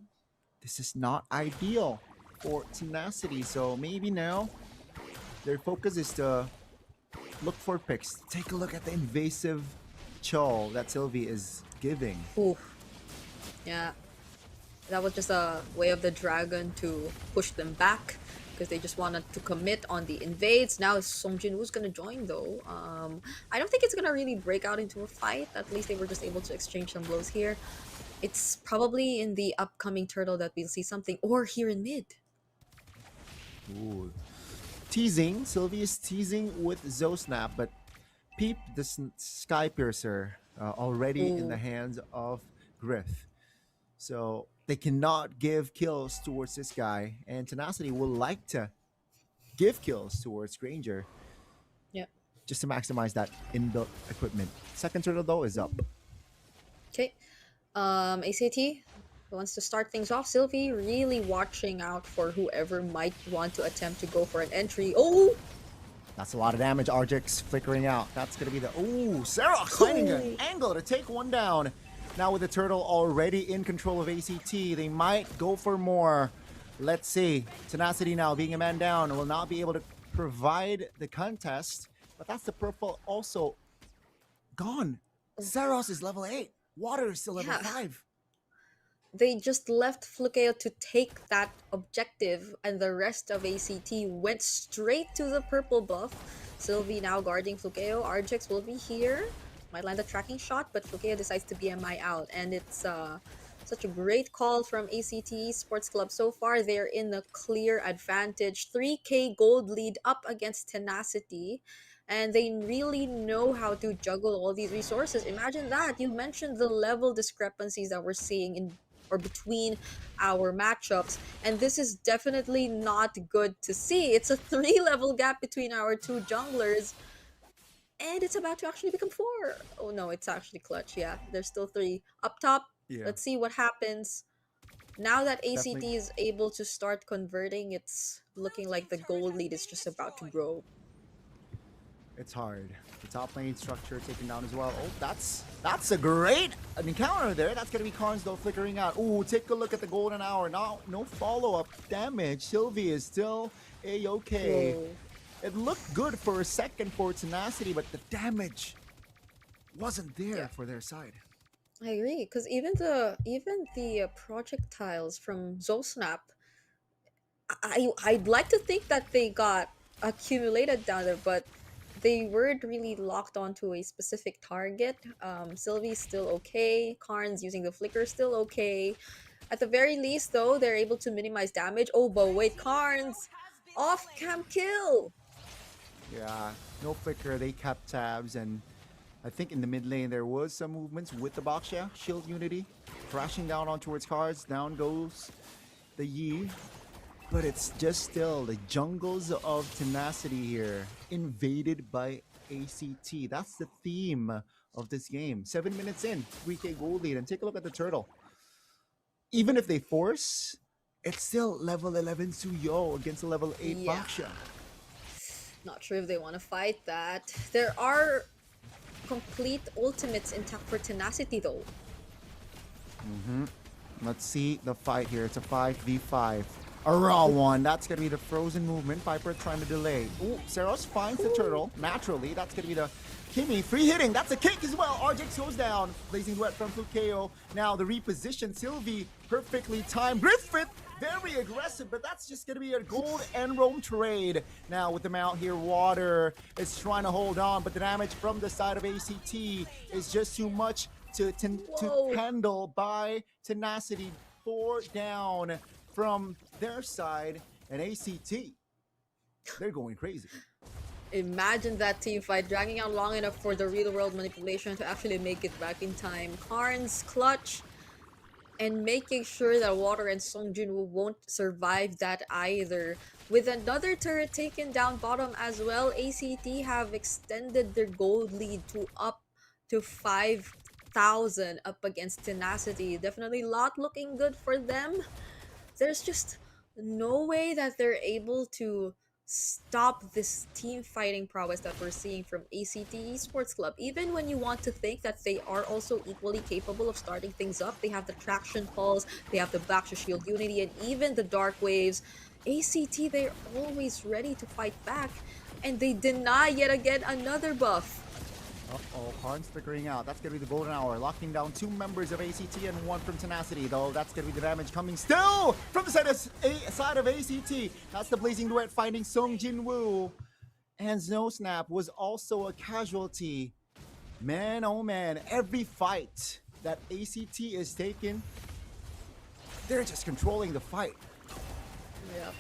This is not ideal for Tenacity. So maybe now their focus is to look for picks. Take a look at the invasive Cho that Sylvie is giving. Ooh. Yeah. That was just a way of the dragon to push them back because they just wanted to commit on the invades. Now Song Jin-woo's gonna join though. I don't think it's gonna really break out into a fight. At least they were just able to exchange some blows here. It's probably in the upcoming turtle that we'll see something, or here in mid. Ooh. Teasing. Sylvie is teasing with Zosnap, but peep the Sky Piercer already in the hands of Griff. So they cannot give kills towards this guy, and Tenacity will like to give kills towards Granger. Yep. Just to maximize that inbuilt equipment. Second turtle though is up. Okay. ACT wants to start things off. Sylvie really watching out for whoever might want to attempt to go for an entry. Oh! That's a lot of damage. Argix flickering out. That's going to be the... Ooh, Sarah finding an angle to take one down. Now with the turtle already in control of ACT, they might go for more. Let's see. Tenacity now being a man down will not be able to provide the contest. But that's the purple also gone. Saros is level 8. Water is still level 5. They just left Flukeo to take that objective, and the rest of ACT went straight to the purple buff. Sylvie now guarding Flukeo. Argix will be here. Might land a tracking shot, but Flukeo decides to BMI out. And it's such a great call from ACT Sports Club. So far, they're in a clear advantage. 3k gold lead up against Tenacity. And they really know how to juggle all these resources. Imagine that. You mentioned the level discrepancies that we're seeing in or between our matchups, and this is definitely not good to see. It's a 3-level gap between our two junglers, and it's about to actually become 4. Oh no, it's actually clutch. Yeah, there's still 3 up top. Let's see what happens now that ACT is able to start converting. It's looking like the gold lead is just about to grow. It's hard. The top lane structure taken down as well. Oh, that's a great encounter there. That's gonna be Karns though flickering out. Ooh, take a look at the golden hour. Now, no follow-up damage. Sylvie is still a-okay. It looked good for a second for Tenacity, but the damage wasn't there for their side. I agree, because even the projectiles from Zosnap, I'd like to think that they got accumulated down there, but they weren't really locked onto a specific target. Sylvie's still okay. Karns using the flicker still okay. At the very least, though, they're able to minimize damage. Oh, but wait, Karns! Off-cam kill! Yeah, no flicker. They kept tabs, and I think in the mid lane there was some movements with the Baksha. Shield Unity crashing down on towards Cards. Down goes the Yi. But it's just still the jungles of Tenacity here, invaded by ACT. That's the theme of this game. 7 minutes in, 3k gold lead, and take a look at the turtle. Even if they force, it's still level 11 Suyo against a level 8 Baksha. Not sure if they want to fight that. There are complete ultimates intact for Tenacity though. Let's see the fight here. It's a 5v5. A raw one. That's going to be the frozen movement. Piper trying to delay. Ooh, Saros finds the turtle. Naturally, that's going to be the Kimmy. Free hitting. That's a kick as well. Argix goes down. Blazing Duet from Flukeo. Now the reposition. Sylvie perfectly timed. Griffith very aggressive, but that's just going to be a gold and roam trade. Now with the mount here, Water is trying to hold on, but the damage from the side of ACT is just too much to handle by Tenacity. 4 down from their side, and ACT, they're going crazy. Imagine that team fight dragging out long enough for the real world manipulation to actually make it back in time. Karns clutch and making sure that Water and Song Jin-woo won't survive that either. With another turret taken down bottom as well, ACT have extended their gold lead to up to 5,000 up against Tenacity. Definitely not looking good for them. There's just no way that they're able to stop this team fighting prowess that we're seeing from ACT Esports Club. Even when you want to think that they are also equally capable of starting things up, they have the Traction Pulse, they have the Back to Shield Unity, and even the Dark Waves. ACT, they're always ready to fight back, and they deny yet again another buff. Uh-oh, Karn's figuring out. That's going to be the golden hour. Locking down 2 members of ACT and 1 from Tenacity, though. That's going to be the damage coming still from the side of ACT. That's the Blazing Duet finding Sung Jin Woo. And Snow Snap was also a casualty. Man, oh man, every fight that ACT is taking, they're just controlling the fight. Yeah.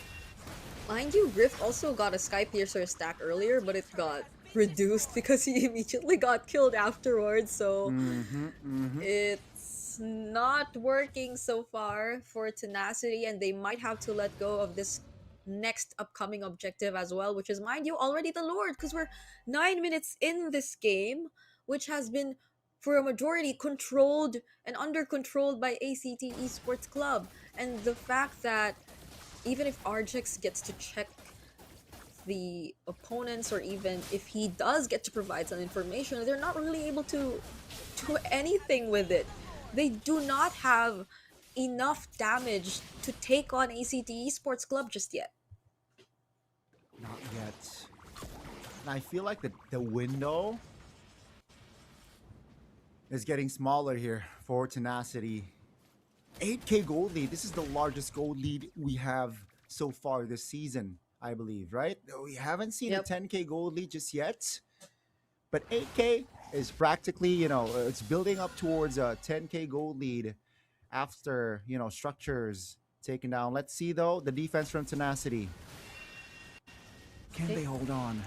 Mind you, Rift also got a Sky Piercer stack earlier, but it got reduced because he immediately got killed afterwards, so it's not working so far for Tenacity, and they might have to let go of this next upcoming objective as well, which is, mind you, already the Lord, because we're 9 minutes in this game, which has been for a majority controlled and under controlled by ACT Esports Club. And the fact that even if Argex gets to check the opponents, or even if he does get to provide some information, they're not really able to do anything with it. They do not have enough damage to take on ACT Esports Club just yet. Not yet. And I feel like the window is getting smaller here for Tenacity. 8k gold lead. This is the largest gold lead we have so far this season, I believe, right? We haven't seen a 10k gold lead just yet, but 8k is practically, you know, it's building up towards a 10k gold lead after, you know, structures taken down. Let's see though, the defense from Tenacity. Can they hold on?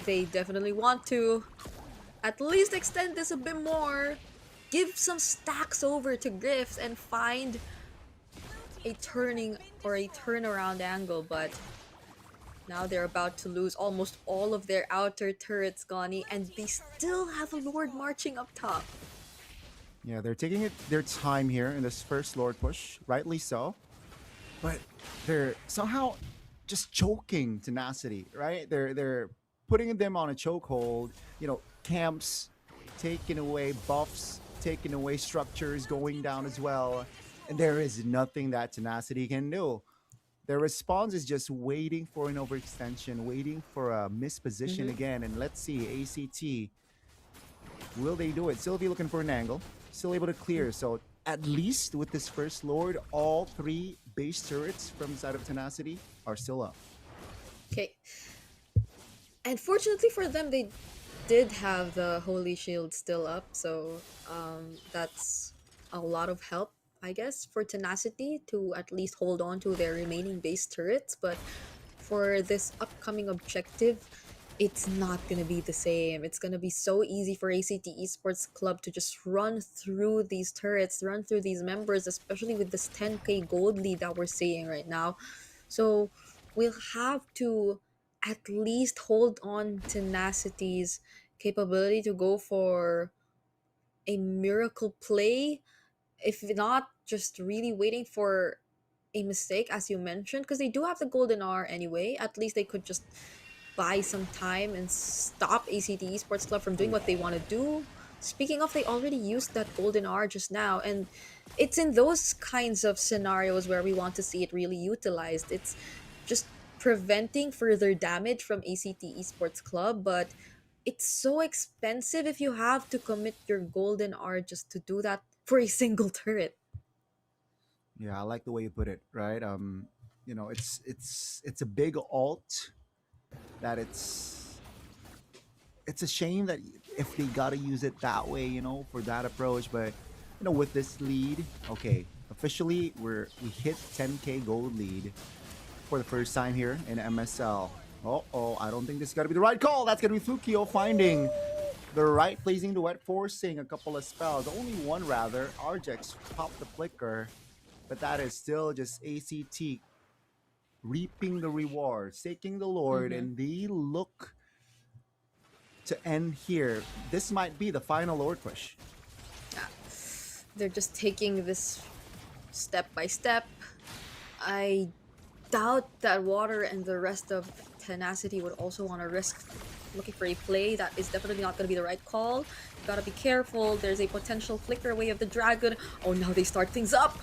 They definitely want to at least extend this a bit more, give some stacks over to Griffs and find a turning or a turnaround angle, but now they're about to lose almost all of their outer turrets, Gani, and they still have a Lord marching up top. Yeah, they're taking their time here in this first Lord push, rightly so, but they're somehow just choking Tenacity, right? They're putting them on a chokehold, you know, camps taking away, buffs taking away, structures going down as well, and there is nothing that Tenacity can do. Their response is just waiting for an overextension, waiting for a misposition again, and let's see, ACT, will they do it? Sylvie looking for an angle, still able to clear, so at least with this first Lord, all 3 base turrets from the side of Tenacity are still up. Okay. And fortunately for them, they did have the Holy Shield still up, so that's a lot of help, I guess, for Tenacity to at least hold on to their remaining base turrets. But for this upcoming objective, it's not gonna be the same. It's gonna be so easy for ACT Esports Club to just run through these turrets, run through these members, especially with this 10k gold lead that we're seeing right now. So we'll have to at least hold on Tenacity's capability to go for a miracle play, if not just really waiting for a mistake, as you mentioned, because they do have the golden R anyway. At least they could just buy some time and stop ACT Esports Club from doing what they want to do. Speaking of, they already used that golden R just now, and it's in those kinds of scenarios where we want to see it really utilized. It's just preventing further damage from ACT Esports Club, but it's so expensive if you have to commit your golden R just to do that for a single turret. Yeah, I like the way you put it, right? You know, it's a big alt that it's a shame that if they gotta use it that way, you know, for that approach. But you know, with this lead, okay, officially we hit 10k gold lead for the first time here in MSL. Oh, I don't think this is gonna be the right call. That's gonna be Fukio finding the right Blazing Duet, forcing a couple of spells. Only one rather. Argex popped the flicker, but that is still just ACT reaping the rewards, taking the Lord, and they look to end here. This might be the final Lord push. Yeah. They're just taking this step by step. I doubt that Water and the rest of Tenacity would also want to risk looking for a play. That is definitely not going to be the right call. You gotta be careful. There's a potential flicker away of the Dragon. Oh, now they start things up.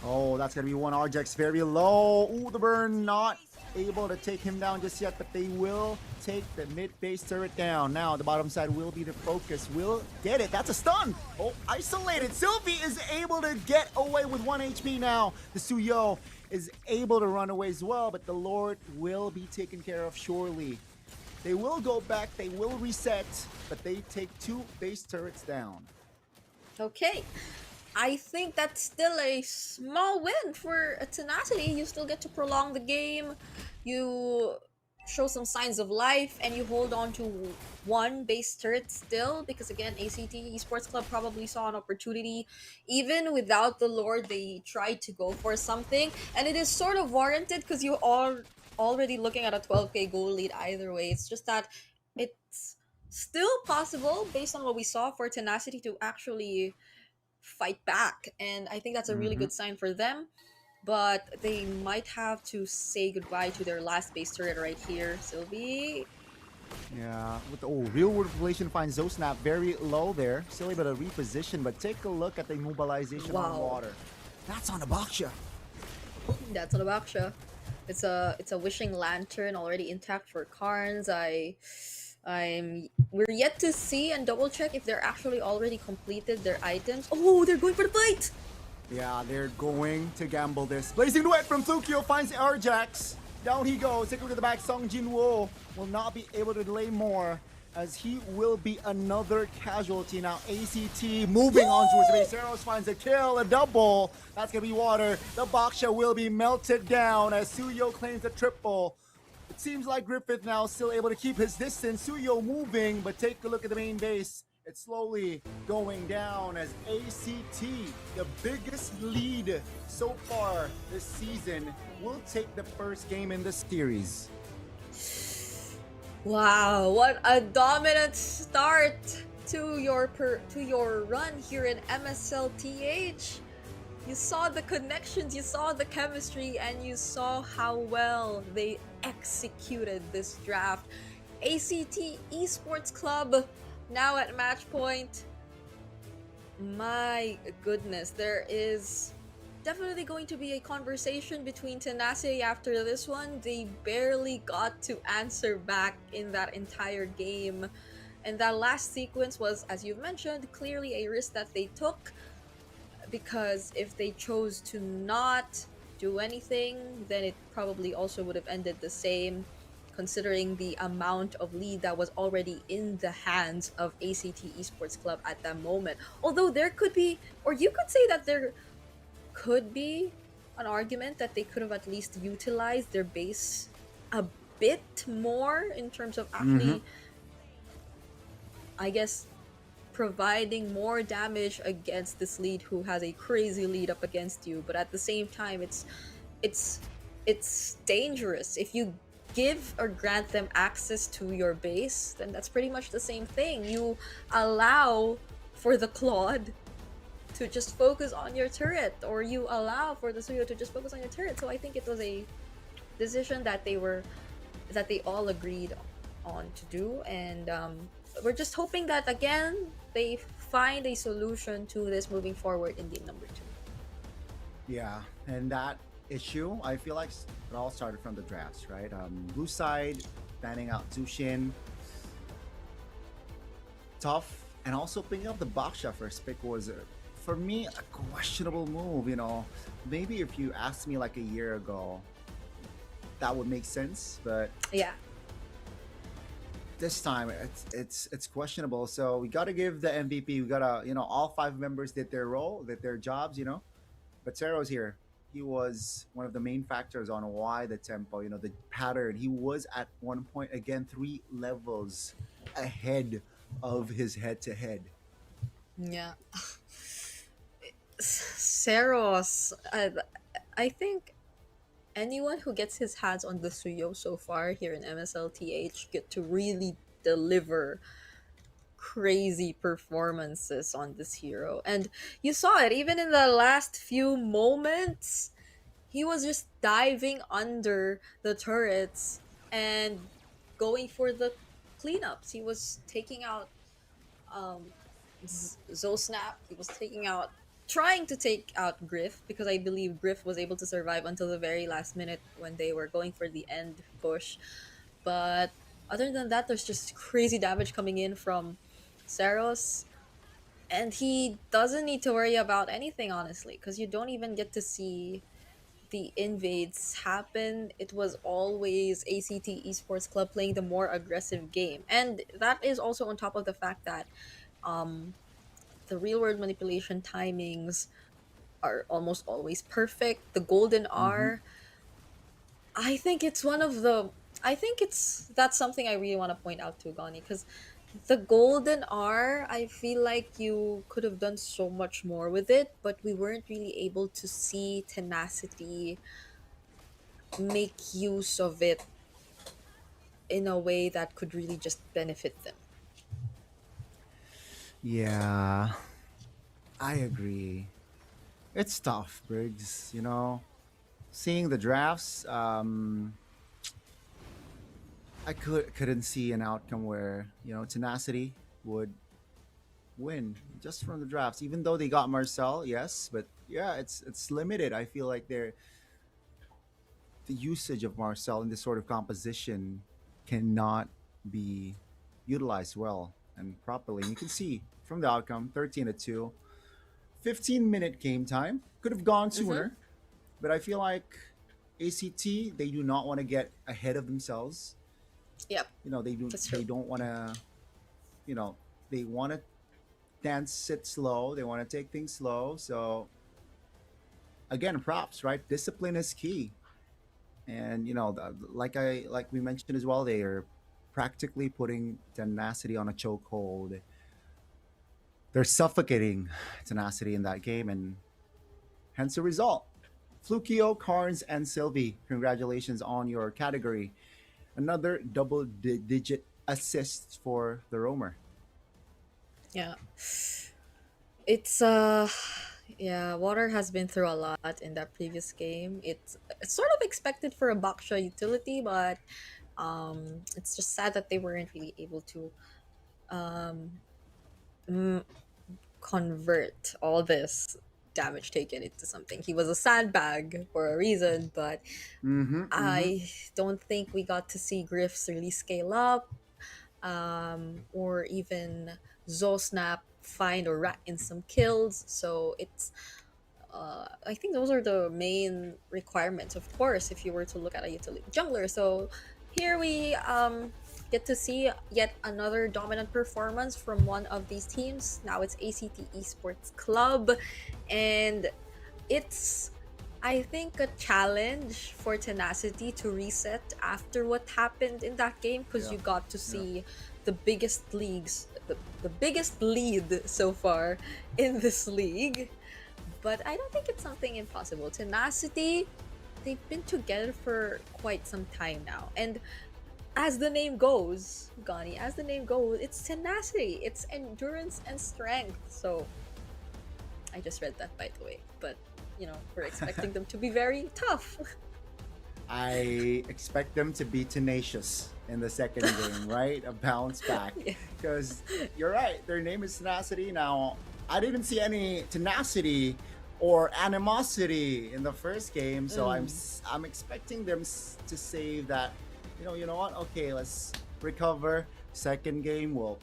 Oh, that's going to be one Arjax very low. Ooh, the burn not able to take him down just yet, but they will take the mid-base turret down. Now, the bottom side will be the focus. Will get it. That's a stun. Oh, isolated. Sylvie is able to get away with 1 HP now. The Suyo is able to run away as well, but the Lord will be taken care of surely. They will go back. They will reset, but they take 2 base turrets down. Okay. I think that's still a small win for Tenacity. You still get to prolong the game. You show some signs of life, and you hold on to 1 base turret still, because again, ACT Esports Club probably saw an opportunity. Even without the Lord, they tried to go for something, and it is sort of warranted because you are already looking at a 12k goal lead either way. It's just that it's still possible, based on what we saw, for Tenacity to actually fight back, and I think that's a really good sign for them. But they might have to say goodbye to their last base turret right here. Sylvie. Yeah, with the real world population finds Zosnap very low there. Still able to reposition, but take a look at the immobilization on Water. That's on the Baksha. That's on the Baksha. It's a wishing lantern already intact for Karns. We're yet to see and double check if they're actually already completed their items. Oh, they're going for the fight! Yeah, they're going to gamble this. Blazing Duet from Tsukio finds Arjax. Down he goes. Take a look at the back. Song Jinwoo will not be able to delay more, as he will be another casualty. Now ACT moving on towards the base. Zeros finds a kill, a double. That's going to be Water. The Baksha will be melted down as Suyo claims a triple. It seems like Griffith now still able to keep his distance. Suyo moving, but take a look at the main base. It's slowly going down as ACT, the biggest lead so far this season, will take the first game in the series. Wow, what a dominant start to your run here in MSLTH. You saw the connections, you saw the chemistry, and you saw how well they executed this draft. ACT Esports Club now at match point. My goodness, there is definitely going to be a conversation between Tenacity after this one. They barely got to answer back in that entire game. And that last sequence was, as you've mentioned, clearly a risk that they took, because if they chose to not do anything, then it probably also would have ended the same, considering the amount of lead that was already in the hands of ACT Esports Club at that moment. Although there could be, or you could say that there could be an argument that they could have at least utilized their base a bit more in terms of actually, I guess, providing more damage against this lead who has a crazy lead up against you. But at the same time, it's dangerous. If you give or grant them access to your base, then that's pretty much the same thing. You allow for the Claude to just focus on your turret, or you allow for the Suyo to just focus on your turret. So I think it was a decision that they all agreed on to do, and we're just hoping that again they find a solution to this moving forward in game number 2. Yeah, and that issue, I feel like it all started from the drafts, right? Blue side banning out Zushin, tough, and also picking up the Baksha first pick was, for me, a questionable move. You know, maybe if you asked me like a year ago, that would make sense, but yeah, this time it's questionable. So we got to give the MVP. We gotta, all 5 members did their role, did their jobs, but Zero's here. He was one of the main factors on why the tempo, the pattern. He was at one point again 3 levels ahead of his head-to-head. Yeah. Seros, I think anyone who gets his hands on the Suyo so far here in MSLTH get to really deliver crazy performances on this hero. And you saw it even in the last few moments. he was just diving under the turrets and going for the cleanups. He was taking out Zosnap. He was trying to take out Griff, because I believe Griff was able to survive until the very last minute when they were going for the end push. But other than that, there's just crazy damage coming in from Saros. And he doesn't need to worry about anything, honestly, because you don't even get to see the invades happen. It was always ACT Esports Club playing the more aggressive game. And that is also on top of the fact that the real world manipulation timings are almost always perfect. The golden R, I think it's one of the I think that's something I really want to point out to Gani, because the golden R, I feel like you could have done so much more with it, but we weren't really able to see Tenacity make use of it in a way that could really just benefit them. Yeah, I agree. It's tough, Briggs. Seeing the drafts, I couldn't see an outcome where Tenacity would win just from the drafts. Even though they got Marcel, yes, but yeah, it's limited. I feel like the usage of Marcel in this sort of composition cannot be utilized well and properly. And you can see from the outcome, 13-2, 15-minute game time. Could have gone sooner, but I feel like ACT, they do not want to get ahead of themselves. Yep. They don't want to, they want to sit slow. They want to take things slow. So again, props, right? Discipline is key. And like we mentioned as well, they are practically putting Tenacity on a chokehold. They're suffocating Tenacity in that game, and hence the result. Flukio, Carnes, and Sylvie, congratulations on your category. Another double-digit assists for the roamer. Yeah. It's yeah, Water has been through a lot in that previous game. It's sort of expected for a Baksha utility, but it's just sad that they weren't really able to convert all this damage taken into something. He was a sandbag for a reason, but I don't think we got to see Griffs really scale up, or even Zosnap find or rat in some kills. So it's I think those are the main requirements, of course, if you were to look at a utility jungler. So here we get to see yet another dominant performance from one of these teams. Now it's ACT Esports Club, and it's, I think, a challenge for Tenacity to reset after what happened in that game, because you got to see the biggest leagues, the biggest lead so far in this league. But I don't think it's something impossible. Tenacity, they've been together for quite some time now, and as the name goes, Gani, as the name goes, it's tenacity, it's endurance and strength. So I just read that, by the way, but we're expecting them to be very tough. I expect them to be tenacious in the second game, right? A bounce back. Because you're right, their name is Tenacity. Now, I didn't see any tenacity or animosity in the first game, so I'm expecting them to save that. You know what? Okay, let's recover. Second game, we'll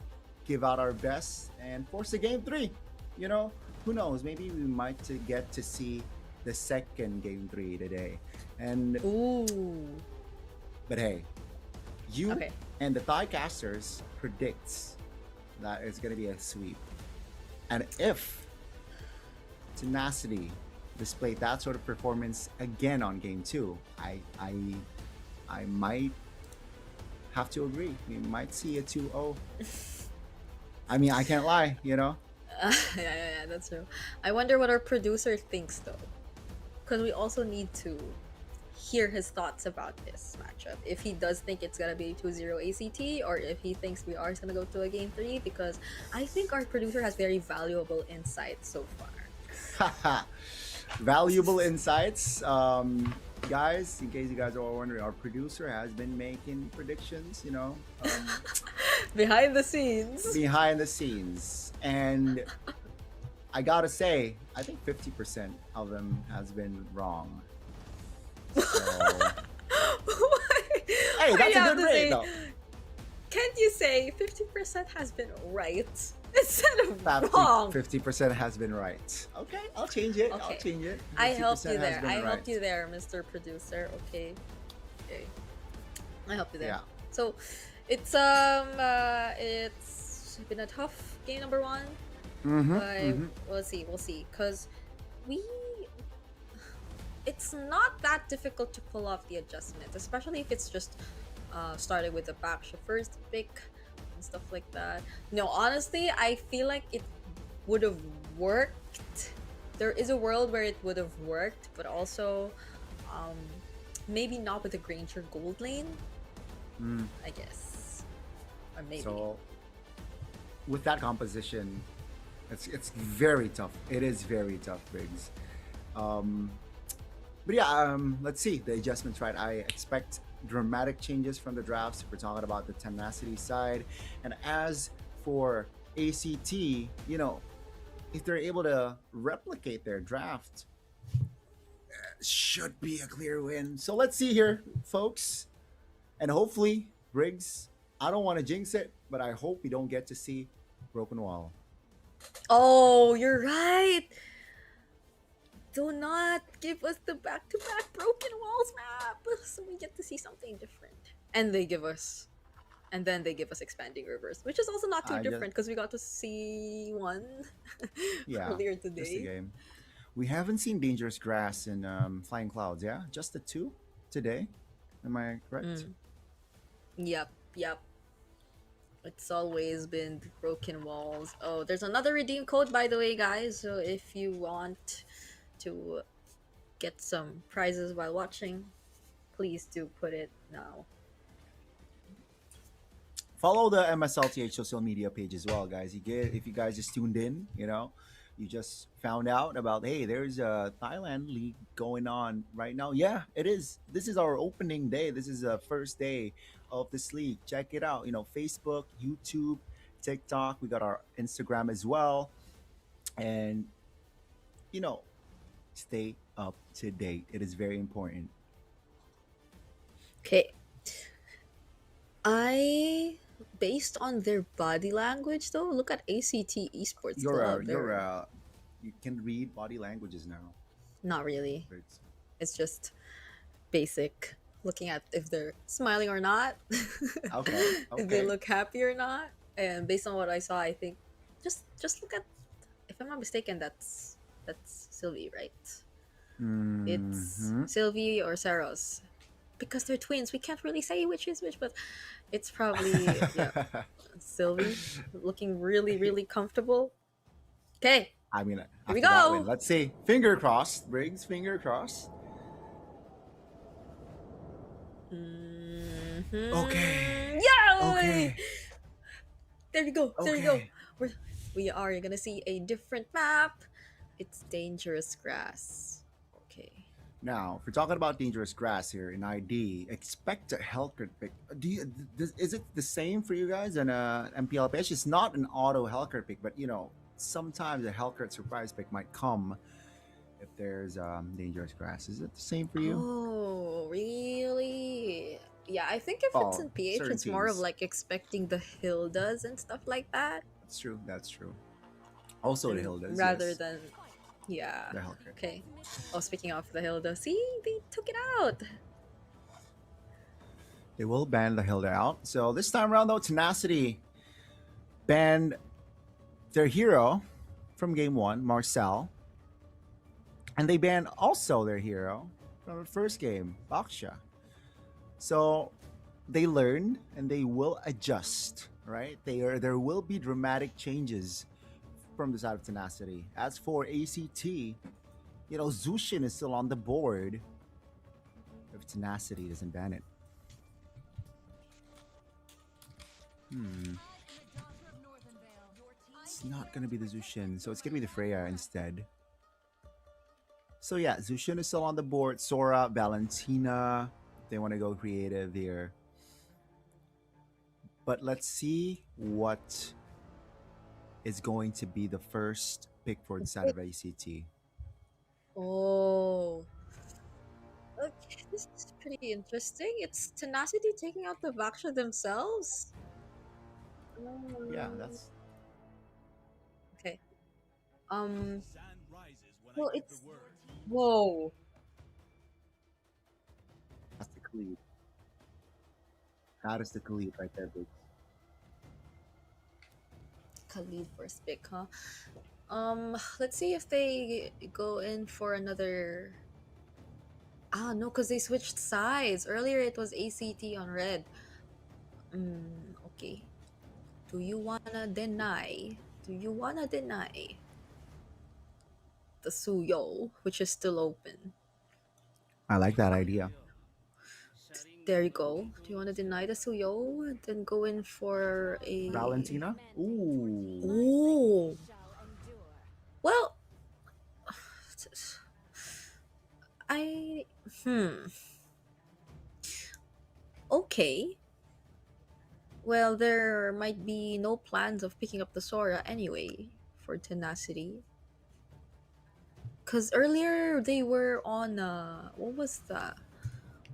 give out our best and force a game 3. Who knows? Maybe we might get to see the second game 3 today. And but hey, you and the Thighcasters predicts that it's gonna be a sweep. And if Tenacity displayed that sort of performance again on game 2, I might have to agree. We might see a 2-0. I mean, I can't lie, Yeah, that's true. I wonder what our producer thinks, though, because we also need to hear his thoughts about this matchup. If he does think it's gonna be 2-0 ACT, or if he thinks we are gonna go to a game 3, because I think our producer has very valuable insight so far. Valuable insights. Guys, in case you guys are all wondering, our producer has been making predictions, Behind the scenes. behind the scenes. And I gotta say, I think 50% of them has been wrong. So, hey, that's a good rate, though. Can't you say 50% has been right instead of wrong? 50% has been right. Okay, I'll change it. I'll Okay. change it. I helped 50% you has there. been I right. helped you there, Mr. Producer. Okay. Okay. I helped you there. Yeah. So it's been a tough game number one. But we'll see. We'll see. Cause it's not that difficult to pull off the adjustments, especially if it's just started with the Baksha first pick and stuff like that. No, honestly, I feel like it would have worked. There is a world where it would have worked, but also maybe not with the Granger gold lane. I guess, or maybe. So with that composition, it's very tough. It is very tough, Briggs. But yeah, let's see the adjustments. Right, I expect dramatic changes from the drafts. We're talking about the tenacity side, and as for ACT, if they're able to replicate their draft, should be a clear win. So let's see here, folks. And hopefully, Briggs, I don't want to jinx it, but I hope we don't get to see Broken Wall. Oh, you're right. Do not give us the back-to-back Broken Walls map, so we get to see something different. And then they give us Expanding Rivers, which is also not too different because we got to see one earlier Just a today. game. We haven't seen Dangerous Grass in Flying Clouds, yeah? Just the two today. Am I correct? Yep. It's always been the Broken Walls. Oh, there's another redeem code, by the way, guys. So if you want to get some prizes while watching, please do put it now. Follow the MSLTH social media page as well, guys. If you guys just tuned in, you just found out about, hey, there's a Thailand league going on right now. Yeah, it is. This is our opening day. This is the first day of this league. Check it out. Facebook, YouTube, TikTok. We got our Instagram as well. And, stay up to date. It is very important. Okay. Based on their body language, though, look at ACT Esports. You can read body languages now. Not really. It's just basic. Looking at if they're smiling or not. Okay. If they look happy or not. And based on what I saw, I think just look at, if I'm not mistaken, that's Sylvie, right? It's Sylvie or Saros. Because they're twins, we can't really say which is which, but it's probably Sylvie looking really, really comfortable. Okay. I mean, here we after that go. win, let's see. Finger crossed, Briggs. Finger crossed. Okay. Yeah. Okay. There you go. There you go. We are gonna see a different map. It's Dangerous Grass. Okay. Now, if we're talking about Dangerous Grass here in ID, expect a Hellcurt pick. Is it the same for you guys in MPLPH? It's not an auto Hellcurt pick, but sometimes a Hellcurt surprise pick might come if there's Dangerous Grass. Is it the same for you? Oh, really? Yeah, I think if it's in PH, certain it's more of teams. like expecting the Hildas and stuff like that. That's true. Also the Hildas. Rather yes. than, yeah. The Hellcurt. Okay. Oh, speaking of the Hilda, see, they took it out. They will ban the Hilda out. So this time around, though, Tenacity banned their hero from game one, Marcel. And they banned also their hero from the first game, Baksha. So they learned and they will adjust, right? There will be dramatic changes from the side of Tenacity. As for ACT, Zushin is still on the board if Tenacity doesn't ban it. It's not going to be the Zushin, so it's going to be the Freya instead. So yeah, Zushin is still on the board. Sora, Valentina. They want to go creative here. But let's see what is going to be the first pick for the side of ACT. Oh. Okay, this is pretty interesting. It's Tenacity taking out the Vaksha themselves. Yeah, that's Okay. Well, it's whoa. that's the Khalid. That is the Khalid right there, big. Khalid first pick, huh? Let's see if they go in for another. Ah, no, because they switched sides. Earlier it was ACT on red. Okay. Do you wanna deny? Do you wanna deny the Suyo, which is still open? I like that idea. There you go. Do you want to deny the Suyo and then go in for a Valentina? Ooh. Ooh. Well, I okay. Well, there might be no plans of picking up the Sora anyway for Tenacity. Cause earlier they were on what was that?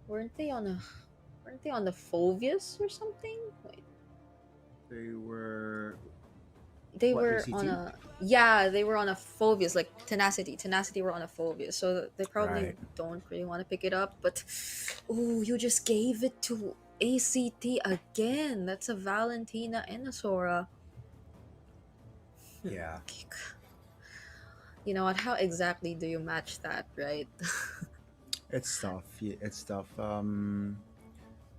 Weren't they on the Phobius or something? Wait. They were They What, were ACT? on a they were on a Phobius, like Tenacity were on a Phobius, so they probably Right. don't really want to pick it up. But ooh, you just gave it to ACT again. That's a Valentina and a Sora. Yeah. You know what? How exactly do you match that, right? It's tough. Yeah, it's tough.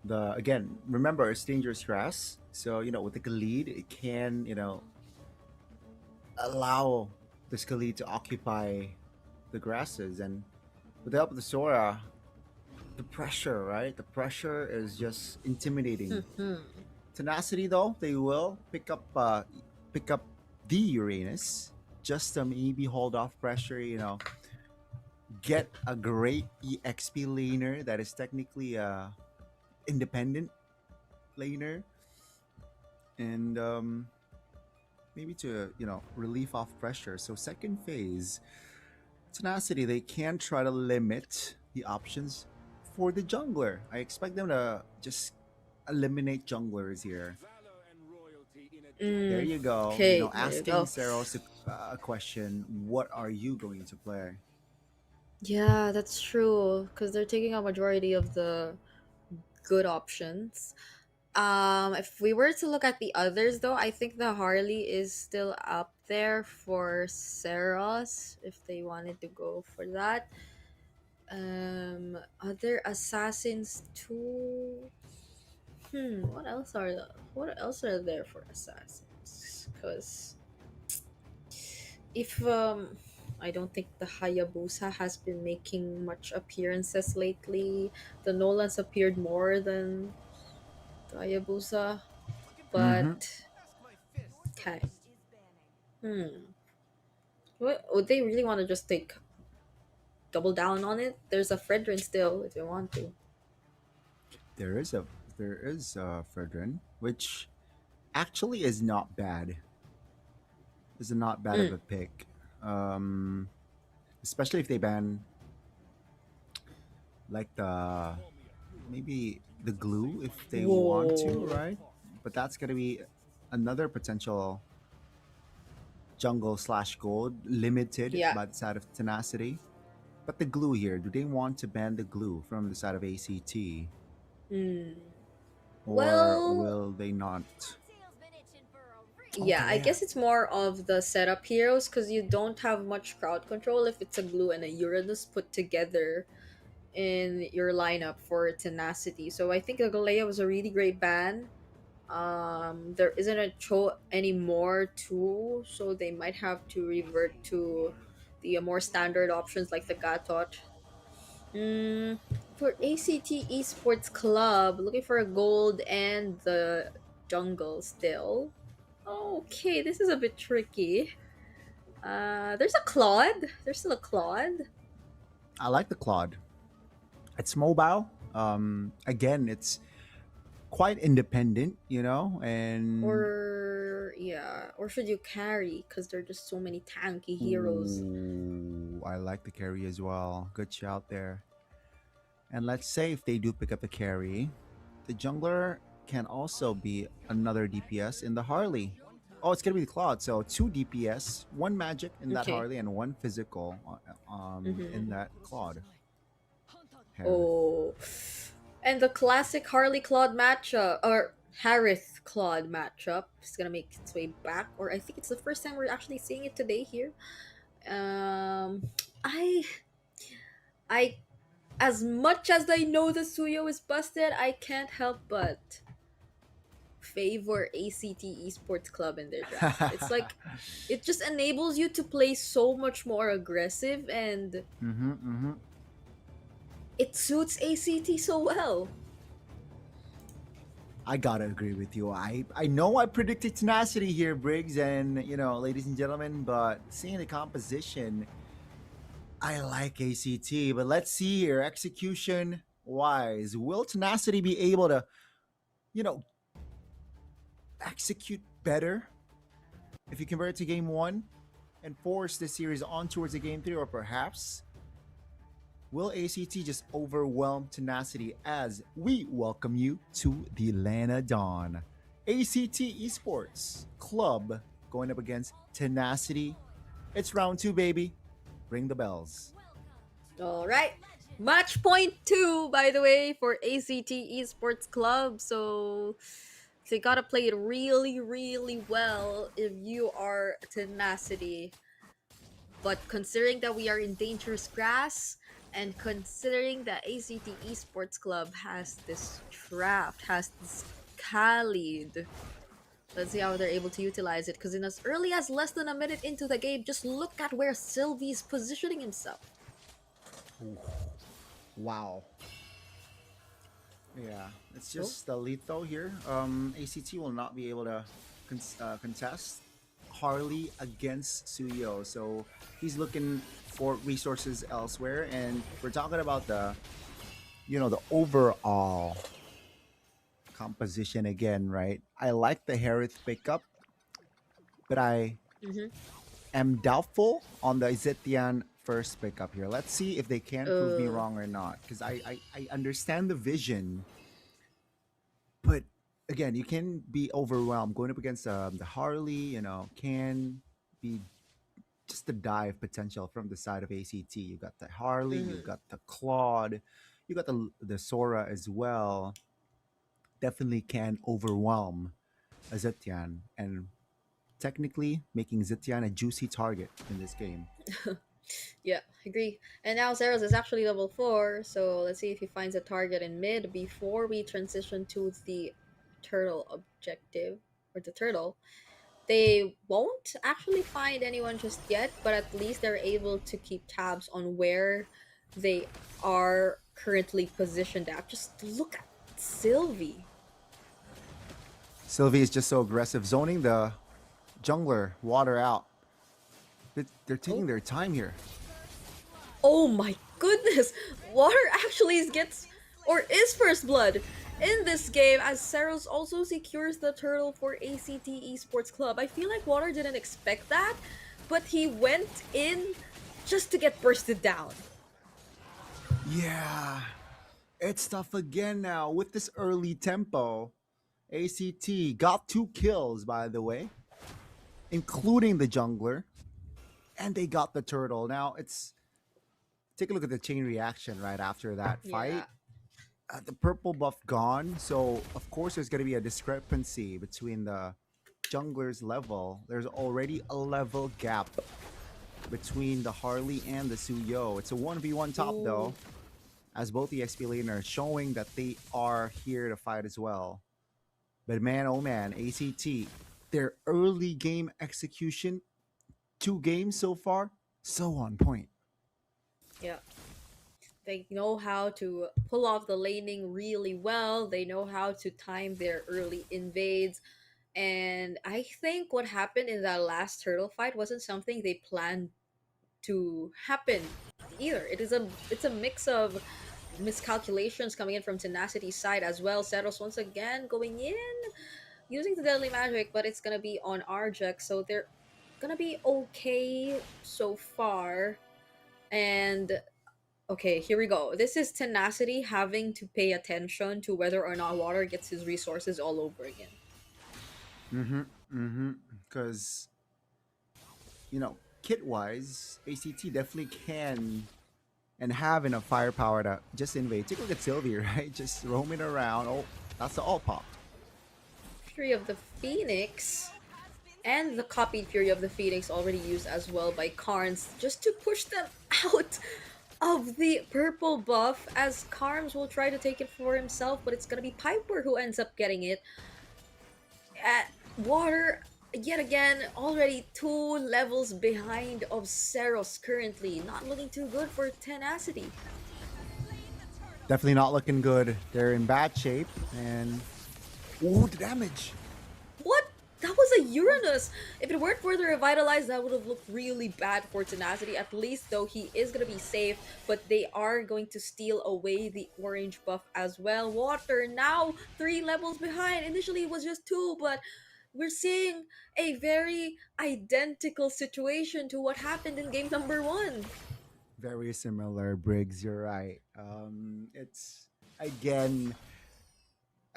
The again, remember it's dangerous grass. So with the Khalid, it can allow the Khalid to occupy the grasses, and with the help of the Sora, the pressure, right? The pressure is just intimidating. Tenacity, though, they will pick up the Uranus just to maybe hold off pressure. Get a great EXP laner that is technically a independent laner, and maybe to relieve off pressure. So second phase, Tenacity, they can try to limit the options for the jungler. I expect them to just eliminate junglers here. There you go. Okay, there you asking go. Seros a question: what are you going to play? Yeah, that's true. Because they're taking a majority of the good options. If we were to look at the others, though, I think the Harley is still up there for Seros if they wanted to go for that. Other assassins too. What else are there for assassins? Because if I don't think the Hayabusa has been making much appearances lately. The Nolans appeared more than the Hayabusa, but okay. Would they really want to just double down on it? There's a Fredrin still if you want to. There is a Fredrin, which actually is not bad. Is not bad of a pick, especially if they ban like maybe the glue if they want to, Whoa. right? But that's gonna be another potential jungle / gold limited Yeah. by the side of Tenacity. But the glue here, do they want to ban the glue from the side of ACT? Or Well, will they not? yeah, Okay, I yeah. guess it's more of the setup heroes because you don't have much crowd control if it's a glue and a Uranus put together in your lineup for Tenacity. So I think Galea was a really great ban. There isn't a Cho anymore too, so they might have to revert to the more standard options like the Gatot. For ACT Esports Club, looking for a gold and the jungle still. Okay, this is a bit tricky. There's a Claude. There's still a Claude. I like the Claude. It's mobile. Again, it's quite independent, and Or should you carry? Because there are just so many tanky heroes. ooh, I like the carry as well. Good shout there. And let's say if they do pick up the carry, the jungler can also be another DPS in the Harley. Oh, it's gonna be the Claude. So 2 DPS, 1 magic in that Okay. Harley, and 1 physical in that Claude. Oh, and the classic Harley Claude matchup or Harith Claude matchup is gonna make its way back, or I think it's the first time we're actually seeing it today here. I, as much as I know the Suyo is busted, I can't help but favor ACT Esports Club in their draft. It's like it just enables you to play so much more aggressive, and it suits ACT so well. I gotta agree with you. I know I predicted tenacity here, Briggs, and ladies and gentlemen, but seeing the composition, I like ACT. But let's see here, execution wise, will tenacity be able to, execute better if you compare it to game 1 and force the series on towards the game 3, or perhaps will ACT just overwhelm tenacity as we welcome you to the Lana Dawn? ACT Esports Club going up against Tenacity. It's round 2, baby. Ring the bells. All right. Match point 2, by the way, for ACT Esports Club. So they gotta play it really, really well if you are Tenacity. But considering that we are in dangerous grass, and considering that ACT Esports Club has this draft, has this Khalid, let's see how they're able to utilize it. Because in as early as less than a minute into the game, just look at where Sylvie's positioning himself. Ooh. Wow. Yeah, it's just lethal here. ACT will not be able to contest Harley against Suyo, so he's looking for resources elsewhere. And we're talking about the overall composition again, right? I like the Harith pickup, but I am doubtful on the Zetian first pickup here. Let's see if they can prove me wrong or not, because I understand the vision, but again, you can be overwhelmed going up against the Harley. Can be just the dive potential from the side of ACT. You got the Harley, you got the Claude, you got the Sora as well. Definitely can overwhelm a Zetian, and technically making Zetian a juicy target in this game. Yeah, agree. And now Zeros is actually level 4, so let's see if he finds a target in mid before we transition to the turtle objective, or the turtle. They won't actually find anyone just yet, but at least they're able to keep tabs on where they are currently positioned at. Just look at Sylvie. Sylvie is just so aggressive, zoning the jungler water out. They're taking their time here. Oh my goodness! Water actually gets, or is first blood in this game, as Seros also secures the turtle for ACT Esports Club. I feel like Water didn't expect that, but he went in just to get bursted down. Yeah, it's tough again now with this early tempo. ACT got 2 kills, by the way, including the jungler, and they got the turtle. Now take a look at the chain reaction right after that fight. The purple buff gone, so of course there's going to be a discrepancy between the jungler's level. There's already a level gap between the Harley and the Suyo. It's a 1v1 top though, as both the XP laners showing that they are here to fight as well. But man, oh man, ACT, their early game execution, 2 games so far, so on point. Yeah. They know how to pull off the laning really well. They know how to time their early invades. And I think what happened in that last turtle fight wasn't something they planned to happen either. It's a mix of miscalculations coming in from Tenacity's side as well. Seros once again going in, using the deadly magic, but it's gonna be on Arjek, so they're gonna be okay so far. And okay, here we go. This is Tenacity having to pay attention to whether or not Water gets his resources all over again. Because, kit wise, ACT definitely can and have enough firepower to just invade. Take a look at Sylvie, right? Just roaming around. Oh, that's the all pop. Fury of the Phoenix and the copied Fury of the Phoenix already used as well by Karns just to push them out of the purple buff, as Karms will try to take it for himself, but it's gonna be Piper who ends up getting it. At Water, yet again, already 2 levels behind of Seros currently. Not looking too good for Tenacity. Definitely not looking good. They're in bad shape. And ooh, the damage. What? That was a Uranus! If it weren't for the Revitalize, that would have looked really bad for Tenacity. At least, though, he is going to be safe, but they are going to steal away the orange buff as well. Water now 3 levels behind. Initially, it was just 2, but we're seeing a very identical situation to what happened in game number 1. Very similar, Briggs. You're right. It's, again,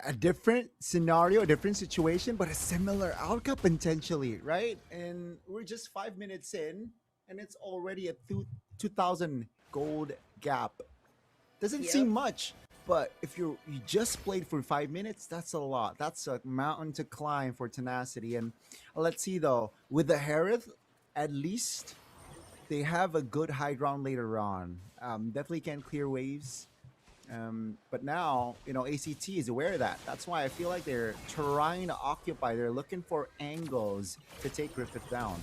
a different scenario, a different situation, but a similar outcome potentially, right? And we're just 5 minutes in, and it's already a 2,000 gold gap. Doesn't seem much, but if you just played for 5 minutes, that's a lot. That's a mountain to climb for Tenacity. And let's see though, with the Harith, at least they have a good high ground later on. Definitely can clear waves. But now, ACT is aware of that. That's why I feel like they're trying to occupy. They're looking for angles to take Griffith down.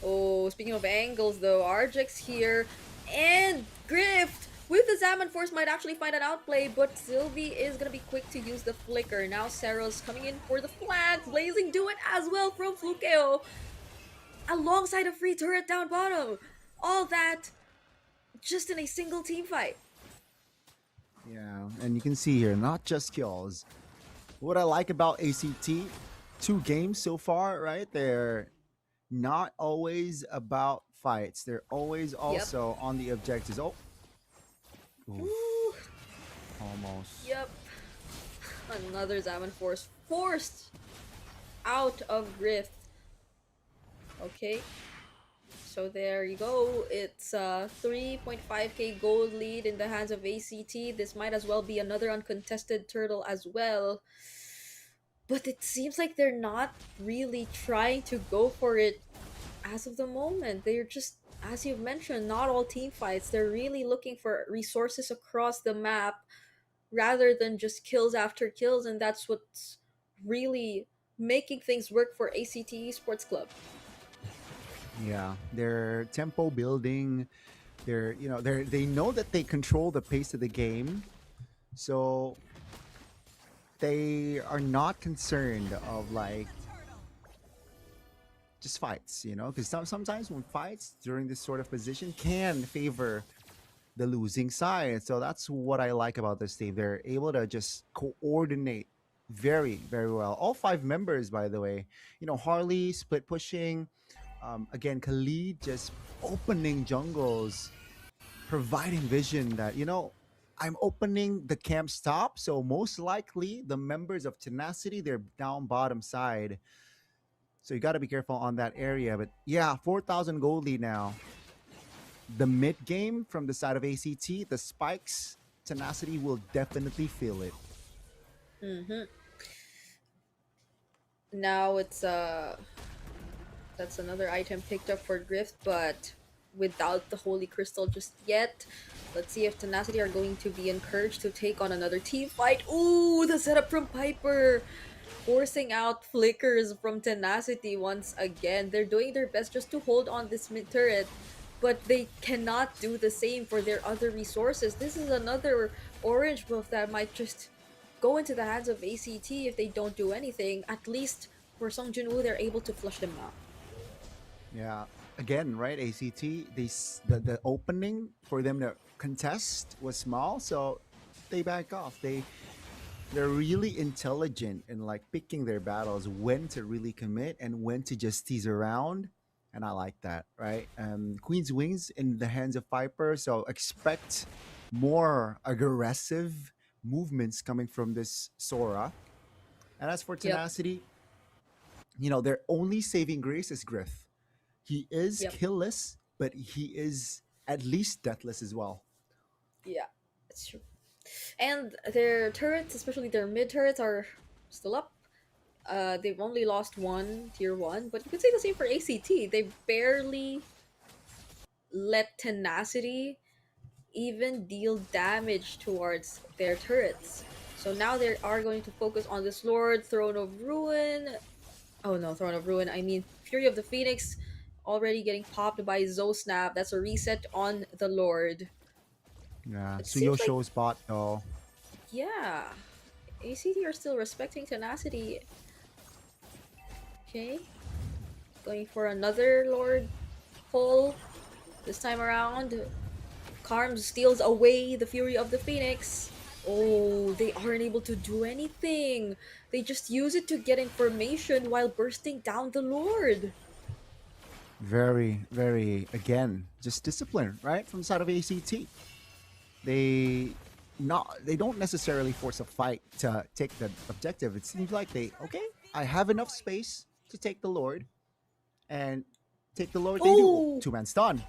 Oh, speaking of angles though, Arjek's here, and Grift with the Salmon Force might actually find an outplay, but Sylvie is gonna be quick to use the flicker. Now Seros coming in for the flank, Blazing do it as well from Flukeo, alongside a free turret down bottom. All that just in a single team fight. Yeah, and you can see here, not just kills. What I like about ACT, 2 games so far, right? They're not always about fights. They're always also on the objectives. Oh. Oof. Almost. Yep. Another Salmon Force forced out of Rift. Okay. So there you go. It's a 3.5k gold lead in the hands of ACT. This might as well be another uncontested turtle as well. But it seems like they're not really trying to go for it as of the moment. They're just, as you've mentioned, not all team fights. They're really looking for resources across the map rather than just kills after kills, and that's what's really making things work for ACT Esports Club. Yeah, they're tempo building. They know that they control the pace of the game, so they are not concerned of just fights, because sometimes when fights during this sort of position can favor the losing side. So that's what I like about this team. They're able to just coordinate very, very well. All 5 members, by the way, Harley split pushing. Again, Khalid just opening jungles, providing vision that, I'm opening the camp stop, so most likely the members of Tenacity, they're down bottom side. So you got to be careful on that area. But yeah, 4,000 gold lead now. The mid game from the side of ACT, the spikes, Tenacity will definitely feel it. Now it's that's another item picked up for Grift, but without the Holy Crystal just yet. Let's see if Tenacity are going to be encouraged to take on another team fight. Ooh, the setup from Piper, forcing out flickers from Tenacity once again. They're doing their best just to hold on this mid turret, but they cannot do the same for their other resources. This is another orange buff that might just go into the hands of ACT if they don't do anything. At least for Song Junwoo, they're able to flush them out. Yeah, again, right? ACT, the opening for them to contest was small, so they back off. They're really intelligent in like picking their battles, when to really commit and when to just tease around. And I like that, right? Queen's Wings in the hands of Viper, so expect more aggressive movements coming from this Sora. And as for Tenacity, their only saving grace is Griff. He is killless, but he is at least deathless as well. Yeah, that's true. And their turrets, especially their mid turrets, are still up. They've only lost one tier 1, but you could say the same for ACT. They barely let Tenacity even deal damage towards their turrets. So now they are going to focus on this Lord, Throne of Ruin. Oh no, Throne of Ruin. I mean, Fury of the Phoenix already getting popped by Snap. That's a reset on the Lord. Yeah, It Suyo seems like- shows bot though. Yeah. ACT are still respecting Tenacity. Okay. Going for another Lord pull. This time around, Karms steals away the Fury of the Phoenix. Oh, they aren't able to do anything. They just use it to get information while bursting down the Lord. Very, very, again, just discipline, right? From the side of ACT. They don't necessarily force a fight to take the objective. It seems like I have enough space to take the Lord. And take the Lord, they do. 2-man stun.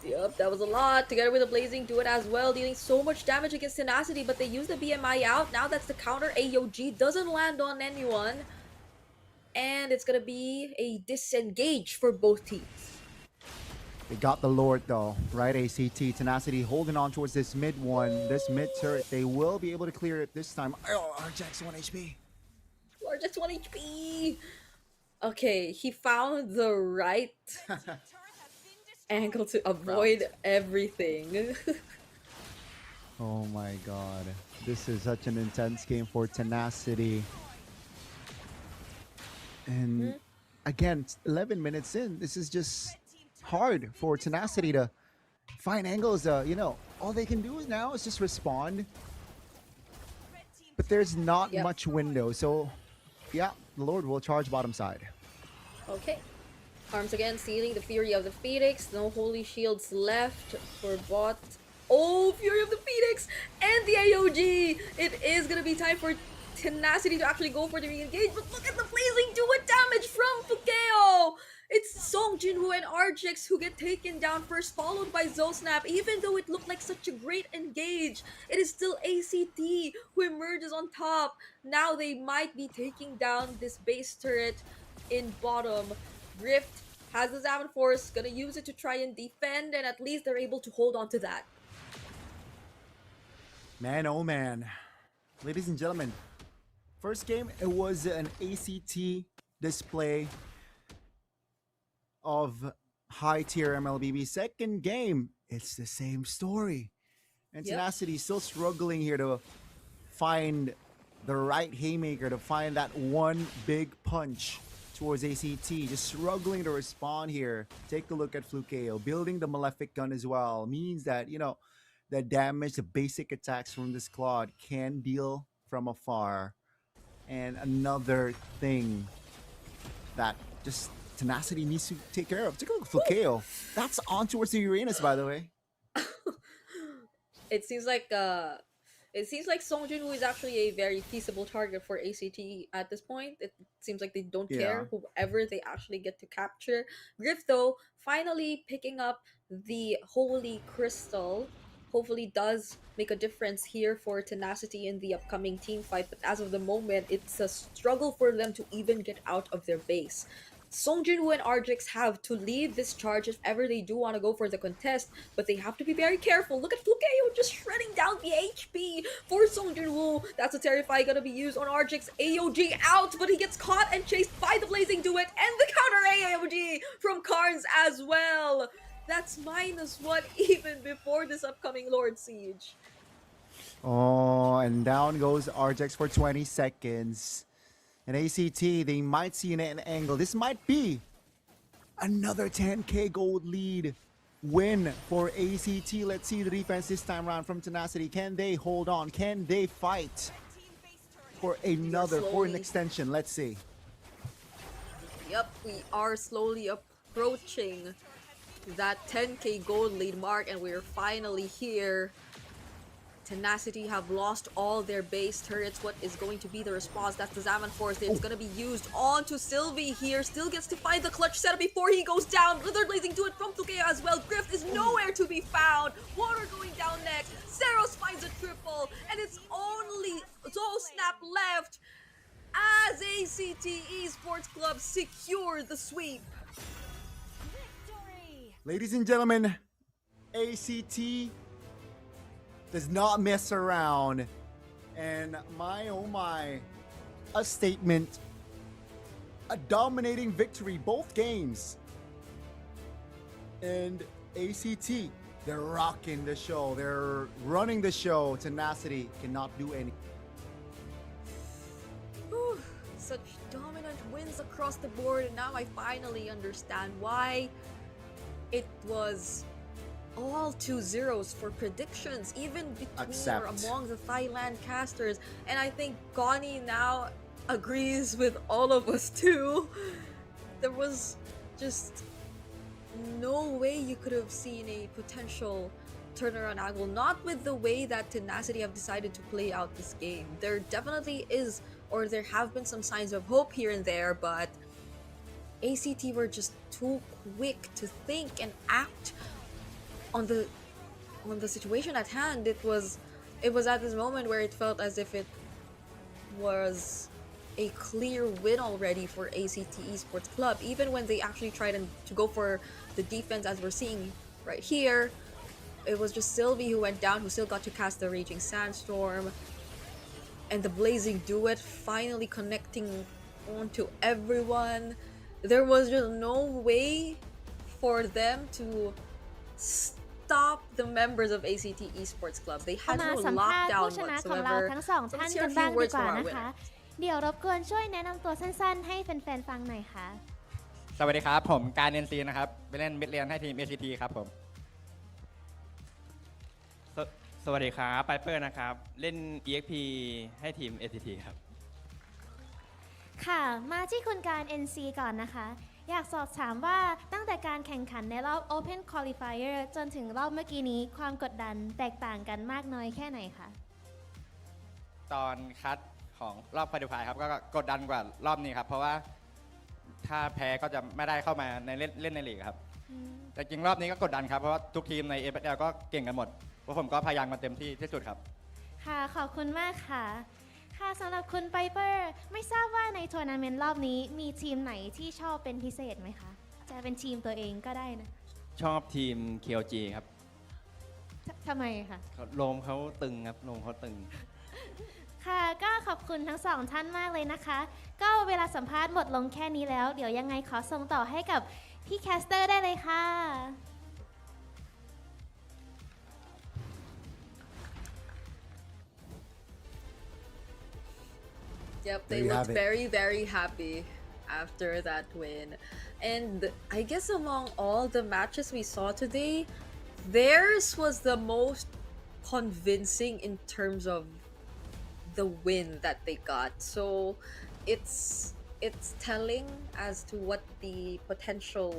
Yep, that was a lot. Together with the Blazing Duet as well, dealing so much damage against Tenacity, but they use the BMI out. Now that's the counter. AOG doesn't land on anyone. And it's gonna be a disengage for both teams. They got the Lord though, right? ACT, Tenacity holding on towards this mid one, this mid turret. They will be able to clear it this time. Oh, RJX 1 HP. RJX 1 HP. Okay, he found the right angle to avoid everything. Oh my god. This is such an intense game for Tenacity. And again, 11 minutes in, this is just hard for Tenacity to find angles. All they can do now is just respond. But there's not much window. So, yeah, the Lord will charge bottom side. Okay. Arms again, stealing the Fury of the Phoenix. No Holy Shields left for bot. Oh, Fury of the Phoenix and the AOG! It is gonna be time for Tenacity to actually go for the re-engage, but look at the Blazing Duet damage from Fukeo! It's Song Jinwoo and RJX who get taken down first, followed by Snap. Even though it looked like such a great engage, it is still ACT who emerges on top. Now they might be taking down this base turret in bottom. Rift has the Zaman Force, gonna use it to try and defend, and at least they're able to hold on to that. Man, oh man. Ladies and gentlemen, first game, it was an ACT display of high-tier MLBB. Second game, it's the same story. And Tenacity still struggling here to find the right haymaker, to find that one big punch towards ACT. Just struggling to respond here. Take a look at Flukeo. Building the Malefic gun as well means that, the damage, the basic attacks from this Claude can deal from afar. And another thing that just Tenacity needs to take care of. Take a look at Flukeo. That's on towards the Uranus, by the way. It seems like Song Jinwoo is actually a very feasible target for ACT at this point. It seems like they don't care whoever they actually get to capture. Griff, though, finally picking up the Holy Crystal. Hopefully does make a difference here for Tenacity in the upcoming team fight. But as of the moment, it's a struggle for them to even get out of their base. Song Jinwoo and RJX have to lead this charge if ever they do want to go for the contest, but they have to be very careful. Look at Flukeo just shredding down the HP for Song Jinwoo. That's a Terrify gonna be used on RJX. AOG out, but he gets caught and chased by the Blazing Duet and the counter AOG from Carnes as well. That's -1 even before this upcoming Lord Siege. Oh, and down goes RJX for 20 seconds. And ACT, they might see an angle. This might be Another 10K gold lead win for ACT. Let's see the defense this time around from Tenacity. Can they hold on? Can they fight for an extension? Let's see. Yep, we are slowly approaching that 10K gold lead mark, and we're finally here. Tenacity have lost all their base turrets. What is going to be the response? That's the Zaman Force. It's going to be used onto Sylvie here. Still gets to find the clutch setup before he goes down. Blizzard Blazing do it from Tukea as well. Grift is nowhere to be found. Water going down next. Zeros finds a triple, and it's only Snap left as ACT Esports Club secure the sweep. Ladies and gentlemen, ACT does not mess around. And my oh my, a statement, a dominating victory, both games. And ACT, they're rocking the show. They're running the show. Tenacity cannot do anything. Such dominant wins across the board, and now I finally understand why it was all 2 zeros for predictions, even between or among the Thailand casters. And I think Goni now agrees with all of us too. There was just no way you could have seen a potential turnaround angle, not with the way that Tenacity have decided to play out this game. There definitely is, or there have been some signs of hope here and there, but ACT were just too quick to think and act on the situation at hand. It was at this moment where it felt as if it was a clear win already for ACT Esports Club, even when they actually tried to go for the defense, as we're seeing right here. It was just Sylvie who went down, who still got to cast the Raging Sandstorm, and the Blazing Duet finally connecting onto everyone. There was just no way for them to stop the members of ACT Esports Club. They had มา no สัมภาษณ์ lockdown ผู้ชนะของเรา whatsoever. ทั้งสอง So ท่าน let's hear กัน a บ้าง few ดี words กว่า from our นะคะ winner. เดี๋ยวรบกวนช่วยแนะนำตัวสั้นๆ ให้แฟนๆ ฟังหน่อยค่ะ สวัสดีครับ ผมการเอ็นซีนะครับ ไปเล่นมิดเลนให้ทีม ACT ครับผม สวัสดีครับไปเปอร์นะครับ เล่น EXP ให้ทีม ACT ครับ ค่ะ มาที่คุณการ NC ก่อนนะคะ อยากสอบถามว่าตั้งแต่การแข่งขันในรอบ Open Qualifier จนถึงรอบเมื่อกี้นี้ความกดดันแตกต่างกันมากน้อยแค่ไหนคะ ตอนคัดของรอบควอลิฟายครับก็กดดันกว่ารอบนี้ครับ เพราะว่าถ้าแพ้ก็จะไม่ได้เข้ามาในเล่นในลีกครับ แต่จริงรอบนี้ก็กดดันครับ เพราะว่าทุกทีมใน MSL ก็เก่งกันหมดเพราะผมก็พยายามมาเต็มที่ที่สุดครับ ค่ะ ขอบคุณมากค่ะ ค่ะสำหรับคุณไ i เปอร์ไม่ทราบว่าในทัวร์นาเมนต์รอบนี้มีทีมไหนที่ชอบเป็นพิเศษไหมคะ จะเป็นทีมตัวเองก็ได้นะ ชอบทีม KLG ครับ ทำไมคะ โลมเขาตึงครับโลมเขาตึง ค่ะ ก็ขอบคุณทั้งสองท่านมากเลยนะคะ ก็เวลาสัมภาษณ์หมดลงแค่นี้แล้ว เดี๋ยวยังไงขอส่งต่อให้กับพี่แคสเตอร์ได้เลยค่ะ Yep, There they you looked have it. very, very happy after that win. And I guess among all the matches we saw today, theirs was the most convincing in terms of the win that they got. So it's telling as to what the potential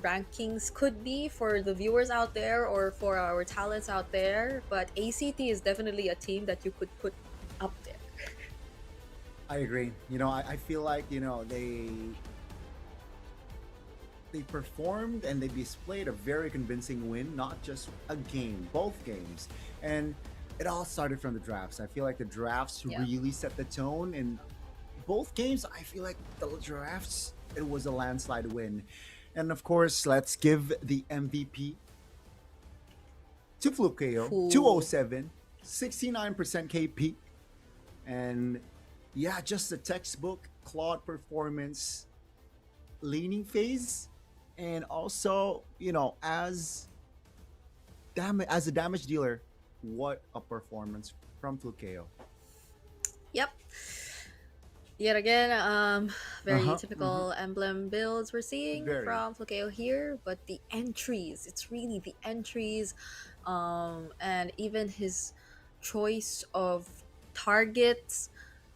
rankings could be for the viewers out there or for our talents out there. But ACT is definitely a team that you could put up there. I agree. You know, I feel like, you know, they performed and they displayed a very convincing win, not just a game, both games. And it all started from the drafts. I feel like the drafts really set the tone. And both games, I feel like the drafts, it was a landslide win. And of course, let's give the MVP to Flukeo, 207, 69% KP. And yeah, just a textbook Claude performance laning phase. And also, you know, as a damage dealer, what a performance from Flukeo. Yep. Yet again, very Uh-huh, typical emblem builds we're seeing Very. from Flukeo here, but the entries, it's really the entries, and even his choice of targets,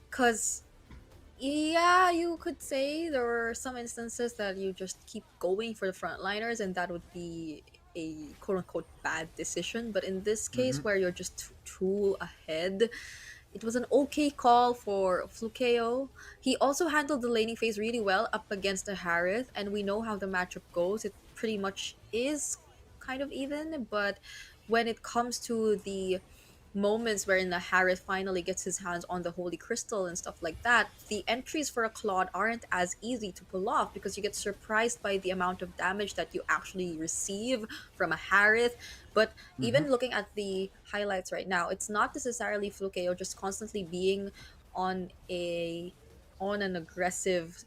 because yeah, you could say there were some instances that you just keep going for the frontliners, and that would be a quote unquote bad decision. But in this case, Mhm. where you're just too ahead, it was an okay call for Flukeo. He also handled the laning phase really well up against the Harith, and we know how the matchup goes. It pretty much is kind of even, but when it comes to the moments wherein the Harith finally gets his hands on the Holy Crystal and stuff like that, the entries for a Claude aren't as easy to pull off because you get surprised by the amount of damage that you actually receive from a Harith. But even Mhm. looking at the highlights right now, it's not necessarily Flukeo just constantly being on a on an aggressive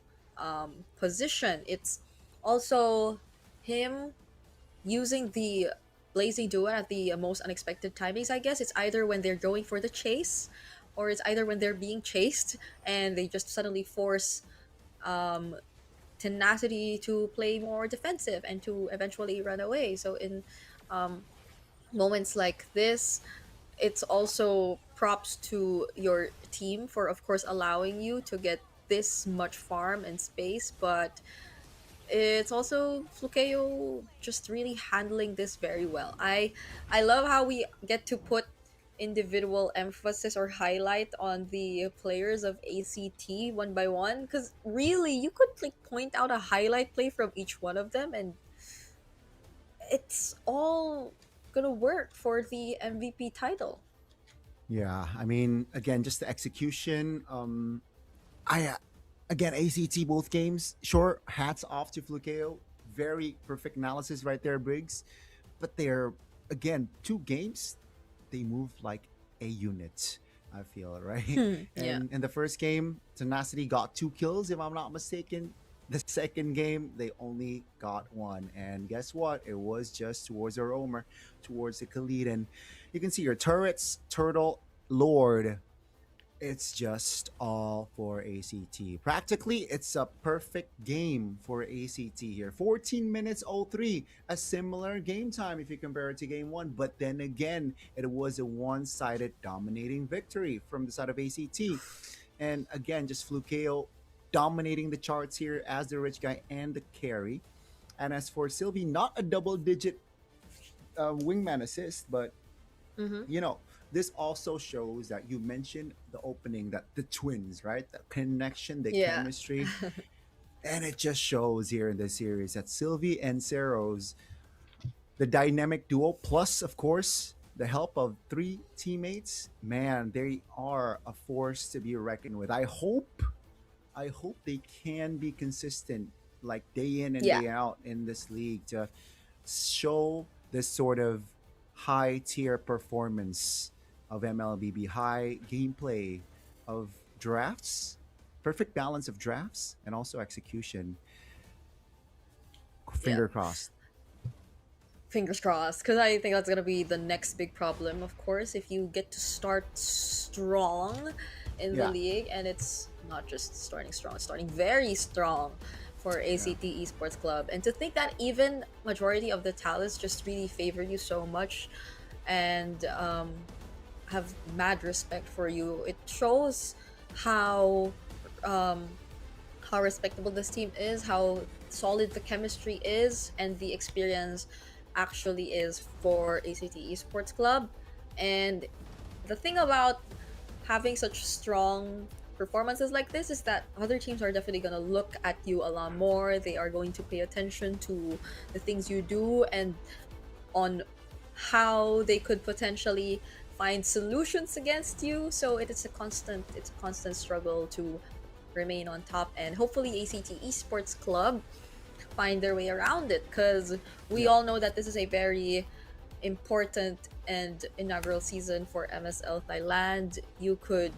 position. It's also him using the blazing duet at the most unexpected timings. I guess it's either when they're going for the chase, or it's either when they're being chased and they just suddenly force um, tenacity to play more defensive and to eventually run away. So in um, moments like this, it's also props to your team for, of course, allowing you to get this much farm and space, but it's also Flukeo just really handling this very well. I love how we get to put individual emphasis or highlight on the players of ACT one by one, because really you could like point out a highlight play from each one of them and it's all gonna work for the MVP title. Yeah, I mean, again, just the execution. I again, ACT both games. Sure, hats off to Flukeo. Very perfect analysis right there, Briggs. But they're again 2 games. They move like a unit. I feel right. Yeah. And in the first game, Tenacity got 2 kills, if I'm not mistaken. The second game, they only got 1. And guess what? It was just towards the roamer, towards the Khalid. And you can see your turrets, Turtle, Lord. It's just all for ACT. Practically, it's a perfect game for ACT here. 14 minutes 03, a similar game time if you compare it to game 1. But then again, it was a one-sided dominating victory from the side of ACT. And again, just Flukeo dominating the charts here as the rich guy and the carry. And as for Sylvie, not a double-digit wingman assist, but Mm-hmm. you know, this also shows that you mentioned the opening that the twins, right? The connection, the Yeah. chemistry. And it just shows here in this series that Sylvie and Ceros, the dynamic duo, plus, of course, the help of 3 teammates, man, they are a force to be reckoned with. I hope they can be consistent, like day in and Yeah. day out in this league to show this sort of high tier performance of MLBB, high gameplay of drafts, perfect balance of drafts, and also execution. Finger crossed. Fingers crossed, because I think that's gonna be the next big problem. Of course, if you get to start strong in the Yeah. league, and it's not just starting strong, it's starting very strong for ACT Esports Club, and to think that even majority of the talents just really favor you so much, and have mad respect for you. It shows how um, how respectable this team is, how solid the chemistry is, and the experience actually is for ACT Esports Club. And the thing about having such strong performances like this is that other teams are definitely going to look at you a lot more. They are going to pay attention to the things you do and on how they could potentially find solutions against you. So it's a constant struggle to remain on top, and hopefully ACT Esports Club find their way around it, because we all know that this is a very important and inaugural season for MSL Thailand. You could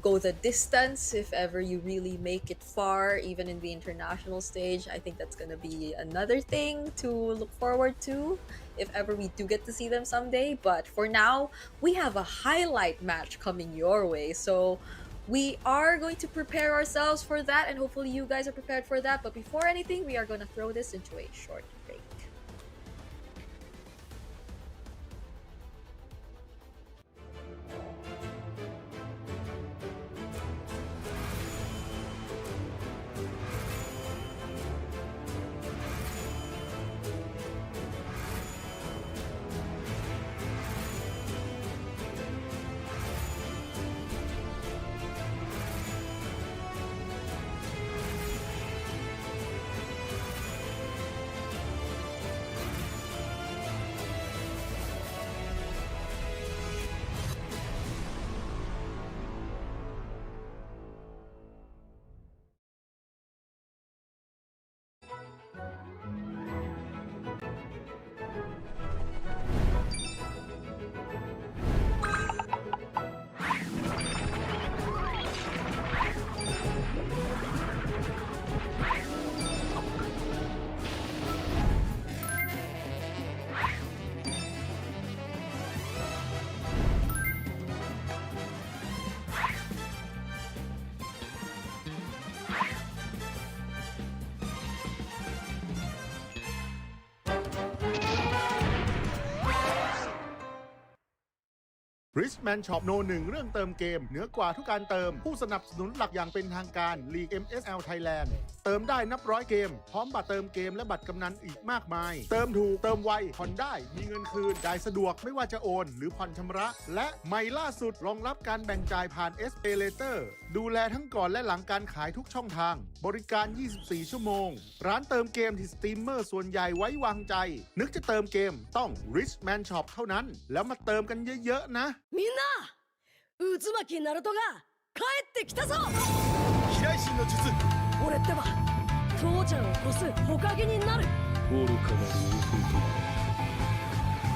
go the distance if ever you really make it far, even in the international stage. I think that's going to be another thing to look forward to if ever we do get to see them someday. But for now, we have a highlight match coming your way. So we are going to prepare ourselves for that, and hopefully you guys are prepared for that. But before anything, we are going to throw this into a short break. Richman Shop No 1 เรื่องเติมเกมเหนือกว่าทุกการเติมผู้สนับสนุนหลักอย่างเป็นทางการ League MSL Thailand เติมได้นับร้อยเกมพร้อมบัตรเติมเกมและบัตรกำนันอีกมากมายเติมถูกเติมไวผ่อนได้มีเงินคืนจ่ายสะดวกไม่ว่าจะโอนหรือผ่อนชำระและใหม่ล่าสุดรองรับการแบ่งจ่ายผ่าน SPay Later ดูแลทั้งก่อนและหลังการขายทุกช่องทางบริการ 24 ชั่วโมงร้านเติมเกมที่สตรีมเมอร์ส่วนใหญ่ไว้วางใจนึกจะเติมเกมต้อง Richman Shop เท่านั้นแล้วมาเติมกันเยอะๆนะみんな渦巻きナルトが帰ってきたぞ飛来神の術俺ってば父ちゃんを越す火影になる愚かなる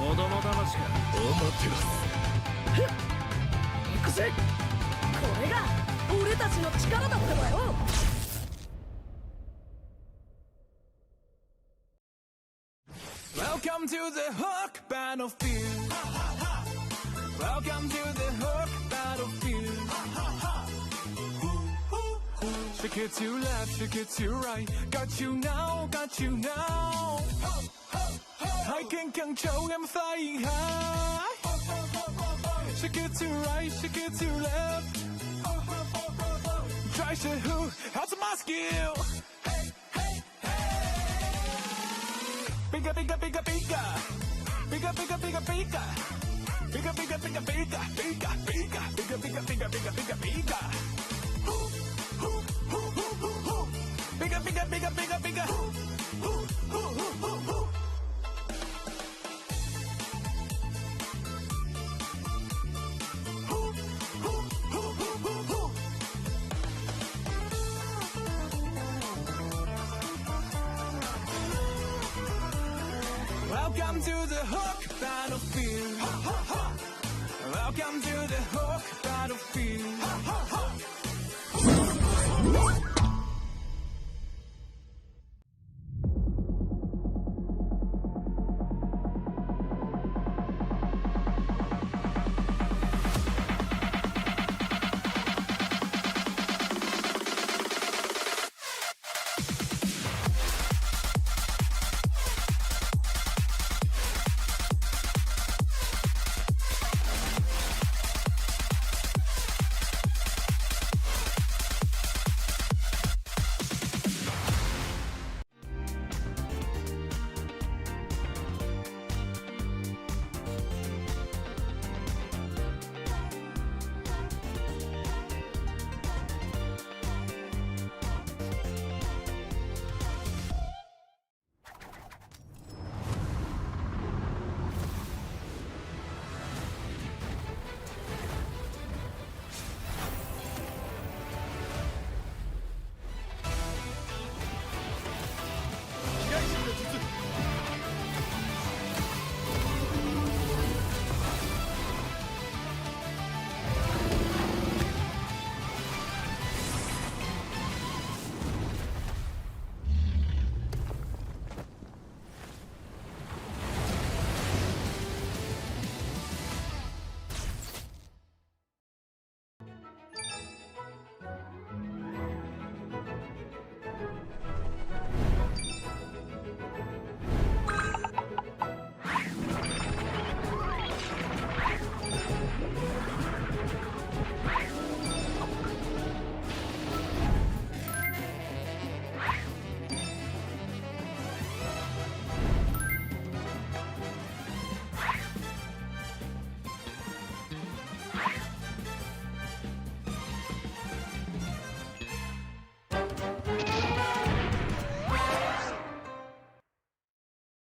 男子供騙しがアマテラスふっ行くぜこれが俺たちの力だってばよWelcome to the Hook Battlefield. Welcome to the Hook Battlefield. Shake it to left, shake it to right. Got you now, got you now. I can control, I'm flying high. Shake it to right, shake it to left. Try to who, how's my skill? Bigger, bigger, bigger, bigger. Bigger, bigger, bigger, bigger. Bigger, bigger, bigger, bigger, bigger, bigger, bigger, bigger, bigger, bigger, bigger, bigger. Bigger, bigger, bigger, bigger, bigger. Welcome to the Hook Battlefield. Welcome to the Hook Battlefield.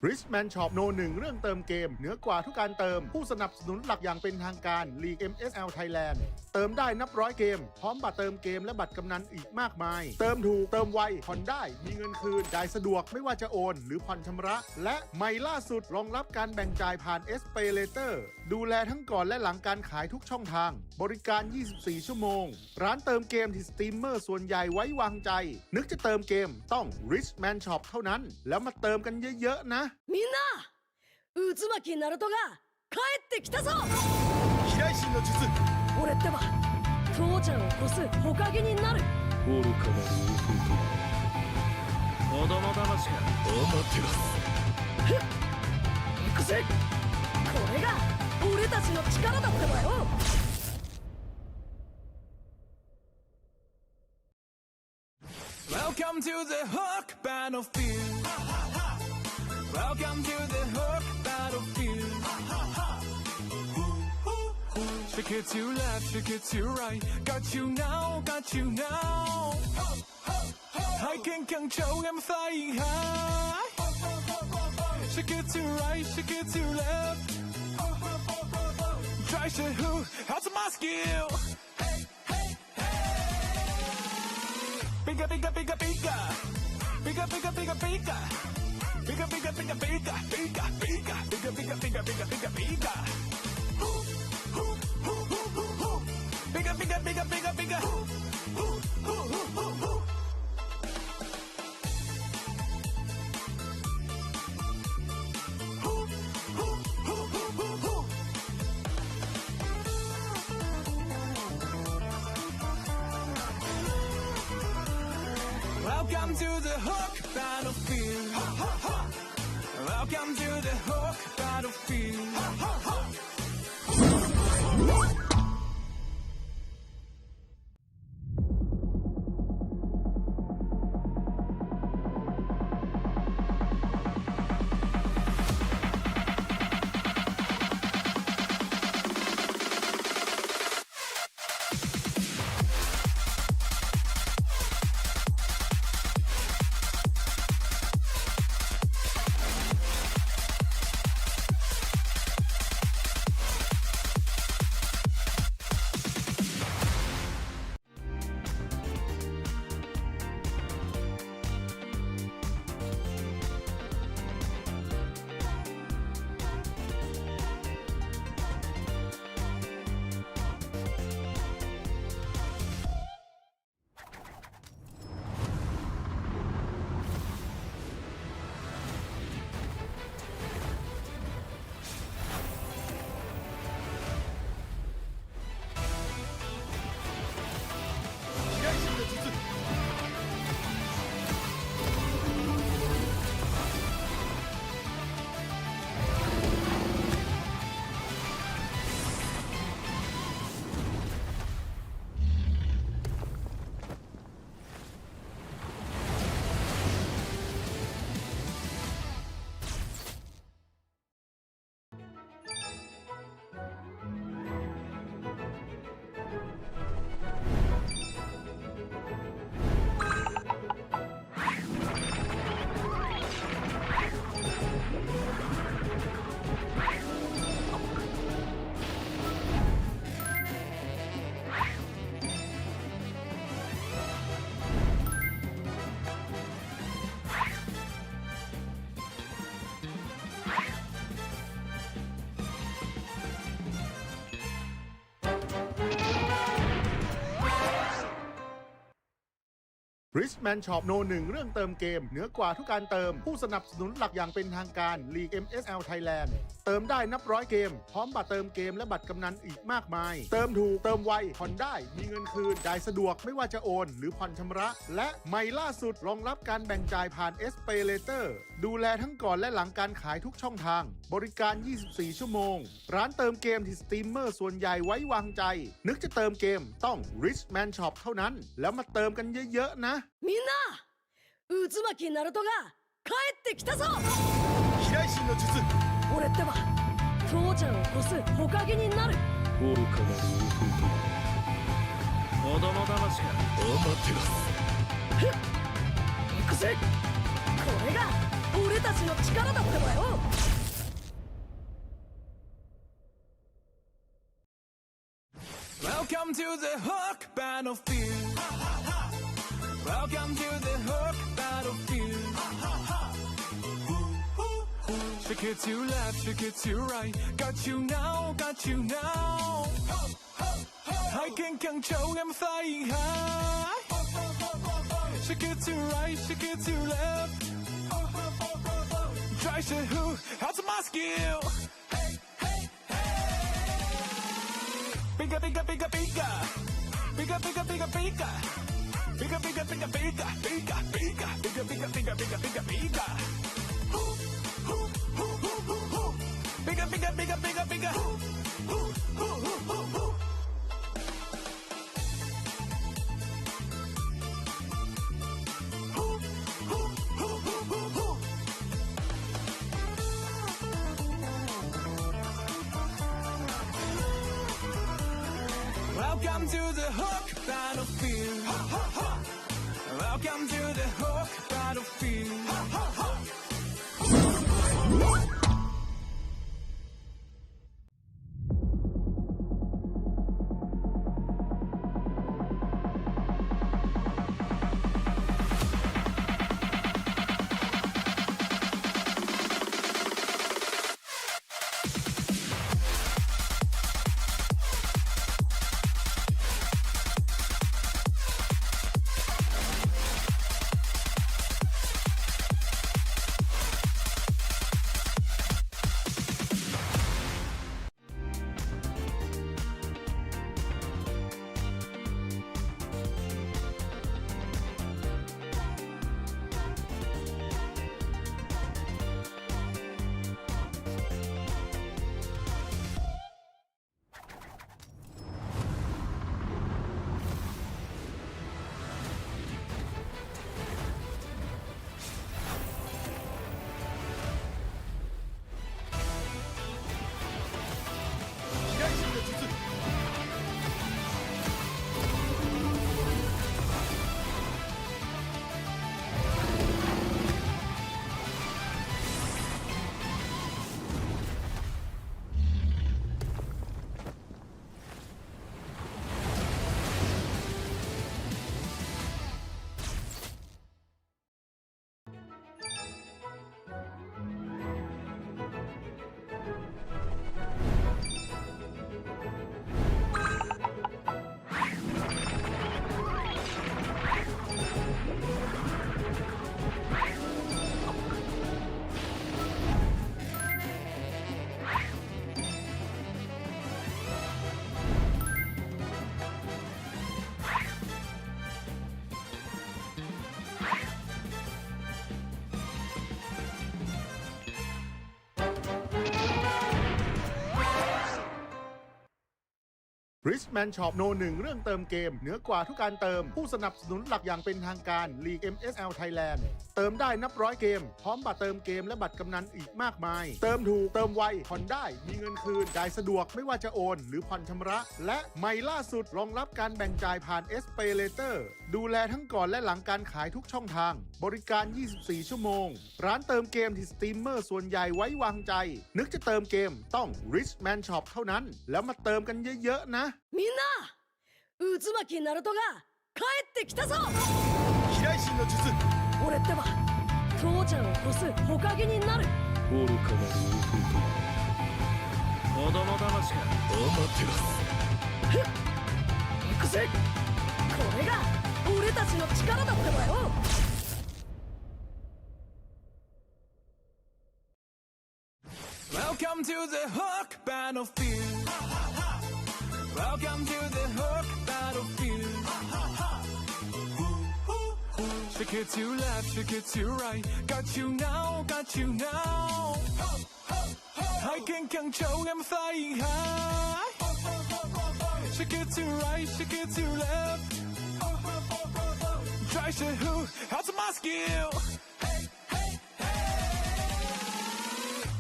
Richman Shop โนหนึ่งเรื่องเติมเกมเหนือกว่าทุกการเติมผู้สนับสนุนหลักอย่างเป็นทางการ League MSL Thailand เติมได้นับร้อยเกมพร้อมบัตรเติมเกมและบัตรกำนันอีกมากมายเติมถูกเติมไวผ่อนได้มีเงินคืนจ่ายสะดวกไม่ว่าจะโอนหรือผ่อนชำระและใหม่ล่าสุดรองรับการแบ่งจ่ายผ่าน SPay Later ดูแลทั้งก่อนและหลังการขายทุกช่องทางบริการ 24 ชั่วโมงร้านเติมเกมที่สตรีมเมอร์ส่วนใหญ่ไว้วางใจนึกจะเติมเกมต้อง Richman Shop เท่านั้นแล้วมาเติมกันเยอะๆนะみんな渦巻きナルトが帰ってきたぞ飛来神の術俺ってば父ちゃんを越す火影になる愚かなる子供騙しかお待ってろふっ行くぜこれが俺たちの力だってばよWelcome to the Hook Battlefield. Welcome to the Hook Battlefield. Shake it to left, shake it to right. Got you now, got you now. I can control, I'm flying high. Shake it to right, shake it to left. Try to who? How's my skill? Bigger, bigger, bigger, bigger. Bigger, bigger, bigger, bigger. Bigger, bigger, bigger, bigger, bigger, bigger, bigger, bigger, bigger, bigger, bigger, bigger. Bigger, bigger, bigger, bigger, bigger. Welcome to the Hook Battlefield. Welcome to the Hook Battlefield. Richman Shop โนหนึ่งเรื่องเติมเกมเหนือกว่าทุกการเติมผู้สนับสนุนหลักอย่างเป็นทางการ League MSL Thailand เติมได้นับร้อยเกมพร้อมบัตรเติมเกมและบัตรกำนันอีกมากมายเติมถูกเติมไวผ่อนได้มีเงินคืนจ่ายสะดวกไม่ว่าจะโอนหรือผ่อนชำระและใหม่ล่าสุดรองรับการแบ่งจ่ายผ่าน SPay Later ดูแลทั้งก่อนและหลังการขายทุกช่องทางบริการ 24 ชั่วโมงร้านเติมเกมที่สตรีมเมอร์ส่วนใหญ่ไว้วางใจนึกจะเติมเกมต้อง Richman Shop เท่านั้นแล้วมาเติมกันเยอะๆนะみんな渦巻きナルトが帰ってきたぞ飛来神の術俺ってば父ちゃんを越す火影になる愚かなる子供騙しかお待ってろふっ行くぜこれが俺たちの力だってばよ。Welcome to the Hook Battlefield. Welcome to the Hook Battlefield. Shake it to left, shake it to right. Got you now, got you now. I can control, I'm flying high. Shake it to right, shake it to left. Try to who, how's my skill? Bigger, bigger, bigger, bigger. Bigger, bigger, bigger, bigger. Bigger, bigger, bigger, bigger. Bigger, bigger, bigger, bigger, bigger, bigger, bigger, bigger. Bigger, bigger, bigger, bigger, bigger. Welcome to the Hook Battlefield. Welcome to the Hook Battlefield. Richman Shop โน1เรื่องเติมเกมเหนือกว่าทุกการเติมผู้สนับสนุนหลักอย่างเป็นทางการ League MSL Thailand เติมได้นับร้อยเกมพร้อมบัตรเติมเกมและบัตรกำนันอีกมากมายเติมถูกเติมไวผ่อนได้มีเงินคืนจ่ายสะดวกไม่ว่าจะโอนหรือผ่อนชำระและใหม่ล่าสุดรองรับการแบ่งจ่ายผ่าน SPay Later ดูแลทั้งก่อนและหลังการขายทุกช่องทางบริการ 24 ชั่วโมงร้านเติมเกมที่สตรีมเมอร์ส่วนใหญ่ไว้วางใจนึกจะเติมเกมต้อง Richman Shop เท่านั้นแล้วมาเติมกันเยอะๆนะみんな渦巻きナルトが帰ってきたぞ飛来神の術俺ってば父ちゃんを越す火影になる愚かなる弟子供騙しが余ってふっ行くぜこれが俺たちの力だってばよWelcome to the Hook Battlefield. Welcome to the Hook Battlefield. Shake it to left, shake it to right. Got you now, got you now. I can control, I'm flying high. Shake it to right, shake it to left. Try to who, how's my skill?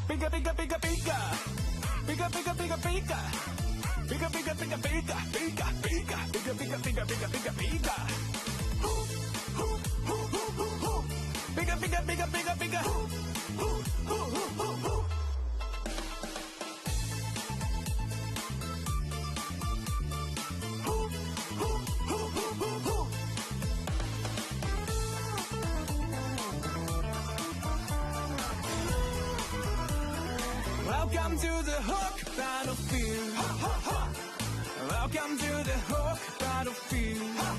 Bigger, bigger, bigger, bigger. Bigger, bigger, bigger, bigger. Bigger, bigger, bigger, bigger. Bigger, bigger, bigger, bigger, bigger, bigger, bigger, bigger. Bigger, bigger, bigger, bigger, bigger. Welcome to the Hook battlefield. Welcome to the Hook battlefield.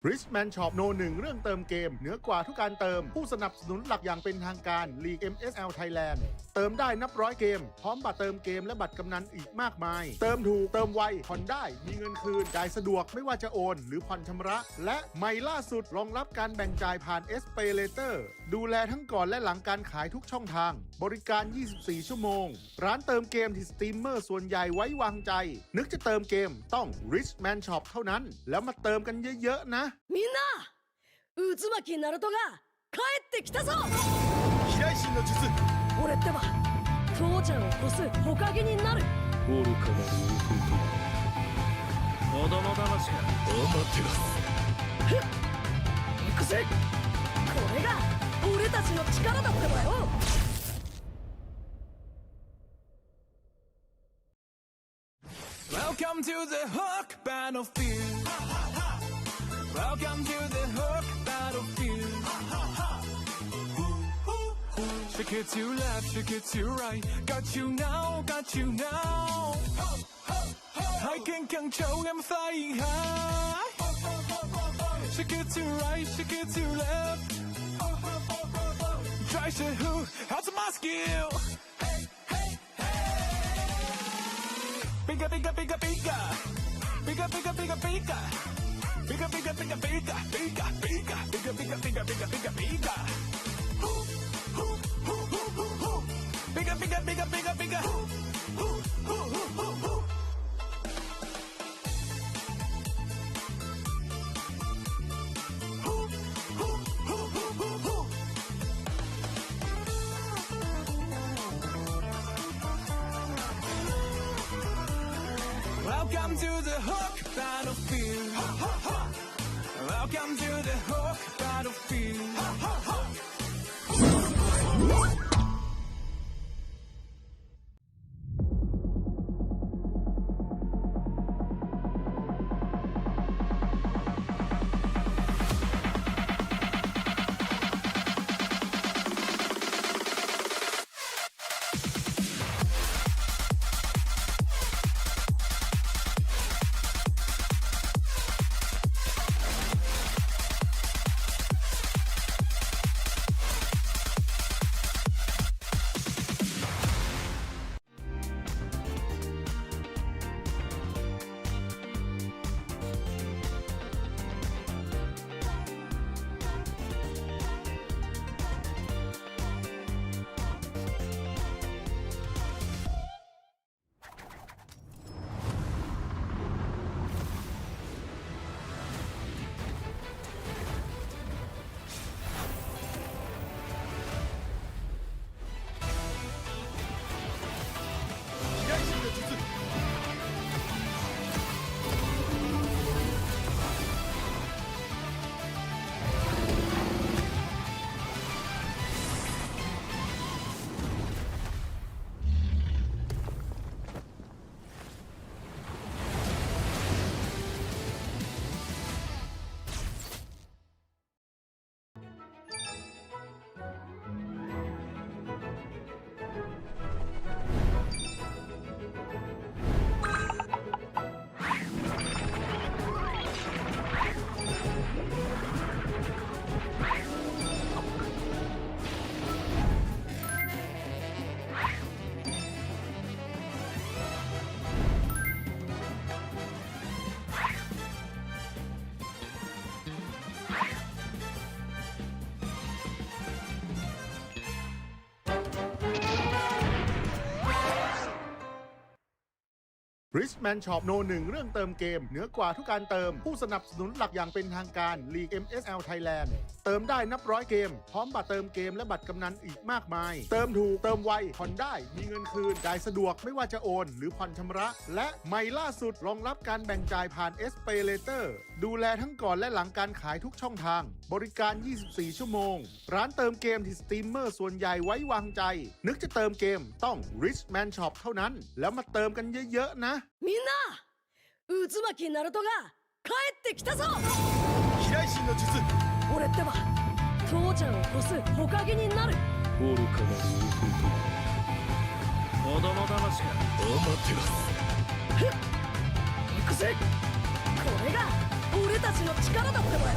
Richman Shop โน1เรื่องเติมเกมเหนือกว่าทุกการเติมผู้สนับสนุนหลักอย่างเป็นทางการ League MSL Thailand เติมได้นับร้อยเกมพร้อมบัตรเติมเกมและบัตรกำนันอีกมากมายเติมถูกเติมไวผ่อนได้มีเงินคืนจ่ายสะดวกไม่ว่าจะโอนหรือผ่อนชำระและใหม่ล่าสุดรองรับการแบ่งจ่ายผ่าน SPayLater ดูแลทั้งก่อนและหลังการขายทุกช่องทางบริการ 24 ชั่วโมงร้านเติมเกมที่สตรีมเมอร์ส่วนใหญ่ไว้วางใจนึกจะเติมเกมต้อง Richman Shop เท่านั้นแล้วมาเติมกันเยอะๆนะみんな渦巻きナルトが帰ってきたぞ飛来神の術俺ってば父ちゃんを越す火影になる愚かな老夫婦子供騙しかアマテラスふっ行くぜこれが俺たちの力だってばよWelcome to the Hook battlefield. Welcome to the Hook battlefield. Shake it to left, shake it to right. Got you now, got you now. I can control, I'm flying high. Shake it to right, shake it to left. Try to who, how's my skill? Bigger, bigger, bigger, bigger. Bigger, bigger, bigger, bigger. Bigger, bigger, bigger, bigger, bigger, bigger, bigger, bigger, bigger, bigger, bigger, bigger. Bigger, bigger, bigger, bigger, bigger. Welcome to the Hook battlefield. Welcome to the Hook battlefield. Richman Shop โนหนึ่งเรื่องเติมเกมเหนือกว่าทุกการเติมผู้สนับสนุนหลักอย่างเป็นทางการ League MSL Thailand เติมได้นับร้อยเกมพร้อมบัตรเติมเกมและบัตรกำนันอีกมากมายเติมถูกเติมไวผ่อนได้มีเงินคืนจ่ายสะดวกไม่ว่าจะโอนหรือผ่อนชำระและใหม่ล่าสุดรองรับการแบ่งจ่ายผ่าน SPayLater ดูแลทั้งก่อนและหลังการขายทุกช่องทางบริการ 24 ชั่วโมงร้านเติมเกมที่สตรีมเมอร์ส่วนใหญ่ไว้วางใจนึกจะเติมเกมต้อง Richman Shop เท่านั้นแล้วมาเติมกันเยอะๆนะみんな渦巻きナルトが帰ってきたぞ飛来神の術俺ってば父ちゃんを越す火影になる愚かなる子供騙しかアマテラス行くぜこれが俺たちの力だってばよ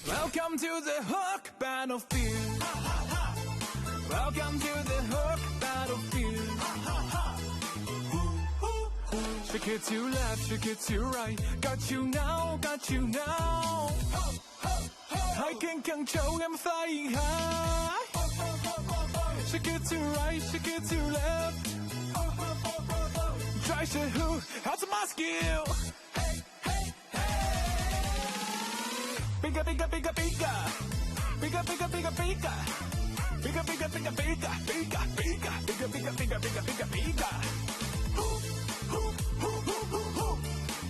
Welcome to the Hook Battlefield. Welcome to the Hook Battlefield. Shake it to left, shake it to right. Got you now, got you now. I can control, I'm flying high. Shake it to right, shake it to left. Try to who, how's my skill? Bigger, bigger, bigger, bigger. Bigger, bigger, bigger, bigger. Bigger, bigger, bigger, bigger. Bigger, bigger, bigger, bigger, bigger, bigger, bigger, bigger.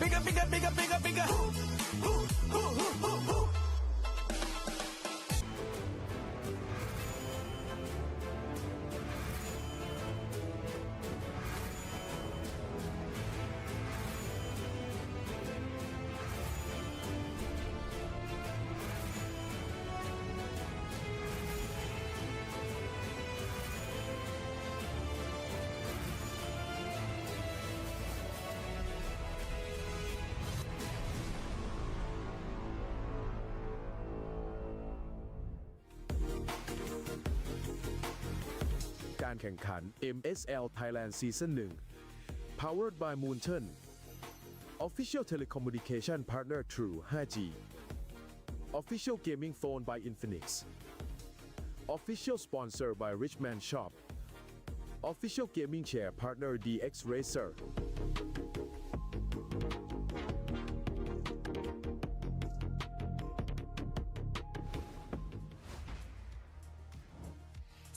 Bigger, bigger, bigger, bigger, bigger.การแข่งขัน MSL Thailand Season 1 Powered by Moonton Official Telecommunication Partner True 5G Official Gaming Phone by Infinix Official Sponsor by Richman Shop Official Gaming Chair Partner DX Racer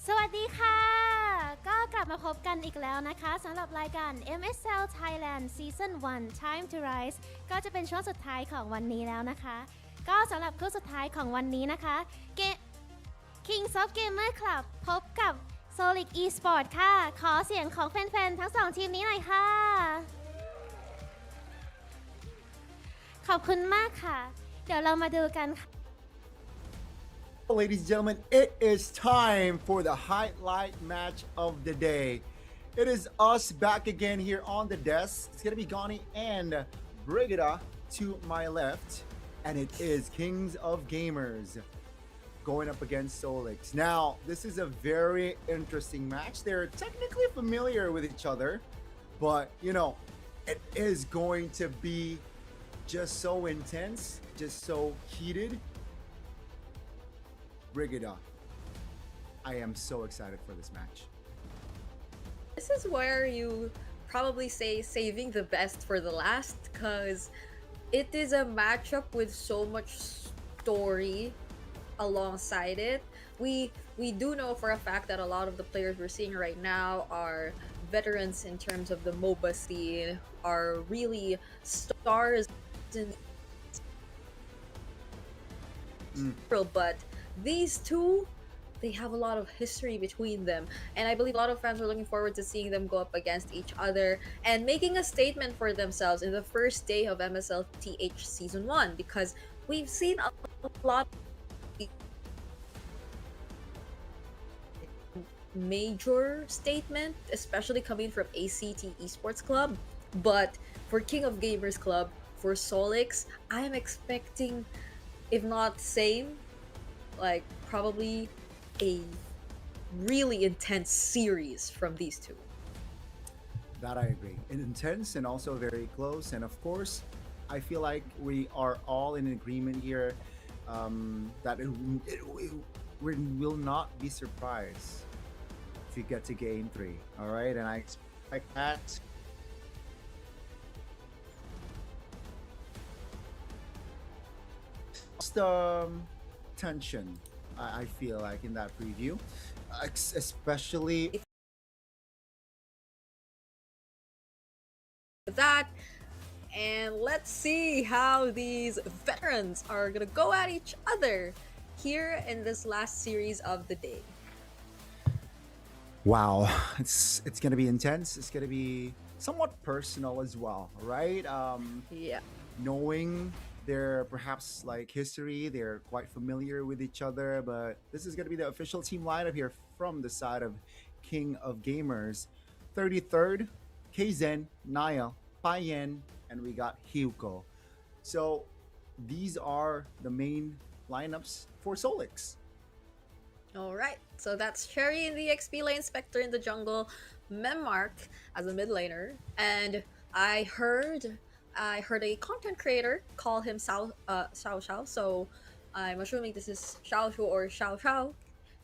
สวัสดีค่ะ ก็กลับมาพบกันอีกแล้วนะคะสำหรับรายการ MSL Thailand Season 1 Time to Rise ก็จะเป็นช่วงสุดท้ายของวันนี้แล้วนะคะ ก็สำหรับคู่สุดท้ายของวันนี้นะคะ Kings of Gamer Club พบกับ Solic Esport ค่ะ ขอเสียงของแฟนๆ ทั้งสองทีมนี้หน่อยค่ะ ขอบคุณมากค่ะ เดี๋ยวเรามาดูกันค่ะ Ladies and gentlemen, it is time for the highlight match of the day. It is us back again here on the desk. It's going to be Gani and Brigida to my left. And it is Kings of Gamers going up against Solix. Now, this is a very interesting match. They're technically familiar with each other. But, you know, it is going to be just so intense, just so heated. Brigida, I am so excited for this match. This is where you probably say saving the best for the last, because it is a matchup with so much story alongside it. We do know for a fact that a lot of the players we're seeing right now are veterans in terms of the MOBA scene, are really stars in but these two, they have a lot of history between them, and I believe a lot of fans are looking forward to seeing them go up against each other and making a statement for themselves in the first day of MSLTH Season 1, because we've seen a lot of major statement, especially coming from ACT Esports Club, but for King of Gamers Club, for Solix, I am expecting, if not same, like probably a really intense series from these two. That I agree. Intense and also very close. And of course, I feel like we are all in agreement here that we will not be surprised if you get to game 3. All right, and I expect that. Just tension, I feel like in that preview, especially that. And let's see how these veterans are gonna go at each other here in this last series of the day. Wow, it's gonna be intense. It's gonna be somewhat personal as well, right? Yeah. Knowing their perhaps like history, they're quite familiar with each other, but this is gonna be the official team lineup here from the side of King of Gamers. 33rd, Keizen, Naya, Payen, and we got Hyuko. So these are the main lineups for Solix. Alright, so that's Cherry in the XP lane, Spectre in the jungle, Memmark as a mid laner, and I heard a content creator call him Xiao Xiao, so I'm assuming this is Xiao Shu or Xiao Xiao,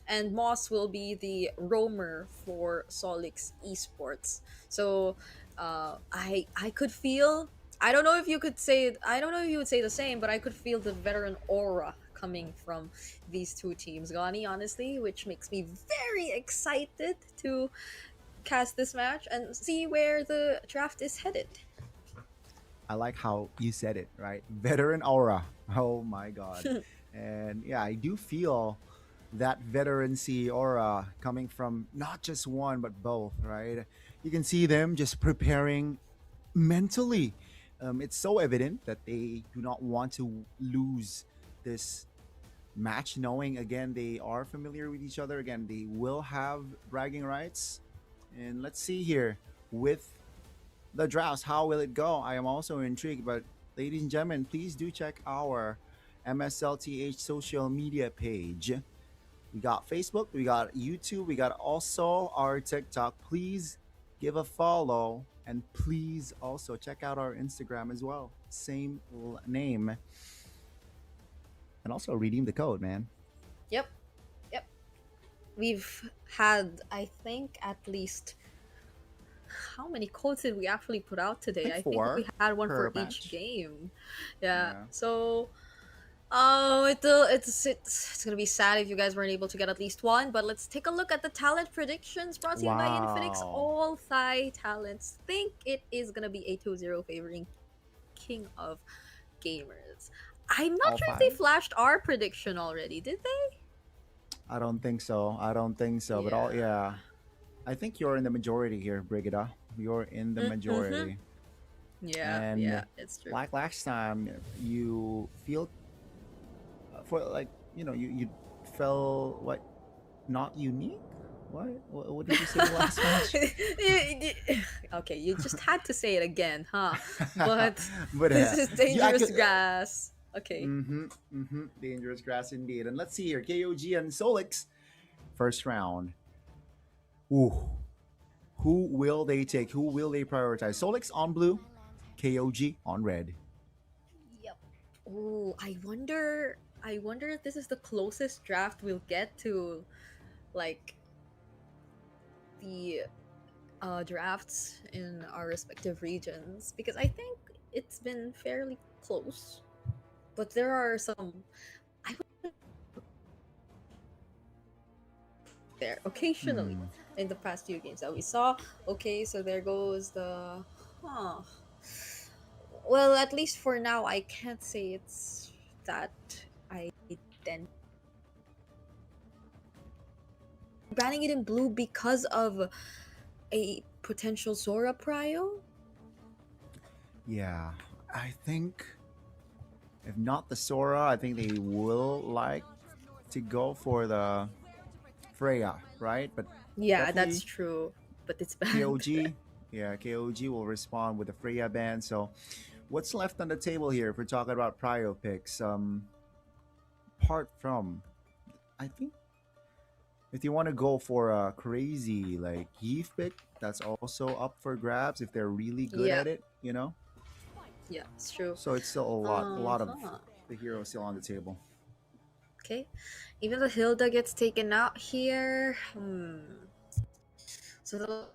and Moss will be the roamer for Solix Esports. So I could feel, I don't know if you would say the same, but I could feel the veteran aura coming from these two teams, Gani, honestly, which makes me very excited to cast this match and see where the draft is headed. I like how you said it, right? Veteran aura. Oh my god. And yeah, I do feel that veterancy aura coming from not just one but both, right? You can see them just preparing mentally. It's so evident that they do not want to lose this match, knowing again they are familiar with each other. Again, they will have bragging rights. And let's see here with the drafts, how will it go? I am also intrigued, but ladies and gentlemen, please do check our MSLTH social media page. We got Facebook, we got YouTube, we got also our TikTok. Please give a follow, and please also check out our Instagram as well. Same name. And also redeem the code, man. Yep. We've had, I think, at least, how many codes did we actually put out today? I think we had one for each game. Yeah. So it's gonna be sad if you guys weren't able to get at least one, but let's take a look at the talent predictions brought to you by Infinix. All Thigh talents think it is gonna be a 2-0 favoring King of Gamers. I'm not sure if they flashed our prediction already, did they? I don't think so. But I think you're in the majority here, Brigida. You're in the majority. Yeah, it's true. Like last time, you feel for like, you felt what, not unique. What did you say last match? Okay, you just had to say it again, huh? But But this is dangerous grass. Okay. Dangerous grass indeed. And let's see here, KOG and Solix, first round. Ooh. Who will they take? Who will they prioritize? Solix on blue, KOG on red. Yep. Oh, I wonder if this is the closest draft we'll get to, like, the drafts in our respective regions, because I think it's been fairly close, but there are some there occasionally in the past few games that we saw. Okay, so there goes the well, at least for now I can't say it's that identical. Banning it in blue because of a potential Zora prio? Yeah, I think if not the Sora, I think they will like to go for the Freya, right? But yeah, that's true. But it's bad. KOG, KOG will respond with the Freya ban. So what's left on the table here if we're talking about prio picks? Apart from, I think, if you want to go for a crazy like Eve pick, that's also up for grabs if they're really good at it, Yeah, it's true. So it's still a lot of the heroes still on the table. Okay, even though Hilda gets taken out here, So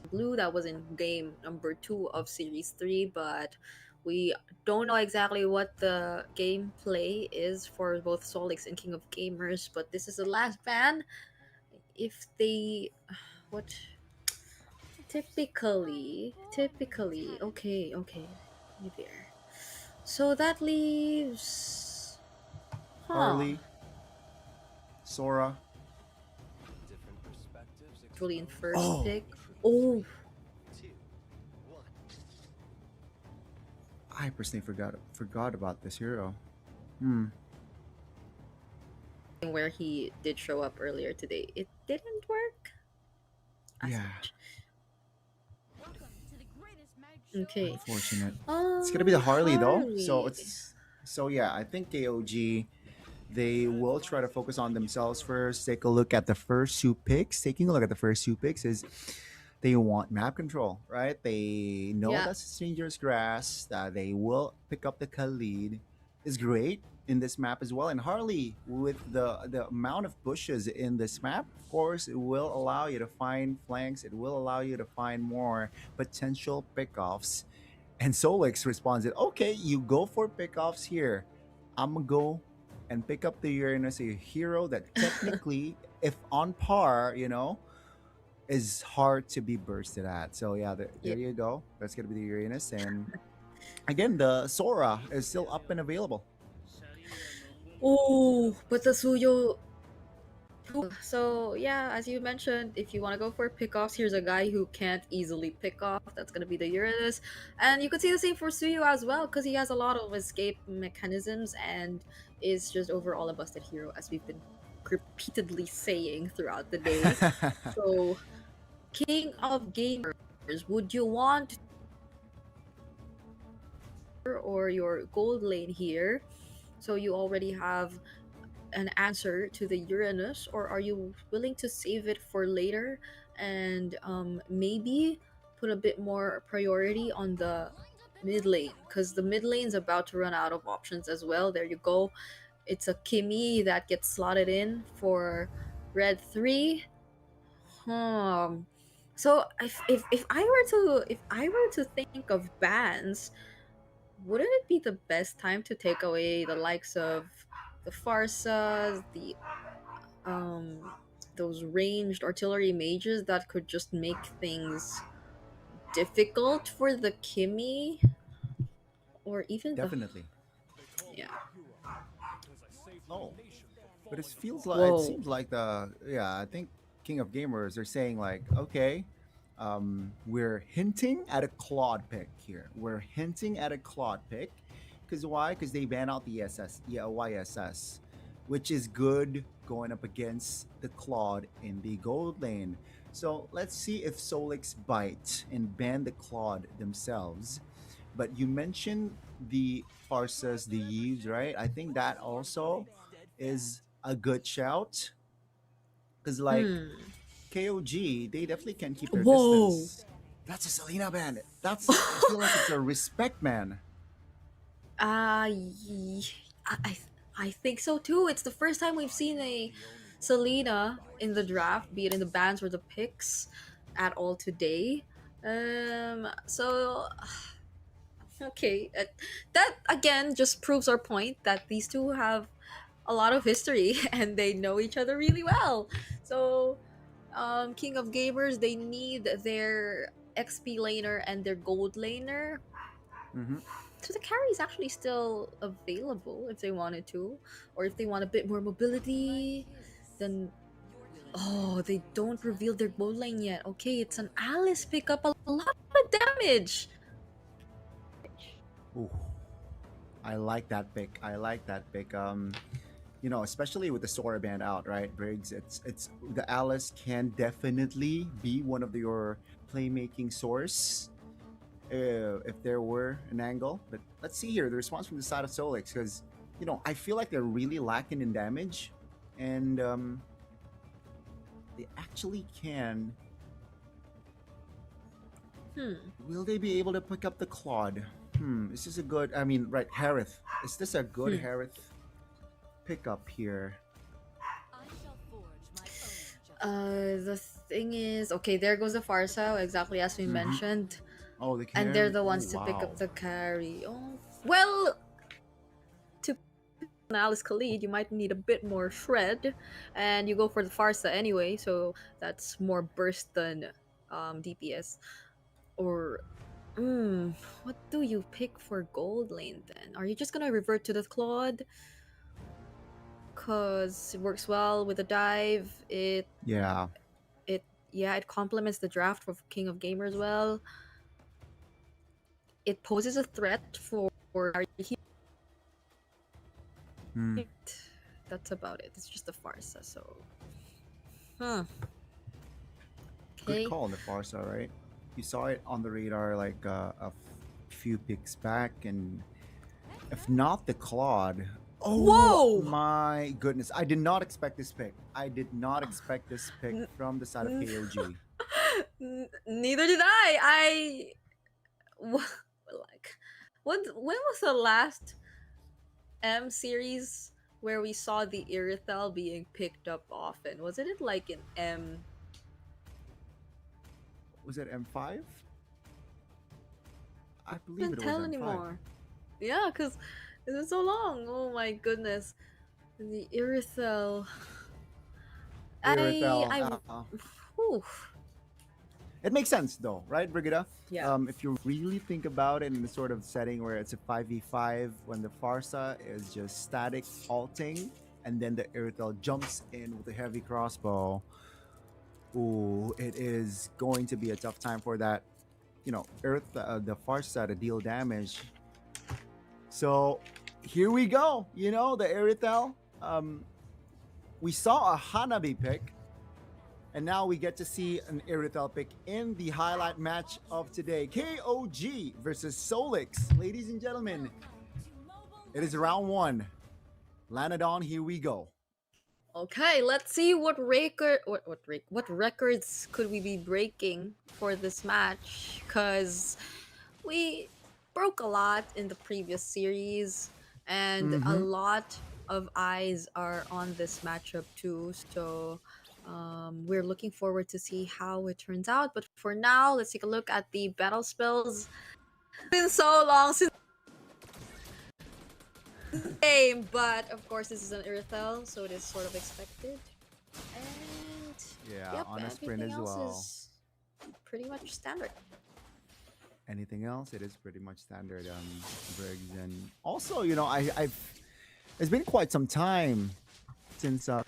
blue that was in game number 2 of series 3, but we don't know exactly what the gameplay is for both Solix and King of Gamers. But this is the last ban. If they what typically okay there. So that leaves Harley, Sora. actually in first Oh. pick. Oh, I personally forgot about this hero. where he did show up earlier today. It didn't work. Yeah. Okay. Unfortunate. It's gonna be the Harley though. Harley. So yeah, I think KOG, they will try to focus on themselves first. Take a look at the first 2 picks. Taking a look at the first 2 picks is they want map control, right? They know Yeah. that's Stranger's Grass, that they will pick up the Khalid is great in this map as well. And Harley, with the amount of bushes in this map, of course, it will allow you to find flanks. It will allow you to find more potential pickoffs. And Solix responded, okay, you go for pickoffs here. I'm gonna go and pick up the Uranus, a hero that technically, if on par, is hard to be bursted at. So yeah, there you go. That's gonna be the Uranus. And again, the Sora is still up and available. Oh, but the Suyo. So yeah, as you mentioned, if you want to go for pickoffs, here's a guy who can't easily pick off. That's gonna be the Uranus, and you could see the same for Suyu as well, because he has a lot of escape mechanisms and is just overall a busted hero, as we've been repeatedly saying throughout the day. So, King of Gamers, would you want or your gold lane here? So you already have an answer to the Uranus, or are you willing to save it for later and maybe put a bit more priority on the mid lane, because the mid lane's about to run out of options as well. There you go. It's a Kimi that gets slotted in for red 3. So if I were to think of bans, wouldn't it be the best time to take away the likes of the Farsas, the those ranged artillery mages that could just make things difficult for the Kimi, or even Definitely. Yeah. Oh, but it feels like Whoa. it seems like I think King of Gamers are saying like, okay, we're hinting at a Claude pick here. We're hinting at a Claude pick, because why? Because they ban out the YSS, which is good going up against the Claude in the gold lane. So let's see if Solix bite and ban the Claude themselves. But you mentioned the Farsas, the Yves, right? I think that also is a good shout. Because KOG, they definitely can keep their Whoa. distance. That's a Selena ban. I feel like it's a respect ban. I think so too. It's the first time we've seen a Selena in the draft, be it in the bans or the picks, at all today. So okay, that again just proves our point that these two have a lot of history and they know each other really well. So King of Gamers, they need their XP laner and their gold laner. So the carry is actually still available if they wanted to, or if they want a bit more mobility, then they don't reveal their gold lane yet. Okay, it's an Alice pickup, a lot of damage. Ooh, I like that pick. Especially with the Sora band out, right, Briggs? It's the Alice can definitely be one of your playmaking source if there were an angle. But let's see here the response from the side of Solix, because I feel like they're really lacking in damage, and they actually can. Will they be able to pick up the Claude? Is this a good? Right, Harith. Is this a good Harith pickup here? The thing is, okay, there goes the Farsa, exactly as we Mhm. mentioned. Oh, the And they're carry. the Oh, ones to pick wow. up the carry. Oh, well, to Alice Khalid, you might need a bit more shred, and you go for the Farsa anyway, so that's more burst than DPS. Or, what do you pick for gold lane then? Are you just gonna revert to the Claude? Cause it works well with the dive. Yeah. It complements the draft of King of Gamers well. It poses a threat for Hmm. That's about it. It's just a farsa, so huh. Good Okay. call on the Farsa, right? You saw it on the radar like few picks back, and if not the Claude. Oh Whoa! my goodness. I did not expect this pick. I did not expect this pick N- from the side of n- KOG. Neither did I. Like when was the last M series where we saw the Irithel being picked up often? Wasn't it like in M? Was it M5? I I believe can't it was tell M5. anymore. Yeah, because it's been so long. Oh my goodness. The Irithel. Irithel. Whew. It makes sense though, right, Brigida? Yeah. If you really think about it in the sort of setting where it's a 5v5, when the Farsa is just static halting, and then the Irithel jumps in with a heavy crossbow, ooh, it is going to be a tough time for that, the Farsa to deal damage. So here we go. The Irithel. We saw a Hanabi pick, and now we get to see an Irithel pick in the highlight match of today. KOG versus Solix. Ladies and gentlemen, it is round 1. Lanadon, here we go. Okay, let's see what records could we be breaking for this match? Cause we broke a lot in the previous series, and a Mhm. lot of eyes are on this matchup too. So we're looking forward to see how it turns out. But for now, let's take a look at the battle spells. It's been so long since game, but of course this is an Irithel, so it is sort of expected. And Yeah, yep, on a sprint everything as else well. is pretty much standard. Anything else? It is pretty much standard, Briggs. And also, it's been quite some time since out.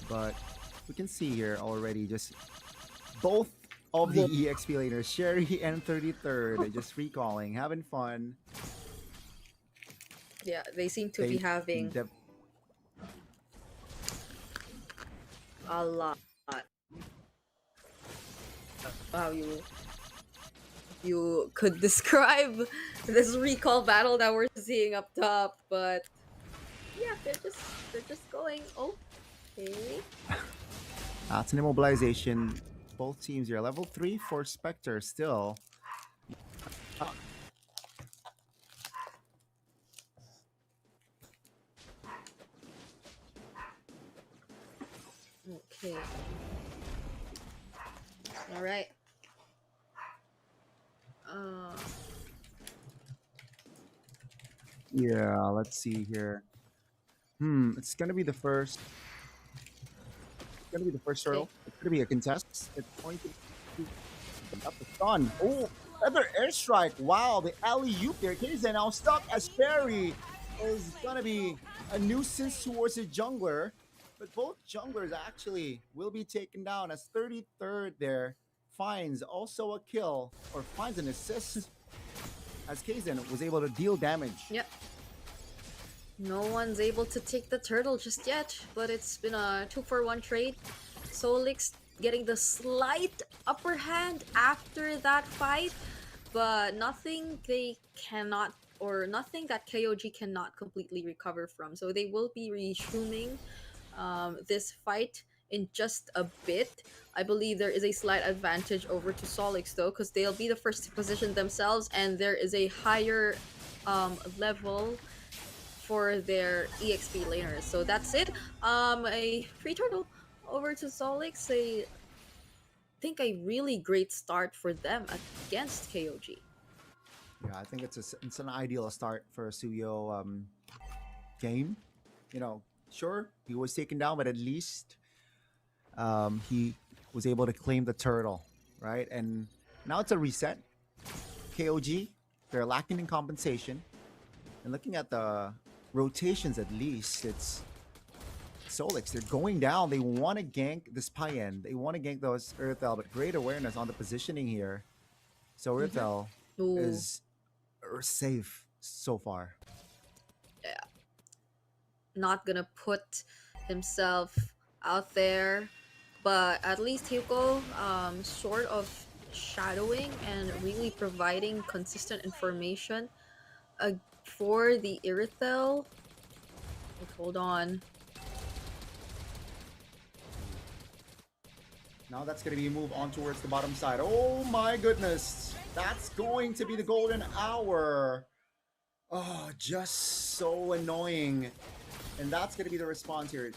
But we can see here already just both of the EXP laners, Sherry and 33rd, just recalling, having fun. Yeah, they seem to be having a lot. Wow, you could describe this recall battle that we're seeing up top, but yeah, they're just going okay. It's an immobilization. Both teams here. Level 3 for Spectre still. Okay. All right. Yeah, let's see here. It's gonna be the first. It's gonna be the first turtle. It's gonna be a contest. It's going to be up the stun. Oh, another airstrike. Wow, the alley-oop there. Kaizen now stuck as Sherry is gonna be a nuisance towards the jungler. But both junglers actually will be taken down as 33rd there finds also a kill, or finds an assist, as Kaizen was able to deal damage. Yep. No one's able to take the turtle just yet, but it's been a 2-for-1 trade. Solix getting the slight upper hand after that fight, but nothing they cannot, or nothing that KOG cannot completely recover from. So they will be resuming this fight in just a bit. I believe there is a slight advantage over to Solix though, because they'll be the first to position themselves, and there is a higher level for their EXP laners. So that's it. A free turtle over to Solix. I think a really great start for them against KOG. Yeah, I think it's an ideal start for a Suyo game. You know, sure, he was taken down, but at least he was able to claim the turtle, right? And now it's a reset. KOG, they're lacking in compensation. And looking at the rotations, at least, it's Solix. They're going down. They want to gank this Payen. They want to gank those Earthel, but great awareness on the positioning here. So Earthel is safe so far. Yeah. Not gonna put himself out there, but at least Hugo sort of shadowing and really providing consistent information for the Irithel. Hold on. Now that's going to be a move on towards the bottom side. Oh my goodness. That's going to be the golden hour. Oh, just so annoying. And that's going to be the response here.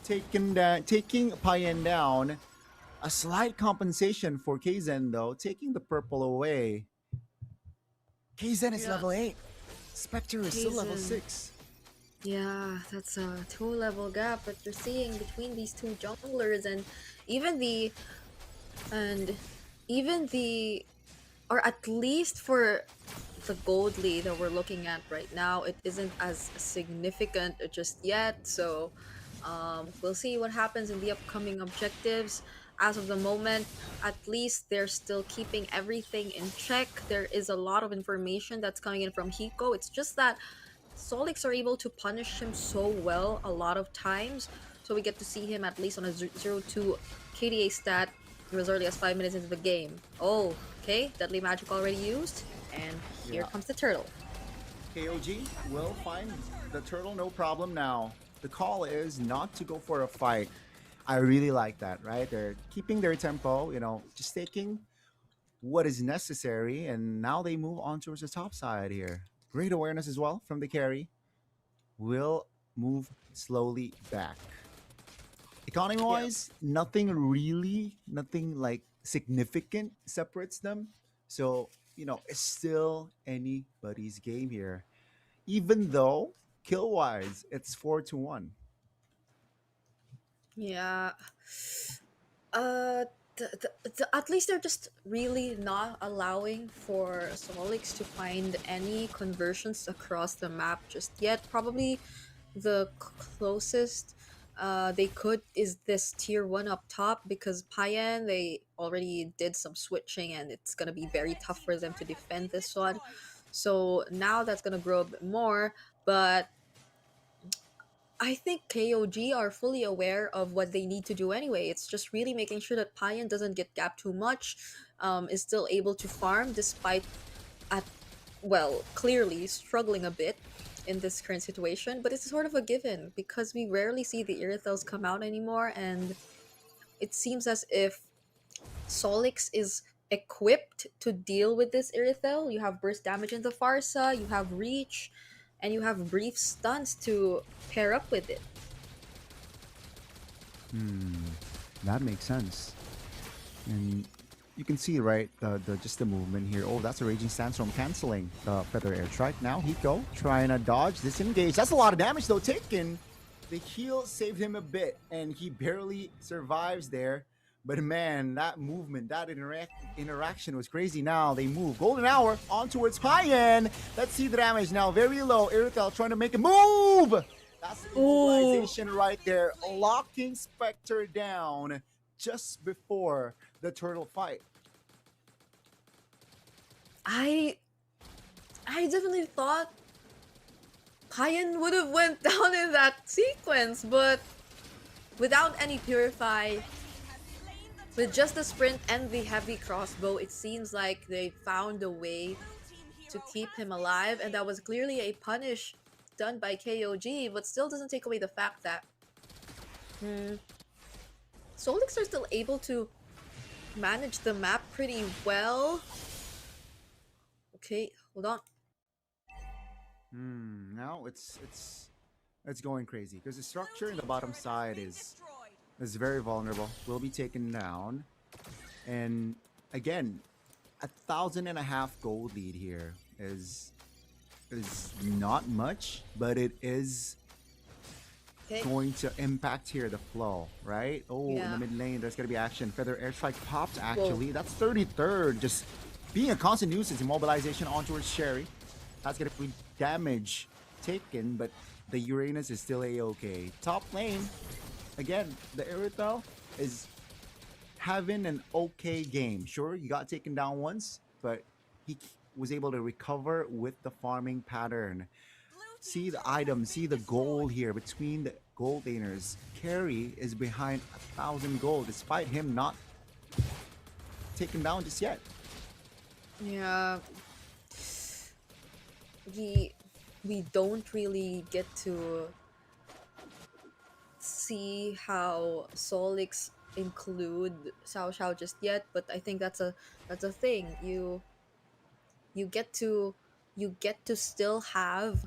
Taking Payen down. A slight compensation for Kzen though. Taking the purple away. Kzen is level 8. Spectre is still level 6. Yeah, that's a 2-level gap that you're seeing between these two junglers, and even the or at least for the gold lead that we're looking at right now, it isn't as significant just yet. So we'll see what happens in the upcoming objectives. As of the moment, at least they're still keeping everything in check. There is a lot of information that's coming in from Hiko. It's just that Solix are able to punish him so well a lot of times. So we get to see him at least on a 0-2 KDA stat as early as 5 minutes into the game. Oh, okay. Deadly Magic already used. And here comes the turtle. KOG will find the turtle, no problem now. The call is not to go for a fight. I really like that, right? They're keeping their tempo, you know, just taking what is necessary. And now they move on towards the top side here. Great awareness as well from the carry. Will move slowly back. Economy-wise, nothing like significant separates them. So, you know, it's still anybody's game here. Even though kill-wise, it's 4-1. Yeah. At least they're just really not allowing for Solix to find any conversions across the map just yet. Probably the closest they could is this tier 1 up top, because Payen, they already did some switching and it's gonna be very tough for them to defend this one. So now that's gonna grow a bit more, but I think KOG are fully aware of what they need to do anyway. It's just really making sure that Payen doesn't get gapped too much, is still able to farm despite clearly struggling a bit in this current situation. But it's sort of a given because we rarely see the Irithels come out anymore, and it seems as if Solix is equipped to deal with this Irithel. You have burst damage into Farsa, you have reach, and you have brief stunts to pair up with it. That makes sense. And you can see, right, just the movement here. Oh, that's a Raging Sandstorm canceling the Feather Airstrike. Now Hiko trying to dodge, disengage. That's a lot of damage though taken. The heal saved him a bit, and he barely survives there. But man, that movement, that interaction was crazy. Now they move. Golden Hour on towards Payen. Let's see the damage now. Very low. Irithel trying to make a move. That's the utilization right there. Locking Spectre down just before the turtle fight. I definitely thought Payen would have went down in that sequence, but without any Purify, with just the sprint and the heavy crossbow, it seems like they found a way to keep him alive, and that was clearly a punish done by KOG, but still doesn't take away the fact that Solix are still able to manage the map pretty well. Okay, hold on. Now it's going crazy because the structure in the bottom side is very vulnerable. Will be taken down, and again, 1,500 gold lead here is not much, but it is going to impact here the flow, right? Oh, in Yeah. the mid lane, there's gonna be action. Feather airstrike popped actually. That's 33rd, just being a constant nuisance. Immobilization on towards Sherry. That's gonna be damage taken, but the Uranus is still a-okay. Top lane, again, the Irithel is having an okay game. Sure, he got taken down once, but he was able to recover with the farming pattern. See the items, see the gold here between the gold laners. Carry is behind 1,000 gold, despite him not taken down just yet. Yeah. We don't really get to see how Solix include Xiao Xiao just yet, but I think that's a thing. You get to still have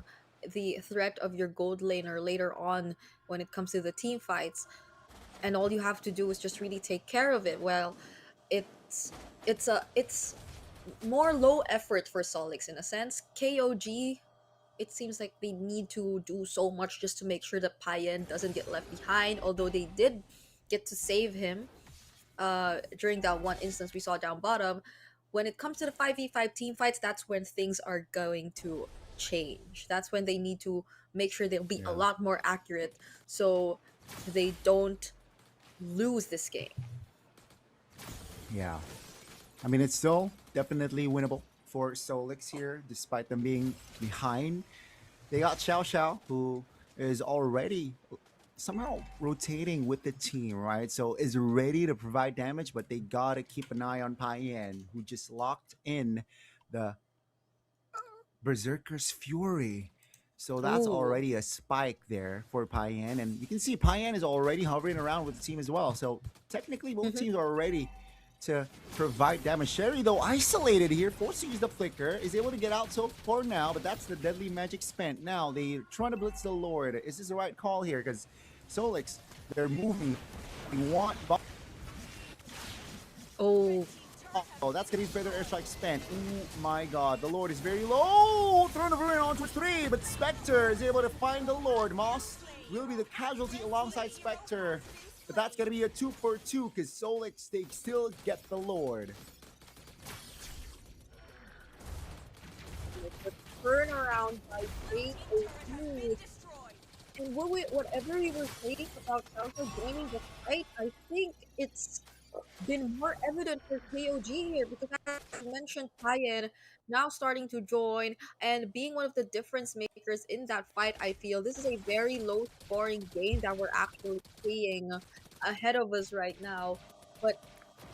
the threat of your gold laner later on when it comes to the team fights, and all you have to do is just really take care of it. Well, it's it's more low effort for Solix in a sense. KOG, it seems like they need to do so much just to make sure that Payan doesn't get left behind, although they did get to save him during that one instance we saw down bottom. When it comes to the 5v5 team fights, that's when things are going to change. That's when they need to make sure they'll be a lot more accurate so they don't lose this game. Yeah. I mean, it's still definitely winnable for Solix here, despite them being behind. They got Xiao Xiao, who is already somehow rotating with the team, right? So is ready to provide damage, but they gotta keep an eye on Payan, who just locked in the Berserker's Fury. So that's Ooh. already a spike there for Payan. And you can see Payan is already hovering around with the team as well. So technically both teams are ready to provide damage. Sherry, though, isolated here, forced to use the flicker, is able to get out so far now, but that's the deadly magic spent. Now, they're trying to blitz the Lord. Is this the right call here? Because Solix, they're moving. They want... Oh, that's gonna be Feather Airstrike spent. Oh my god, the Lord is very low! Throwing the Ruin onto 3, but Spectre is able to find the Lord. Moss will be the casualty alongside Spectre. But that's gonna be a 2 for 2 because Solix, they still get the Lord. the turnaround by KOG. And whatever we were saying about Xiao joining the fight, I think it's been more evident for KOG here because, as you mentioned, Payan now starting to join and being one of the difference makers in that fight. I feel this is a very low scoring game that we're actually seeing ahead of us right now. But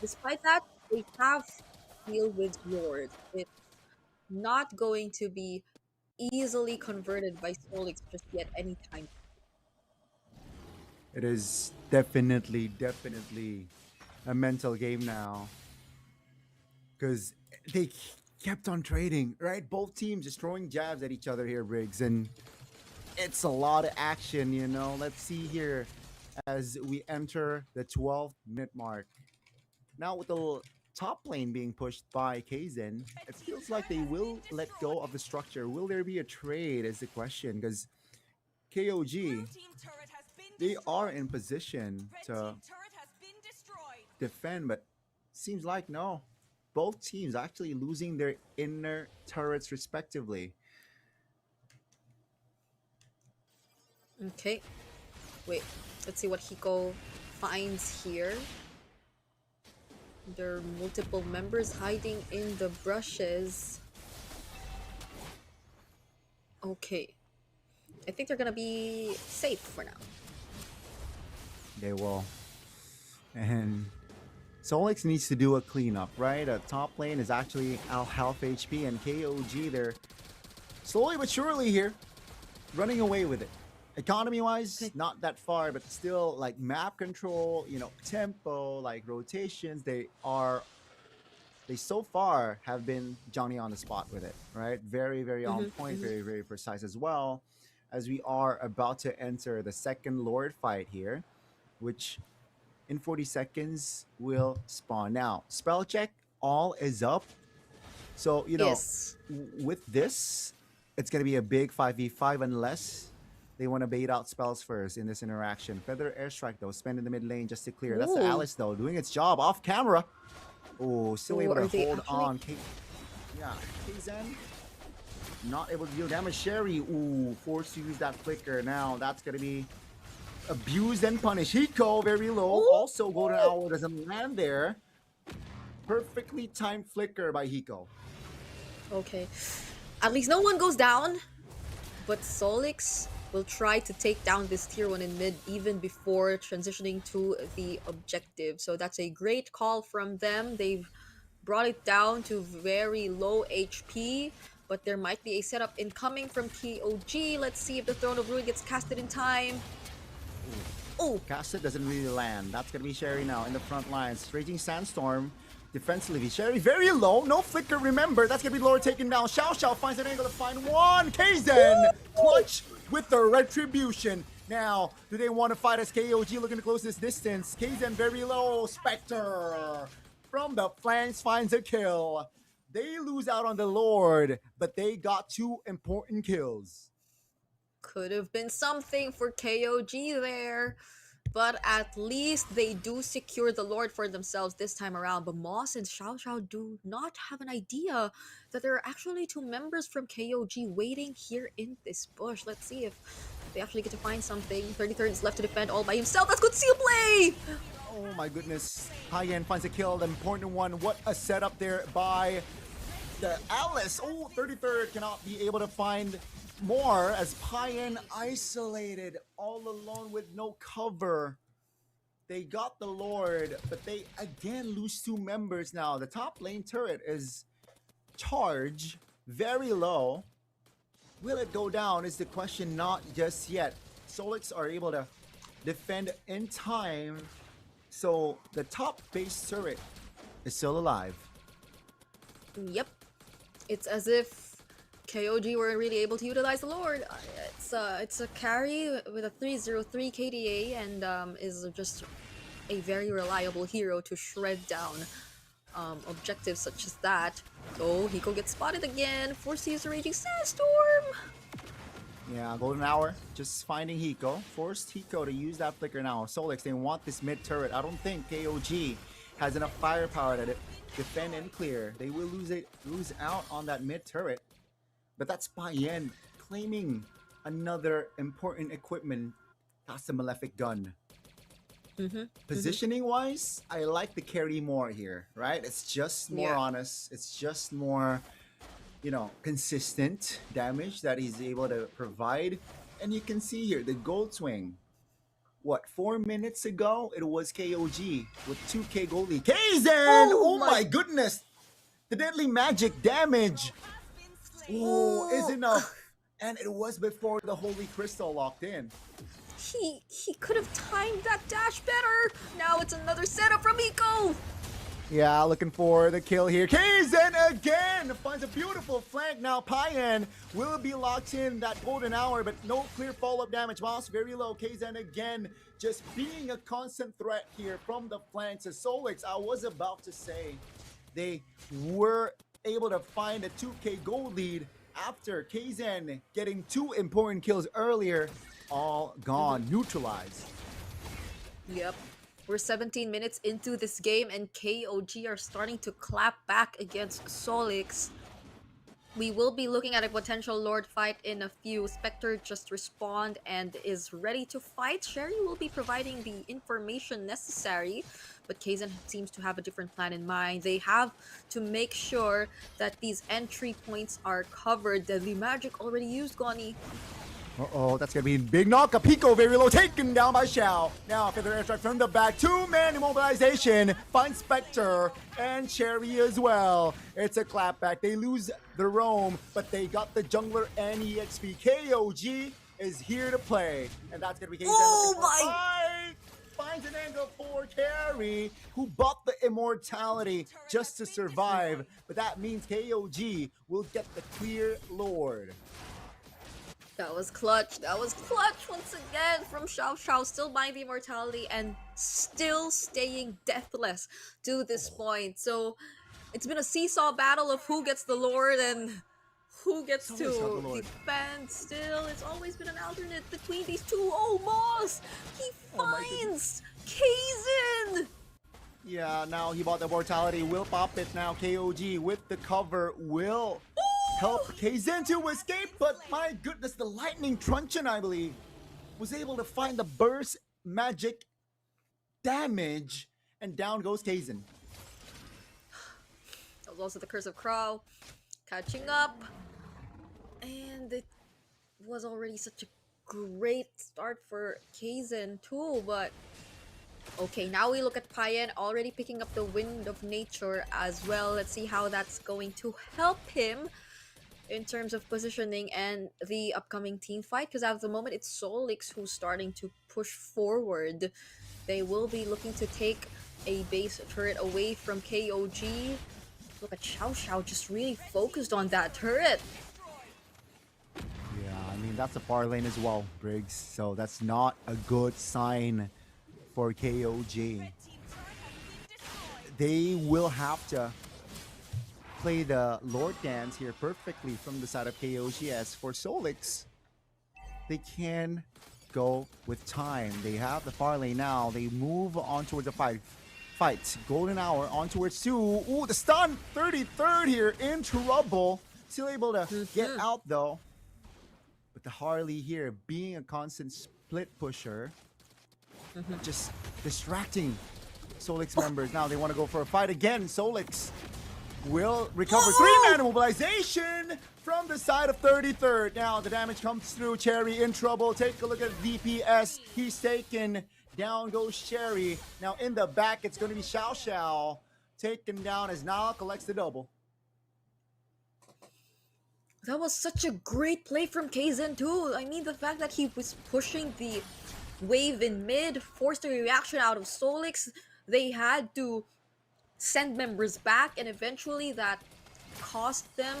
despite that, they have to deal with Lord. It's not going to be easily converted by Solix just yet anytime. It is definitely a mental game now. Because they kept on trading, right? Both teams just throwing jabs at each other here, Briggs. And it's a lot of action, you know. Let's see here as we enter the 12th minute mark. Now with the top lane being pushed by Kaizen, it feels like they will let go of the structure. Will there be a trade is the question, because KOG, they are in position to defend, but seems like no. Both teams actually losing their inner turrets respectively. Okay. Wait, let's see what Hiko finds here. There are multiple members hiding in the brushes. Okay. I think they're gonna be safe for now. They will. And Solix needs to do a cleanup, right? Top lane is actually half HP, and KOG, they're slowly but surely here running away with it. Economy-wise, not that far, but still, like, map control, you know, tempo, like rotations, they are they so far have been Johnny on the spot with it, right? Very, very on point, very, very precise as well. As we are about to enter the second Lord fight here, which in 40 seconds will spawn. Now, spell check, all is up. So, Yes. with this, it's going to be a big 5v5 unless they want to bait out spells first in this interaction. Feather Airstrike, though, spend in the mid lane just to clear. That's the Ooh. Alice, though, doing its job off camera. Oh, still Ooh, able to are they hold actually- on. Yeah, Kzen not able to deal damage. Sherry, ooh, forced to use that flicker. Now that's going to be abused and punished. Hiko, very low. Ooh. Also, Golden Hour doesn't land there. Perfectly timed flicker by Hiko. Okay. At least no one goes down. But Solix will try to take down this tier 1 in mid even before transitioning to the objective. So that's a great call from them. They've brought it down to very low HP. But there might be a setup incoming from KOG. Let's see if the Throne of Ruin gets casted in time. Oh, Castet doesn't really land. That's going to be Sherry now in the front lines. Raging Sandstorm defensively. Sherry very low. No flicker, remember. That's going to be Lord taken down. Xiao Xiao finds an angle to find one. Kzen clutch with the retribution. Now, do they want to fight as KOG looking to close this distance? Kzen very low. Spectre from the flanks finds a kill. They lose out on the Lord, but they got 2 important kills. could have been something for KOG there. But at least they do secure the Lord for themselves this time around. But Moss and Xiao Xiao do not have an idea that there are actually 2 members from KOG waiting here in this bush. Let's see if they actually get to find something. 33rd is left to defend all by himself. That's good seal play! Oh my goodness. Hyen finds a kill, the important one. What a setup there by the Alice. Oh, 33rd cannot be able to find more as Hyen isolated all alone with no cover. They got the Lord, but they again lose 2 members now. The top lane turret is charged very low. Will it go down is the question, not just yet. Solix are able to defend in time. So the top base turret is still alive. Yep. It's as if KOG were really able to utilize the Lord. It's a carry with a 303 KDA and is just a very reliable hero to shred down objectives such as that. Oh, Hiko gets spotted again. Forced to use a Raging Sandstorm. Yeah, Golden Hour just finding Hiko. Forced Hiko to use that flicker now. Solix, they want this mid turret. I don't think KOG has enough firepower to defend and clear. They will lose out on that mid turret. But that's Payen claiming another important equipment. That's the Malefic gun. Positioning wise, I like the carry more here, right? It's just more honest. It's just more, consistent damage that he's able to provide. And you can see here the gold swing. What, 4 minutes ago, it was KOG with 2k gold lead. Kzen! Oh my goodness! The deadly magic damage! Ooh, is enough. And it was before the Holy Crystal locked in. He could have timed that dash better. Now it's another setup from Hiko. Yeah, looking for the kill here. Kzen again finds a beautiful flank. Now Payen will be locked in that golden hour, but no clear follow-up damage. Moss very low. Kzen again just being a constant threat here from the flanks. As Solix, I was about to say, they were able to find a 2k gold lead after Kzen getting 2 important kills earlier. All gone, neutralized. Yep. We're 17 minutes into this game and KOG are starting to clap back against Solix. We will be looking at a potential Lord fight in a few. Spectre just respawned and is ready to fight. Sherry will be providing the information necessary, but Kzen seems to have a different plan in mind. They have to make sure that these entry points are covered. Deadly magic already used, Goni. Uh-oh, that's going to be a big knock-up. Pico very low, taken down by Xiao. Now, Feather Airstrike from the back. 2-man immobilization. Finds Spectre and Cherry as well. It's a clapback. They lose the roam, but they got the jungler and EXP. KOG is here to play. And that's going to be KZ. Oh my! finds an angle for Carry, who bought the immortality just to survive. But that means KOG will get the clear Lord. That was clutch. That was clutch once again from Xiao Xiao, still buying the immortality and still staying deathless to this point. So it's been a seesaw battle of who gets the Lord and who gets It's always got to the Lord. defend. Still, it's always been an alternate between these two. Oh, Moss! He finds Kaizen! Yeah, now he bought the immortality, will pop it now. KOG with the cover will help Kaizen to escape, but my goodness, the lightning truncheon, I believe, was able to find the burst magic damage, and down goes Kaizen. That was also the Curse of Crow catching up. And it was already such a great start for Kaizen too, but okay, now we look at Payan already picking up the Wind of Nature as well. Let's see how that's going to help him in terms of positioning and the upcoming team fight, because at the moment it's Solix who's starting to push forward. They will be looking to take a base turret away from KOG. Look at Xiao Xiao just really focused on that turret. Yeah, I mean, that's a far lane as well, Briggs, so that's not a good sign for KOG. They will have to play the Lord Dance here perfectly from the side of KOG. As for Solix, they can go with time. They have the far lane now. They move on towards the fight. Golden Hour on towards 2. Ooh, the stun! 33rd here in trouble. Still able to get out though. But the Harley here being a constant split pusher, just distracting Solix members. Now they want to go for a fight again. Solix will recover 3-man mobilization from the side of 33rd. Now the damage comes through. Cherry in trouble. Take a look at DPS. He's taken. Down goes Cherry. Now in the back, it's going to be Xiao Xiao taken down as Nala collects the double. That was such a great play from Kaizen too. I mean, the fact that he was pushing the wave in mid forced a reaction out of Solix. They had to send members back, and eventually that cost them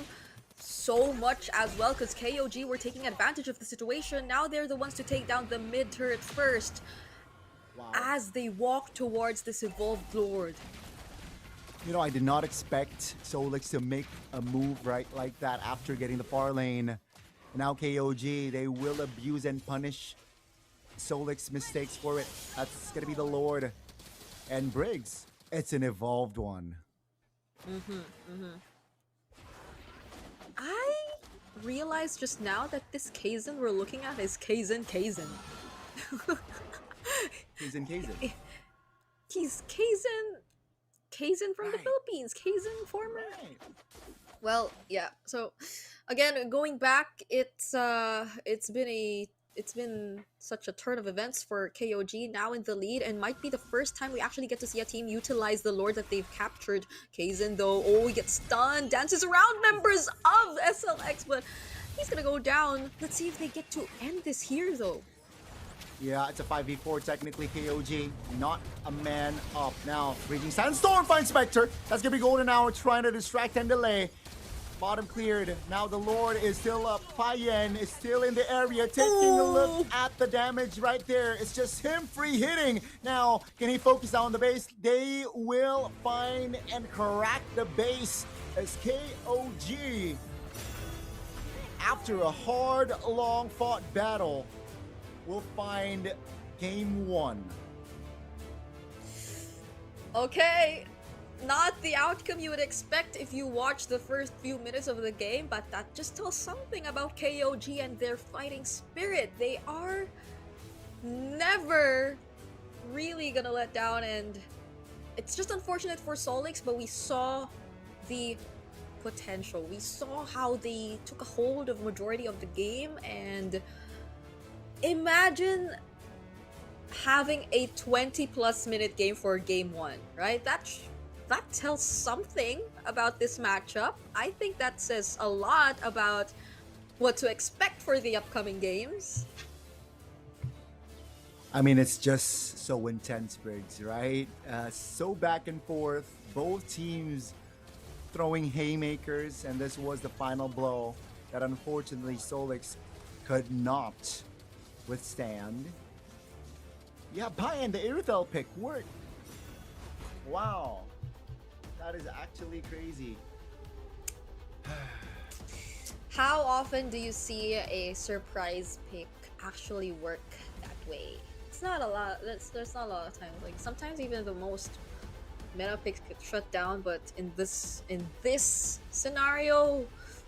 so much as well, because KOG were taking advantage of the situation. Now they're the ones to take down the mid turret first. Wow. As they walk towards this evolved Lord. You know, I did not expect Solix to make a move right like that after getting the far lane. Now KOG, they will abuse and punish Solix mistakes for it. That's gonna be the Lord. And Briggs, it's an evolved one. I realized just now that this Kaizen we're looking at is Kaizen. Kaizen. He's Kaizen from the Philippines. Kaizen former. Well, yeah. So again, going back, it's been such a turn of events for KOG, now in the lead, and might be the first time we actually get to see a team utilize the Lord that they've captured. Kaizen though, oh, he gets stunned, dances around members of SLX, but he's gonna go down. Let's see if they get to end this here though. Yeah, it's a 5v4 technically. KOG, not a man up. Now, Raging Sandstorm finds Spectre. That's gonna be Golden Hour trying to distract and delay. Bottom cleared. Now the Lord is still up. Payan is still in the area, taking a look at the damage right there. It's just him free hitting. Now, can he focus on the base? They will find and crack the base as KOG, after a hard, long fought battle, will find game 1. Okay, not the outcome you would expect if you watch the first few minutes of the game, but that just tells something about KOG and their fighting spirit. They are never really gonna let down, and it's just unfortunate for Solix, but we saw the potential. We saw how they took a hold of majority of the game, and imagine having a 20+ minute game for game 1, right? That tells something about this matchup. I think that says a lot about what to expect for the upcoming games. I mean, it's just so intense, Briggs, right? So back and forth, both teams throwing haymakers, and this was the final blow that unfortunately Solix could not withstand. Yeah, Payan, the Irithel pick worked. Wow. That is actually crazy. How often do you see a surprise pick actually work that way? It's not a lot. There's not a lot of times. Like sometimes even the most meta picks get shut down, but in this scenario,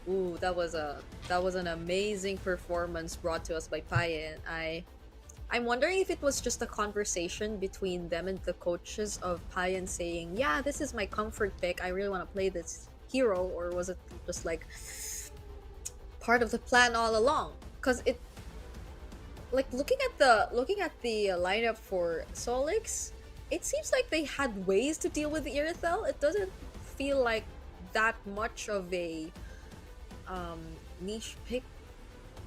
ooh, that was an amazing performance brought to us by Payan. I'm wondering if it was just a conversation between them and the coaches of Payan saying, "Yeah, this is my comfort pick. I really want to play this hero," or was it just like part of the plan all along? Because it, like looking at the lineup for Solix, it seems like they had ways to deal with the Irithel. It doesn't feel like that much of a niche pick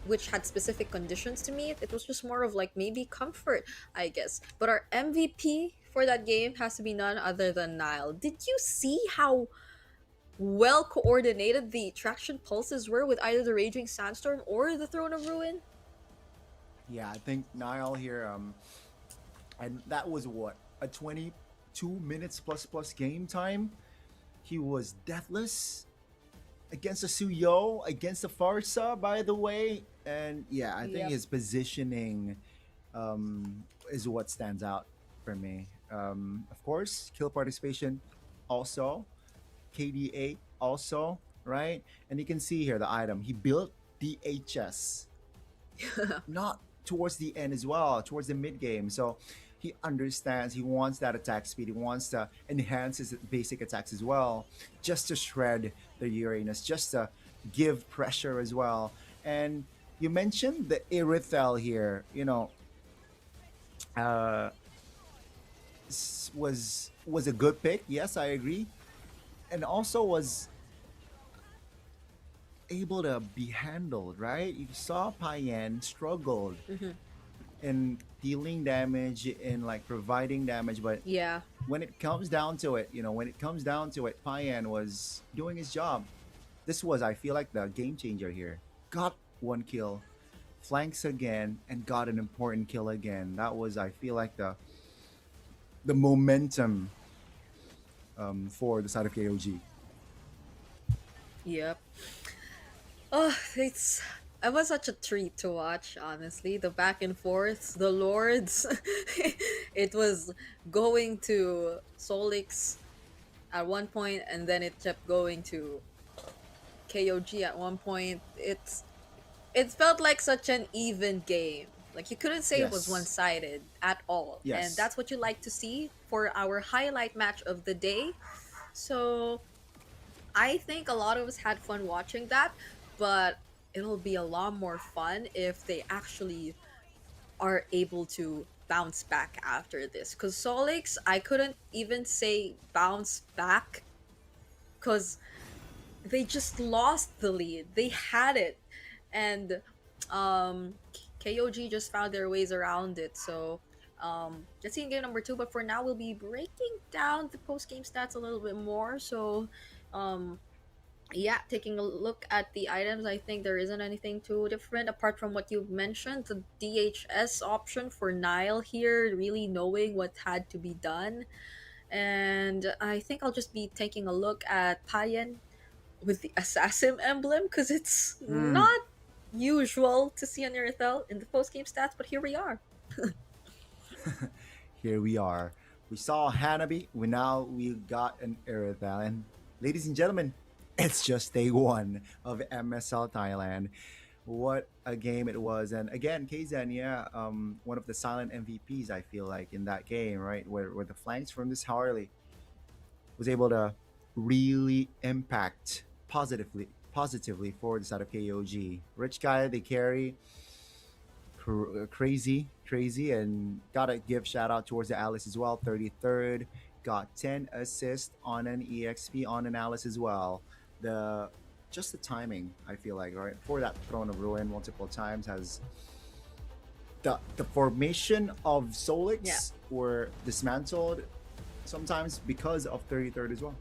which had specific conditions to meet. It was just more of like maybe comfort, I guess. But our MVP for that game has to be none other than Nile. Did you see how well coordinated the traction pulses were with either the Raging Sandstorm or the Throne of Ruin? Yeah, I think Niall here, and that was what, a 22 minutes plus game time. He was deathless against a Suyo, against a Farsa, by the way. And yeah, I think Yep. his positioning is what stands out for me. Of course, kill participation also, KDA also, right? And you can see here the item. He built DHS not towards the end as well, towards the mid game. So he understands, he wants that attack speed, he wants to enhance his basic attacks as well, just to shred the Uranus, just to give pressure as well. And you mentioned the Irithel here, you know, uh, was a good pick. Yes, I agree. And also was able to be handled, right? You saw Payan struggled in dealing damage, in like providing damage, but Yeah. when it comes down to it, Payan was doing his job. This was, I feel like, the game changer here. Got one kill, flanks again, and got an important kill again. That was, I feel like, the momentum for the side of KOG. Yep. Oh, it was such a treat to watch, honestly. The back and forth, the lords. It was going to Solix at one point, and then it kept going to KOG at one point. It felt like such an even game. Like you couldn't say it was Yes. one-sided at all. Yes. And that's what you like to see for our highlight match of the day. So I think a lot of us had fun watching that, but it'll be a lot more fun if they actually are able to bounce back after this. Because Solix, I couldn't even say bounce back because they just lost the lead. They had it. And KOG just found their ways around it. So let's see in game number 2. But for now, we'll be breaking down the post-game stats a little bit more. So yeah, taking a look at the items, I think there isn't anything too different apart from what you've mentioned. The DHS option for Nile here, really knowing what had to be done. And I think I'll just be taking a look at Payan with the assassin emblem because it's not usual to see an Irithel in the post-game stats, but here we are. Here we are. We saw Hanabi. We got an Irithel. And ladies and gentlemen, it's just day 1 of MSL Thailand. What a game it was. And again, Kzen, yeah, one of the silent MVPs, I feel like, in that game, right? Where the flanks from this Harley was able to really impact positively for the side of KOG. Rich guy, they carry. Crazy, and gotta give shout out towards the Alice as well. 33rd, got 10 assists on an EXP on an Alice as well. The timing, I feel like, right, for that Throne of Ruin multiple times has the formation of Solix were dismantled sometimes because of 33rd as well.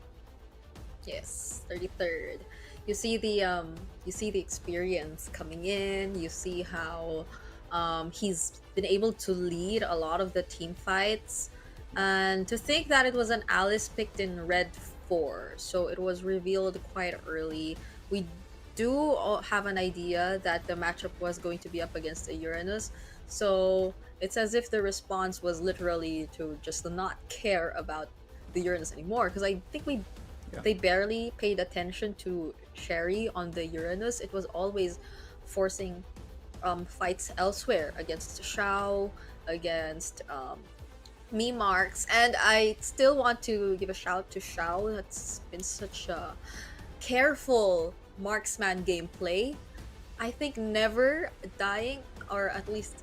Yes, 33rd. You see the experience coming in. You see how he's been able to lead a lot of the team fights, and to think that it was an Alice picked in red 4, so it was revealed quite early. We do have an idea that the matchup was going to be up against a Uranus, so it's as if the response was literally to just not care about the Uranus anymore, because I think they barely paid attention to Sherry on the Uranus. It was always forcing fights elsewhere against Shao, against me marks, and I still want to give a shout to Shao. That's been such a careful marksman gameplay. I think never dying, or at least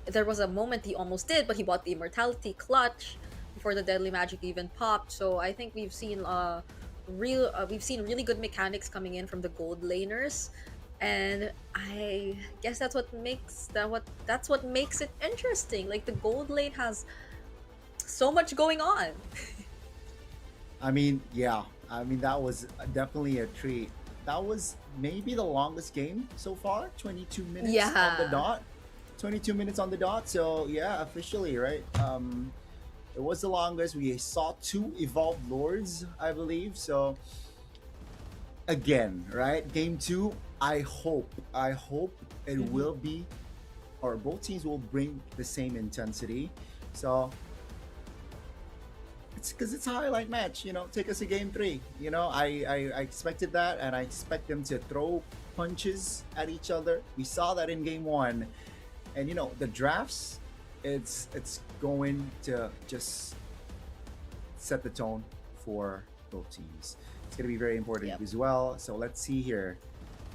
there was a moment he almost did, but he bought the immortality clutch before the deadly magic even popped. So I think we've seen really good mechanics coming in from the gold laners, and I guess that's what makes it interesting. Like, the gold lane has so much going on. I mean, yeah. I mean, that was definitely a treat. That was maybe the longest game so far. 22 minutes on the dot. 22 minutes on the dot. So yeah, officially, right? It was the longest. We saw 2 evolved lords, I believe. So again, right? Game 2. I hope it will be, or both teams will bring the same intensity. So it's because it's a highlight match, take us to game 3. I expected that, and I expect them to throw punches at each other. We saw that in game 1, and the drafts, it's going to just set the tone for both teams. It's going to be very important as well. So let's see here.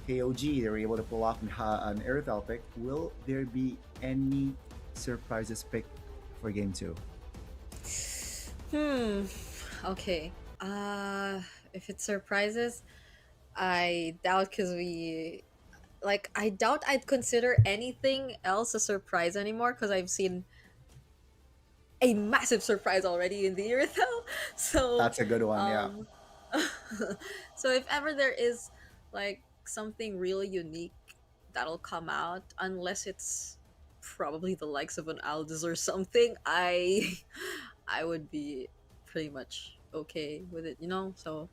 KOG, they were able to pull off an Earthel pick. Will there be any surprises picked for game 2? Okay. If it surprises, I doubt, because I doubt I'd consider anything else a surprise anymore, because I've seen a massive surprise already in the year though. So that's a good one. Yeah. So if ever there is something really unique that'll come out, unless it's probably the likes of an Aldous or something, I would be pretty much okay with it, so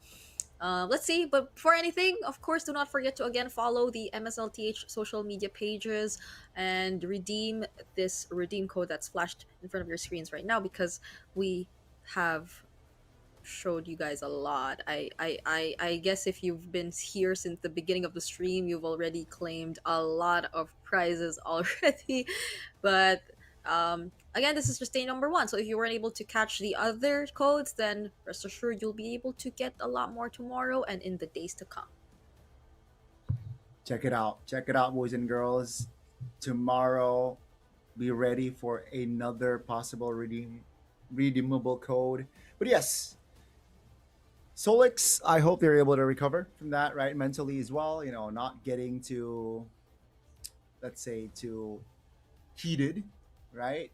let's see. But before anything, of course, do not forget to again follow the MSLTH social media pages and redeem this redeem code that's flashed in front of your screens right now, because we have showed you guys a lot. I guess if you've been here since the beginning of the stream, you've already claimed a lot of prizes already. But again, this is just day number 1, so if you weren't able to catch the other codes, then rest assured you'll be able to get a lot more tomorrow and in the days to come. Check it out, boys and girls. Tomorrow, be ready for another possible redeemable code. But yes, Solix, I hope they're able to recover from that, right, mentally as well. Not getting too, let's say, too heated, right?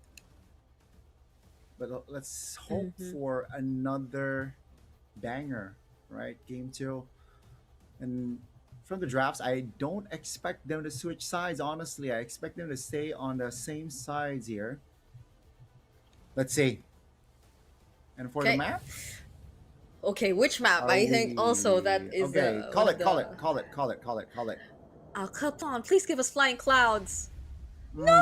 But let's hope for another banger, right? Game 2. And from the drafts, I don't expect them to switch sides, honestly. I expect them to stay on the same sides here. Let's see. And for the map? Okay, which map? I think also that is okay. Call it. Oh, come on, please give us flying clouds. No.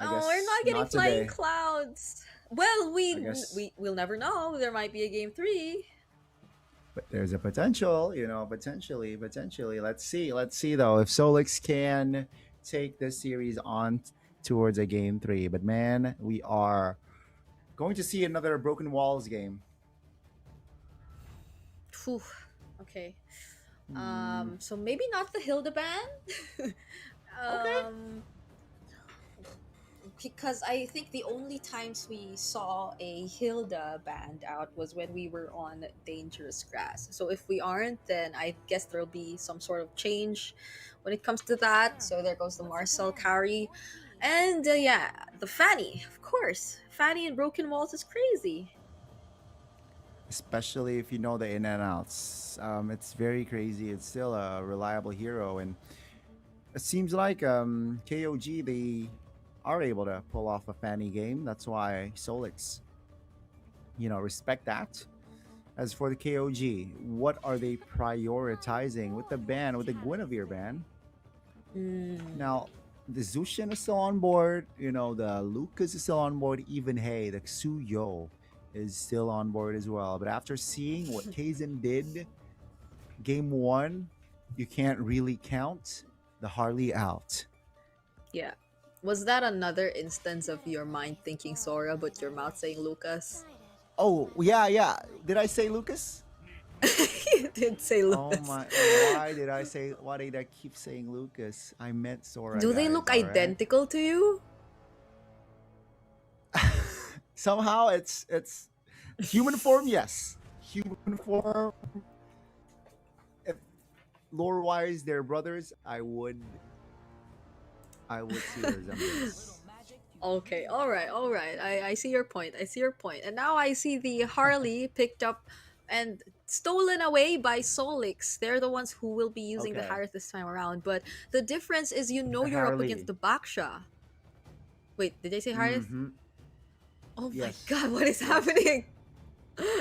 Oh, we're not getting flying clouds. Well, we'll never know. There might be a game 3. But there's a potential, potentially. Let's see though if Solix can take this series on towards a game 3. But man, we are going to see another Broken Walls game. Whew. Okay. So maybe not the Hildebrand. Okay. because I think the only times we saw a Hilda band out was when we were on Dangerous Grass. So if we aren't, then I guess there'll be some sort of change when it comes to that. So there goes the Marcel carry. And yeah, the Fanny, of course. Fanny and Broken Walls is crazy. Especially if you know the in and outs. It's very crazy. It's still a reliable hero, and it seems like KOG, they are able to pull off a Fanny game. That's why Solix, respect that. As for the KOG, what are they prioritizing with the ban, with the Guinevere ban? Now, the Zushin is still on board. The Lucas is still on board. Even hey, the Tsuyo is still on board as well. But after seeing what Kaizen did, game one, you can't really count the Harley out. Yeah. Was that another instance of your mind thinking Sora, but your mouth saying Lucas? Oh, yeah. Did I say Lucas? You did say Lucas. Oh my, why did I keep saying Lucas? I meant Sora. Do they guys, look all right? identical to you? Somehow it's human form, yes. Human form. If lore wise they're brothers, I would see the resemblance. Okay, all right. I see your point. And now I see the Harley picked up and stolen away by Solix. They're the ones who will be using the Okay. Harris this time around. But the difference is, The you're up Harley. against the Baksha. Wait, did they say Harris? Mhm. Oh Yes. my god, what is happening?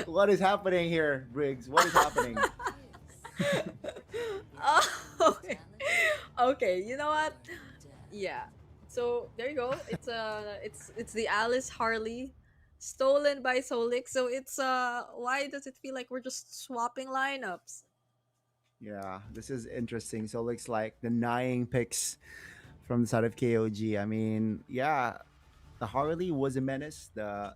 What is happening here, Briggs? What is happening? Oh, okay. You know what? Yeah. So there you go. It's the Alice Harley stolen by Solix. So it's why does it feel like we're just swapping lineups? Yeah, this is interesting. So it looks like denying picks from the side of KOG. I mean, yeah, the Harley was a menace. The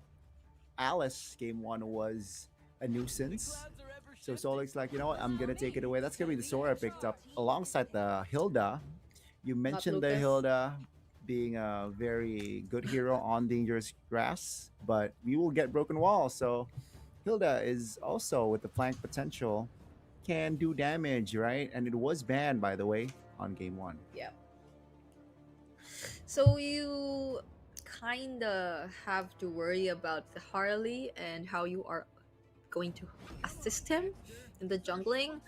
Alice game one was a nuisance. So Solik's like, you know what, I'm gonna take it away. That's gonna be the Sora picked up alongside the Hilda. You mentioned the Lucas. Hilda being a very good hero on Dangerous Grass, but we will get Broken Wall. So Hilda is also with the flank potential, can do damage, right? And it was banned, by the way, on game one. Yeah. So you kinda have to worry about the Harley and how you are going to assist him in the jungling,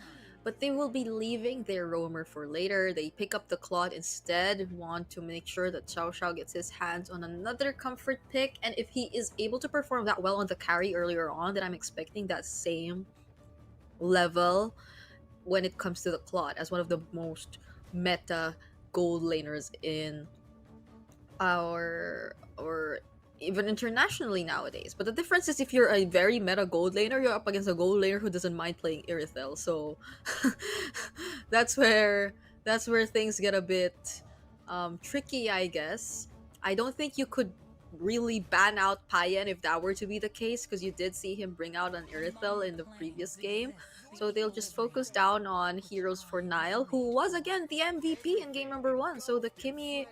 but they will be leaving their roamer for later. They pick up the Claude instead, want to make sure that Xiao Xiao gets his hands on another comfort pick, and if he is able to perform that well on the carry earlier on, then I'm expecting that same level when it comes to the Claude as one of the most meta gold laners in our or even internationally nowadays. But the difference is, if you're a very meta gold laner, you're up against a gold laner who doesn't mind playing Irithel. So that's where things get a bit tricky, I guess. I don't think you could really ban out Payan if that were to be the case, because you did see him bring out an Irithel in the previous game. So they'll just focus down on heroes for Nile, who was again the MVP in game number 1. So the Kimi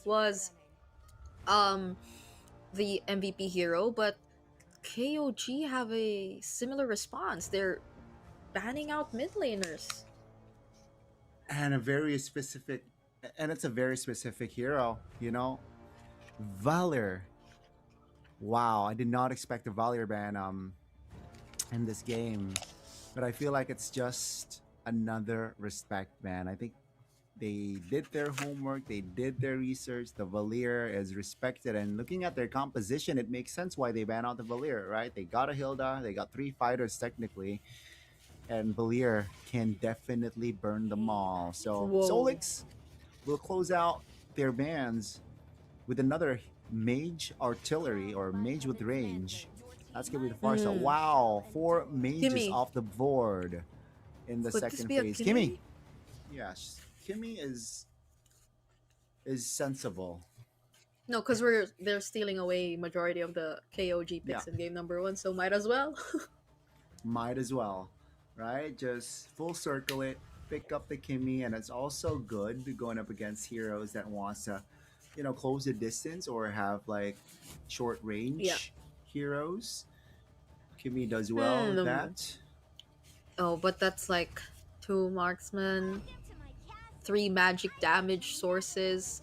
was the MVP hero, but KOG have a similar response. They're banning out mid laners. And it's a very specific hero, Valor. Wow, I did not expect a Valor ban in this game, but I feel like it's just another respect ban. I think they did their homework, they did their research. The Valir is respected, and looking at their composition, it makes sense why they ban out the Valir, right? They got a Hilda, they got 3 fighters technically, and Valir can definitely burn them all. So Whoa. Solix will close out their bans with another mage artillery, or mage with range. That's gonna be the far side. Wow, 4 mages Kimmy. off the board in the Could this second be a phase. Kimmy? Yes, Kimmy is sensible. No, because they're stealing away majority of the KOG picks Yeah. in game number 1, so might as well. Might as well, right? Just full circle it, pick up the Kimmy, and it's also good going up against heroes that wants to close the distance or have like short range Yeah. heroes. Kimmy does well with that. Oh, but that's like 2 marksmen, 3 magic damage sources.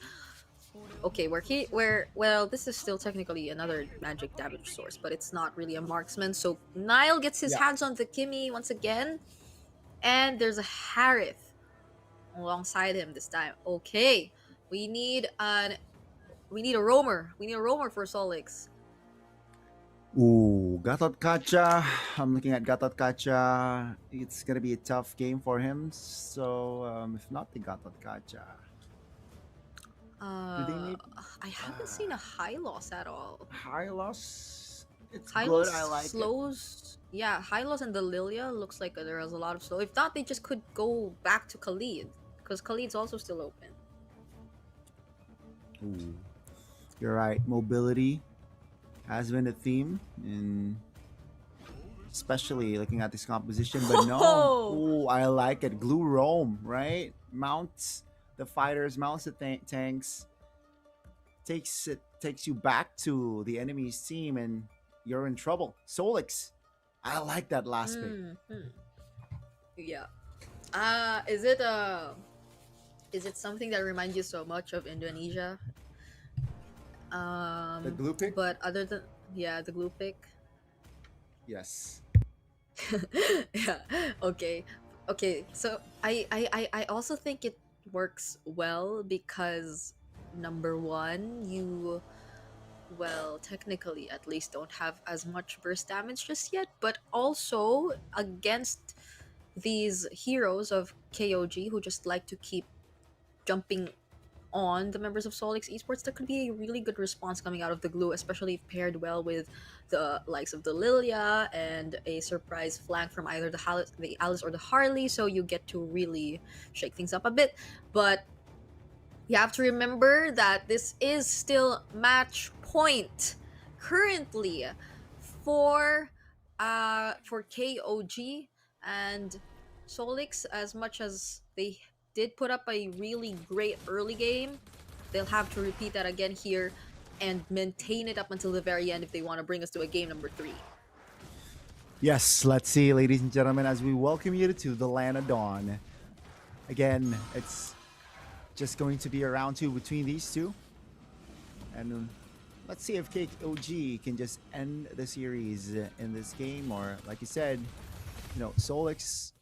Okay, well, this is still technically another magic damage source, but it's not really a marksman. So Niall gets his Yeah. hands on the Kimmy once again, and there's a Harith alongside him this time. Okay, we need a roamer. We need a roamer for Solix. Ooh, Gatot Kacha. I'm looking at Gatot Kacha. It's gonna be a tough game for him. So if not the Gatot Kacha, I haven't seen a high loss at all. high loss. It's High good. loss I like it. slows. Yeah, high loss and the Lilia looks like there is a lot of slow. If not, they just could go back to Khalid because Khalid's also still open. Ooh. You're right. Mobility has been a theme, and especially looking at this composition. But no, ooh, I like it. Glue roam, right? Mounts the fighters, mounts the tanks, takes you back to the enemy's team, and you're in trouble. Solix, I like that last pick. Yeah. Is it something that reminds you so much of Indonesia? The glue pick? But other than the glue pick. Yes. Yeah. Okay. So I also think it works well because number one, you technically at least don't have as much burst damage just yet, but also against these heroes of KOG who just like to keep jumping on the members of Solix Esports, that could be a really good response coming out of the glue, especially if paired well with the likes of the Lilia and a surprise flank from either the Alice or the Harley, so you get to really shake things up a bit. But you have to remember that this is still match point currently for KOG and Solix. As much as they did put up a really great early game, they'll have to repeat that again here and maintain it up until the very end if they want to bring us to a game number 3. Yes, let's see, ladies and gentlemen, as we welcome you to the Land of Dawn. Again, it's just going to be a round 2 between these two. And let's see if KOG can just end the series in this game, or like you said, Solix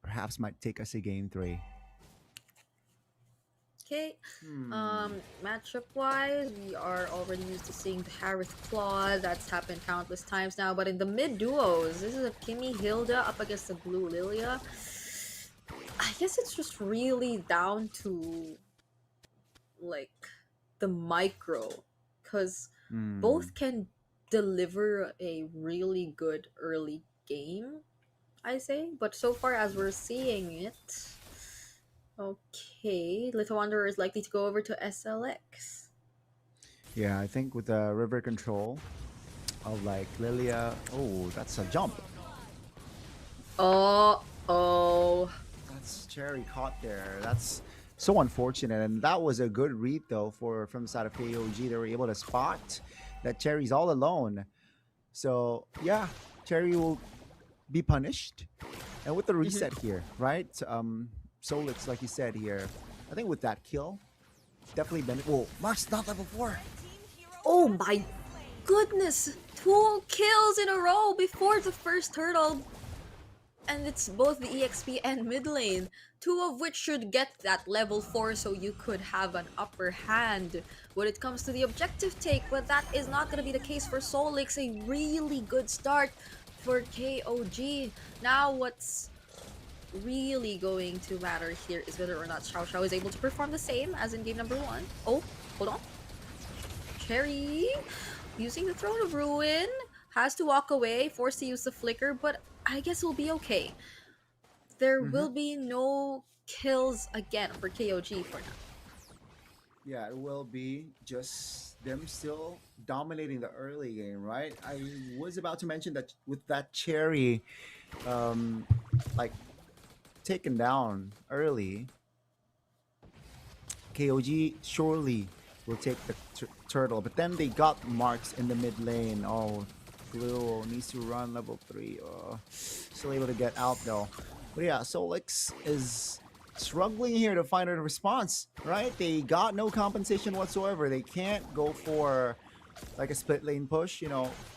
perhaps might take us to game 3. Okay. Matchup wise, we are already used to seeing the Harith Claw. That's happened countless times now. But in the mid duos, this is a Kimmy Hilda up against the Blue Lilia. I guess it's just really down to like the micro, because both can deliver a really good early game, I say. But so far as we're seeing it, okay, Little Wanderer is likely to go over to SLX. Yeah, I think with the river control of like Lilia. Oh, that's a jump. Oh. That's Cherry caught there. That's so unfortunate, and that was a good read though from the side of KOG. They were able to spot that Cherry's all alone. So yeah, Cherry will be punished, and with the reset here, right? Solix, like you said here, I think with that kill, definitely been. Oh, Mark's not level 4. Oh my goodness! 2 kills in a row before the first hurdle. And it's both the EXP and mid lane, 2 of which should get that level 4, so you could have an upper hand when it comes to the objective take. But that is not going to be the case for Solix. A really good start for KOG. Now what's really going to matter here is whether or not Xiao Xiao is able to perform the same as in game number 1. Oh, hold on. Cherry using the Throne of Ruin has to walk away, forced to use the flicker, but I guess we'll be okay. There will be no kills again for KOG for now. Yeah, it will be just them still dominating the early game, right? I was about to mention that with that Cherry, like taken down early, KOG surely will take the turtle, but then they got marks in the mid lane. Oh, Blue needs to run level 3. Still able to get out though. But yeah, Solix is struggling here to find a response, right? They got no compensation whatsoever. They can't go for like a split lane push,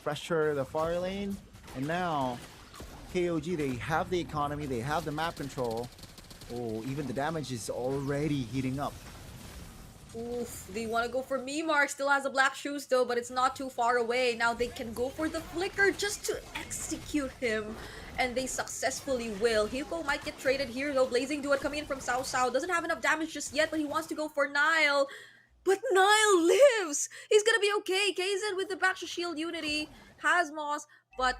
pressure the far lane. And now KOG, they have the economy, they have the map control. Oh, even the damage is already heating up. Oof, they want to go for Mimark. Still has the black shoes though, but it's not too far away. Now they can go for the flicker just to execute him. And they successfully will. Hyuko might get traded here though. Blazing Duet coming in from Sao Sao. Doesn't have enough damage just yet, but he wants to go for Nile. But Nile lives! He's gonna be okay. Kaizen with the back to shield unity. Has Moss, but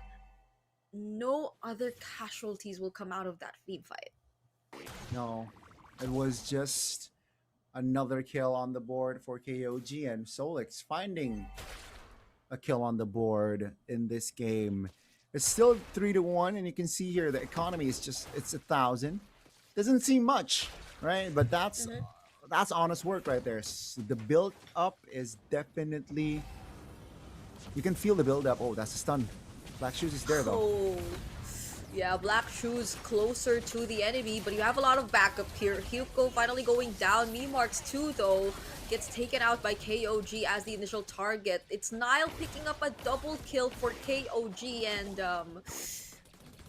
no other casualties will come out of that team fight. No, it was just another kill on the board for KOG, and Solix finding a kill on the board in this game. It's still 3-1, and you can see here the economy is it's 1,000. Doesn't seem much, right? But that's honest work right there. So the build up is definitely, you can feel the build up. Oh, that's a stun. Black Shoes is there though. Oh, yeah, Black Shoes closer to the enemy, but you have a lot of backup here. Hyuko finally going down. Mimarks too though gets taken out by KOG as the initial target. It's Nile picking up a double kill for KOG, and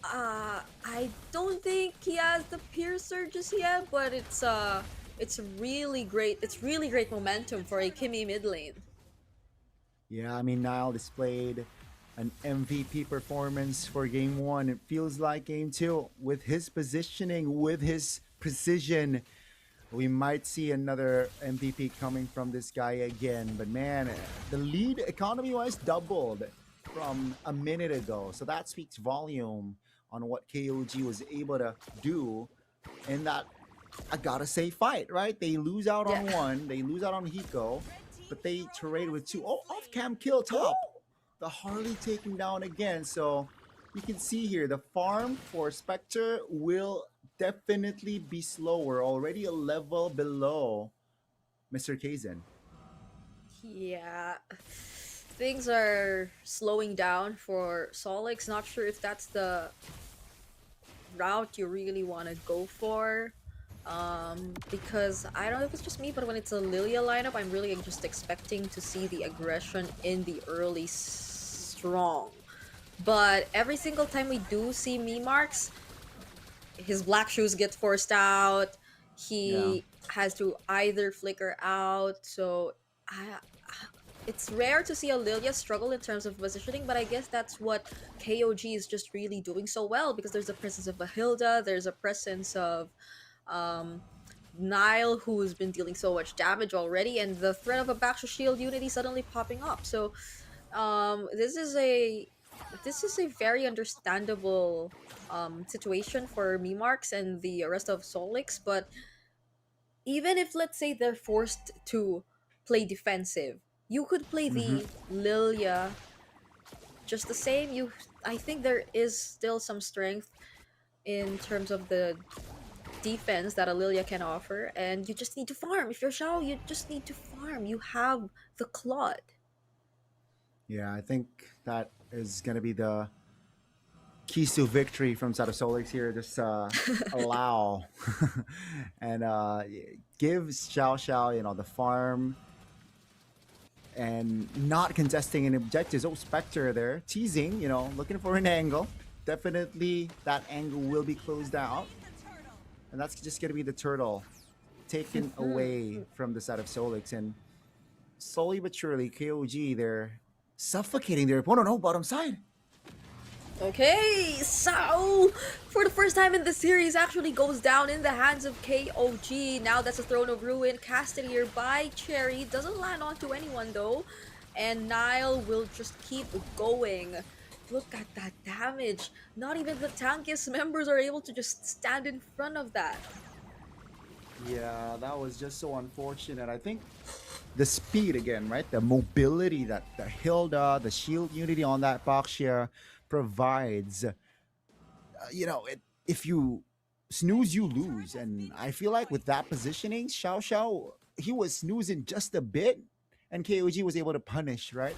I don't think he has the Piercer just yet, but it's really great. It's really great momentum for a Kimi mid lane. Yeah, I mean, Nile displayed an MVP performance for game 1. It feels like game 2 with his positioning, with his precision. We might see another MVP coming from this guy again. But man, the lead economy-wise doubled from a minute ago. So that speaks volume on what KOG was able to do in that, I gotta say, fight, right? They lose out on one, they lose out on Hiko, but they trade with 2. Oh, off-cam kill top. The Harley taken down again. So you can see here the farm for Spectre will definitely be slower, already a level below Mr. Kaizen. Yeah, things are slowing down for Solix. Not sure if that's the route you really want to go for, because I don't know if it's just me, but when it's a Lilia lineup, I'm really just expecting to see the aggression in the early strong. But every single time we do see Mimarks, his Black Shoes get forced out. He has to either flicker out. So it's rare to see a Lilia struggle in terms of positioning, but I guess that's what KOG is just really doing so well, because there's a presence of a Hilda, there's a presence of Nile, who's been dealing so much damage already, and the threat of a back to shield unity suddenly popping up. So this is a very understandable situation for Mimarks and the rest of Solix. But even if, let's say, they're forced to play defensive, you could play the Lilia just the same. I think there is still some strength in terms of the defense that a Lilia can offer, and you just need to farm. If you're Shao, you just need to farm. You have the Claude. Yeah, I think that is going to be the keys to victory from side of Solix here. Just allow and give Xiao Xiao, the farm, and not contesting any objectives. Oh, Spectre there, teasing, looking for an angle. Definitely that angle will be closed out. And that's just going to be the turtle taken away from the side of Solix. And slowly but surely, KOG, they're suffocating their opponent. Oh, bottom side. Okay, so for the first time in the series, actually goes down in the hands of KOG. Now that's a Throne of Ruin casted here by Cherry. Doesn't land onto anyone though. And Nile will just keep going. Look at that damage. Not even the tankiest members are able to just stand in front of that. Yeah, that was just so unfortunate. I think the speed again, right? The mobility that the Hilda, the shield unity on that Bakshia provides. If you snooze, you lose. And I feel like with that positioning, Xiao Xiao, he was snoozing just a bit, and KOG was able to punish, right?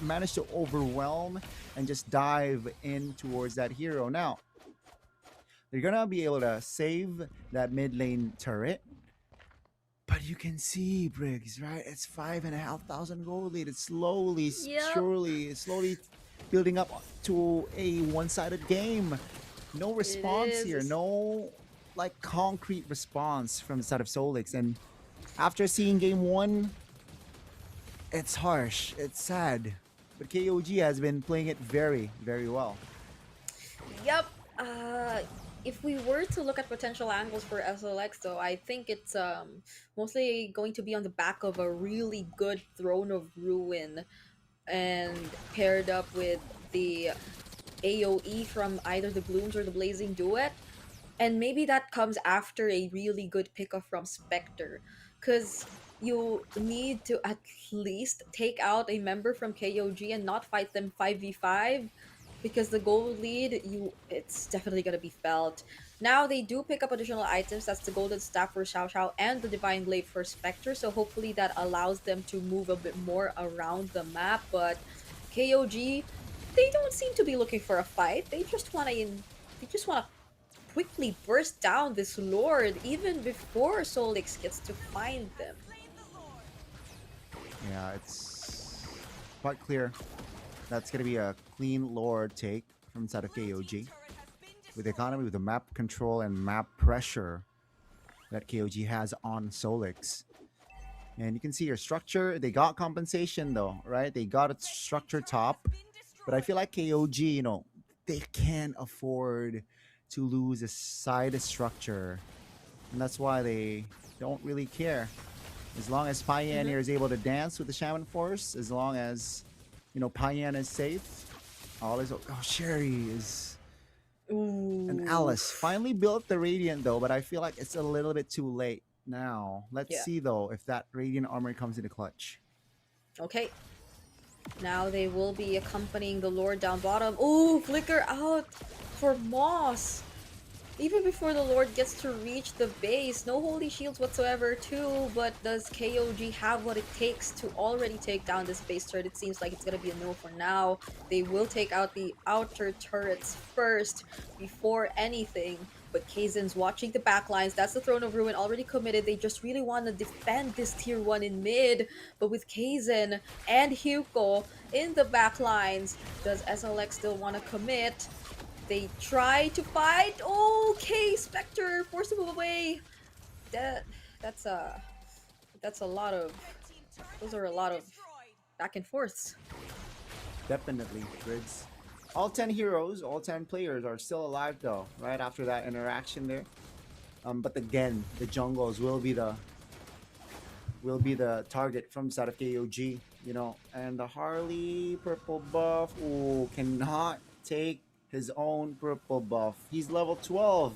Managed to overwhelm and just dive in towards that hero. Now, they're gonna be able to save that mid lane turret. But you can see, Briggs, right? It's 5,500 gold lead. It's slowly, slowly building up to a one-sided game. No response here. No, like, concrete response from the side of Solix. And after seeing game one, it's harsh. It's sad. But KOG has been playing it very, very well. Yep. If we were to look at potential angles for SLX, though, I think it's mostly going to be on the back of a really good Throne of Ruin, and paired up with the AoE from either the Blooms or the Blazing Duet. And maybe that comes after a really good pickup from Spectre, because you need to at least take out a member from KOG and not fight them 5v5, because the gold lead, it's definitely gonna be felt. Now they do pick up additional items. That's the Golden Staff for Xiao Xiao and the Divine Blade for Spectre, so hopefully that allows them to move a bit more around the map. But KOG, they don't seem to be looking for a fight. They just wanna quickly burst down this Lord even before Solix gets to find them. Yeah, it's quite clear. That's going to be a clean Lord take from inside of KOG. With the economy, with the map control and map pressure that KOG has on Solix. And you can see your structure. They got compensation though, right? They got a structure top. But I feel like KOG, they can't afford to lose a side structure. And that's why they don't really care. As long as Payan here is able to dance with the Shaman Force, as long as Payan is safe. All is Sherry is and Alice finally built the Radiant though, but I feel like it's a little bit too late now. Let's see though if that Radiant armor comes into clutch. Okay. Now they will be accompanying the Lord down bottom. Ooh, flicker out for Moss. Even before the Lord gets to reach the base, no holy shields whatsoever too, but does KOG have what it takes to already take down this base turret? It seems like it's gonna be a no for now. They will take out the outer turrets first before anything, but Kaizen's watching the backlines. That's the Throne of Ruin already committed. They just really want to defend this tier 1 in mid, but with Kaizen and Hyuko in the backlines, does SLX still want to commit? They try to fight. Okay, Spectre forced to move away. That's a lot of. Those are a lot of back and forths. Definitely, Briggs. All 10 heroes, all 10 players are still alive though, right after that interaction there. But again, the jungles will be the target from side of KOG, and the Harley purple buff, cannot take his own purple buff. He's level 12.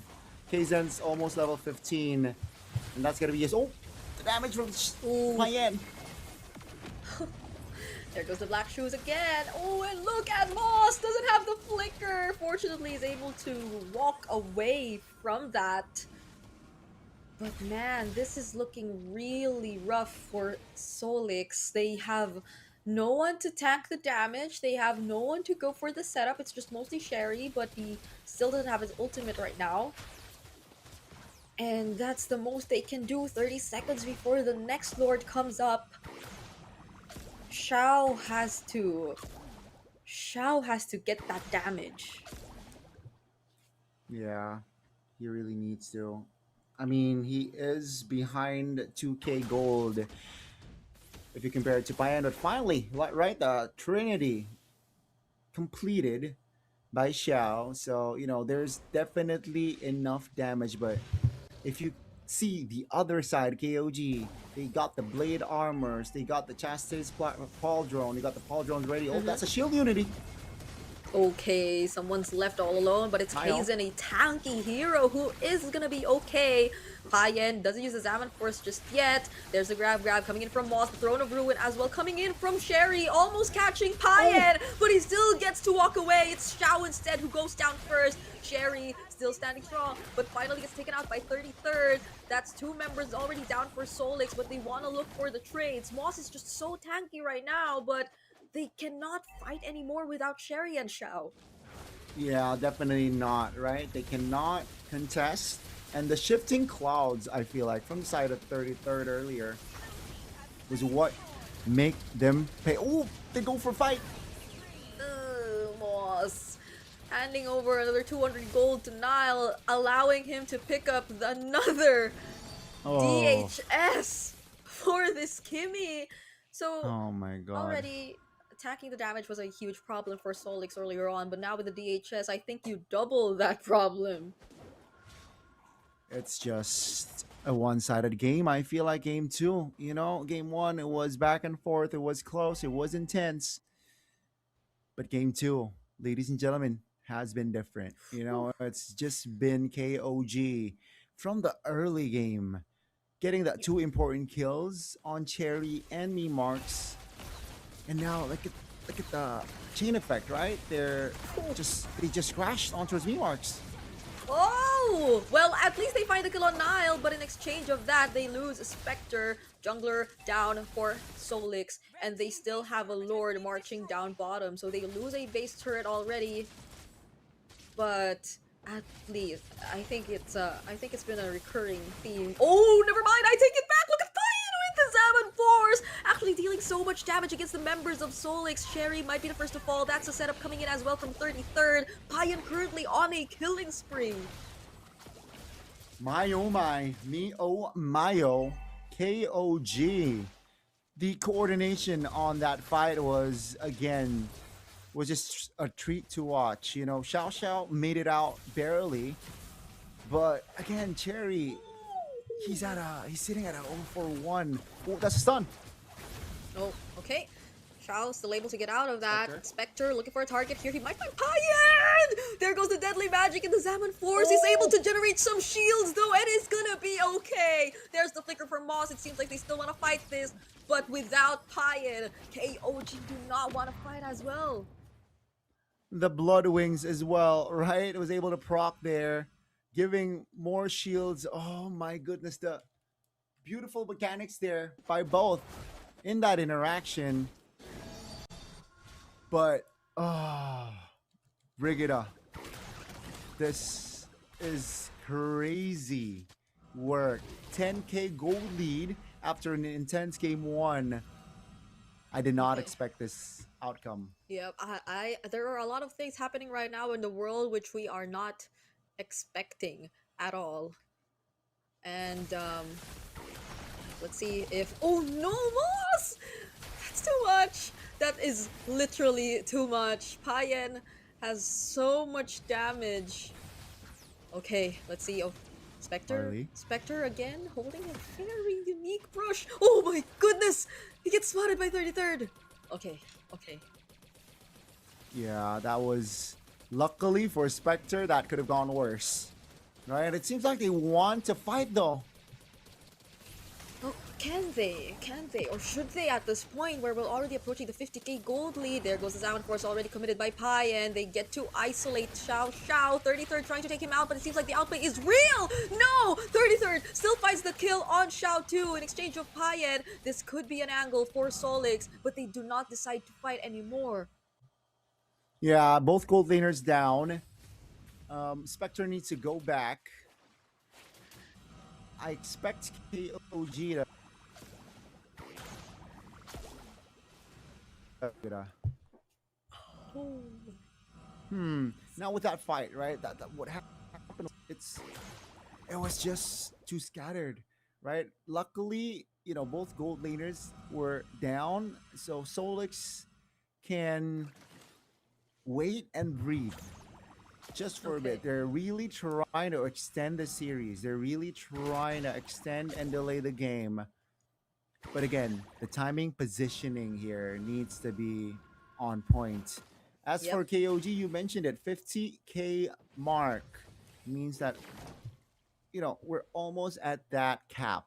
Kaizen's almost level 15. And that's gonna be his the damage from Payan. There goes the black shoes again. And look at Moss! Doesn't have the flicker. Fortunately, is able to walk away from that. But man, this is looking really rough for Solix. They have no one to tank the damage. They have no one to go for the setup. It's just mostly Sherry, but he still doesn't have his ultimate right now. And that's the most they can do. 30 seconds before the next Lord comes up. Xiao has to get that damage. Yeah, he really needs to. I mean, he is behind 2k gold if you compare it to Payan, but finally, right, the Trinity completed by Xiao. So, there's definitely enough damage, but if you see the other side, KOG, they got the blade armors, they got the Chastise pauldron, they got the pauldrons ready. That's a shield unity. Okay, someone's left all alone, but it's Hi, all. Kaizen, a tanky hero who is gonna be okay. Payen doesn't use his Zaman Force just yet. There's a grab coming in from Moss, the Throne of Ruin as well, coming in from Sherry, almost catching Payen, but he still gets to walk away. It's Xiao instead who goes down first. Sherry still standing strong, but finally gets taken out by 33rd. That's 2 members already down for Solix, but they want to look for the trades. Moss is just so tanky right now, but they cannot fight anymore without Sherry and Xiao. Yeah, definitely not, right? They cannot contest. And the shifting clouds, I feel like, from the side of 33rd earlier, was what make them pay. Oh, they go for fight. Moss handing over another 200 gold to Nile, allowing him to pick up another DHS for this Kimmy. So Oh my god. already attacking the damage was a huge problem for Solix earlier on, but now with the DHS, I think you double that problem. It's just a one-sided game. I feel like game 2, you know, game 1, it was back and forth, it was close, it was intense. But game 2, ladies and gentlemen, has been different. You know, it's just been KOG from the early game, getting that 2 important kills on Cherry and Me Marks. And now look at the chain effect, right? They just crashed onto his Me Marks. Oh! Well, at least they find the kill on Nile, but in exchange of that, they lose Spectre, jungler down for Solix, and they still have a Lord marching down bottom, so they lose a base turret already. But at least, I think it's been a recurring theme. Oh, never mind, I take it back! Look at Payen with the Zaman Force! Actually dealing so much damage against the members of Solix. Sherry might be the first to fall. That's a setup coming in as well from 33rd. Payen currently on a killing spree. My oh my, me oh my oh, KOG. The coordination on that fight was just a treat to watch. You know, Xiao Xiao made it out barely, but again, Cherry, he's sitting at a 0-for-1. Oh, that's a stun. Oh, okay. Xiao still able to get out of that. Spectre looking for a target here. He might find Payen! There goes the deadly magic in the Zaman Force. He's able to generate some shields though, and it's gonna be okay. There's the flicker from Moss. It seems like they still want to fight this, but without Payen, KOG do not want to fight as well. The Blood Wings as well, right? It was able to proc there, giving more shields. Oh my goodness, the beautiful mechanics there by both in that interaction. But, Brigida, this is crazy work. 10k gold lead after an intense game 1. I did not expect this outcome. Yep, there are a lot of things happening right now in the world which we are not expecting at all. And, let's see if... Oh no, Moss! That's too much! That is literally too much. Payen has so much damage. Okay, let's see. Oh, Spectre? Harley. Spectre again, holding a very unique brush. Oh my goodness! He gets spotted by 33rd. Okay, okay. Yeah, that was... Luckily for Spectre, that could have gone worse. Right? It seems like they want to fight though. Oh, can they? Can they? Or should they at this point where we're already approaching the 50k gold lead? There goes the Zaman Force already committed by Payen. They get to isolate Xiao Xiao. 33rd trying to take him out, but it seems like the outplay is real! No! 33rd still finds the kill on Xiao 2 in exchange of Payen. This could be an angle for Solix, but they do not decide to fight anymore. Yeah, both gold laners down. Spectre needs to go back. I expect KOG to... Now with that fight, right? That what happened? It was just too scattered, right? Luckily, you know, both gold laners were down, so Solix can wait and breathe just for a bit. They're really trying to extend the series. They're really trying to extend and delay the game. But again, the timing positioning here needs to be on point. As Yep. for KOG, you mentioned it, 50K mark means that, we're almost at that cap.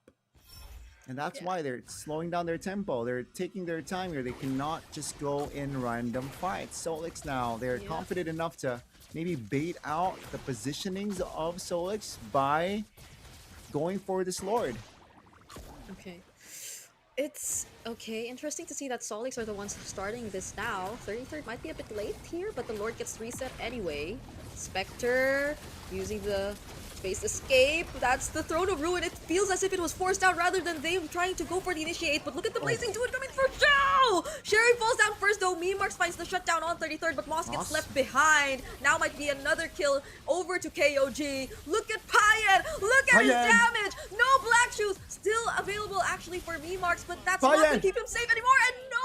And that's why they're slowing down their tempo. They're taking their time here. They cannot just go in random fights. Solix now, they're confident enough to maybe bait out the positionings of Solix by going for this Lord. Okay. It's okay. Interesting to see that Solix are the ones starting this now. 33rd might be a bit late here, but the Lord gets reset anyway. Spectre using the space escape. That's the Throne of Ruin. It feels as if it was forced out rather than them trying to go for the initiate. But look at the Blazing Dude coming for Zhao! Sherry falls down first though. Memarks finds the shutdown on 33rd, but Moss gets left behind. Now might be another kill over to KOG. Look at Payan! Look at his damage! No Black Shoes! Still available actually for Memarks, but that's not gonna keep him safe anymore. And no!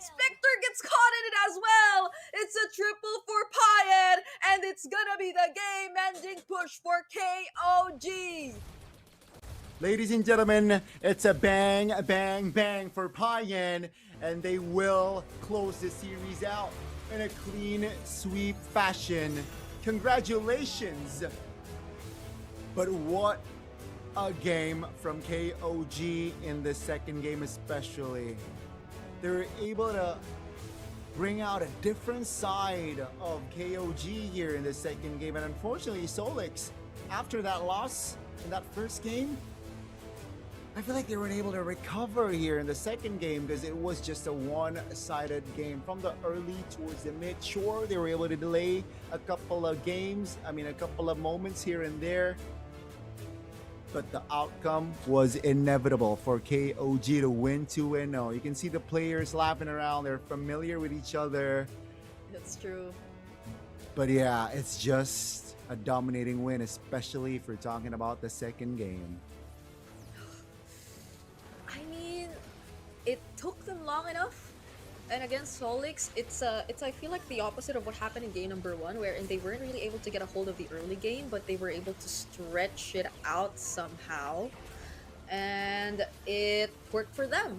Spectre gets caught in it as well! It's a triple for Payan, and it's gonna be the game-ending push for KOG! Ladies and gentlemen, it's a bang, bang, bang for Payan, and they will close the series out in a clean sweep fashion. Congratulations! But what a game from KOG in the second game especially. They were able to bring out a different side of KOG here in the second game, and unfortunately Solix, after that loss in that first game, I feel like they weren't able to recover here in the second game because it was just a one-sided game from the early towards the mid. Sure, they were able to delay a couple of moments here and there, but the outcome was inevitable for KOG to win 2-0. You can see the players laughing around. They're familiar with each other. That's true. But yeah, it's just a dominating win, especially if we're talking about the second game. I mean, it took them long enough. And against Solix, it's I feel like the opposite of what happened in game number 1, wherein they weren't really able to get a hold of the early game, but they were able to stretch it out somehow, and it worked for them.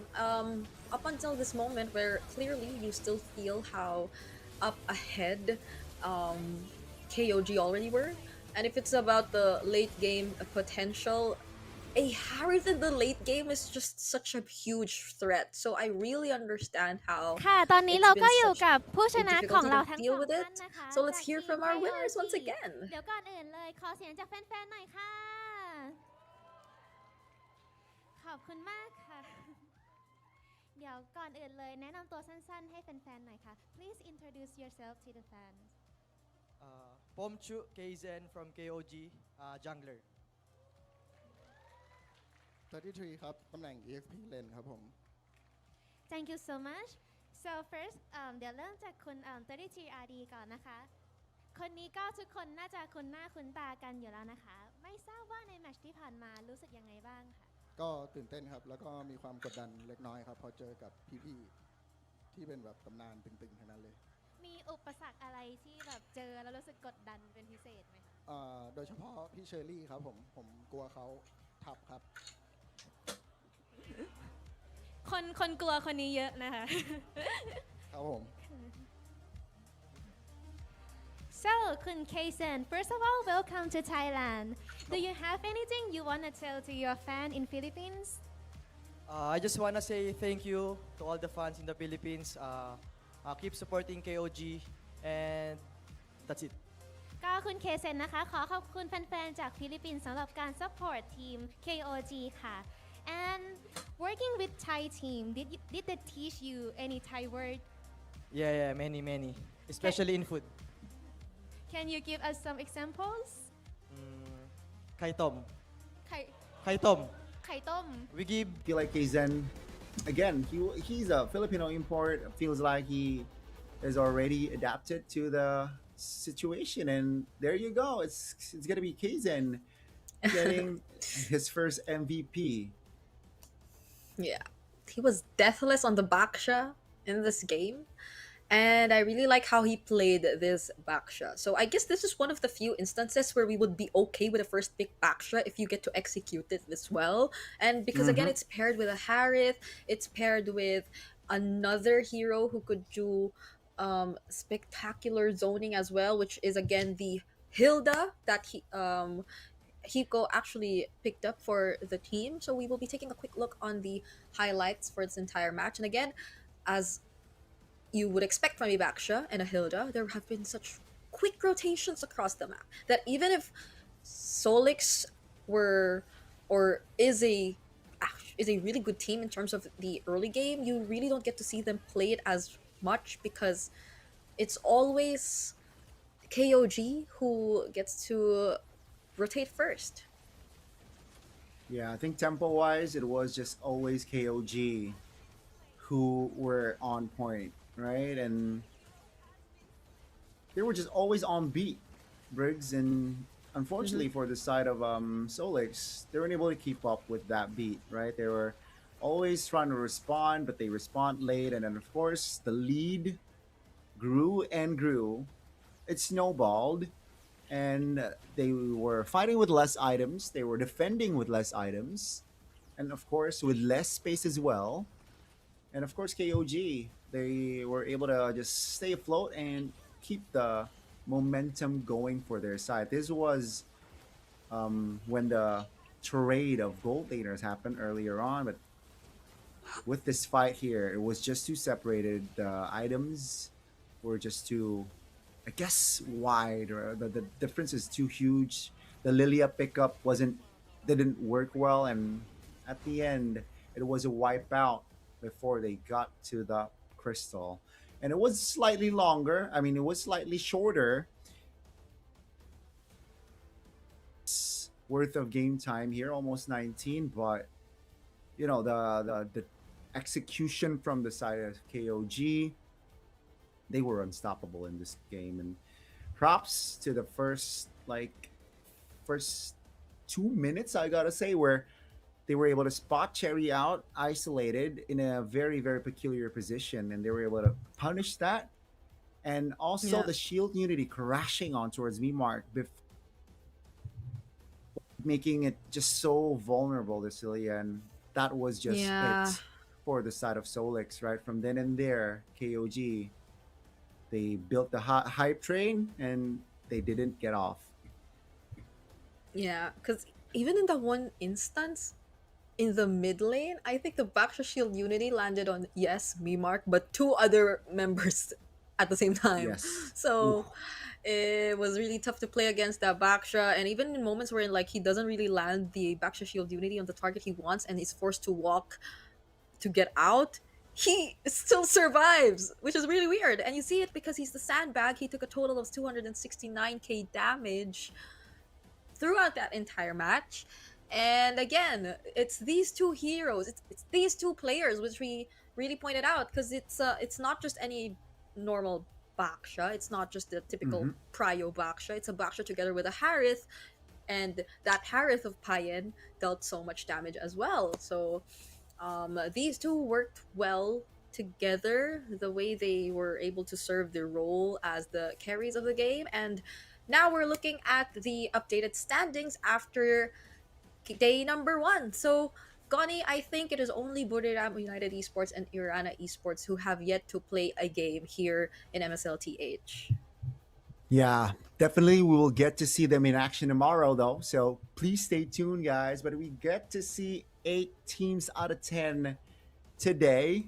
Up until this moment, where clearly you still feel how up ahead KOG already were, and if it's about the late game potential, a Harith in the late game is just such a huge threat. So I really understand how ค่ะ ตอนนี้เราก็อยู่ it's been กับผู้ช such นะ a ของ difficulty เรา to ทั้ง deal สอง with ท่าน it. นะคะ So let's จาก hear ทีม from our KOG winners once again. เดี๋ยวก่อนอื่นเลยขอเสียงจากแฟนๆหน่อยค่ะ ขอบคุณมากค่ะ เดี๋ยวก่อนอื่นเลยแนะนำตัวสั้นๆให้แฟนๆหน่อยค่ะ Please introduce yourself to the fans. Pomchu Keizen from KOG Jungler 33 ครับ ตำแหน่ง EXP Lane ครับผม Thank you so much. So first เดี๋ยวเริ่มจากคุณ33RD ก่อนนะคะ คนนี้ก็ทุกคนน่าจะคุ้นหน้าคุ้นตากันอยู่แล้วนะคะ ไม่ทราบว่าในแมตช์ที่ผ่านมารู้สึกยังไงบ้างค่ะ ก็ตื่นเต้นครับ แล้วก็มีความกดดันเล็กน้อยครับ พอเจอกับพี่ๆที่เป็นแบบตำนานตึงๆทั้งนั้นเลย มีอุปสรรคอะไรที่แบบเจอแล้วรู้สึกกดดันเป็นพิเศษไหมคะ โดยเฉพาะพี่เชอรี่ครับผมกลัวเขาทับครับ คนกลัวคนนี้เยอะนะคะ ครับผม So คุณ Kaisen, first of all, welcome to Thailand. Do you have anything you want to tell to your fan in Philippines? I just want to say thank you to all the fans in the Philippines. Keep supporting KOG, and that's it. ก็คุณเคเซนนะคะ ขอขอบคุณแฟนๆจากฟิลิปปินส์สำหรับการ support ทีม KOG ค่ะ and working with Thai team did they teach you any Thai word? Yeah, many, especially in food. Can you give us some examples? Kai tom. Kai tom. We give. I feel like Keizen, again, he's a Filipino import. Feels like he is already adapted to the situation, and there you go. It's gonna be Keizen getting his first MVP. Yeah, he was deathless on the Baksha in this game, and I really like how he played this Baksha. So I guess this is one of the few instances where we would be okay with a first pick Baksha if you get to execute it this well. And because again, it's paired with a Harith, it's paired with another hero who could do spectacular zoning as well, which is again the Hilda that Hiko actually picked up for the team. So we will be taking a quick look on the highlights for its entire match. And again, as you would expect from a Baksha and a Hilda, there have been such quick rotations across the map that even if Solix were or is a really good team in terms of the early game, you really don't get to see them play it as much because it's always KOG who gets to rotate first. Yeah, I think tempo wise, it was just always KOG who were on point, right? And they were just always on beat, Briggs. And unfortunately for the side of Solix, they weren't able to keep up with that beat, right? They were always trying to respond, but they respond late. And then, of course, the lead grew and grew. It snowballed. And they were fighting with less items. They were defending with less items. And of course, with less space as well. And of course, KOG, they were able to just stay afloat and keep the momentum going for their side. This was when the trade of gold laners happened earlier on, but with this fight here, it was just too separated. The items were just too, I guess, wide, or the difference is too huge. The Lilia pickup didn't work well, and at the end, it was a wipeout before they got to the crystal. And it was slightly longer. I mean, it was slightly shorter worth of game time here, almost 19. But you know, the execution from the side of KOG, they were unstoppable in this game. And props to the first 2 minutes, I gotta say, where they were able to spot Cherry out isolated in a very, very peculiar position, and they were able to punish that. And also the shield unity crashing on towards Mark, making it just so vulnerable to Cilia. And that was just it for the side of Solix, right? From then and there, KOG, they built the hype train and they didn't get off. Yeah, because even in that one instance, in the mid lane, I think the Baksha Shield Unity landed on, yes, Mimark, but two other members at the same time. Yes. So it was really tough to play against that Baksha. And even in moments where like he doesn't really land the Baksha Shield Unity on the target he wants and he's forced to walk to get out, he still survives, which is really weird. And you see it because he's the sandbag. He took a total of 269k damage throughout that entire match. And again, it's these two heroes, it's these two players, which we really pointed out, because it's not just any normal Baksha. It's not just the typical Prio Baksha. It's a Baksha together with a Harith, and that Harith of Payen dealt so much damage as well. So these two worked well together, the way they were able to serve their role as the carries of the game. And now we're looking at the updated standings after day number 1. So, Goni, I think it is only Buriram United Esports and Irana Esports who have yet to play a game here in MSLTH. Yeah, definitely we will get to see them in action tomorrow, though. So please stay tuned, guys. But we get to see 8 teams out of 10 today.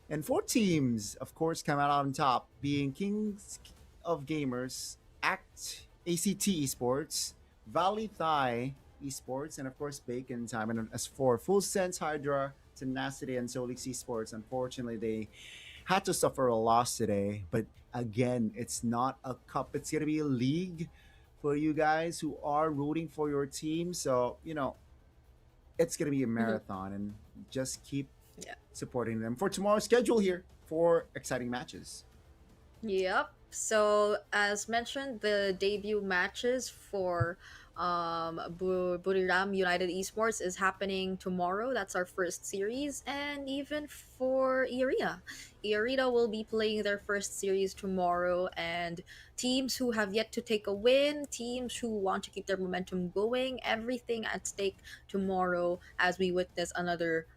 And 4 teams, of course, come out on top, being Kings of Gamers, ACT Esports, Valley Thai Esports, and of course Bacon Time. And as for Full Sense, Hydra, Tenacity, and Solix Esports, unfortunately they had to suffer a loss today. But again, it's not a cup, it's gonna be a league for you guys who are rooting for your team. So you know, it's gonna be a marathon, and just keep supporting them for tomorrow's schedule here for exciting matches. Yep. So as mentioned, the debut matches for Buriram United Esports is happening tomorrow. That's our first series. And even for Iarita will be playing their first series tomorrow. And teams who have yet to take a win, teams who want to keep their momentum going, everything at stake tomorrow as we witness another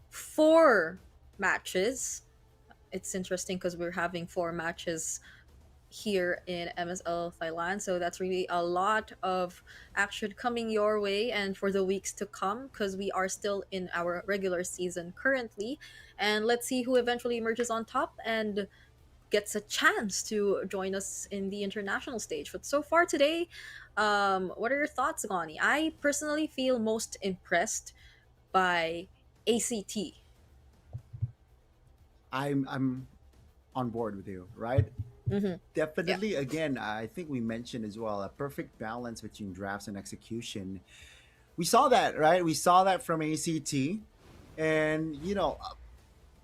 4 matches it's interesting because we're having 4 matches here in MSL Thailand. So that's really a lot of action coming your way and for the weeks to come because we are still in our regular season currently. And let's see who eventually emerges on top and gets a chance to join us in the international stage. But so far today, what are your thoughts, Gani? I personally feel most impressed by ACT. I'm on board with you, right? Mm-hmm. Definitely, again, I think we mentioned as well a perfect balance between drafts and execution. We saw that, right? We saw that from ACT. And,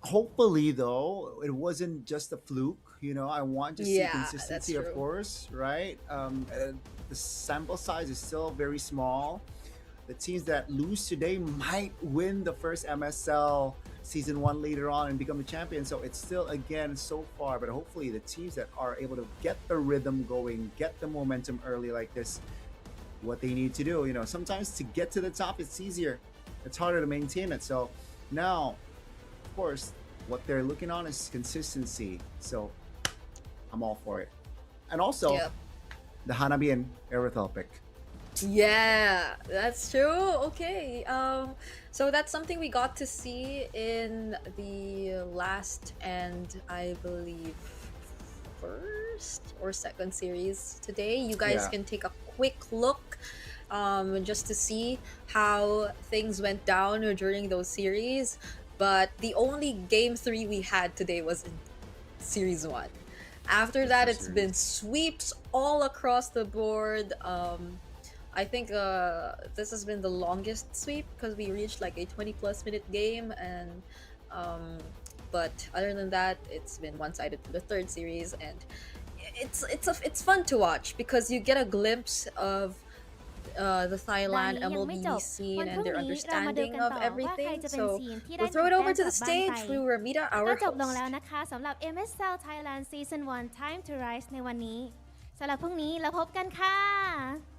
hopefully, though, it wasn't just a fluke. I want to see Yeah, that's consistency, of true. course, right? The sample size is still very small. The teams that lose today might win the first MSL season 1 later on and become the champion. So it's still, again, so far, but hopefully the teams that are able to get the rhythm going, get the momentum early like this, what they need to do. Sometimes to get to the top, it's easier. It's harder to maintain it. So now, of course, what they're looking on is consistency. So I'm all for it. And also, Yep. the Hanabi and Erythel pick. Yeah, that's true. Okay. So that's something we got to see in the last and I believe first or second series today. You guys Yeah. can take a quick look just to see how things went down during those series. But the only game 3 we had today was in series 1. After that, it's been sweeps all across the board. I think this has been the longest sweep because we reached like a 20+ minute game, and but other than that, it's been one-sided for the third series, and it's fun to watch because you get a glimpse of the ตอน Thailand นี้ยังไม่จ MLB บ scene วันพ and รุ่ง their นี้เรามาดู understanding กัน of ต่อว่าใคร everything. จะเป็น So ทีมที่ได้ we'll throw it 1 over แต้ to ม the กลับบ้าน stage ไป through Ramita, ก็ our จบลง host. แล้วนะคะสำหรับ MSL Thailand Season 1 Time to Rise ในวันนี้สำหรับพรุ่งนี้เราพบกันค่ะ